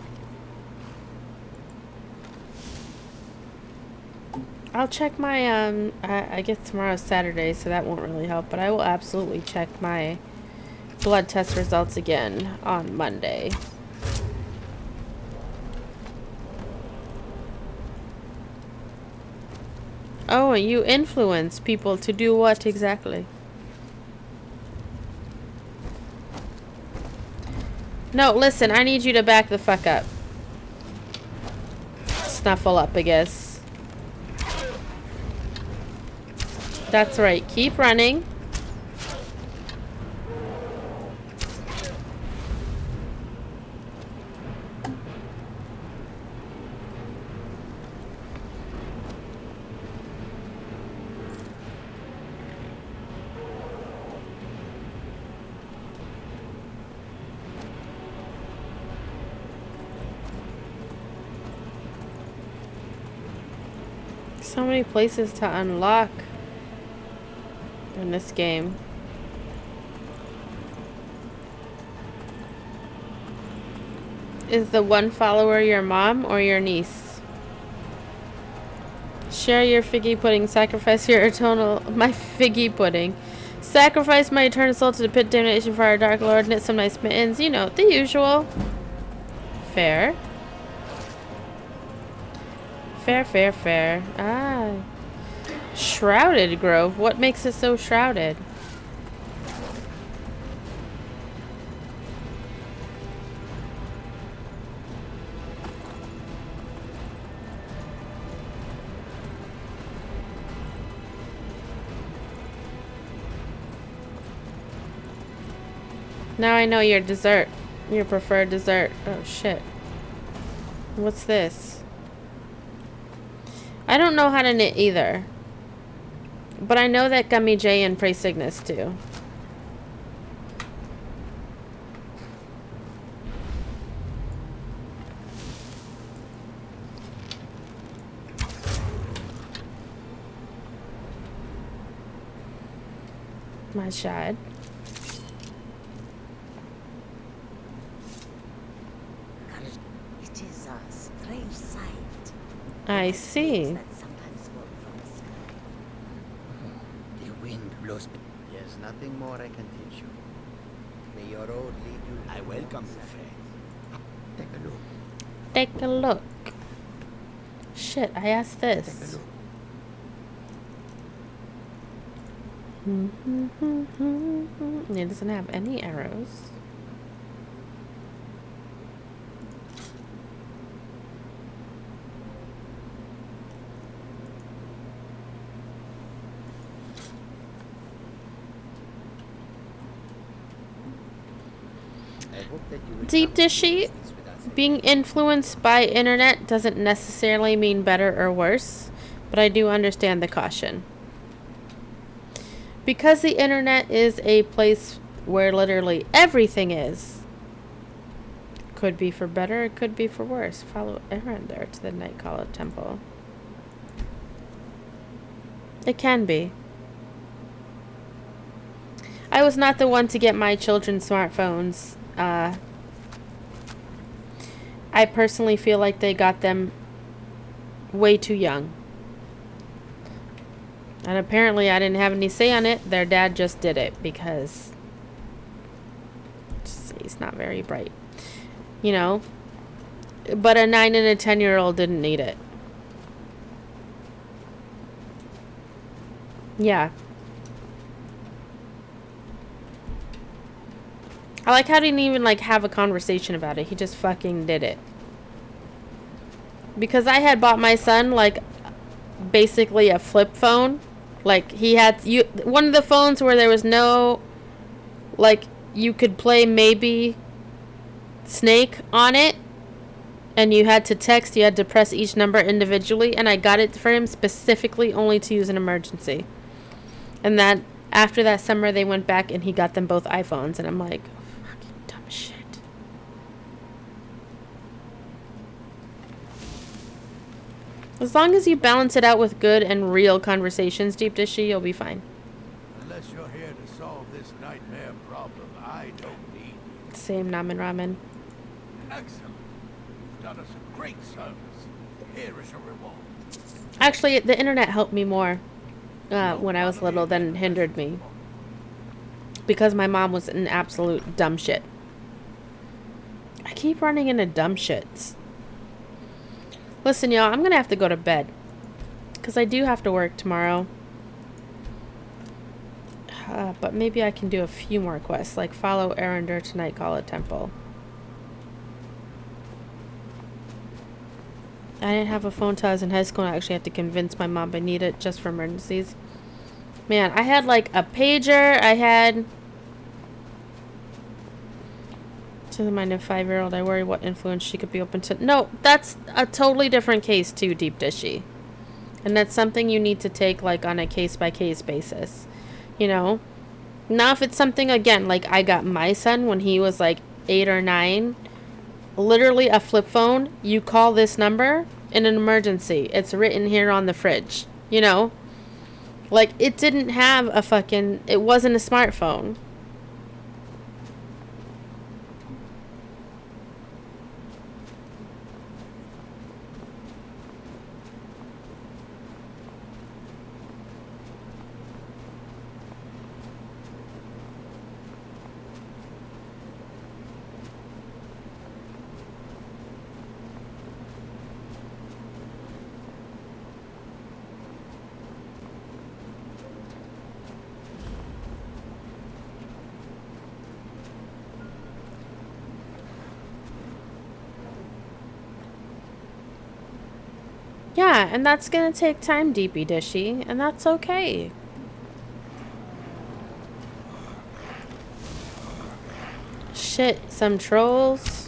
I'll check my, I guess tomorrow's Saturday, so that won't really help, but I will absolutely check my blood test results again on Monday. Oh, you influence people to do what exactly? No, listen, I need you to back the fuck up. Snuffle up, I guess. That's right. Keep running. So many places to unlock in this game. Is the one follower your mom or your niece? Share your figgy pudding. Sacrifice your eternal... My figgy pudding. Sacrifice my eternal soul to the pit damnation for our dark lord. Knit some nice mittens. You know, the usual. Fair. Fair, fair, fair. Ah. Shrouded Grove. What makes it so shrouded? Now I know your dessert. Your preferred dessert. Oh shit. What's this? I don't know how to knit either. But I know that Gummy J and Pray Cygnus do. My shad. It is a strange sight. I see. The wind blows. There's nothing more I can teach you. May your road lead you. I welcome you, friend. Take a look. Take a look. Shit, I asked this. Take a look. It doesn't have any arrows. hope that you will Deep dishy, being influenced by internet doesn't necessarily mean better or worse, but I do understand the caution. Because the internet is a place where literally everything is. Could be for better, it could be for worse. Follow Aaron there to the Nightcrawler Temple. It can be. I was not the one to get my children smartphones. I personally feel like they got them way too young. And apparently I didn't have any say on it. Their dad just did it because he's not very bright. You know? But a 9 and a 10-year-old didn't need it. Yeah. I like how he didn't even like have a conversation about it. He just fucking did it. Because I had bought my son like basically a flip phone. Like he had one of the phones where there was no like you could play maybe Snake on it and you had to text, you had to press each number individually, and I got it for him specifically only to use in emergency. And that after that summer they went back and he got them both iPhones, and I'm like, fucking dumb shit. As long as you balance it out with good and real conversations, Deep Dishy, you'll be fine. Unless you're here to solve this nightmare problem, I don't need you. Same Namen Ramen. Excellent. You've done us a great service. Here is your reward. Actually, the internet helped me more when I was little than hindered me. Because my mom was an absolute dumb shit. I keep running into dumb shits. Listen, y'all, I'm going to have to go to bed. Because I do have to work tomorrow. But maybe I can do a few more quests. Like follow Arender to Nightcrawler Temple. I didn't have a phone till I was in high school, and I actually had to convince my mom I need it just for emergencies. Man, I had like a pager. I had... To my 5-year-old, I worry what influence she could be open to. No, that's a totally different case too, Deep Dishy. And that's something you need to take like on a case-by-case basis. You know? Now if it's something, again, like I got my son when he was like 8 or 9... Literally a flip phone. You call this number in an emergency. It's written here on the fridge. You know? Like, it didn't have a fucking... It wasn't a smartphone. Yeah, and that's gonna take time, Deepy Dishy, and that's okay. Shit, some trolls.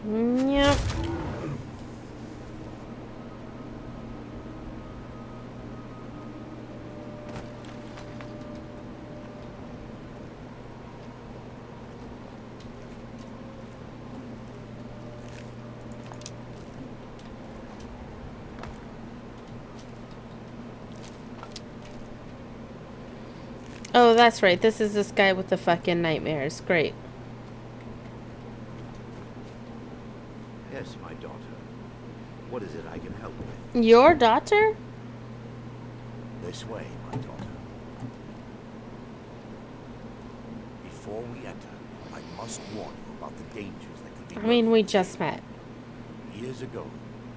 Yep. Oh, that's right. This is this guy with the fucking nightmares. Great. Yes, my daughter. What is it I can help with? Your daughter? This way, my daughter. Before we enter, I must warn you about the dangers that could be... I mean, we just met. Years ago,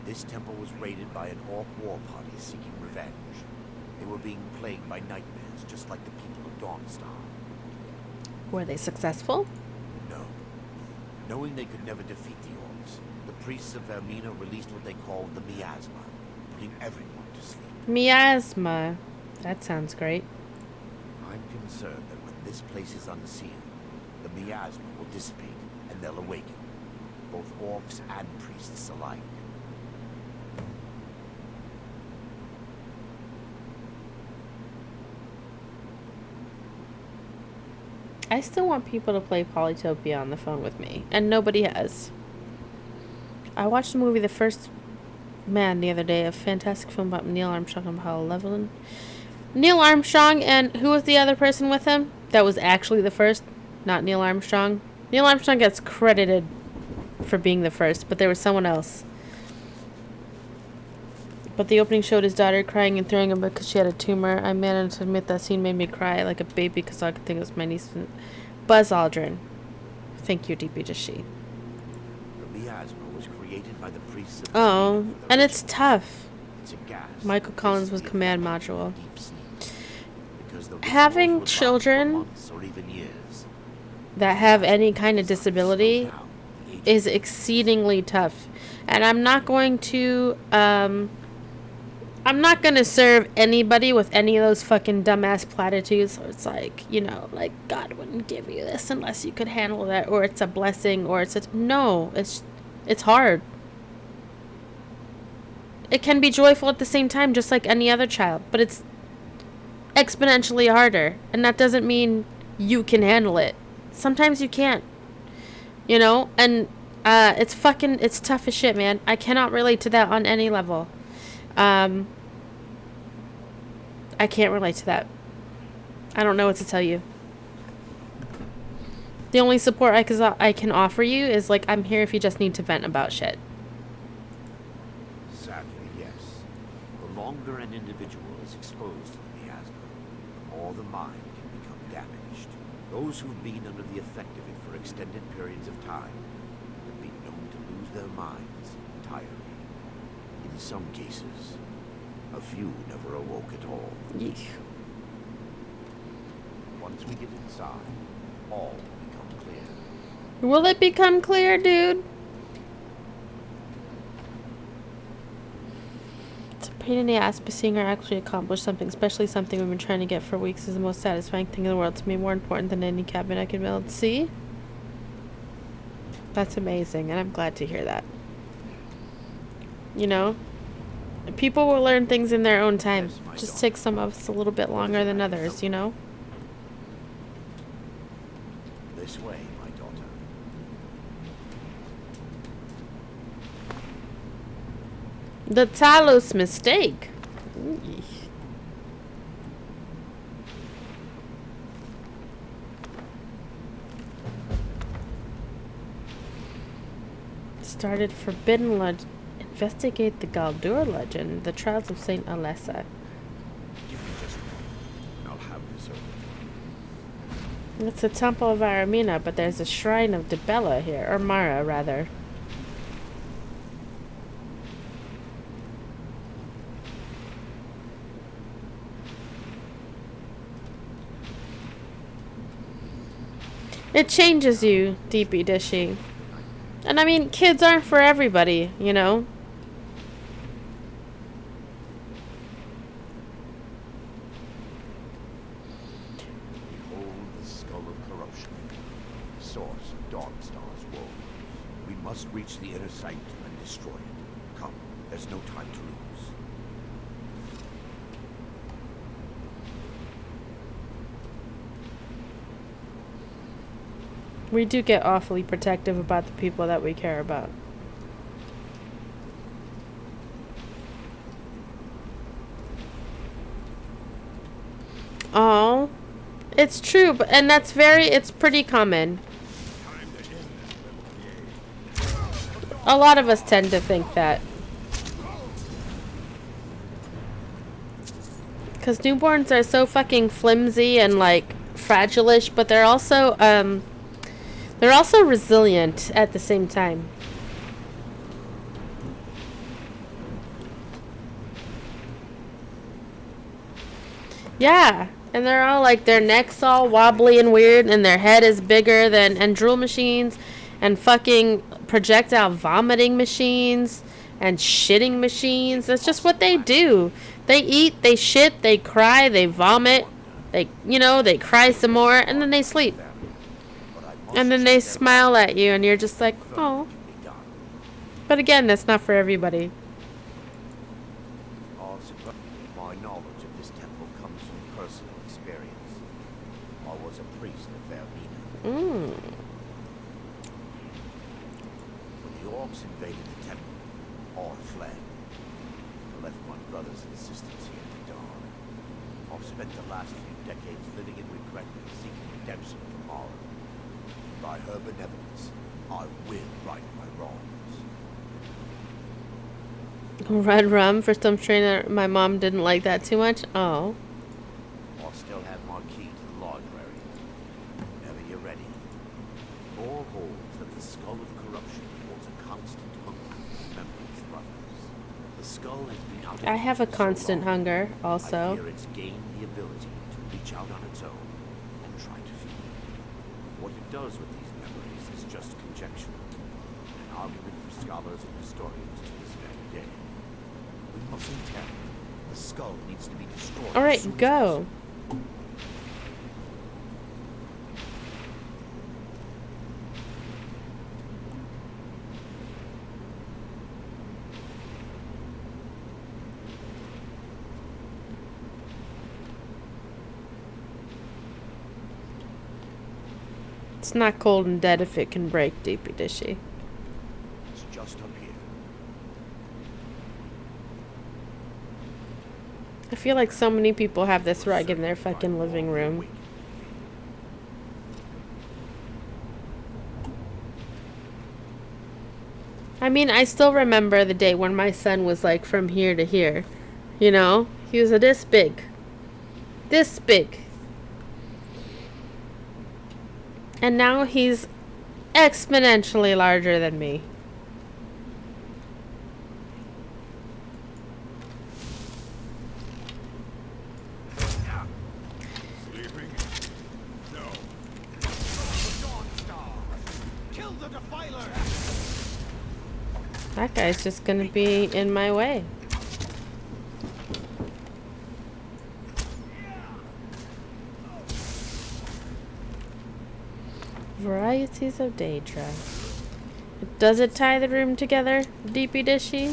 this temple was raided by an orc war party seeking revenge. They were being plagued by nightmares, just like the people of Dawnstar. Were they successful? No. Knowing they could never defeat the orcs, the priests of Vermina released what they called the miasma, putting everyone to sleep. Miasma. That sounds great. I'm concerned that when this place is unsealed, the miasma will dissipate and they'll awaken. Both orcs and priests alike. I still want people to play Polytopia on the phone with me, and nobody has. I watched the movie The First Man the other day, a fantastic film about Neil Armstrong and Apollo 11. Neil Armstrong, and who was the other person with him? That was actually the first, not Neil Armstrong. Neil Armstrong gets credited for being the first, but there was someone else. But the opening showed his daughter crying and throwing him because she had a tumor. I managed to admit that scene made me cry like a baby because all I could think was my niece. Buzz Aldrin. Thank you, DP Jashi. The miasma was created by the priests of Oh, and it's tough. It's a gas. Michael Collins was command module. Because the Having rituals would last for children months or even years. that have any kind of disability is exceedingly tough. And I'm not going to, I'm not going to serve anybody with any of those fucking dumbass platitudes. It's like, you know, like God wouldn't give you this unless you could handle that, or it's a blessing, or it's a, no, it's hard. It can be joyful at the same time, just like any other child, but it's exponentially harder. And that doesn't mean you can handle it. Sometimes you can't, you know, and it's tough as shit, man. I cannot relate to that on any level. I can't relate to that. I don't know what to tell you. The only support I can offer you is like, I'm here if you just need to vent about shit. Sadly, yes. The longer an individual is exposed to the miasma, the more the mind can become damaged. Those who've been under the effect of it for extended periods of time have been known to lose their minds entirely. In some cases, a few never awoke at all. Yeesh. Once we get inside, all will become clear. Will it become clear, dude? It's a pain in the ass, but seeing her actually accomplish something, especially something we've been trying to get for weeks, is the most satisfying thing in the world to me. More important than any cabinet I can build. See? That's amazing, and I'm glad to hear that. You know? People will learn things in their own time. Just takes some of us a little bit longer than others, you know? This way, my daughter. The Talos mistake. Started Forbidden Legend. Investigate the Galdur legend, the trials of Saint Alessa. Give me just a moment. I'll have this over. It's the Temple of Aramina, but there's a shrine of Dibella here, or Mara, rather. It changes you, Deepy Dishy. And I mean, kids aren't for everybody, you know? Behold the skull of corruption, the source of Dawnstar's woes. We must reach the inner sight and destroy it. Come, there's no time to lose. We do get awfully protective about the people that we care about. Oh, it's true, but and it's pretty common. A lot of us tend to think that. Because newborns are so fucking flimsy and like fragile-ish, but they're also resilient at the same time. Yeah, and they're all like, their necks all wobbly and weird, and their head is bigger than, and drool machines, and fucking projectile vomiting machines, and shitting machines. That's just what they do. They eat, they shit, they cry, they vomit, they, you know, they cry some more, and then they sleep. And then they smile at you, and you're just like, oh. But again, that's not for everybody. My knowledge of this temple comes from personal experience. I was a priest of Vermina. When the orcs invaded the temple, I fled. I left my brothers and sisters here to die. I've spent the last few decades living in regret and seeking redemption from horror. By her benevolence, I will right my wrongs. Red rum for some trainer. My mom didn't like that too much. Oh. I still have my key to the library. Whenever you're ready. All holds that the skull of corruption holds a constant hunger for memories of others. The skull has been out of I have a use for so constant long, hunger, I also. fear it's gained the ability to reach out on its own and try to feed. What it does with these memories is just conjecture. An argument for scholars and historians to this very day. We mustn't tell. The skull needs to be destroyed. All as right, soon as go. It's not cold and dead if it can break, Deepy Dishy. It's just up here. I feel like so many people have this rug in their fucking living room. I mean, I still remember the day when my son was like from here to here. You know? He was this big. This big. And now he's exponentially larger than me. Sleeping? No. Kill the defiler! That guy's just gonna be in my way. Varieties of Daedra. Does it tie the room together, Deepy Dishy?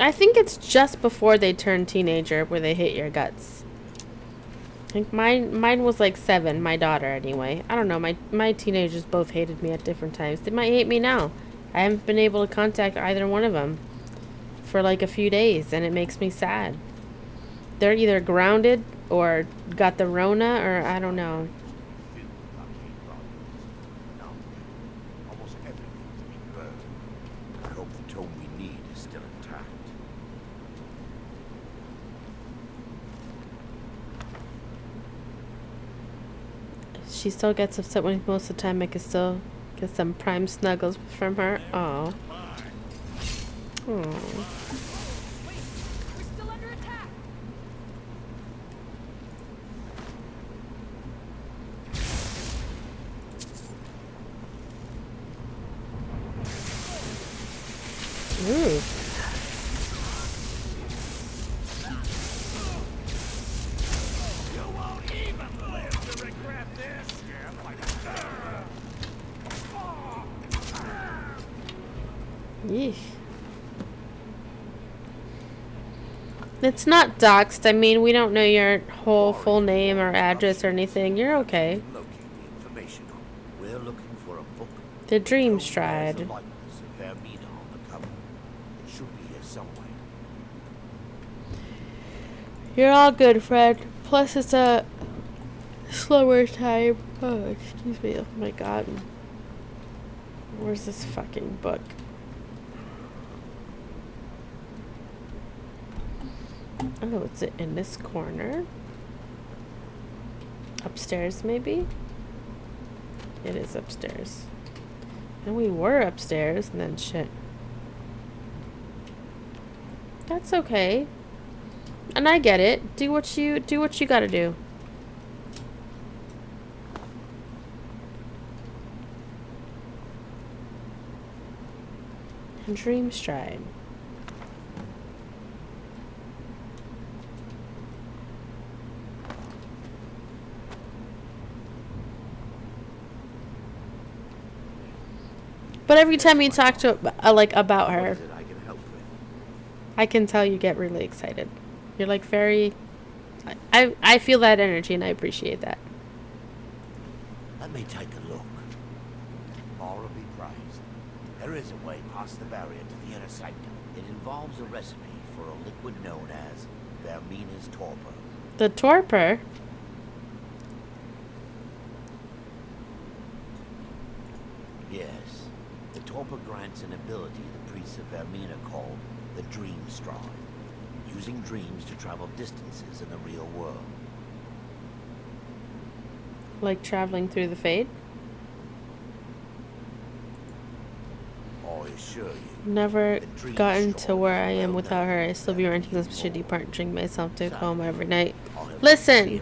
I think it's just before they turn teenager where they hit your guts. I think mine was like 7, my daughter anyway. I don't know, my teenagers both hated me at different times. They might hate me now. I haven't been able to contact either one of them for like a few days, and it makes me sad. They're either grounded or got the Rona, or I don't know. Almost everything's been burned. I hope the tome we need is still intact. She still gets upset when most of the time I can still get some prime snuggles from her. Oh. Oh. Ooh. Yeesh. It's not doxed. I mean, we don't know your whole full name or address or anything. You're okay. We're looking for a book. The Dream There's a Stride. likeness of Vermina on the cover. It should be here somewhere. You're all good, Fred. Plus, it's a slower time. Oh, excuse me. Oh my god. Where's this fucking book? Oh, it's in this corner. Upstairs, maybe? It is upstairs. And we were upstairs and then shit. That's okay. And I get it. Do what you gotta do. And dream stride. But every time you talk to like about her, I can tell you get really excited. You're like very I feel that energy and I appreciate that. Let me take a look. Mara be praised. There is a way past the barrier to the inner sanctum. It involves a recipe for a liquid known as Vermina's torpor. The torpor? Yes. The torpor grants an ability the priests of Vermina call the Dream Stride, using dreams to travel distances in the real world. Like traveling through the fade? I assure you. Never gotten to where I am without her. I still be renting this shitty part, drink myself to home every night. Listen!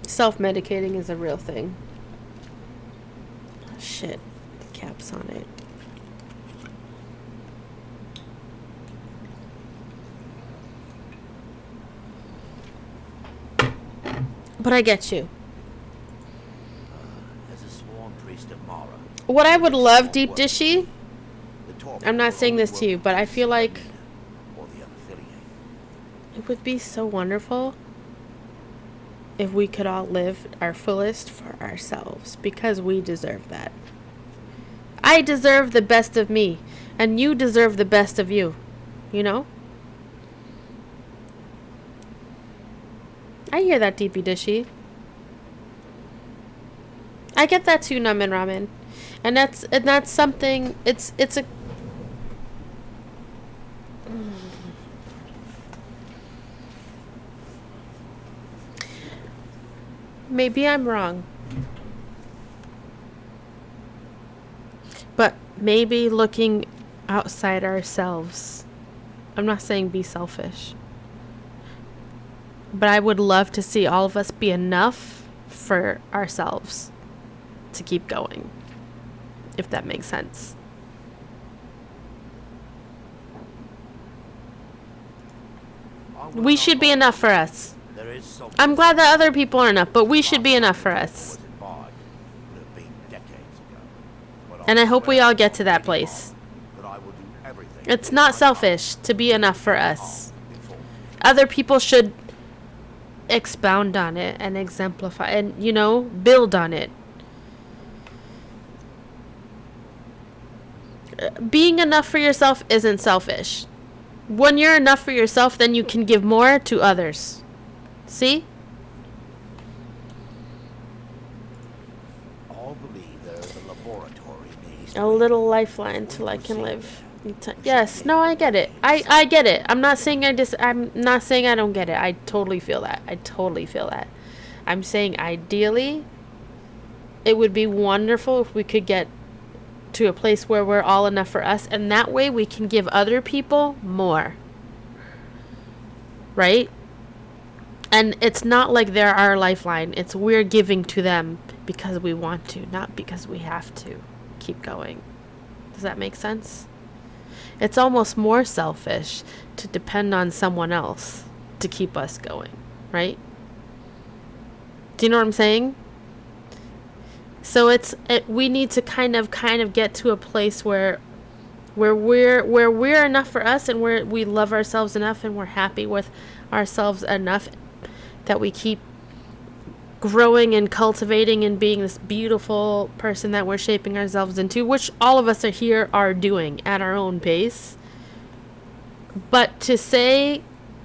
Self-medicating is a real thing. Shit. The cap's on it. But I get you. As a sworn priest of Mara. What I would love, Deep Dishy, I'm not saying this to you, but I feel like it would be so wonderful if we could all live our fullest for ourselves, because we deserve that. I deserve the best of me, and you deserve the best of you, you know? I hear that, Deepy Dishy. I get that too, Num and Ramen. And that's something, it's a... Maybe I'm wrong. But maybe looking outside ourselves. I'm not saying be selfish. But I would love to see all of us be enough for ourselves to keep going. If that makes sense. We should be enough for us. I'm glad that other people are enough, but we should be enough for us. And I hope we all get to that place. It's not selfish to be enough for us. Other people should expound on it and exemplify and, you know, build on it. Being enough for yourself isn't selfish. When you're enough for yourself, then you can give more to others. See? All believe there is a laboratory based A little lifeline till I can live. Yes, no, I get it. I get it. I'm not saying I'm not saying I don't get it. I totally feel that. I totally feel that. I'm saying ideally it would be wonderful if we could get to a place where we're all enough for us, and that way we can give other people more. Right? And it's not like they're our lifeline. It's we're giving to them because we want to, not because we have to keep going. Does that make sense? It's almost more selfish to depend on someone else to keep us going, right? Do you know what I'm saying? So we need to kind of get to a place where we're enough for us, and we love ourselves enough, and we're happy with ourselves enough that we keep growing and cultivating and being this beautiful person that we're shaping ourselves into, which all of us are doing at our own pace. But to say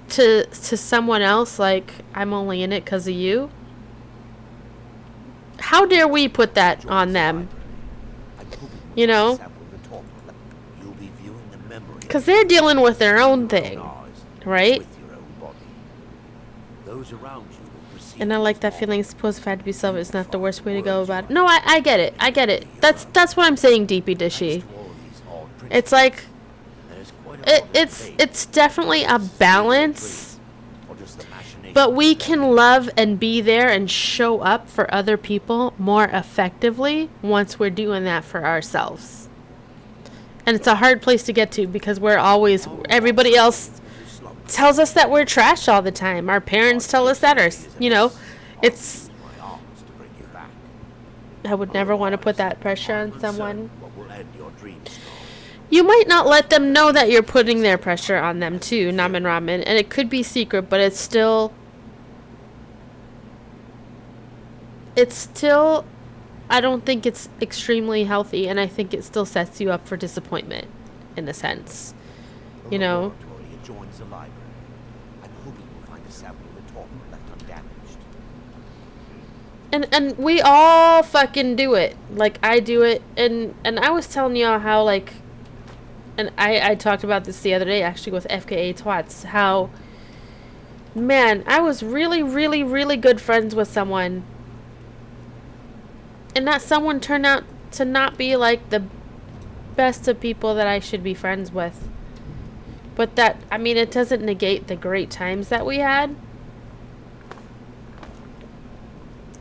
to someone else, like, I'm only in it because of you, how dare we put that on them? You know? Because they're dealing with their own thing, right? Those around you will perceive And I like that feeling. Suppose if I had to be selfish, it's not the worst way to go about it. No, I get it. I get it. That's what I'm saying, DP Dishy. It's like it's definitely a balance, but we can love and be there and show up for other people more effectively once we're doing that for ourselves. And it's a hard place to get to because we're always, everybody else tells us that we're trash all the time. Our parents tell us that, or, you know, it's, I would never want to put that pressure on someone. You might not let them know that you're putting their pressure on them too, Namen Ramen, and it could be secret, but it's still, I don't think it's extremely healthy, and I think it still sets you up for disappointment, in a sense. You know? Adjoins the library. I'm hoping we'll find a sample of the torpor left undamaged. And we all fucking do it. Like, I do it, and I was telling y'all how, like, and I talked about this the other day, actually, with FKA Twats, how, man, I was really, really, really good friends with someone, and that someone turned out to not be, like, the best of people that I should be friends with. But that, I mean, it doesn't negate the great times that we had.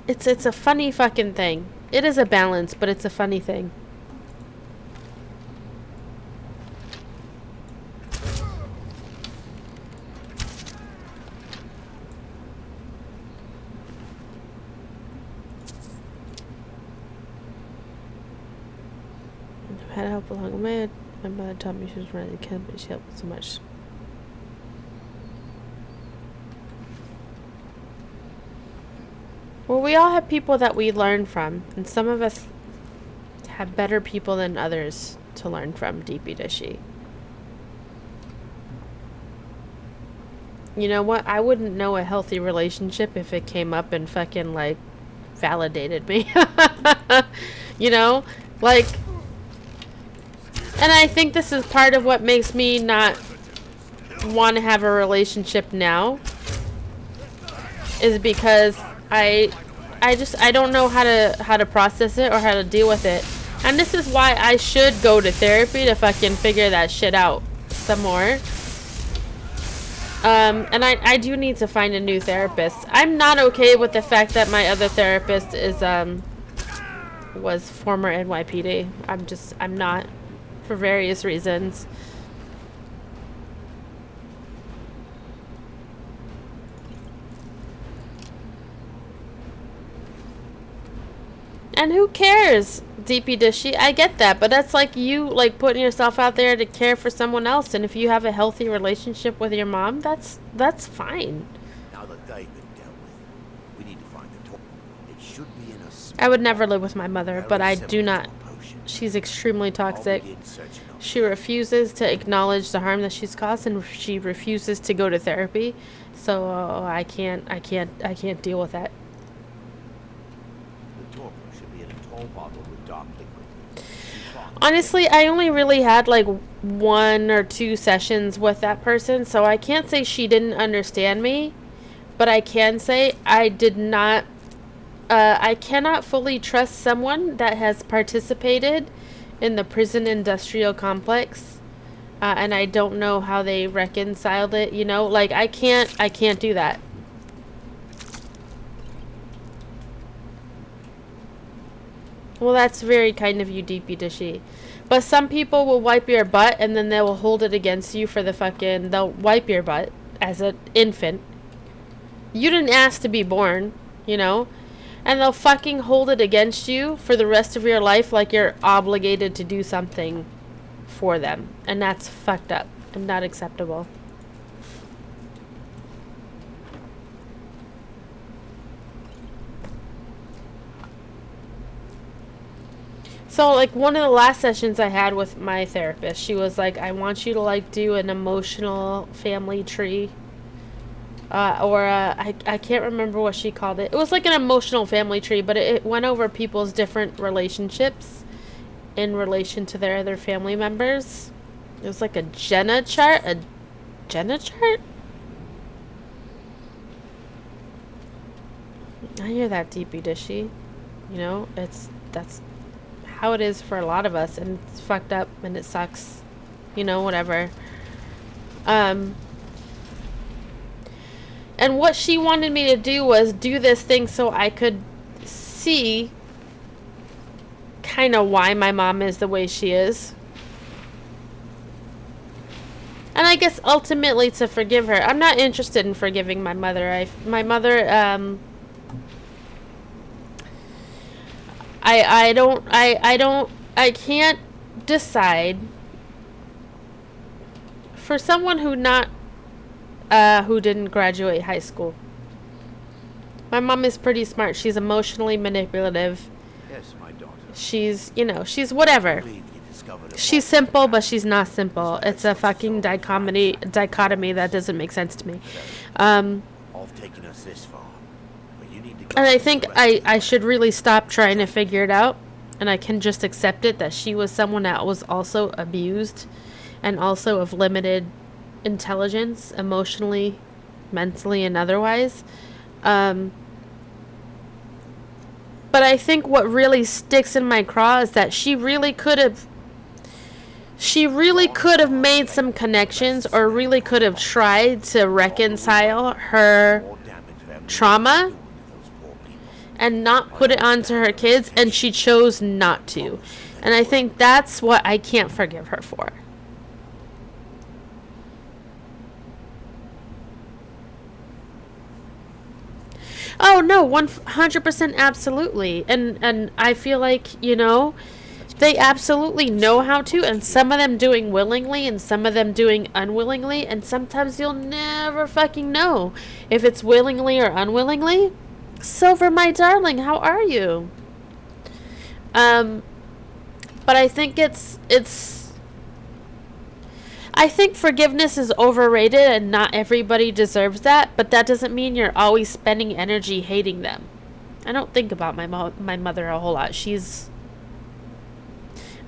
It's a funny fucking thing. It is a balance, but it's a funny thing. I've had help along the way. My mother taught me she was running the camp, but she helped so much. Well, we all have people that we learn from, and some of us have better people than others to learn from, DP Dishy. You know what? I wouldn't know a healthy relationship if it came up and fucking, like, validated me. You know? Like, and I think this is part of what makes me not want to have a relationship now, is because I don't know how to process it or how to deal with it. And this is why I should go to therapy to fucking figure that shit out some more. And I do need to find a new therapist. I'm not okay with the fact that my other therapist is was former NYPD. I'm not, for various reasons. And who cares, DP Dishy? I get that, but that's like you, like, putting yourself out there to care for someone else. And if you have a healthy relationship with your mom, that's fine. Now that they've been dealt with, we need to find the torpor. It should be in a I would never live with my mother, but I do not. She's extremely toxic. She refuses to acknowledge the harm that she's caused, and she refuses to go to therapy. So I can't deal with that. The torpor should be in a tall bottle with dark liquid. Honestly, I only really had like 1 or 2 sessions with that person, so I can't say she didn't understand me, but I can say I did not. I cannot fully trust someone that has participated in the prison industrial complex, and I don't know how they reconciled it. You know, like I can't do that. Well, that's very kind of you, DP Dishy. But some people will wipe your butt and then they will hold it against you for the fucking... They'll wipe your butt as an infant. You didn't ask to be born, you know? And they'll fucking hold it against you for the rest of your life like you're obligated to do something for them. And that's fucked up and not acceptable. So, like, one of the last sessions I had with my therapist, she was like, I want you to, like, do an emotional family tree. I can't remember what she called it. It was like an emotional family tree, but it went over people's different relationships in relation to their other family members. It was like a Jenna chart? A Jenna chart? I hear that, deepy dishy. You know, that's how it is for a lot of us, and it's fucked up and it sucks. You know, whatever. And what she wanted me to do was do this thing so I could see kind of why my mom is the way she is. And I guess ultimately to forgive her. I'm not interested in forgiving my mother. I can't decide for someone who didn't graduate high school. My mom is pretty smart. She's emotionally manipulative. Yes, my daughter. She's, you know, she's whatever. She's simple, but she's not simple. It's a fucking dichotomy that doesn't make sense to me. I've taken us this far, but you need to. And I think I should really stop trying to figure it out, and I can just accept it that she was someone that was also abused, and also of limited intelligence, emotionally, mentally, and otherwise. But I think what really sticks in my craw is that she really could have made some connections, or really could have tried to reconcile her trauma and not put it onto her kids, and she chose not to. And I think that's what I can't forgive her for. Oh no, 100% absolutely. And I feel like, you know, they absolutely know how to, and some of them doing willingly and some of them doing unwillingly, and sometimes you'll never fucking know if it's willingly or unwillingly. Silver, my darling, how are you? But I think I think forgiveness is overrated, and not everybody deserves that, but that doesn't mean you're always spending energy hating them. I don't think about my mother a whole lot. I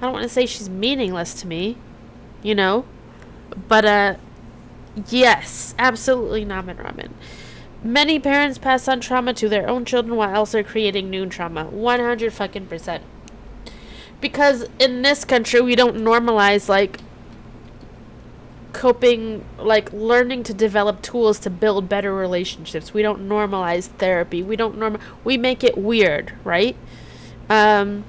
don't want to say she's meaningless to me, you know, but yes, absolutely ramen. Many parents pass on trauma to their own children while also creating new trauma. 100%. Because in this country, we don't normalize, like, coping, like, learning to develop tools to build better relationships. We don't normalize therapy. We make it weird, right? But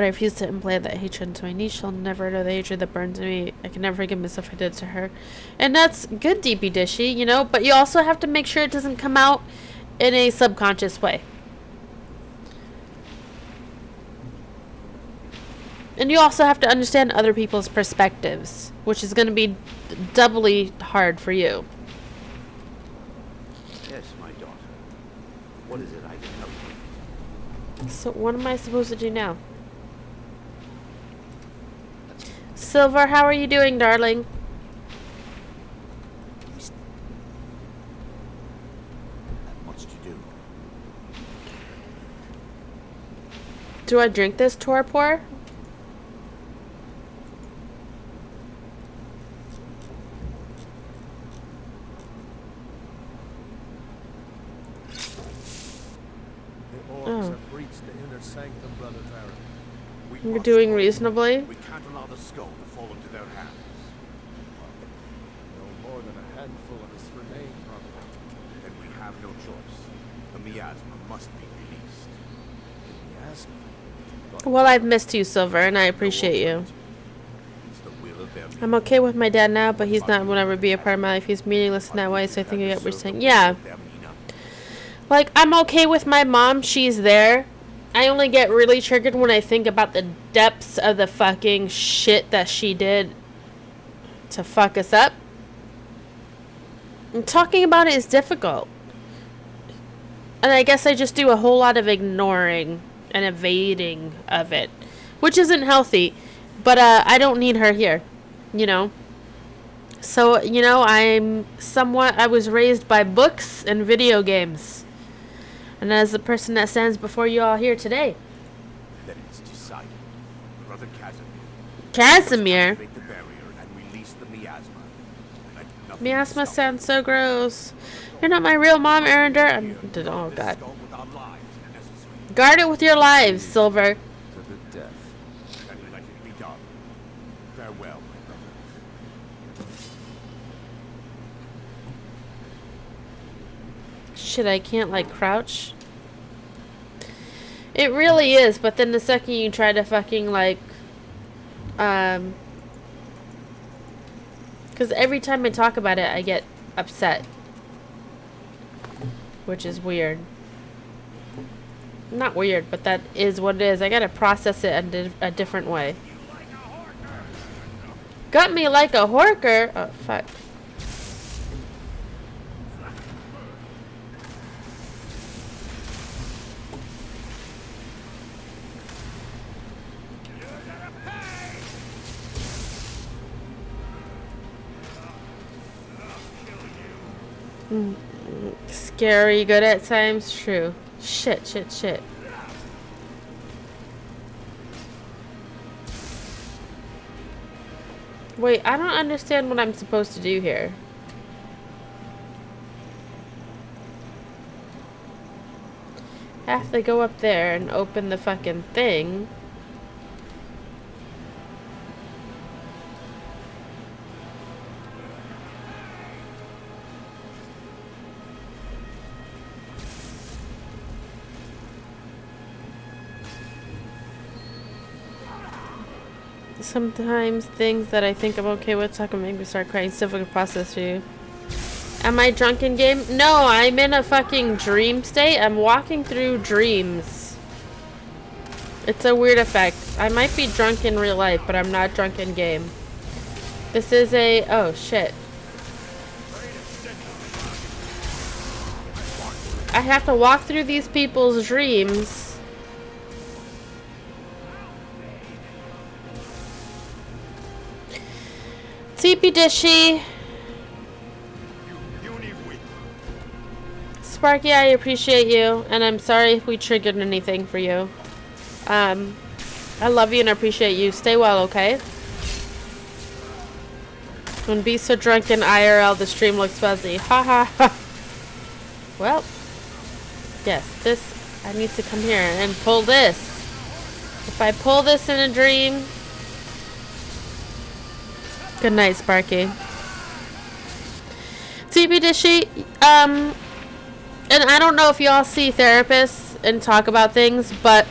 I refuse to implant that hatred into my niece. She'll never know the hatred that burns in me. I can never forgive myself I did to her. And that's good, deepy dishy, you know? But you also have to make sure it doesn't come out in a subconscious way. And you also have to understand other people's perspectives, which is going to be doubly hard for you. Yes, my daughter. What is it I can help you? So what am I supposed to do now? Silver, how are you doing, darling? Not much to do. Do I drink this torpor? Have breached the inner sanctum, Brother Farron. You're doing reasonably. We can't allow the skull to fall into their hands. No more than a handful of us remain, probably. Then we have no choice. The miasma must be released. The miasma? Well, I've missed you, Silver, and I appreciate you. It's the will of them. I'm okay with my dad now, but he's not will ever be a part of my life. He's meaningless in that way, so I think I get what you're saying. Yeah. Like, I'm okay with my mom. She's there. I only get really triggered when I think about the depths of the fucking shit that she did to fuck us up. And talking about it is difficult. And I guess I just do a whole lot of ignoring and evading of it, which isn't healthy. But I don't need her here, you know. So, you know, I was raised by books and video games. And as the person that stands before you all here today. Then it's decided. Brother Casimir. Casimir? Activate the barrier and release the miasma. Let Miasma sounds so gross. You're not my real mom, Arender. Oh, God. Guard it with your lives, Silver. To the death. Then let it be done. Farewell, my brother. Shit, I can't, like, crouch. It really is, but then the second you try to fucking, like, because every time I talk about it, I get upset. Which is weird. Not weird, but that is what it is. I gotta process it in a different way. Got me like a horker? Oh, fuck. Scary, good at times, true. Shit, shit, shit. Wait, I don't understand what I'm supposed to do here. I have to go up there and open the fucking thing. Sometimes things that I think I'm okay with talk and make me start crying. It's difficult to process for you. Am I drunk in game? No, I'm in a fucking dream state. I'm walking through dreams. It's a weird effect. I might be drunk in real life, but I'm not drunk in game. This is a... Oh, shit. I have to walk through these people's dreams. TP Dishy. Sparky, I appreciate you, and I'm sorry if we triggered anything for you. I love you and appreciate you. Stay well, okay? Don't be so drunk in IRL, the stream looks fuzzy. Ha ha ha. Well, yes, this, I need to come here and pull this. If I pull this in a dream... Good night, Sparky. TB Dishy, and I don't know if y'all see therapists and talk about things, but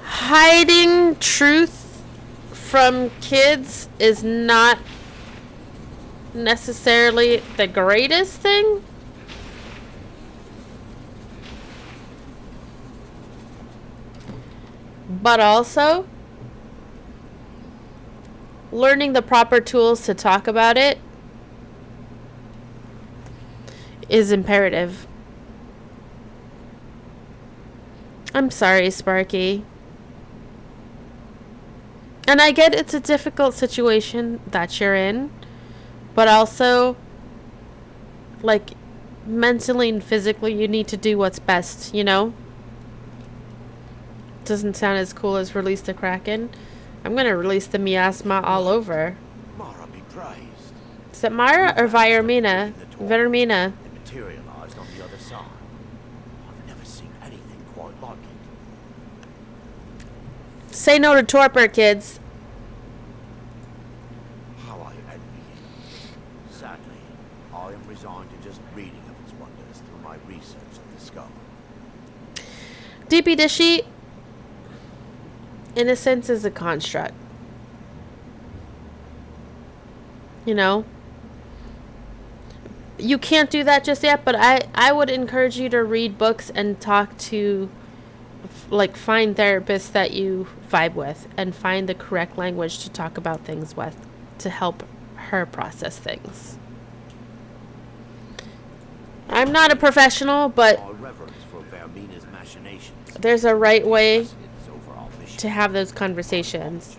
hiding truth from kids is not necessarily the greatest thing. But also, learning the proper tools to talk about it is imperative. I'm sorry, Sparky. And I get it's a difficult situation that you're in, but also, like, mentally and physically, you need to do what's best, you know? Doesn't sound as cool as release the Kraken. I'm gonna release the miasma all over. Mara be praised. Is it Mara or Vermina? Vermina. It materialized on the other side. I've never seen anything quite like it. Say no to torpor, kids. How I envy you. Sadly, I am resigned to just reading of its wonders through my research of the skull. DP Dishy, innocence is a construct. You know? You can't do that just yet, but I would encourage you to read books and talk to, like, find therapists that you vibe with and find the correct language to talk about things with to help her process things. I'm not a professional, but there's a right way to have those conversations.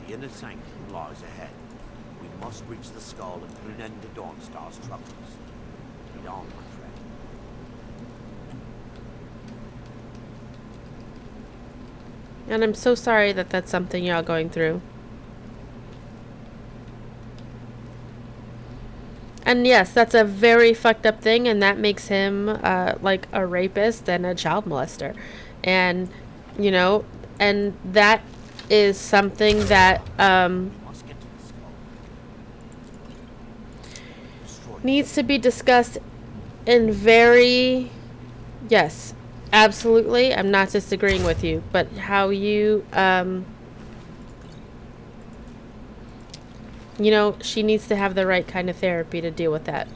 The inner sanctum lies ahead. We must reach the skull and put an end to Dawnstar's troubles. Lead on, my friend. And I'm so sorry that that's something y'all going through. And yes, that's a very fucked up thing, and that makes him like a rapist and a child molester. And, you know, and that is something that needs to be discussed in very, yes, absolutely. I'm not disagreeing with you, but how you, you know, she needs to have the right kind of therapy to deal with that.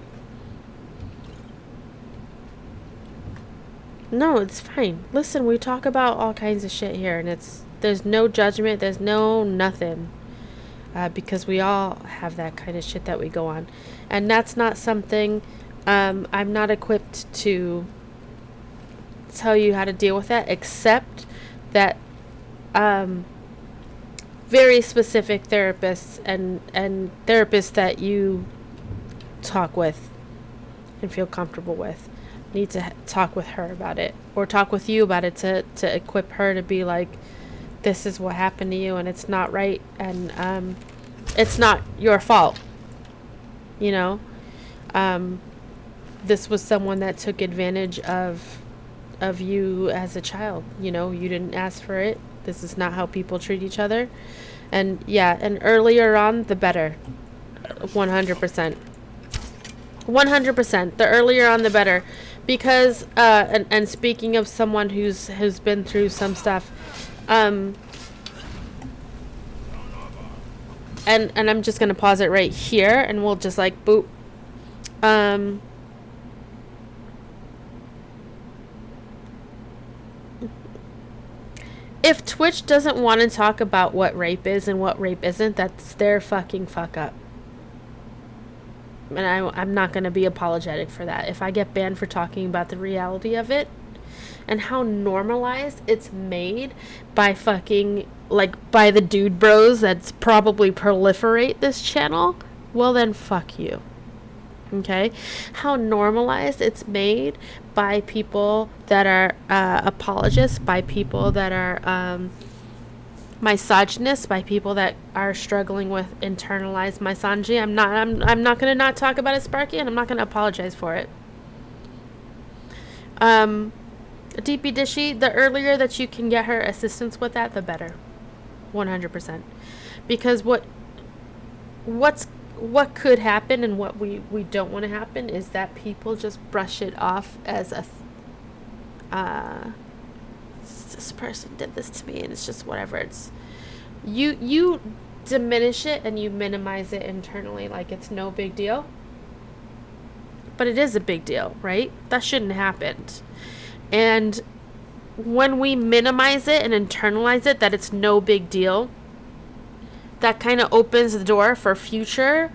No, it's fine. Listen, we talk about all kinds of shit here, and there's no judgment, there's no nothing. Because we all have that kind of shit that we go on. And that's not something, I'm not equipped to tell you how to deal with that, except that, very specific therapists and therapists that you talk with and feel comfortable with need to talk with her about it, or talk with you about it to equip her to be like, this is what happened to you and it's not right, and it's not your fault, you know. This was someone that took advantage of you as a child, you know. You didn't ask for it. This is not how people treat each other. And yeah, and earlier on, the better. 100%. 100%. The earlier on, the better. Because, and speaking of someone who's been through some stuff, and I'm just going to pause it right here, and we'll just like, boop. If Twitch doesn't want to talk about what rape is and what rape isn't, that's their fucking fuck up. And I'm not going to be apologetic for that. If I get banned for talking about the reality of it and how normalized it's made by fucking, like, by the dude bros that's probably proliferate this channel, well then fuck you. Okay? How normalized it's made by people that are apologists, by people that are misogynists, by people that are struggling with internalized misogyny. I'm not gonna not talk about it, Sparky, and I'm not gonna apologize for it. DP Dishy, the earlier that you can get her assistance with that, the better. 100%. Because what could happen, and what we don't want to happen, is that people just brush it off as a this person did this to me and it's just whatever. It's you diminish it and you minimize it internally like it's no big deal, but it is a big deal, right? That shouldn't have happened. And when we minimize it and internalize it that it's no big deal, that kind of opens the door for future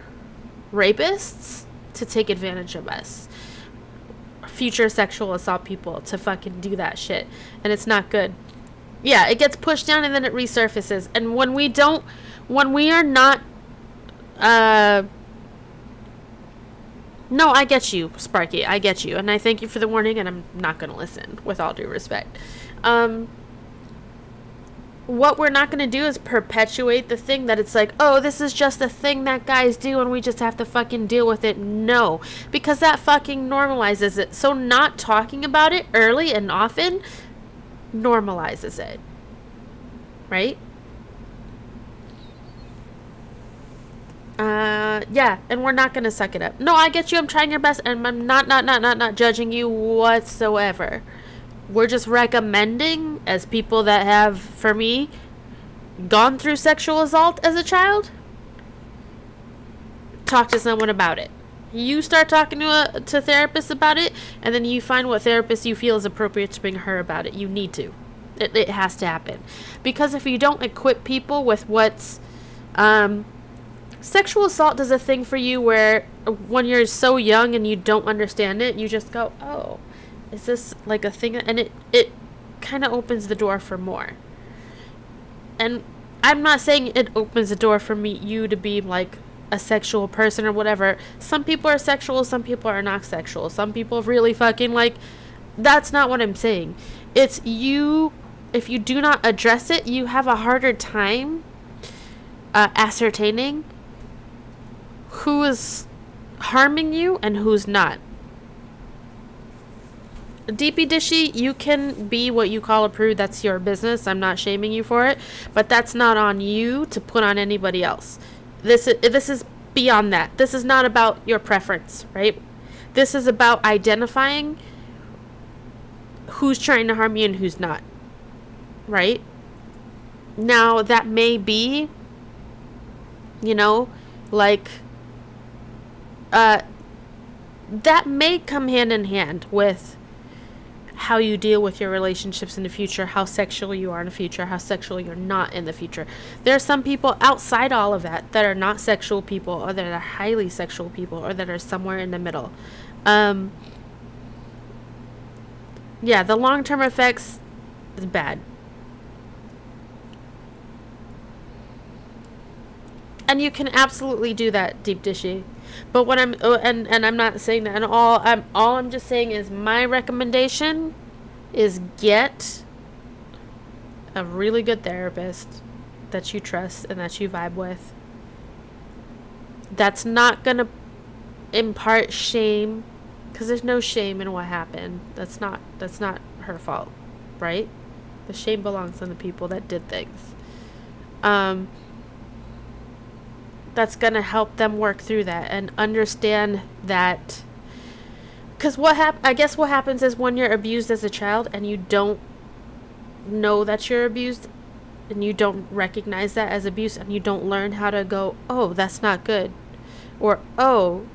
rapists to take advantage of us. Future sexual assault people to fucking do that shit. And it's not good. Yeah, it gets pushed down and then it resurfaces. And when we are not, no, I get you, Sparky. I get you. And I thank you for the warning, and I'm not going to listen, with all due respect. What we're not going to do is perpetuate the thing that it's like, oh, this is just a thing that guys do and we just have to fucking deal with it. No, because that fucking normalizes it. So not talking about it early and often normalizes it. Right? Yeah, and we're not going to suck it up. No, I get you. I'm trying your best, and I'm not judging you whatsoever. We're just recommending, as people that have, for me, gone through sexual assault as a child, talk to someone about it. You start talking to therapists about it, and then you find what therapist you feel is appropriate to bring her about it. You need to. It has to happen. Because if you don't equip people with what's... sexual assault does a thing for you where when you're so young and you don't understand it, you just go, oh... is this like a thing? And it kind of opens the door for more. And I'm not saying it opens the door for you to be like a sexual person or whatever. Some people are sexual, some people are not sexual. Some people really fucking like... that's not what I'm saying. It's you if you do not address it, you have a harder time ascertaining who is harming you and who's not. Deepy dishy, you can be what you call a prude. That's your business. I'm not shaming you for it, but that's not on you to put on anybody else. This is beyond that. This is not about your preference, right? This is about identifying who's trying to harm you and who's not, right? Now, that may be, you know, like, that may come hand in hand with how you deal with your relationships in the future, how sexual you are in the future, how sexual you're not in the future. There are some people outside all of that are not sexual people, or that are highly sexual people, or that are somewhere in the middle. Yeah, the long-term effects is bad. And you can absolutely do that, deep dishy. But what I'm and I'm not saying that at all. I'm just saying is my recommendation is get a really good therapist that you trust and that you vibe with. That's not gonna impart shame, because there's no shame in what happened. That's not her fault, right? The shame belongs on the people that did things. That's going to help them work through that and understand that. Because I guess what happens is when you're abused as a child and you don't know that you're abused and you don't recognize that as abuse and you don't learn how to go, oh, that's not good. Or, oh,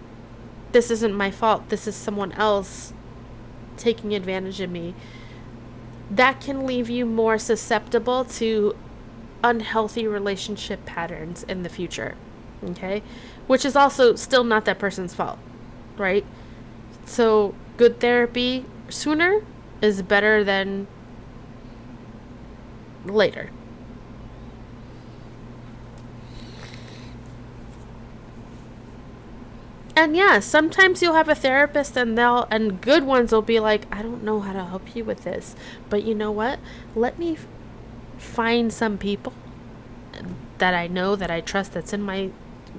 this isn't my fault. This is someone else taking advantage of me. That can leave you more susceptible to unhealthy relationship patterns in the future. Okay? Which is also still not that person's fault, right? So, good therapy sooner is better than later. And yeah, sometimes you'll have a therapist and good ones will be like, I don't know how to help you with this. But you know what? Let me find some people that I know, that I trust, that's in my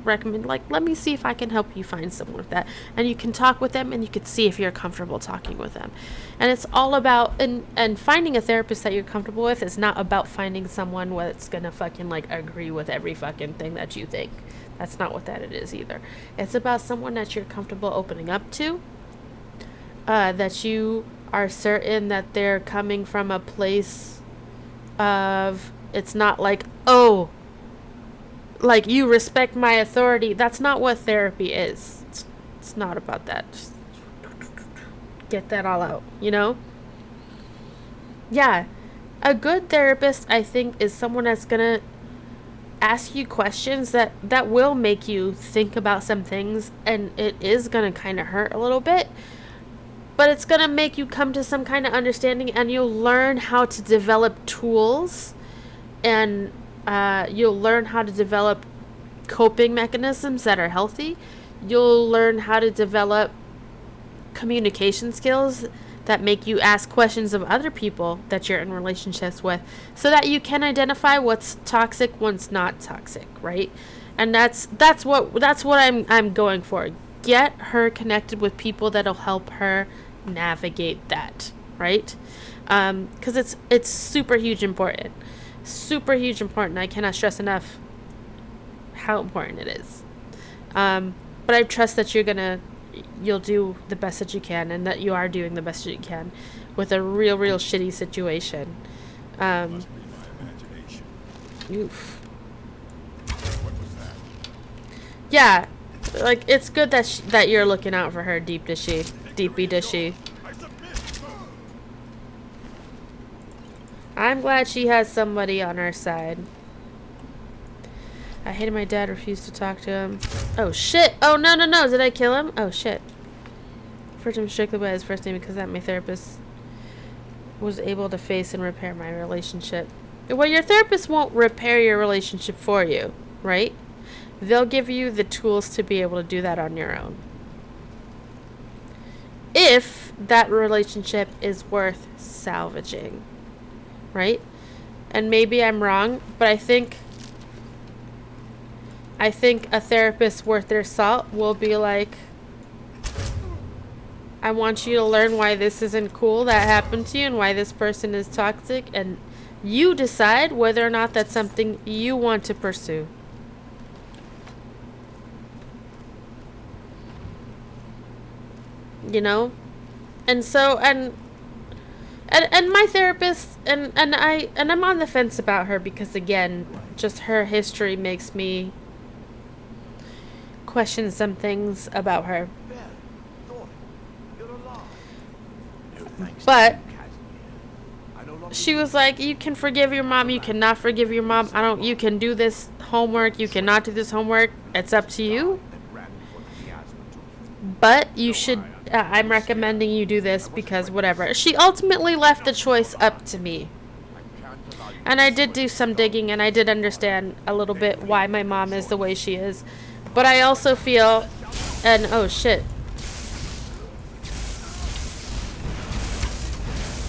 recommend, like, let me see if I can help you find someone with that. And you can talk with them and you can see if you're comfortable talking with them. And it's all about, and finding a therapist that you're comfortable with is not about finding someone that's gonna fucking like agree with every fucking thing that you think. That's not what that it is either. It's about someone that you're comfortable opening up to, that you are certain that they're coming from a place of, it's not like, oh, like, you respect my authority. That's not what therapy is. It's not about that. Just get that all out, you know? Yeah. A good therapist, I think, is someone that's gonna ask you questions that will make you think about some things, and it is gonna kind of hurt a little bit, but it's gonna make you come to some kind of understanding, and you'll learn how to develop tools, and you'll learn how to develop coping mechanisms that are healthy. You'll learn how to develop communication skills that make you ask questions of other people that you're in relationships with, so that you can identify what's toxic, what's not toxic, right? And that's what I'm going for. Get her connected with people that'll help her navigate that, right? Because it's super huge important. Super huge important. I cannot stress enough how important it is. But I trust that you'll do the best that you can, and that you are doing the best that you can with a real shitty situation. Oof. What was that? Yeah, like, it's good that you're looking out for her, deepy dishy. I'm glad she has somebody on her side. I hated my dad refused to talk to him. Oh shit! Oh no! Did I kill him? Oh shit. Referred to him strictly by his first name because that my therapist was able to face and repair my relationship. Well, your therapist won't repair your relationship for you, right? They'll give you the tools to be able to do that on your own. If that relationship is worth salvaging. right? And maybe I'm wrong, but I think a therapist worth their salt will be like, I want you to learn why this isn't cool that happened to you and why this person is toxic, and you decide whether or not that's something you want to pursue. You know? And so, and my therapist, and I'm on the fence about her because, again, just her history makes me question some things about her. But she was like, you can forgive your mom, you cannot forgive your mom. You can do this homework, you cannot do this homework. It's up to you. But you should, I'm recommending you do this because whatever. She ultimately left the choice up to me. And I did do some digging, and I did understand a little bit why my mom is the way she is. But I also feel, and oh shit.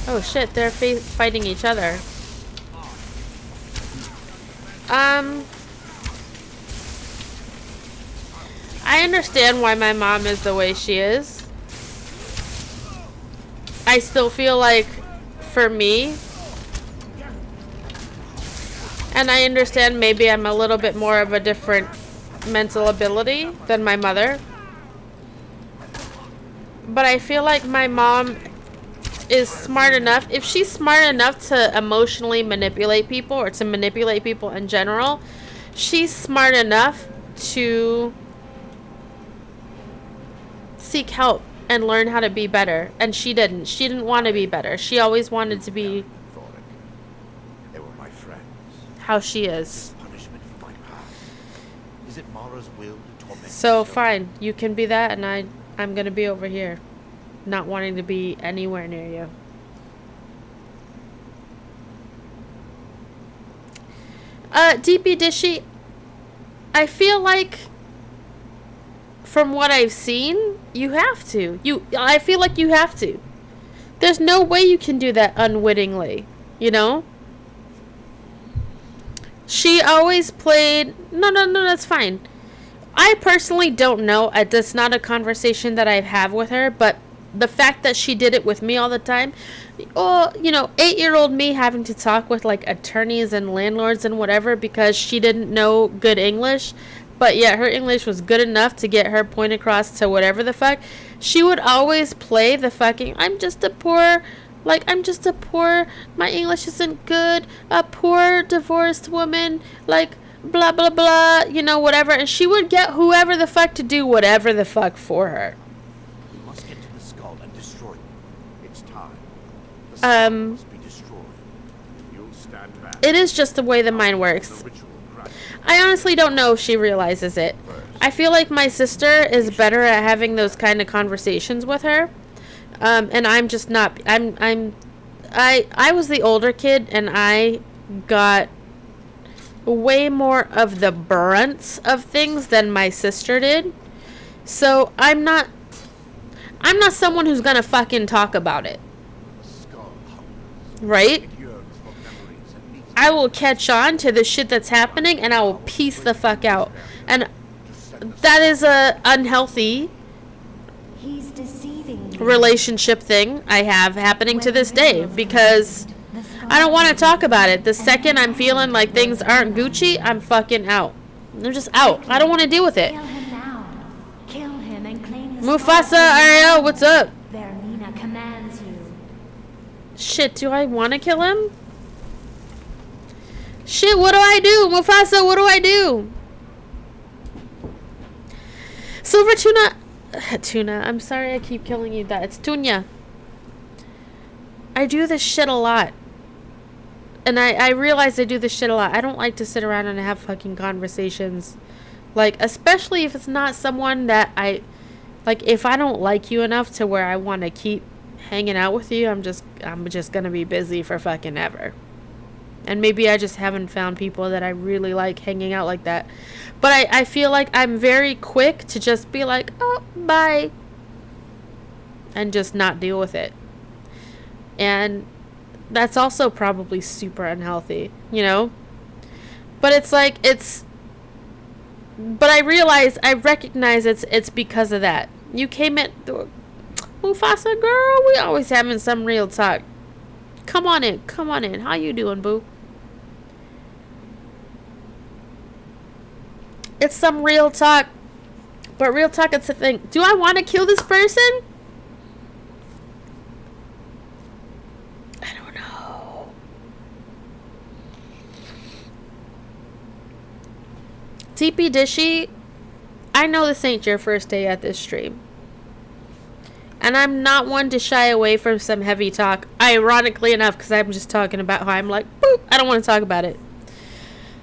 Oh shit, they're fighting each other. I understand why my mom is the way she is. I still feel like, for me, and I understand maybe I'm a little bit more of a different mental ability than my mother. But I feel like my mom is smart enough. If she's smart enough to emotionally manipulate people, or to manipulate people in general, she's smart enough to seek help and learn how to be better. And she didn't. She didn't want to be better. She always wanted to be They were my friends. how she is. Punishment for my past. Is it Mara's will to torment So fine, you can be that, and I'm gonna be over here, not wanting to be anywhere near you. DP Dishy, I feel like, from what I've seen, you have to. I feel like you have to. There's no way you can do that unwittingly, you know? She always played... No, that's fine. I personally don't know. That's not a conversation that I have with her, but the fact that she did it with me all the time, oh, 8-year-old me having to talk with like attorneys and landlords and whatever because she didn't know good English, but yet her English was good enough to get her point across to whatever the fuck. She would always play the fucking, I'm just a poor, my English isn't good, a poor divorced woman, like, blah, blah, blah, whatever. And she would get whoever the fuck to do whatever the fuck for her. We must get to the skull and destroy it. It's time. The skull must be destroyed. If you'll stand back. It is just the way the mind works. I honestly don't know if she realizes it. I feel like my sister is better at having those kind of conversations with her. And I'm just not. I was the older kid, and I got way more of the brunts of things than my sister did. So I'm not someone who's gonna fucking talk about it. Right? I will catch on to the shit that's happening, and I will piece the fuck out. And that is a unhealthy relationship thing I have happening to this day, because I don't want to talk about it. The second I'm feeling like things aren't Gucci, I'm fucking out. I'm just out. I don't want to deal with it. Mufasa, Ariel, what's up? Vermina commands you. Shit, do I want to kill him? Shit, what do I do? Mufasa, what do I do? Silver tuna, I'm sorry I keep killing you that. It's Tunya. I do this shit a lot. And I realize I do this shit a lot. I don't like to sit around and have fucking conversations. Like, especially if it's not someone that if I don't like you enough to where I want to keep hanging out with you, I'm just gonna be busy for fucking ever. And maybe I just haven't found people that I really like hanging out like that. But I feel like I'm very quick to just be like, oh, bye. And just not deal with it. And that's also probably super unhealthy, you know? But it's like, but I recognize it's because of that. You came at, Mufasa, girl, we always having some real talk. Come on in. How you doing, boo? It's some real talk. But real talk, it's the thing. Do I want to kill this person? I don't know. TP Dishy, I know this ain't your first day at this stream. And I'm not one to shy away from some heavy talk. Ironically enough, because I'm just talking about how I'm like, boop, I don't want to talk about it.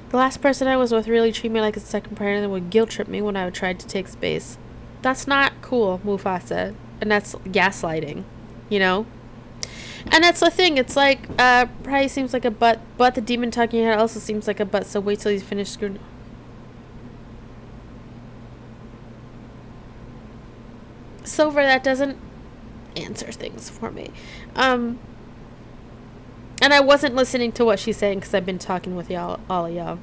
The last person I was with really treated me like a second parent and would guilt trip me when I would try to take space. That's not cool, Mufasa. And that's gaslighting, you know? And that's the thing. It's like, probably seems like a butt, but the demon talking in your head also seems like a butt, so wait till he's finished screwing. Silver, that doesn't answer things for me. And I wasn't listening to what she's saying because I've been talking with all of y'all.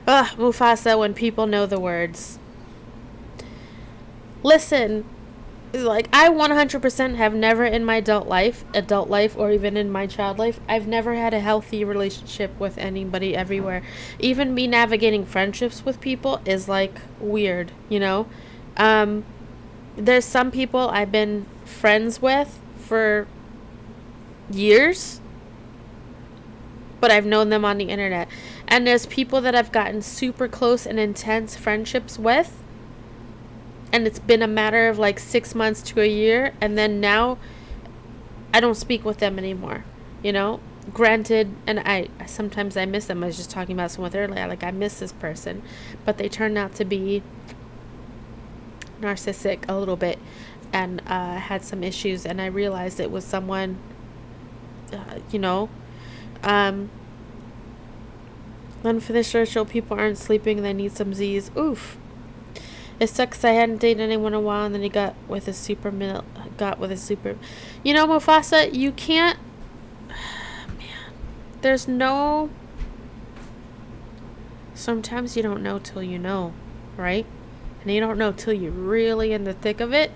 Ugh, Mufasa, when people know the words. Listen, like, I 100% have never in my adult life, or even in my child life, I've never had a healthy relationship with anybody everywhere. Even me navigating friendships with people is, like, weird, you know? There's some people I've been friends with for years, but I've known them on the internet. And there's people that I've gotten super close and intense friendships with, and it's been a matter of like 6 months to a year, and then now I don't speak with them anymore, you know? Granted, and I sometimes I miss them. I was just talking about someone earlier, like, I miss this person, but they turned out to be narcissistic a little bit, and had some issues, and I realized it was someone, you know, unfinished ritual, people aren't sleeping, they need some Z's. Oof. It sucks I hadn't dated anyone in a while, and then he got with a super, you know, Mufasa, you can't, man, there's no, sometimes you don't know till you know, right? And you don't know till you're really in the thick of it.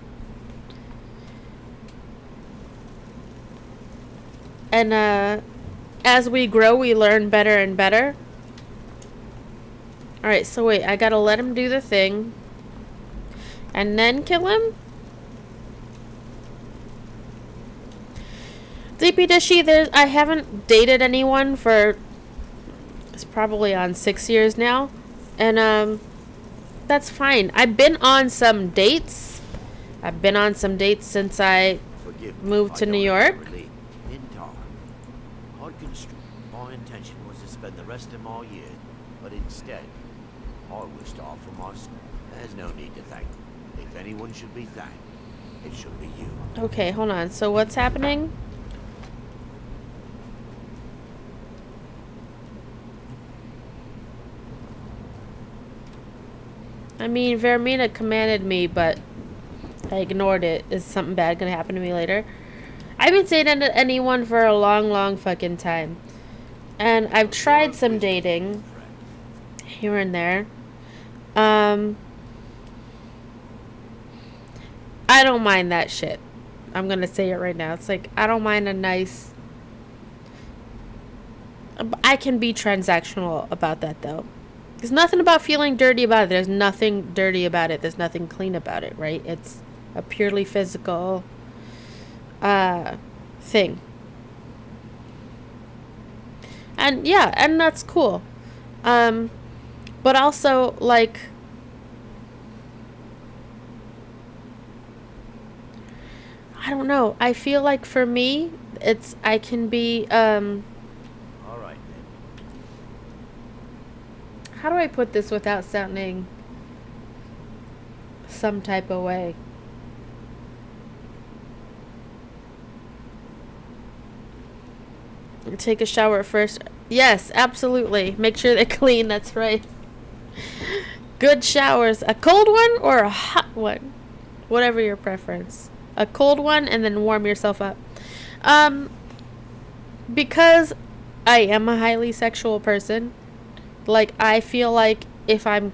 And as we grow, we learn better and better. Alright, so wait, I gotta let him do the thing. And then kill him? DP Dishy, I haven't dated anyone for, it's probably on 6 years now. And that's fine. I've been on some dates. I've been on some dates since I moved to New York. My intention was to spend the rest of my year, but instead, I wish to offer my. There's no need to thank. If anyone should be thanked, it should be you. Okay, hold on. So what's happening? I mean, Vermina commanded me, but I ignored it. Is something bad gonna happen to me later? I haven't dated anyone for a long fucking time. And I've tried some dating here and there. I don't mind that shit. I'm gonna say it right now. It's like, I don't mind a nice... I can be transactional about that, though. There's nothing about feeling dirty about it. There's nothing dirty about it. There's nothing clean about it, right? It's a purely physical thing. And yeah, and that's cool. But also, like, I don't know. I feel like for me, I can be, All right, then. how do I put this without sounding some type of way? Take a shower first. Yes, absolutely. Make sure they're clean. That's right. Good showers. A cold one or a hot one? Whatever your preference. A cold one and then warm yourself up. Because I am a highly sexual person, like, I feel like if I'm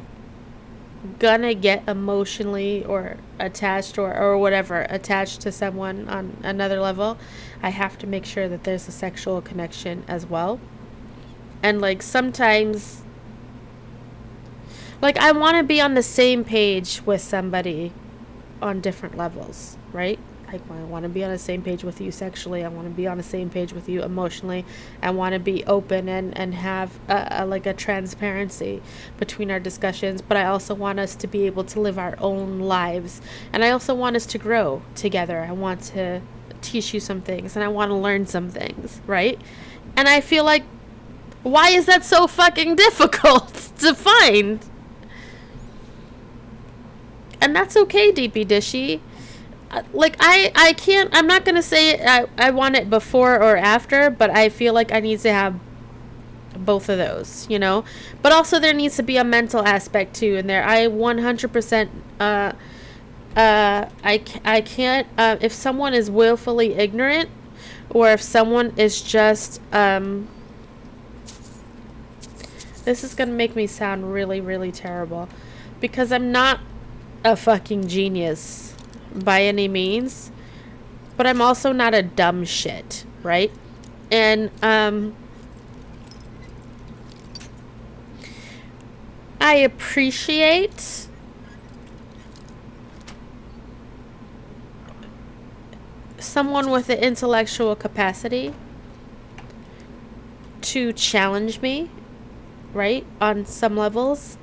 gonna get emotionally or attached or whatever, attached to someone on another level, I have to make sure that there's a sexual connection as well. And, like, sometimes, like, I want to be on the same page with somebody on different levels, right? I want to be on the same page with you sexually. I want to be on the same page with you emotionally. I want to be open and have like a transparency between our discussions. But I also want us to be able to live our own lives. And I also want us to grow together. I want to teach you some things and I want to learn some things, right? And I feel like, why is that so fucking difficult to find? And that's okay, DP Dishy. Like, I can't, I'm not going to say I want it before or after, but I feel like I need to have both of those, you know? But also there needs to be a mental aspect too in there. I 100%, I can't, if someone is willfully ignorant, or if someone is just, this is going to make me sound really, really terrible, because I'm not a fucking genius by any means, but I'm also not a dumb shit, right? And I appreciate someone with the intellectual capacity to challenge me, right, on some levels.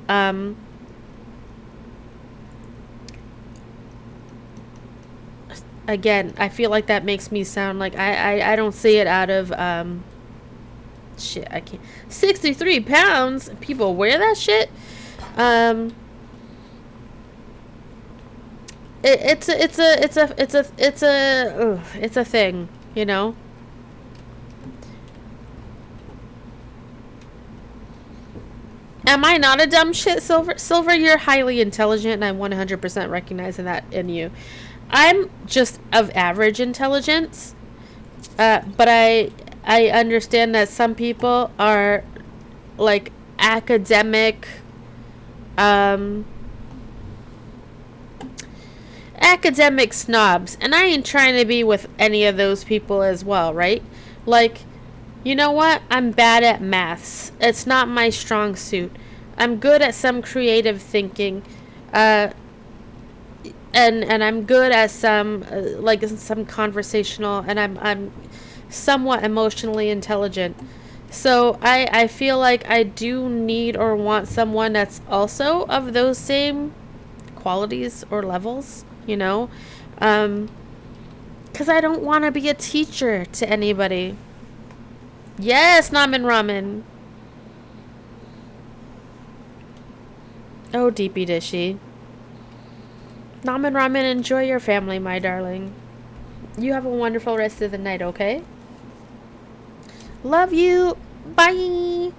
Again, I feel like that makes me sound like I don't see it out of shit. I can't. 63 pounds. People wear that shit. It's a thing, you know. Am I not a dumb shit, Silver? Silver, you're highly intelligent, and I'm 100% recognizing that in you. I'm just of average intelligence, but I understand that some people are like academic snobs, and I ain't trying to be with any of those people as well, right? Like, you know what? I'm bad at maths. It's not my strong suit. I'm good at some creative thinking. And I'm good at some like some conversational, and I'm somewhat emotionally intelligent. So I feel like I do need or want someone that's also of those same qualities or levels, you know, because I don't want to be a teacher to anybody. Yes, Namen Ramen. Oh, Deepy Dishy. Namen Ramen, enjoy your family, my darling. You have a wonderful rest of the night, okay? Love you. Bye.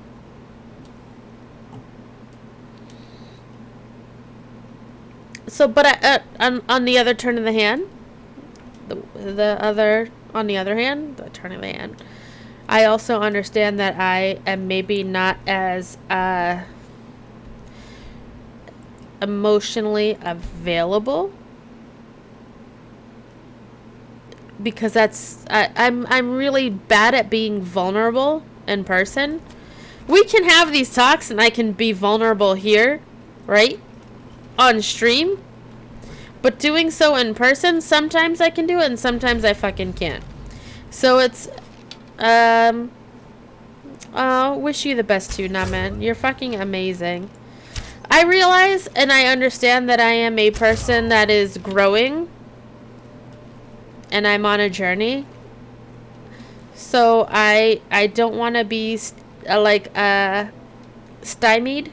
So, but on the other turn of the hand, the other hand, the turn of the hand, I also understand that I am maybe not as emotionally available, because that's I'm really bad at being vulnerable in person. We can have these talks and I can be vulnerable here, right, on stream, but doing so in person, sometimes I can do it and sometimes I fucking can't. So it's wish you the best too, Namen. You're fucking amazing. I realize and I understand that I am a person that is growing and I'm on a journey. So I don't want to be stymied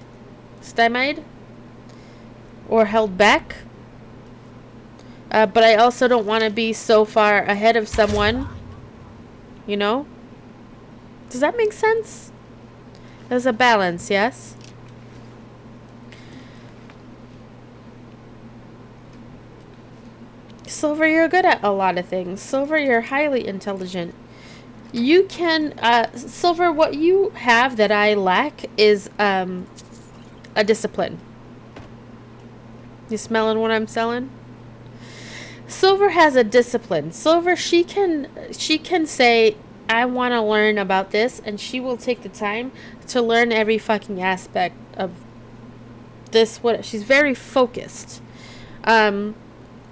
or held back. But I also don't want to be so far ahead of someone, you know? Does that make sense? There's a balance, yes? Silver, you're good at a lot of things. Silver, you're highly intelligent. You can, Silver, what you have that I lack is, a discipline. You smelling what I'm selling? Silver has a discipline. Silver, she can say, I want to learn about this, and she will take the time to learn every fucking aspect of this. She's very focused.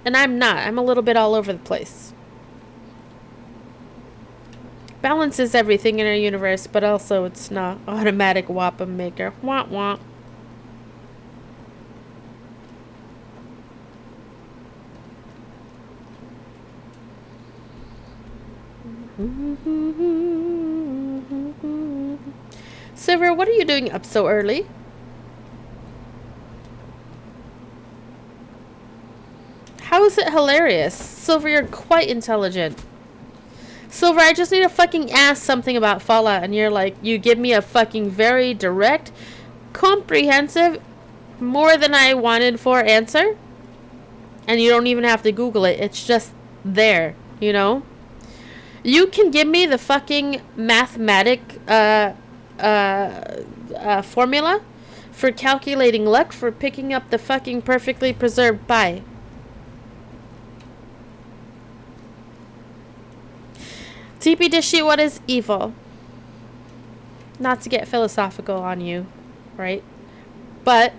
And I'm not. I'm a little bit all over the place. Balance is everything in our universe, but also it's not automatic wampum maker. Wah wah. Silver, what are you doing up so early? How is it hilarious? Silver, you're quite intelligent. Silver, I just need to fucking ask something about Fallout, and you're like, you give me a fucking very direct, comprehensive, more than I wanted for answer. And you don't even have to Google it. It's just there, you know? You can give me the fucking mathematic formula for calculating luck for picking up the fucking perfectly preserved pie. TP Dishy, what is evil? Not to get philosophical on you, right? But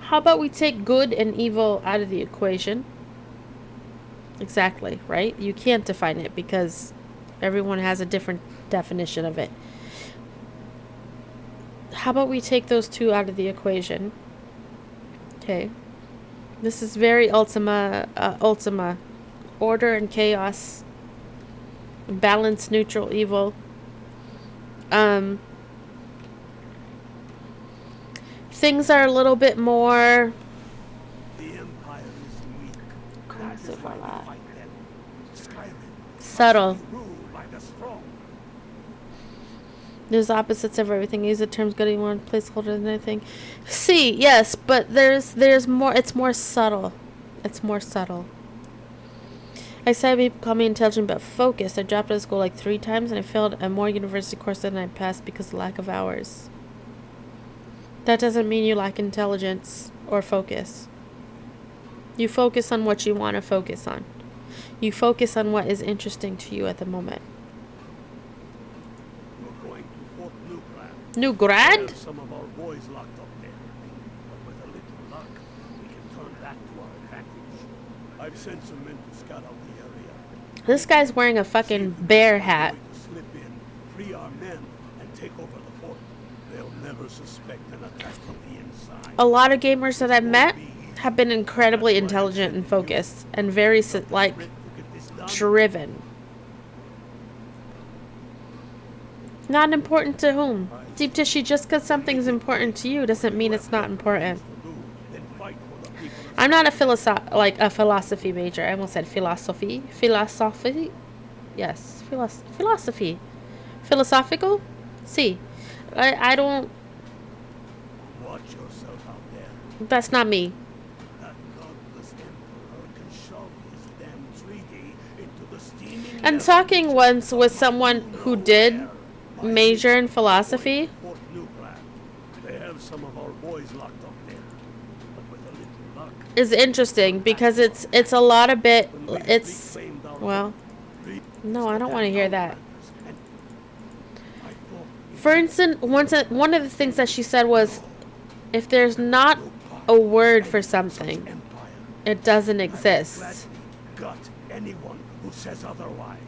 how about we take good and evil out of the equation? Exactly, right? You can't define it because everyone has a different definition of it. How about we take those two out of the equation? Okay. This is very Ultima. Order and chaos. Balance, neutral, evil. Things are a little bit more... The Empire is weak. That is why we fight them. Skyrim subtle. must be ruled by the strong. There's opposites of everything. Use the terms good in one placeholder than anything. See, yes, but there's more. It's more subtle. It's more subtle. I said people call me intelligent but focused. I dropped out of school like 3 times and I failed a more university course than I passed because of lack of hours. That doesn't mean you lack intelligence or focus. You focus on what you want to focus on. You focus on what is interesting to you at the moment. New grad? Some of our boys locked up there. But with a little luck, we can turn that to our advantage. I've sent some men to scout out the area. This guy's wearing a fucking bear hat. Slip in, free our men, and take over the fort. They'll never suspect an attack from the inside. A lot of gamers that I've met have been incredibly intelligent and focused and very like driven. Not important to whom? Deep Tissue, just because something's important to you doesn't mean it's not important. I'm not a philosophy major. I almost said philosophy. Philosophy? Yes. Philosophy. Philosophical? See. I don't... Watch yourself out there. That's not me. That godless emperor can shove his damn treaty into the steaming... And talking once with someone who did major in philosophy. They have some of our boys locked up there. But with a little luck, is interesting because it's a lot of bit. It's well, no, I don't want to hear that. For instance, one of the things that she said was, if there's not a word for something, it doesn't exist. gut anyone who says otherwise.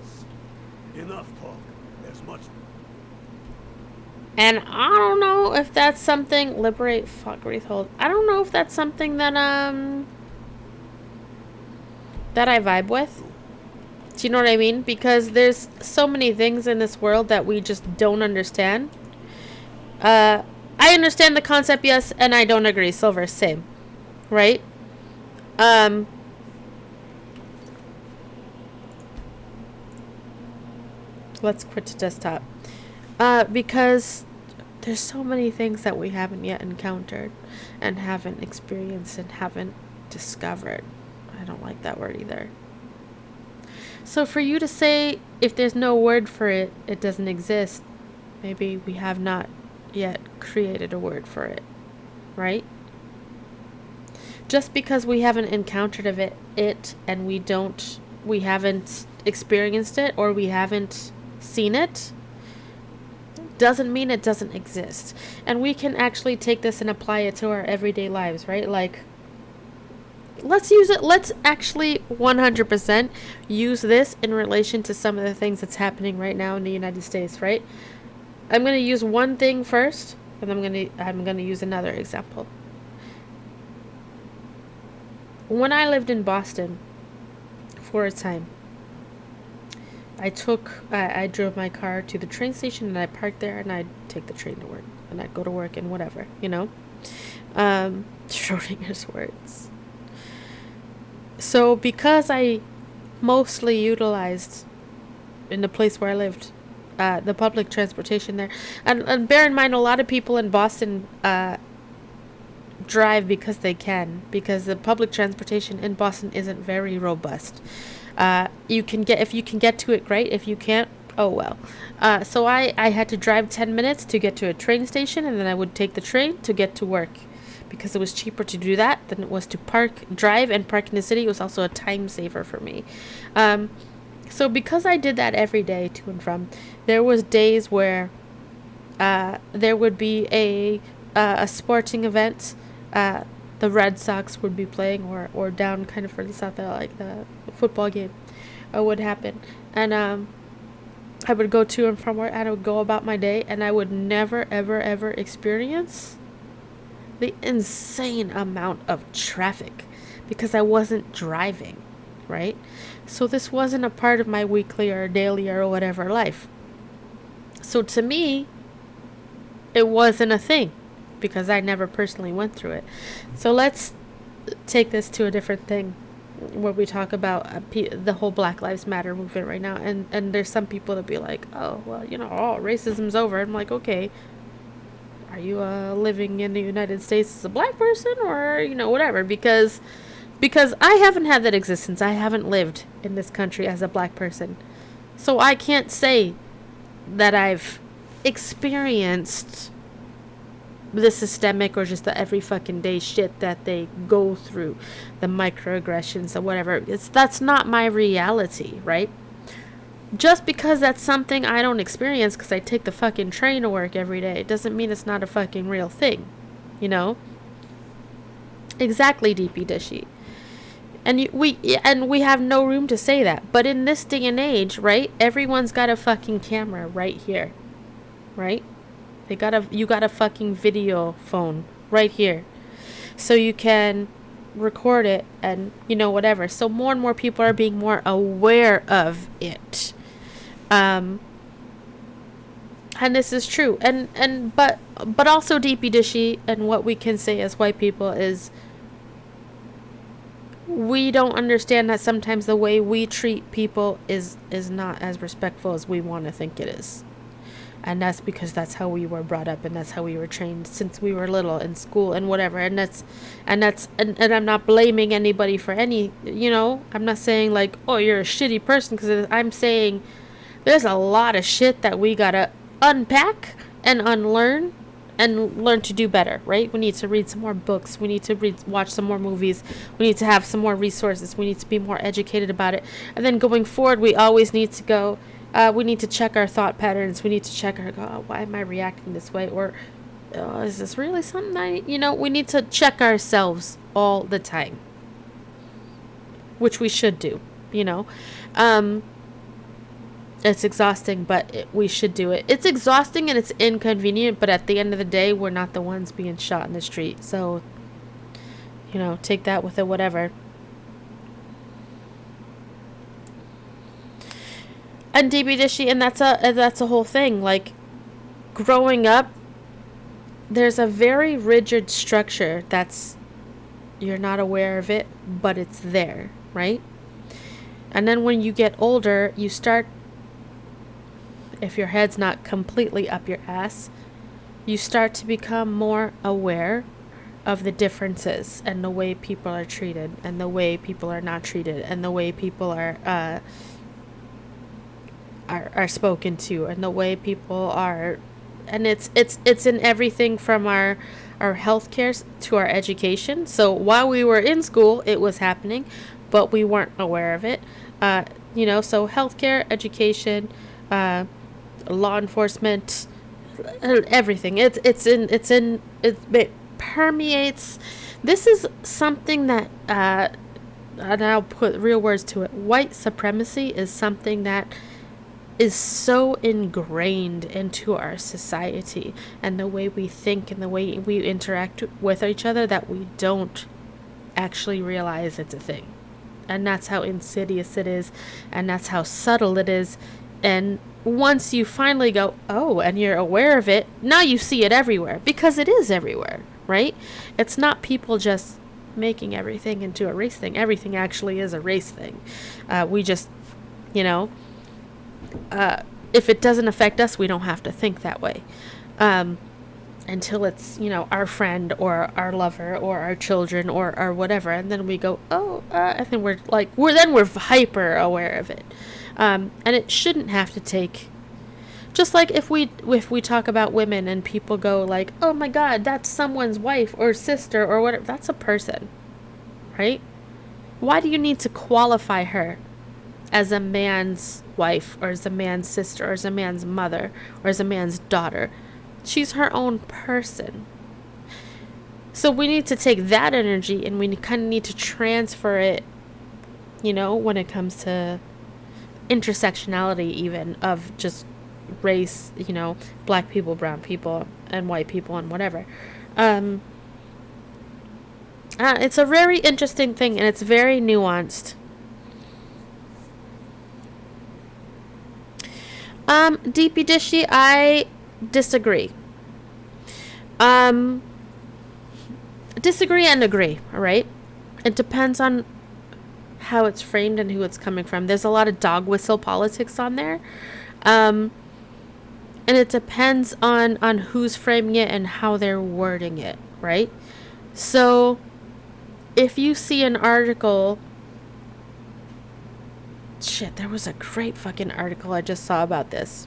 Enough talk. There's much. And I don't know if that's something... Liberate, fuck, Wreathhold. I don't know if that's something that, that I vibe with. Do you know what I mean? Because there's so many things in this world that we just don't understand. I understand the concept, yes, and I don't agree. Silver, same. Right? Let's quit to desktop. Because there's so many things that we haven't yet encountered and haven't experienced and haven't discovered. I don't like that word either. So for you to say, if there's no word for it, it doesn't exist, maybe we have not yet created a word for it, right? Just because we haven't encountered of it and we haven't experienced it or we haven't seen it, doesn't mean it doesn't exist. And we can actually take this and apply it to our everyday lives, right? Like, let's use it. Let's actually 100% use this in relation to some of the things that's happening right now in the United States, right? I'm going to use one thing first, and I'm going to use another example. When I lived in Boston for a time, I drove my car to the train station and I parked there and I'd take the train to work and I'd go to work and whatever, you know? Schrodinger's words. So because I mostly utilized, in the place where I lived, the public transportation there, and bear in mind, a lot of people in Boston drive because they can, because the public transportation in Boston isn't very robust. If you can get to it, great. If you can't, oh well. So I had to drive 10 minutes to get to a train station, and then I would take the train to get to work, because it was cheaper to do that than it was to drive and park in the city. It was also a time saver for me. So because I did that every day to and from, there was days where there would be a sporting event. The Red Sox would be playing, or down kind of further south, like the football game would happen, and I would go to and from work, and I would go about my day, and I would never ever experience the insane amount of traffic because I wasn't driving, right? So this wasn't a part of my weekly or daily or whatever life. So to me, it wasn't a thing, because I never personally went through it. So let's take this to a different thing, where we talk about the whole Black Lives Matter movement right now. And there's some people that be like, oh, well, racism's over. I'm like, okay, are you living in the United States as a black person, or, whatever? Because I haven't had that existence. I haven't lived in this country as a black person. So I can't say that I've experienced the systemic or just the every fucking day shit that they go through, the microaggressions or whatever. That's not my reality, right? Just because that's something I don't experience because I take the fucking train to work every day, it doesn't mean it's not a fucking real thing, Exactly, DP Dishy. And we have no room to say that. But in this day and age, right, everyone's got a fucking camera right here, right? You got a fucking video phone right here, so you can record it and whatever. So more and more people are being more aware of it, and this is true. But also, DP Dishy, and what we can say as white people is, we don't understand that sometimes the way we treat people is not as respectful as we want to think it is. And that's because that's how we were brought up, and that's how we were trained since we were little in school and whatever. And I'm not blaming anybody for any, I'm not saying like, oh, you're a shitty person, because I'm saying there's a lot of shit that we gotta unpack and unlearn and learn to do better, right? We need to read some more books. We need to watch some more movies. We need to have some more resources. We need to be more educated about it. And then going forward, we always need to go, we need to check our thought patterns. We need to check why am I reacting this way? Or is this really something we need to check ourselves all the time, which we should do, It's exhausting, but we should do it. It's exhausting and it's inconvenient, but at the end of the day, we're not the ones being shot in the street. So, take that with it, whatever. And DB Dishy, and that's a whole thing. Like, growing up, there's a very rigid structure you're not aware of it, but it's there, right? And then when you get older, you start, if your head's not completely up your ass, you start to become more aware of the differences and the way people are treated and the way people are not treated and the way people are spoken to and the way people are, and it's in everything from our healthcare to our education. So while we were in school, it was happening, but we weren't aware of it. So healthcare, education, law enforcement, everything. It permeates. This is something that, and I'll put real words to it. White supremacy is something that is so ingrained into our society and the way we think and the way we interact with each other that we don't actually realize it's a thing. And that's how insidious it is, and that's how subtle it is. And once you finally go, oh, and you're aware of it, now you see it everywhere, because it is everywhere, right? It's not people just making everything into a race thing. Everything actually is a race thing. We just, if it doesn't affect us, we don't have to think that way. Until it's, our friend or our lover or our children or whatever. And then we go, and then we're hyper aware of it. And it shouldn't have to take, just like if we talk about women and people go like, oh my God, that's someone's wife or sister or whatever. That's a person, right? Why do you need to qualify her as a man's wife or as a man's sister or as a man's mother or as a man's daughter? She's her own person. So we need to take that energy and we kind of need to transfer it, when it comes to intersectionality, even of just race, black people, brown people, and white people, and whatever. It's a very interesting thing, and it's very nuanced. DP Dishy, I disagree. Disagree and agree, alright? It depends on how it's framed and who it's coming from. There's a lot of dog whistle politics on there. And it depends on who's framing it and how they're wording it, right? So, if you see an article... Shit, there was a great fucking article I just saw about this.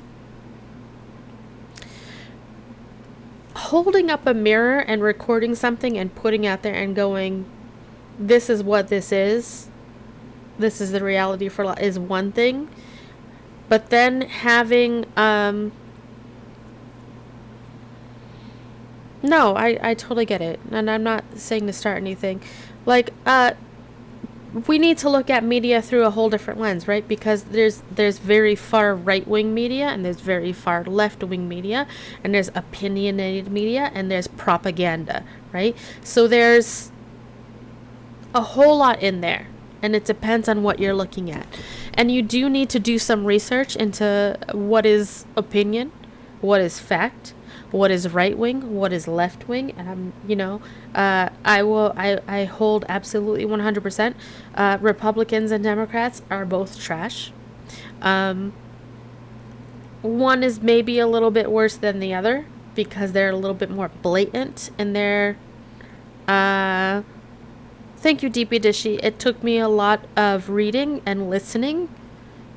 Holding up a mirror and recording something and putting out there and going, this is what this is the reality for life, is one thing. But then having, no, I totally get it. And I'm not saying to start anything. Like, we need to look at media through a whole different lens, right? Because there's very far right-wing media, and there's very far left-wing media, and there's opinionated media, and there's propaganda, right? So there's a whole lot in there, and it depends on what you're looking at. And you do need to do some research into what is opinion, what is fact, what is right wing, what is left wing, and I hold absolutely 100%. Republicans and Democrats are both trash. One is maybe a little bit worse than the other because they're a little bit more blatant in their. Thank you, DP Dishy. It took me a lot of reading and listening.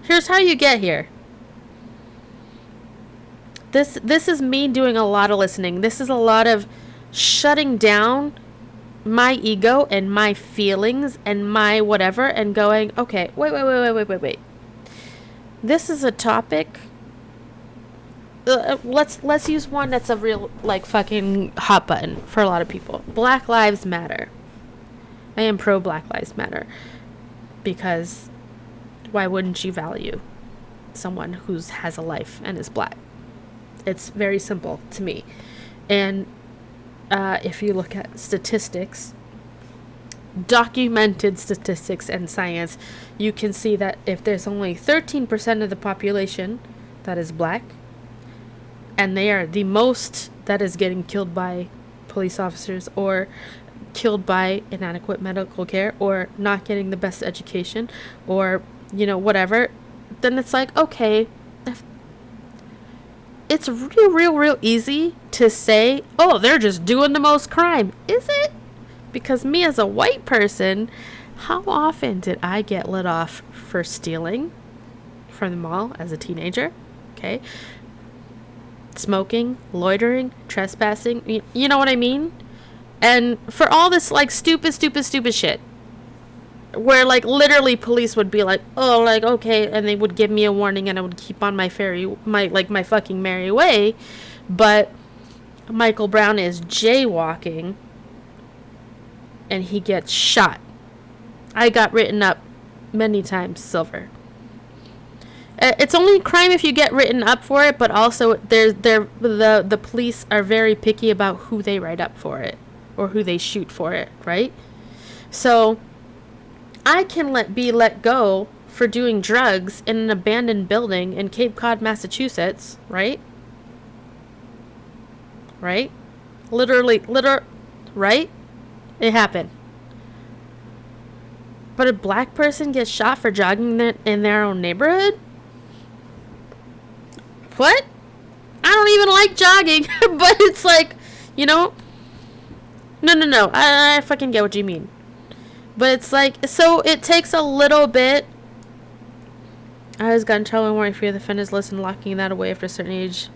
Here's how you get here. This is me doing a lot of listening. This is a lot of shutting down my ego and my feelings and my whatever and going, okay, wait. This is a topic. Let's use one that's a real, like, fucking hot button for a lot of people. Black Lives Matter. I am pro Black Lives Matter because why wouldn't you value someone who has a life and is black? It's very simple to me. And if you look at statistics, documented statistics and science, you can see that if there's only 13% of the population that is black, and they are the most that is getting killed by police officers or killed by inadequate medical care or not getting the best education or, whatever, then it's like, okay, it's real easy to say, oh, they're just doing the most crime. Is it? Because me as a white person, how often did I get let off for stealing from the mall as a teenager? Okay. Smoking, loitering, trespassing. You know what I mean? And for all this, like, stupid shit. Where, like, literally police would be like, oh, like, okay. And they would give me a warning and I would keep on my fucking merry way. But Michael Brown is jaywalking. And he gets shot. I got written up many times silver. It's only a crime if you get written up for it, but also the police are very picky about who they write up for it or who they shoot for it, right? So I can be let go for doing drugs in an abandoned building in Cape Cod, Massachusetts, right? Right? Literally, right? It happened. But a black person gets shot for jogging in their own neighborhood? What? I don't even like jogging, but it's like, you know? No. I fucking get what you mean. But it's like, so it takes a little bit. I was got in trouble and warning for the offenders listen, locking that away after a certain age.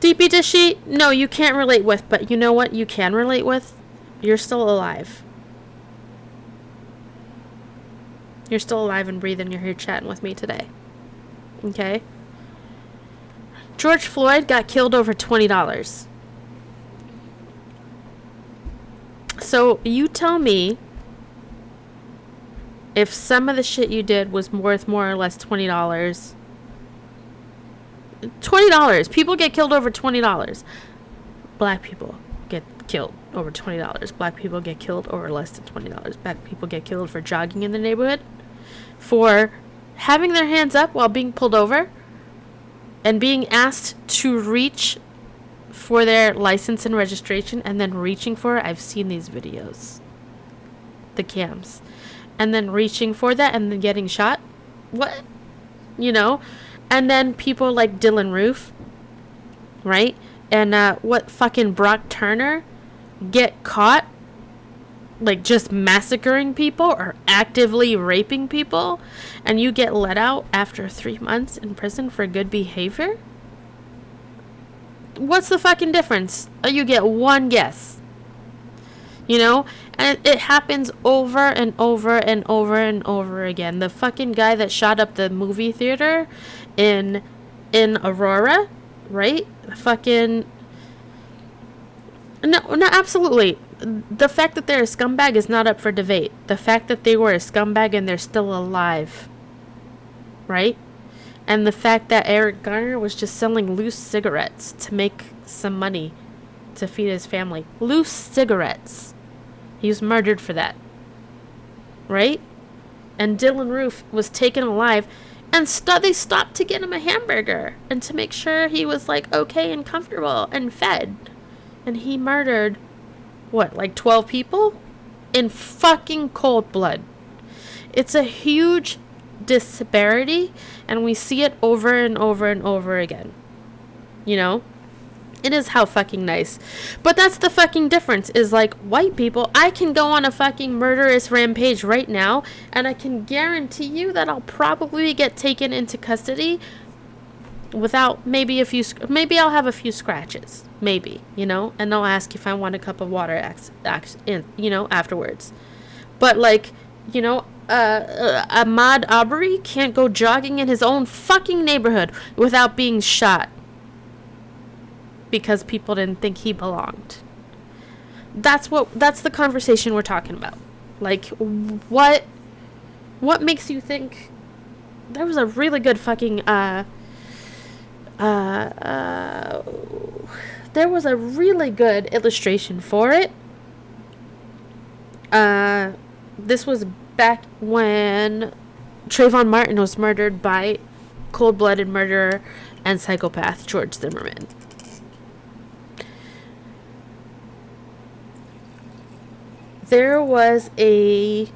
DP Dishy, no, you can't relate with, but you know what you can relate with? You're still alive. You're still alive and breathing. You're here chatting with me today. Okay? George Floyd got killed over $20. So you tell me if some of the shit you did was worth more or less $20. $20. People get killed over $20. Black people get killed over $20. Black people get killed over less than $20. Black people get killed for jogging in the neighborhood, for having their hands up while being pulled over, and being asked to reach for their license and registration, and then reaching for it. I've seen these videos. The cams. And then reaching for that and then getting shot. What? You know? And then people like Dylan Roof, right? And what fucking Brock Turner get caught like just massacring people or actively raping people, and you get let out after 3 months in prison for good behavior? What's the fucking difference? You get one guess. You know? And it happens over and over and over and over again. The fucking guy that shot up the movie theater in Aurora, right? Fucking... No, absolutely. The fact that they're a scumbag is not up for debate. The fact that they were a scumbag and they're still alive, right? And the fact that Eric Garner was just selling loose cigarettes to make some money to feed his family. Loose cigarettes. He was murdered for that, right? And Dylan Roof was taken alive, and they stopped to get him a hamburger and to make sure he was like okay and comfortable and fed. And he murdered, what, like 12 people? In fucking cold blood. It's a huge disparity, and we see it over and over and over again. You know? It is how fucking nice. But that's the fucking difference, is like white people, I can go on a fucking murderous rampage right now, and I can guarantee you that I'll probably get taken into custody without maybe I'll have a few scratches. Maybe, you know, and they'll ask if I want a cup of water, afterwards. But like, you know, Ahmaud Arbery can't go jogging in his own fucking neighborhood without being shot because people didn't think he belonged. That's the conversation we're talking about. Like, what makes you think? There was a really good fucking there was a really good illustration for it. This was back when Trayvon Martin was murdered by cold-blooded murderer and psychopath George Zimmerman. There was a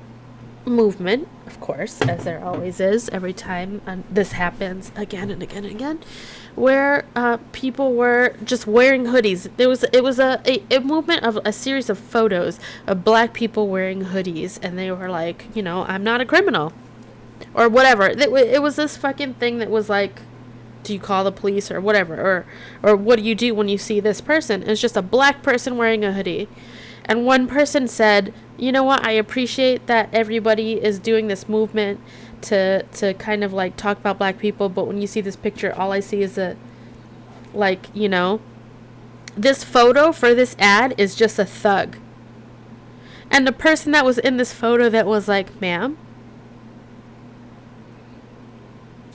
movement of course, as there always is every time this happens again and again and again, where people were just wearing hoodies. It was a movement of a series of photos of black people wearing hoodies, and they were like, you know, I'm not a criminal, or whatever. It was this fucking thing that was like, do you call the police or whatever, or what do you do when you see this person? It's just a black person wearing a hoodie. And one person said, you know what, I appreciate that everybody is doing this movement to kind of like talk about black people, but when you see this picture, all I see is you know, this photo for this ad is just a thug. And the person that was in this photo that was like, ma'am,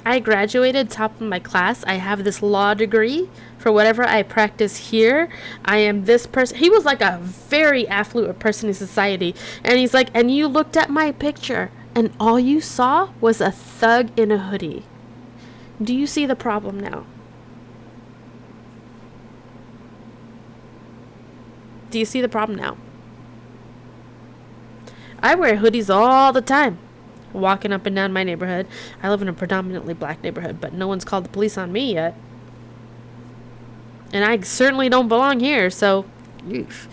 I graduated top of my class. I have this law degree for whatever I practice here. I am this person. He was like a very affluent person in society. And he's like, and you looked at my picture and all you saw was a thug in a hoodie. Do you see the problem now? Do you see the problem now? I wear hoodies all the time. Walking up and down my neighborhood. I live in a predominantly black neighborhood, but no one's called the police on me yet. And I certainly don't belong here, so oof.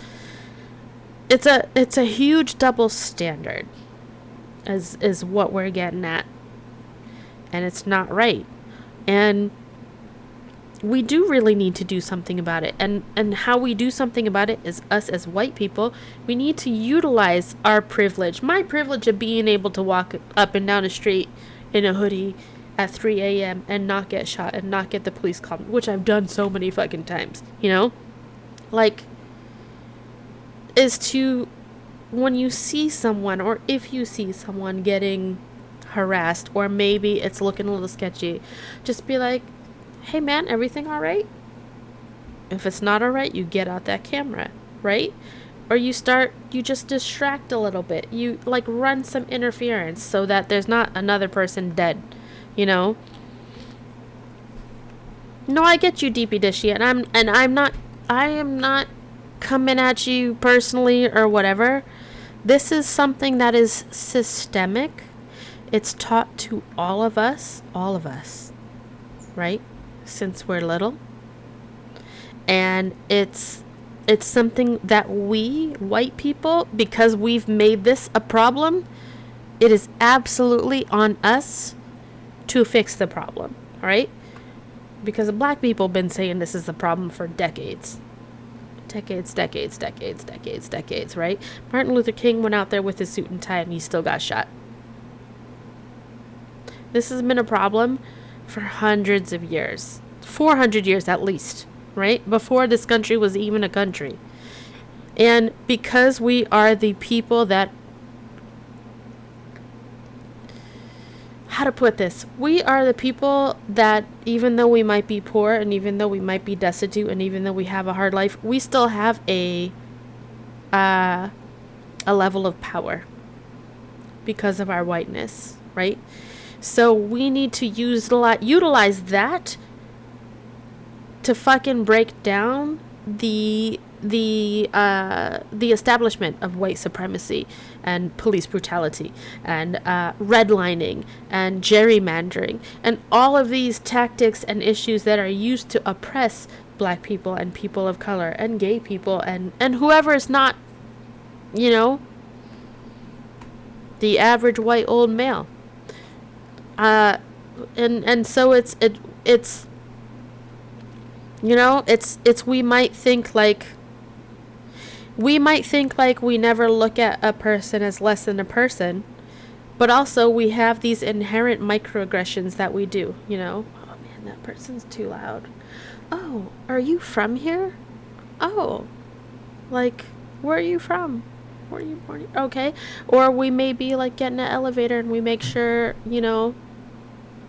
It's a huge double standard is what we're getting at. And it's not right. And we do really need to do something about it. And how we do something about it is us as white people. We need to utilize our privilege. My privilege of being able to walk up and down a street in a hoodie at 3 a.m. and not get shot and not get the police called, which I've done so many fucking times, you know? Like, is to, when you see someone, or if you see someone getting harassed, or maybe it's looking a little sketchy, just be like, hey man, everything all right? If it's not all right, you get out that camera, right? Or you just distract a little bit. You like run some interference so that there's not another person dead, you know? No, I get you, Deepy Dishy, I am not coming at you personally or whatever. This is something that is systemic. It's taught to all of us, right? Since we're little. And it's something that we, white people, because we've made this a problem, it is absolutely on us to fix the problem, right? Because the black people have been saying this is the problem for decades. Decades, right? Martin Luther King went out there with his suit and tie and he still got shot. This has been a problem for hundreds of years. 400 years at least, right? Before this country was even a country. And because we are the people that, how to put this? We are the people that, even though we might be poor and even though we might be destitute and even though we have a hard life, we still have a level of power because of our whiteness, right? So we need to utilize that to fucking break down the establishment of white supremacy and police brutality and redlining and gerrymandering and all of these tactics and issues that are used to oppress black people and people of color and gay people and whoever is not, you know, the average white old male. And so it's you know, it's we might think like we never look at a person as less than a person, but also we have these inherent microaggressions that we do, you know. Oh man, that person's too loud. Oh, are you from here? Oh, like, where are you from? Where are you born? Okay. Or we may be like getting an elevator and we make sure, you know,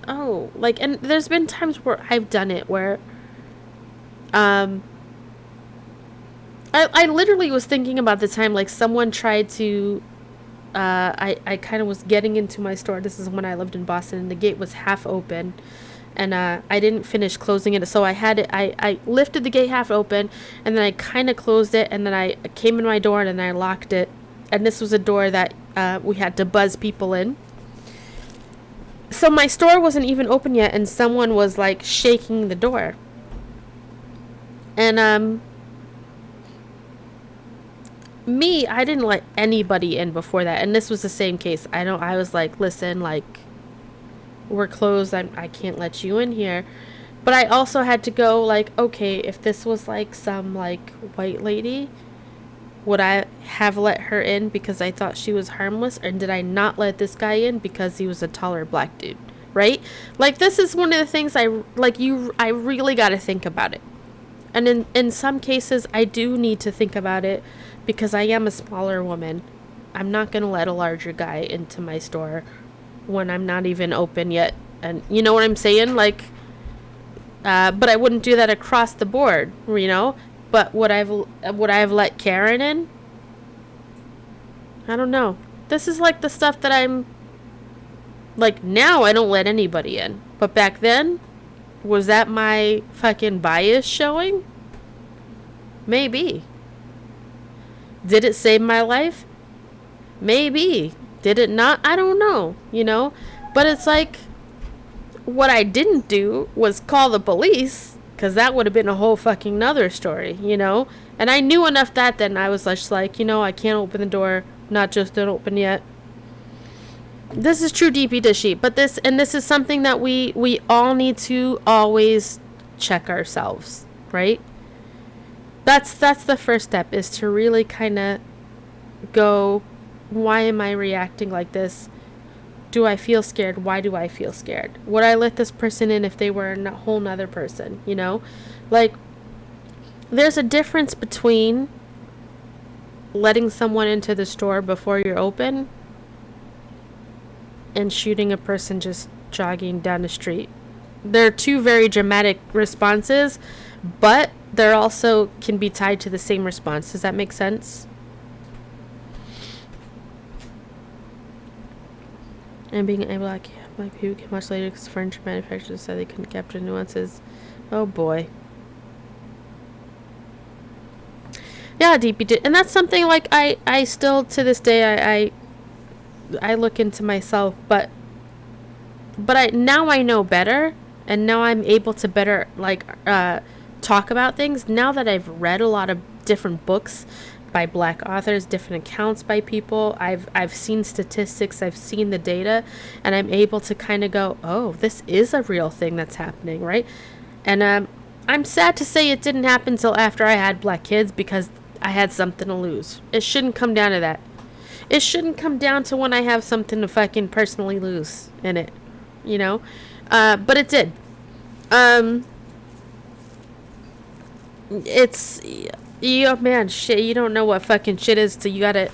oh, like, and there's been times where I've done it where I literally was thinking about the time like someone tried to I kind of was getting into my store. This is when I lived in Boston and the gate was half open and I didn't finish closing it, so I lifted the gate half open and then I kind of closed it and then I came in my door and then I locked it, and this was a door that we had to buzz people in. So my store wasn't even open yet, and someone was like shaking the door. And I didn't let anybody in before that, and this was the same case. I was like, listen, like, we're closed, I can't let you in here. But I also had to go, like, okay, if this was like some like white lady, would I have let her in because I thought she was harmless, or did I not let this guy in because he was a taller black dude, right? Like, this is one of the things I really got to think about it. And in some cases, I do need to think about it because I am a smaller woman. I'm not going to let a larger guy into my store when I'm not even open yet. And you know what I'm saying? Like, but I wouldn't do that across the board, you know? But would I have let Karen in? I don't know. This is like the stuff that I'm... Like, now I don't let anybody in. But back then... Was that my fucking bias showing? Maybe. Did it save my life? Maybe. Did it not? I don't know, you know? But it's like, what I didn't do was call the police, because that would have been a whole fucking nother story, you know? And I knew enough that then I was just like, you know, I can't open the door. Not just don't open yet. This is true DP Dishy, but this is something that we all need to always check ourselves, right? That's the first step, is to really kind of go, why am I reacting like this? Do I feel scared? Why do I feel scared? Would I let this person in if they were a whole nother person, you know? Like, there's a difference between letting someone into the store before you're open and shooting a person just jogging down the street. They're two very dramatic responses, but they're also can be tied to the same response. Does that make sense? And being able to like people came much later because furniture manufacturers said they couldn't capture nuances. Oh boy. Yeah, DP, and that's something like I still to this day I look into myself, but now I know better, and now I'm able to better talk about things now that I've read a lot of different books by black authors, different accounts by people. I've seen statistics, I've seen the data, and I'm able to kind of go, oh, this is a real thing that's happening, right? And I'm sad to say it didn't happen till after I had black kids, because I had something to lose. It shouldn't come down to that. It shouldn't come down to when I have something to fucking personally lose in it, you know? But it did. It's, man, shit, you don't know what fucking shit is till you gotta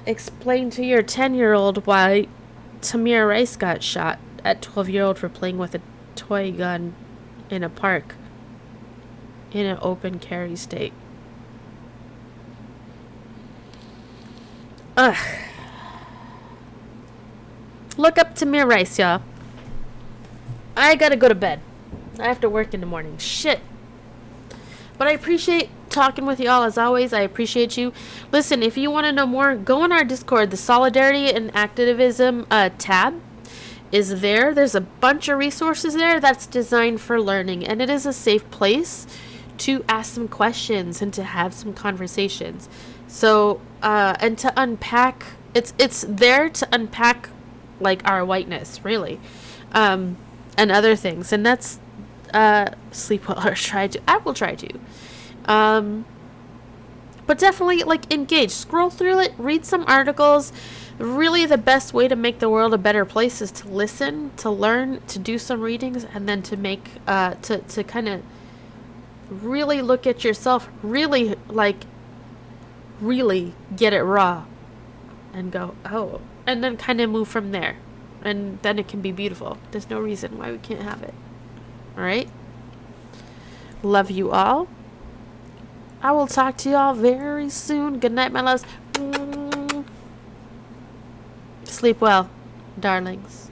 explain to your 10-year-old why Tamir Rice got shot at 12-year-old for playing with a toy gun in a park in an open carry state. Ugh. Look up Tamir Rice, y'all. I gotta go to bed. I have to work in the morning. Shit. But I appreciate talking with y'all as always. I appreciate you. Listen, if you want to know more, go on our Discord. The Solidarity and Activism tab is there. There's a bunch of resources there that's designed for learning, and it is a safe place to ask some questions and to have some conversations. So, and to unpack, it's there to unpack, like, our whiteness, really, and other things. And that's, sleep well or try to. I will try to. But definitely, like, engage. Scroll through it, read some articles. Really, the best way to make the world a better place is to listen, to learn, to do some readings, and then to make, to kind of really look at yourself, really, like, really get it raw and go, oh, and then kind of move from there, and then it can be beautiful. There's no reason why we can't have it. All right, love you all. I will talk to y'all very soon. Good night, my loves. Sleep well, darlings.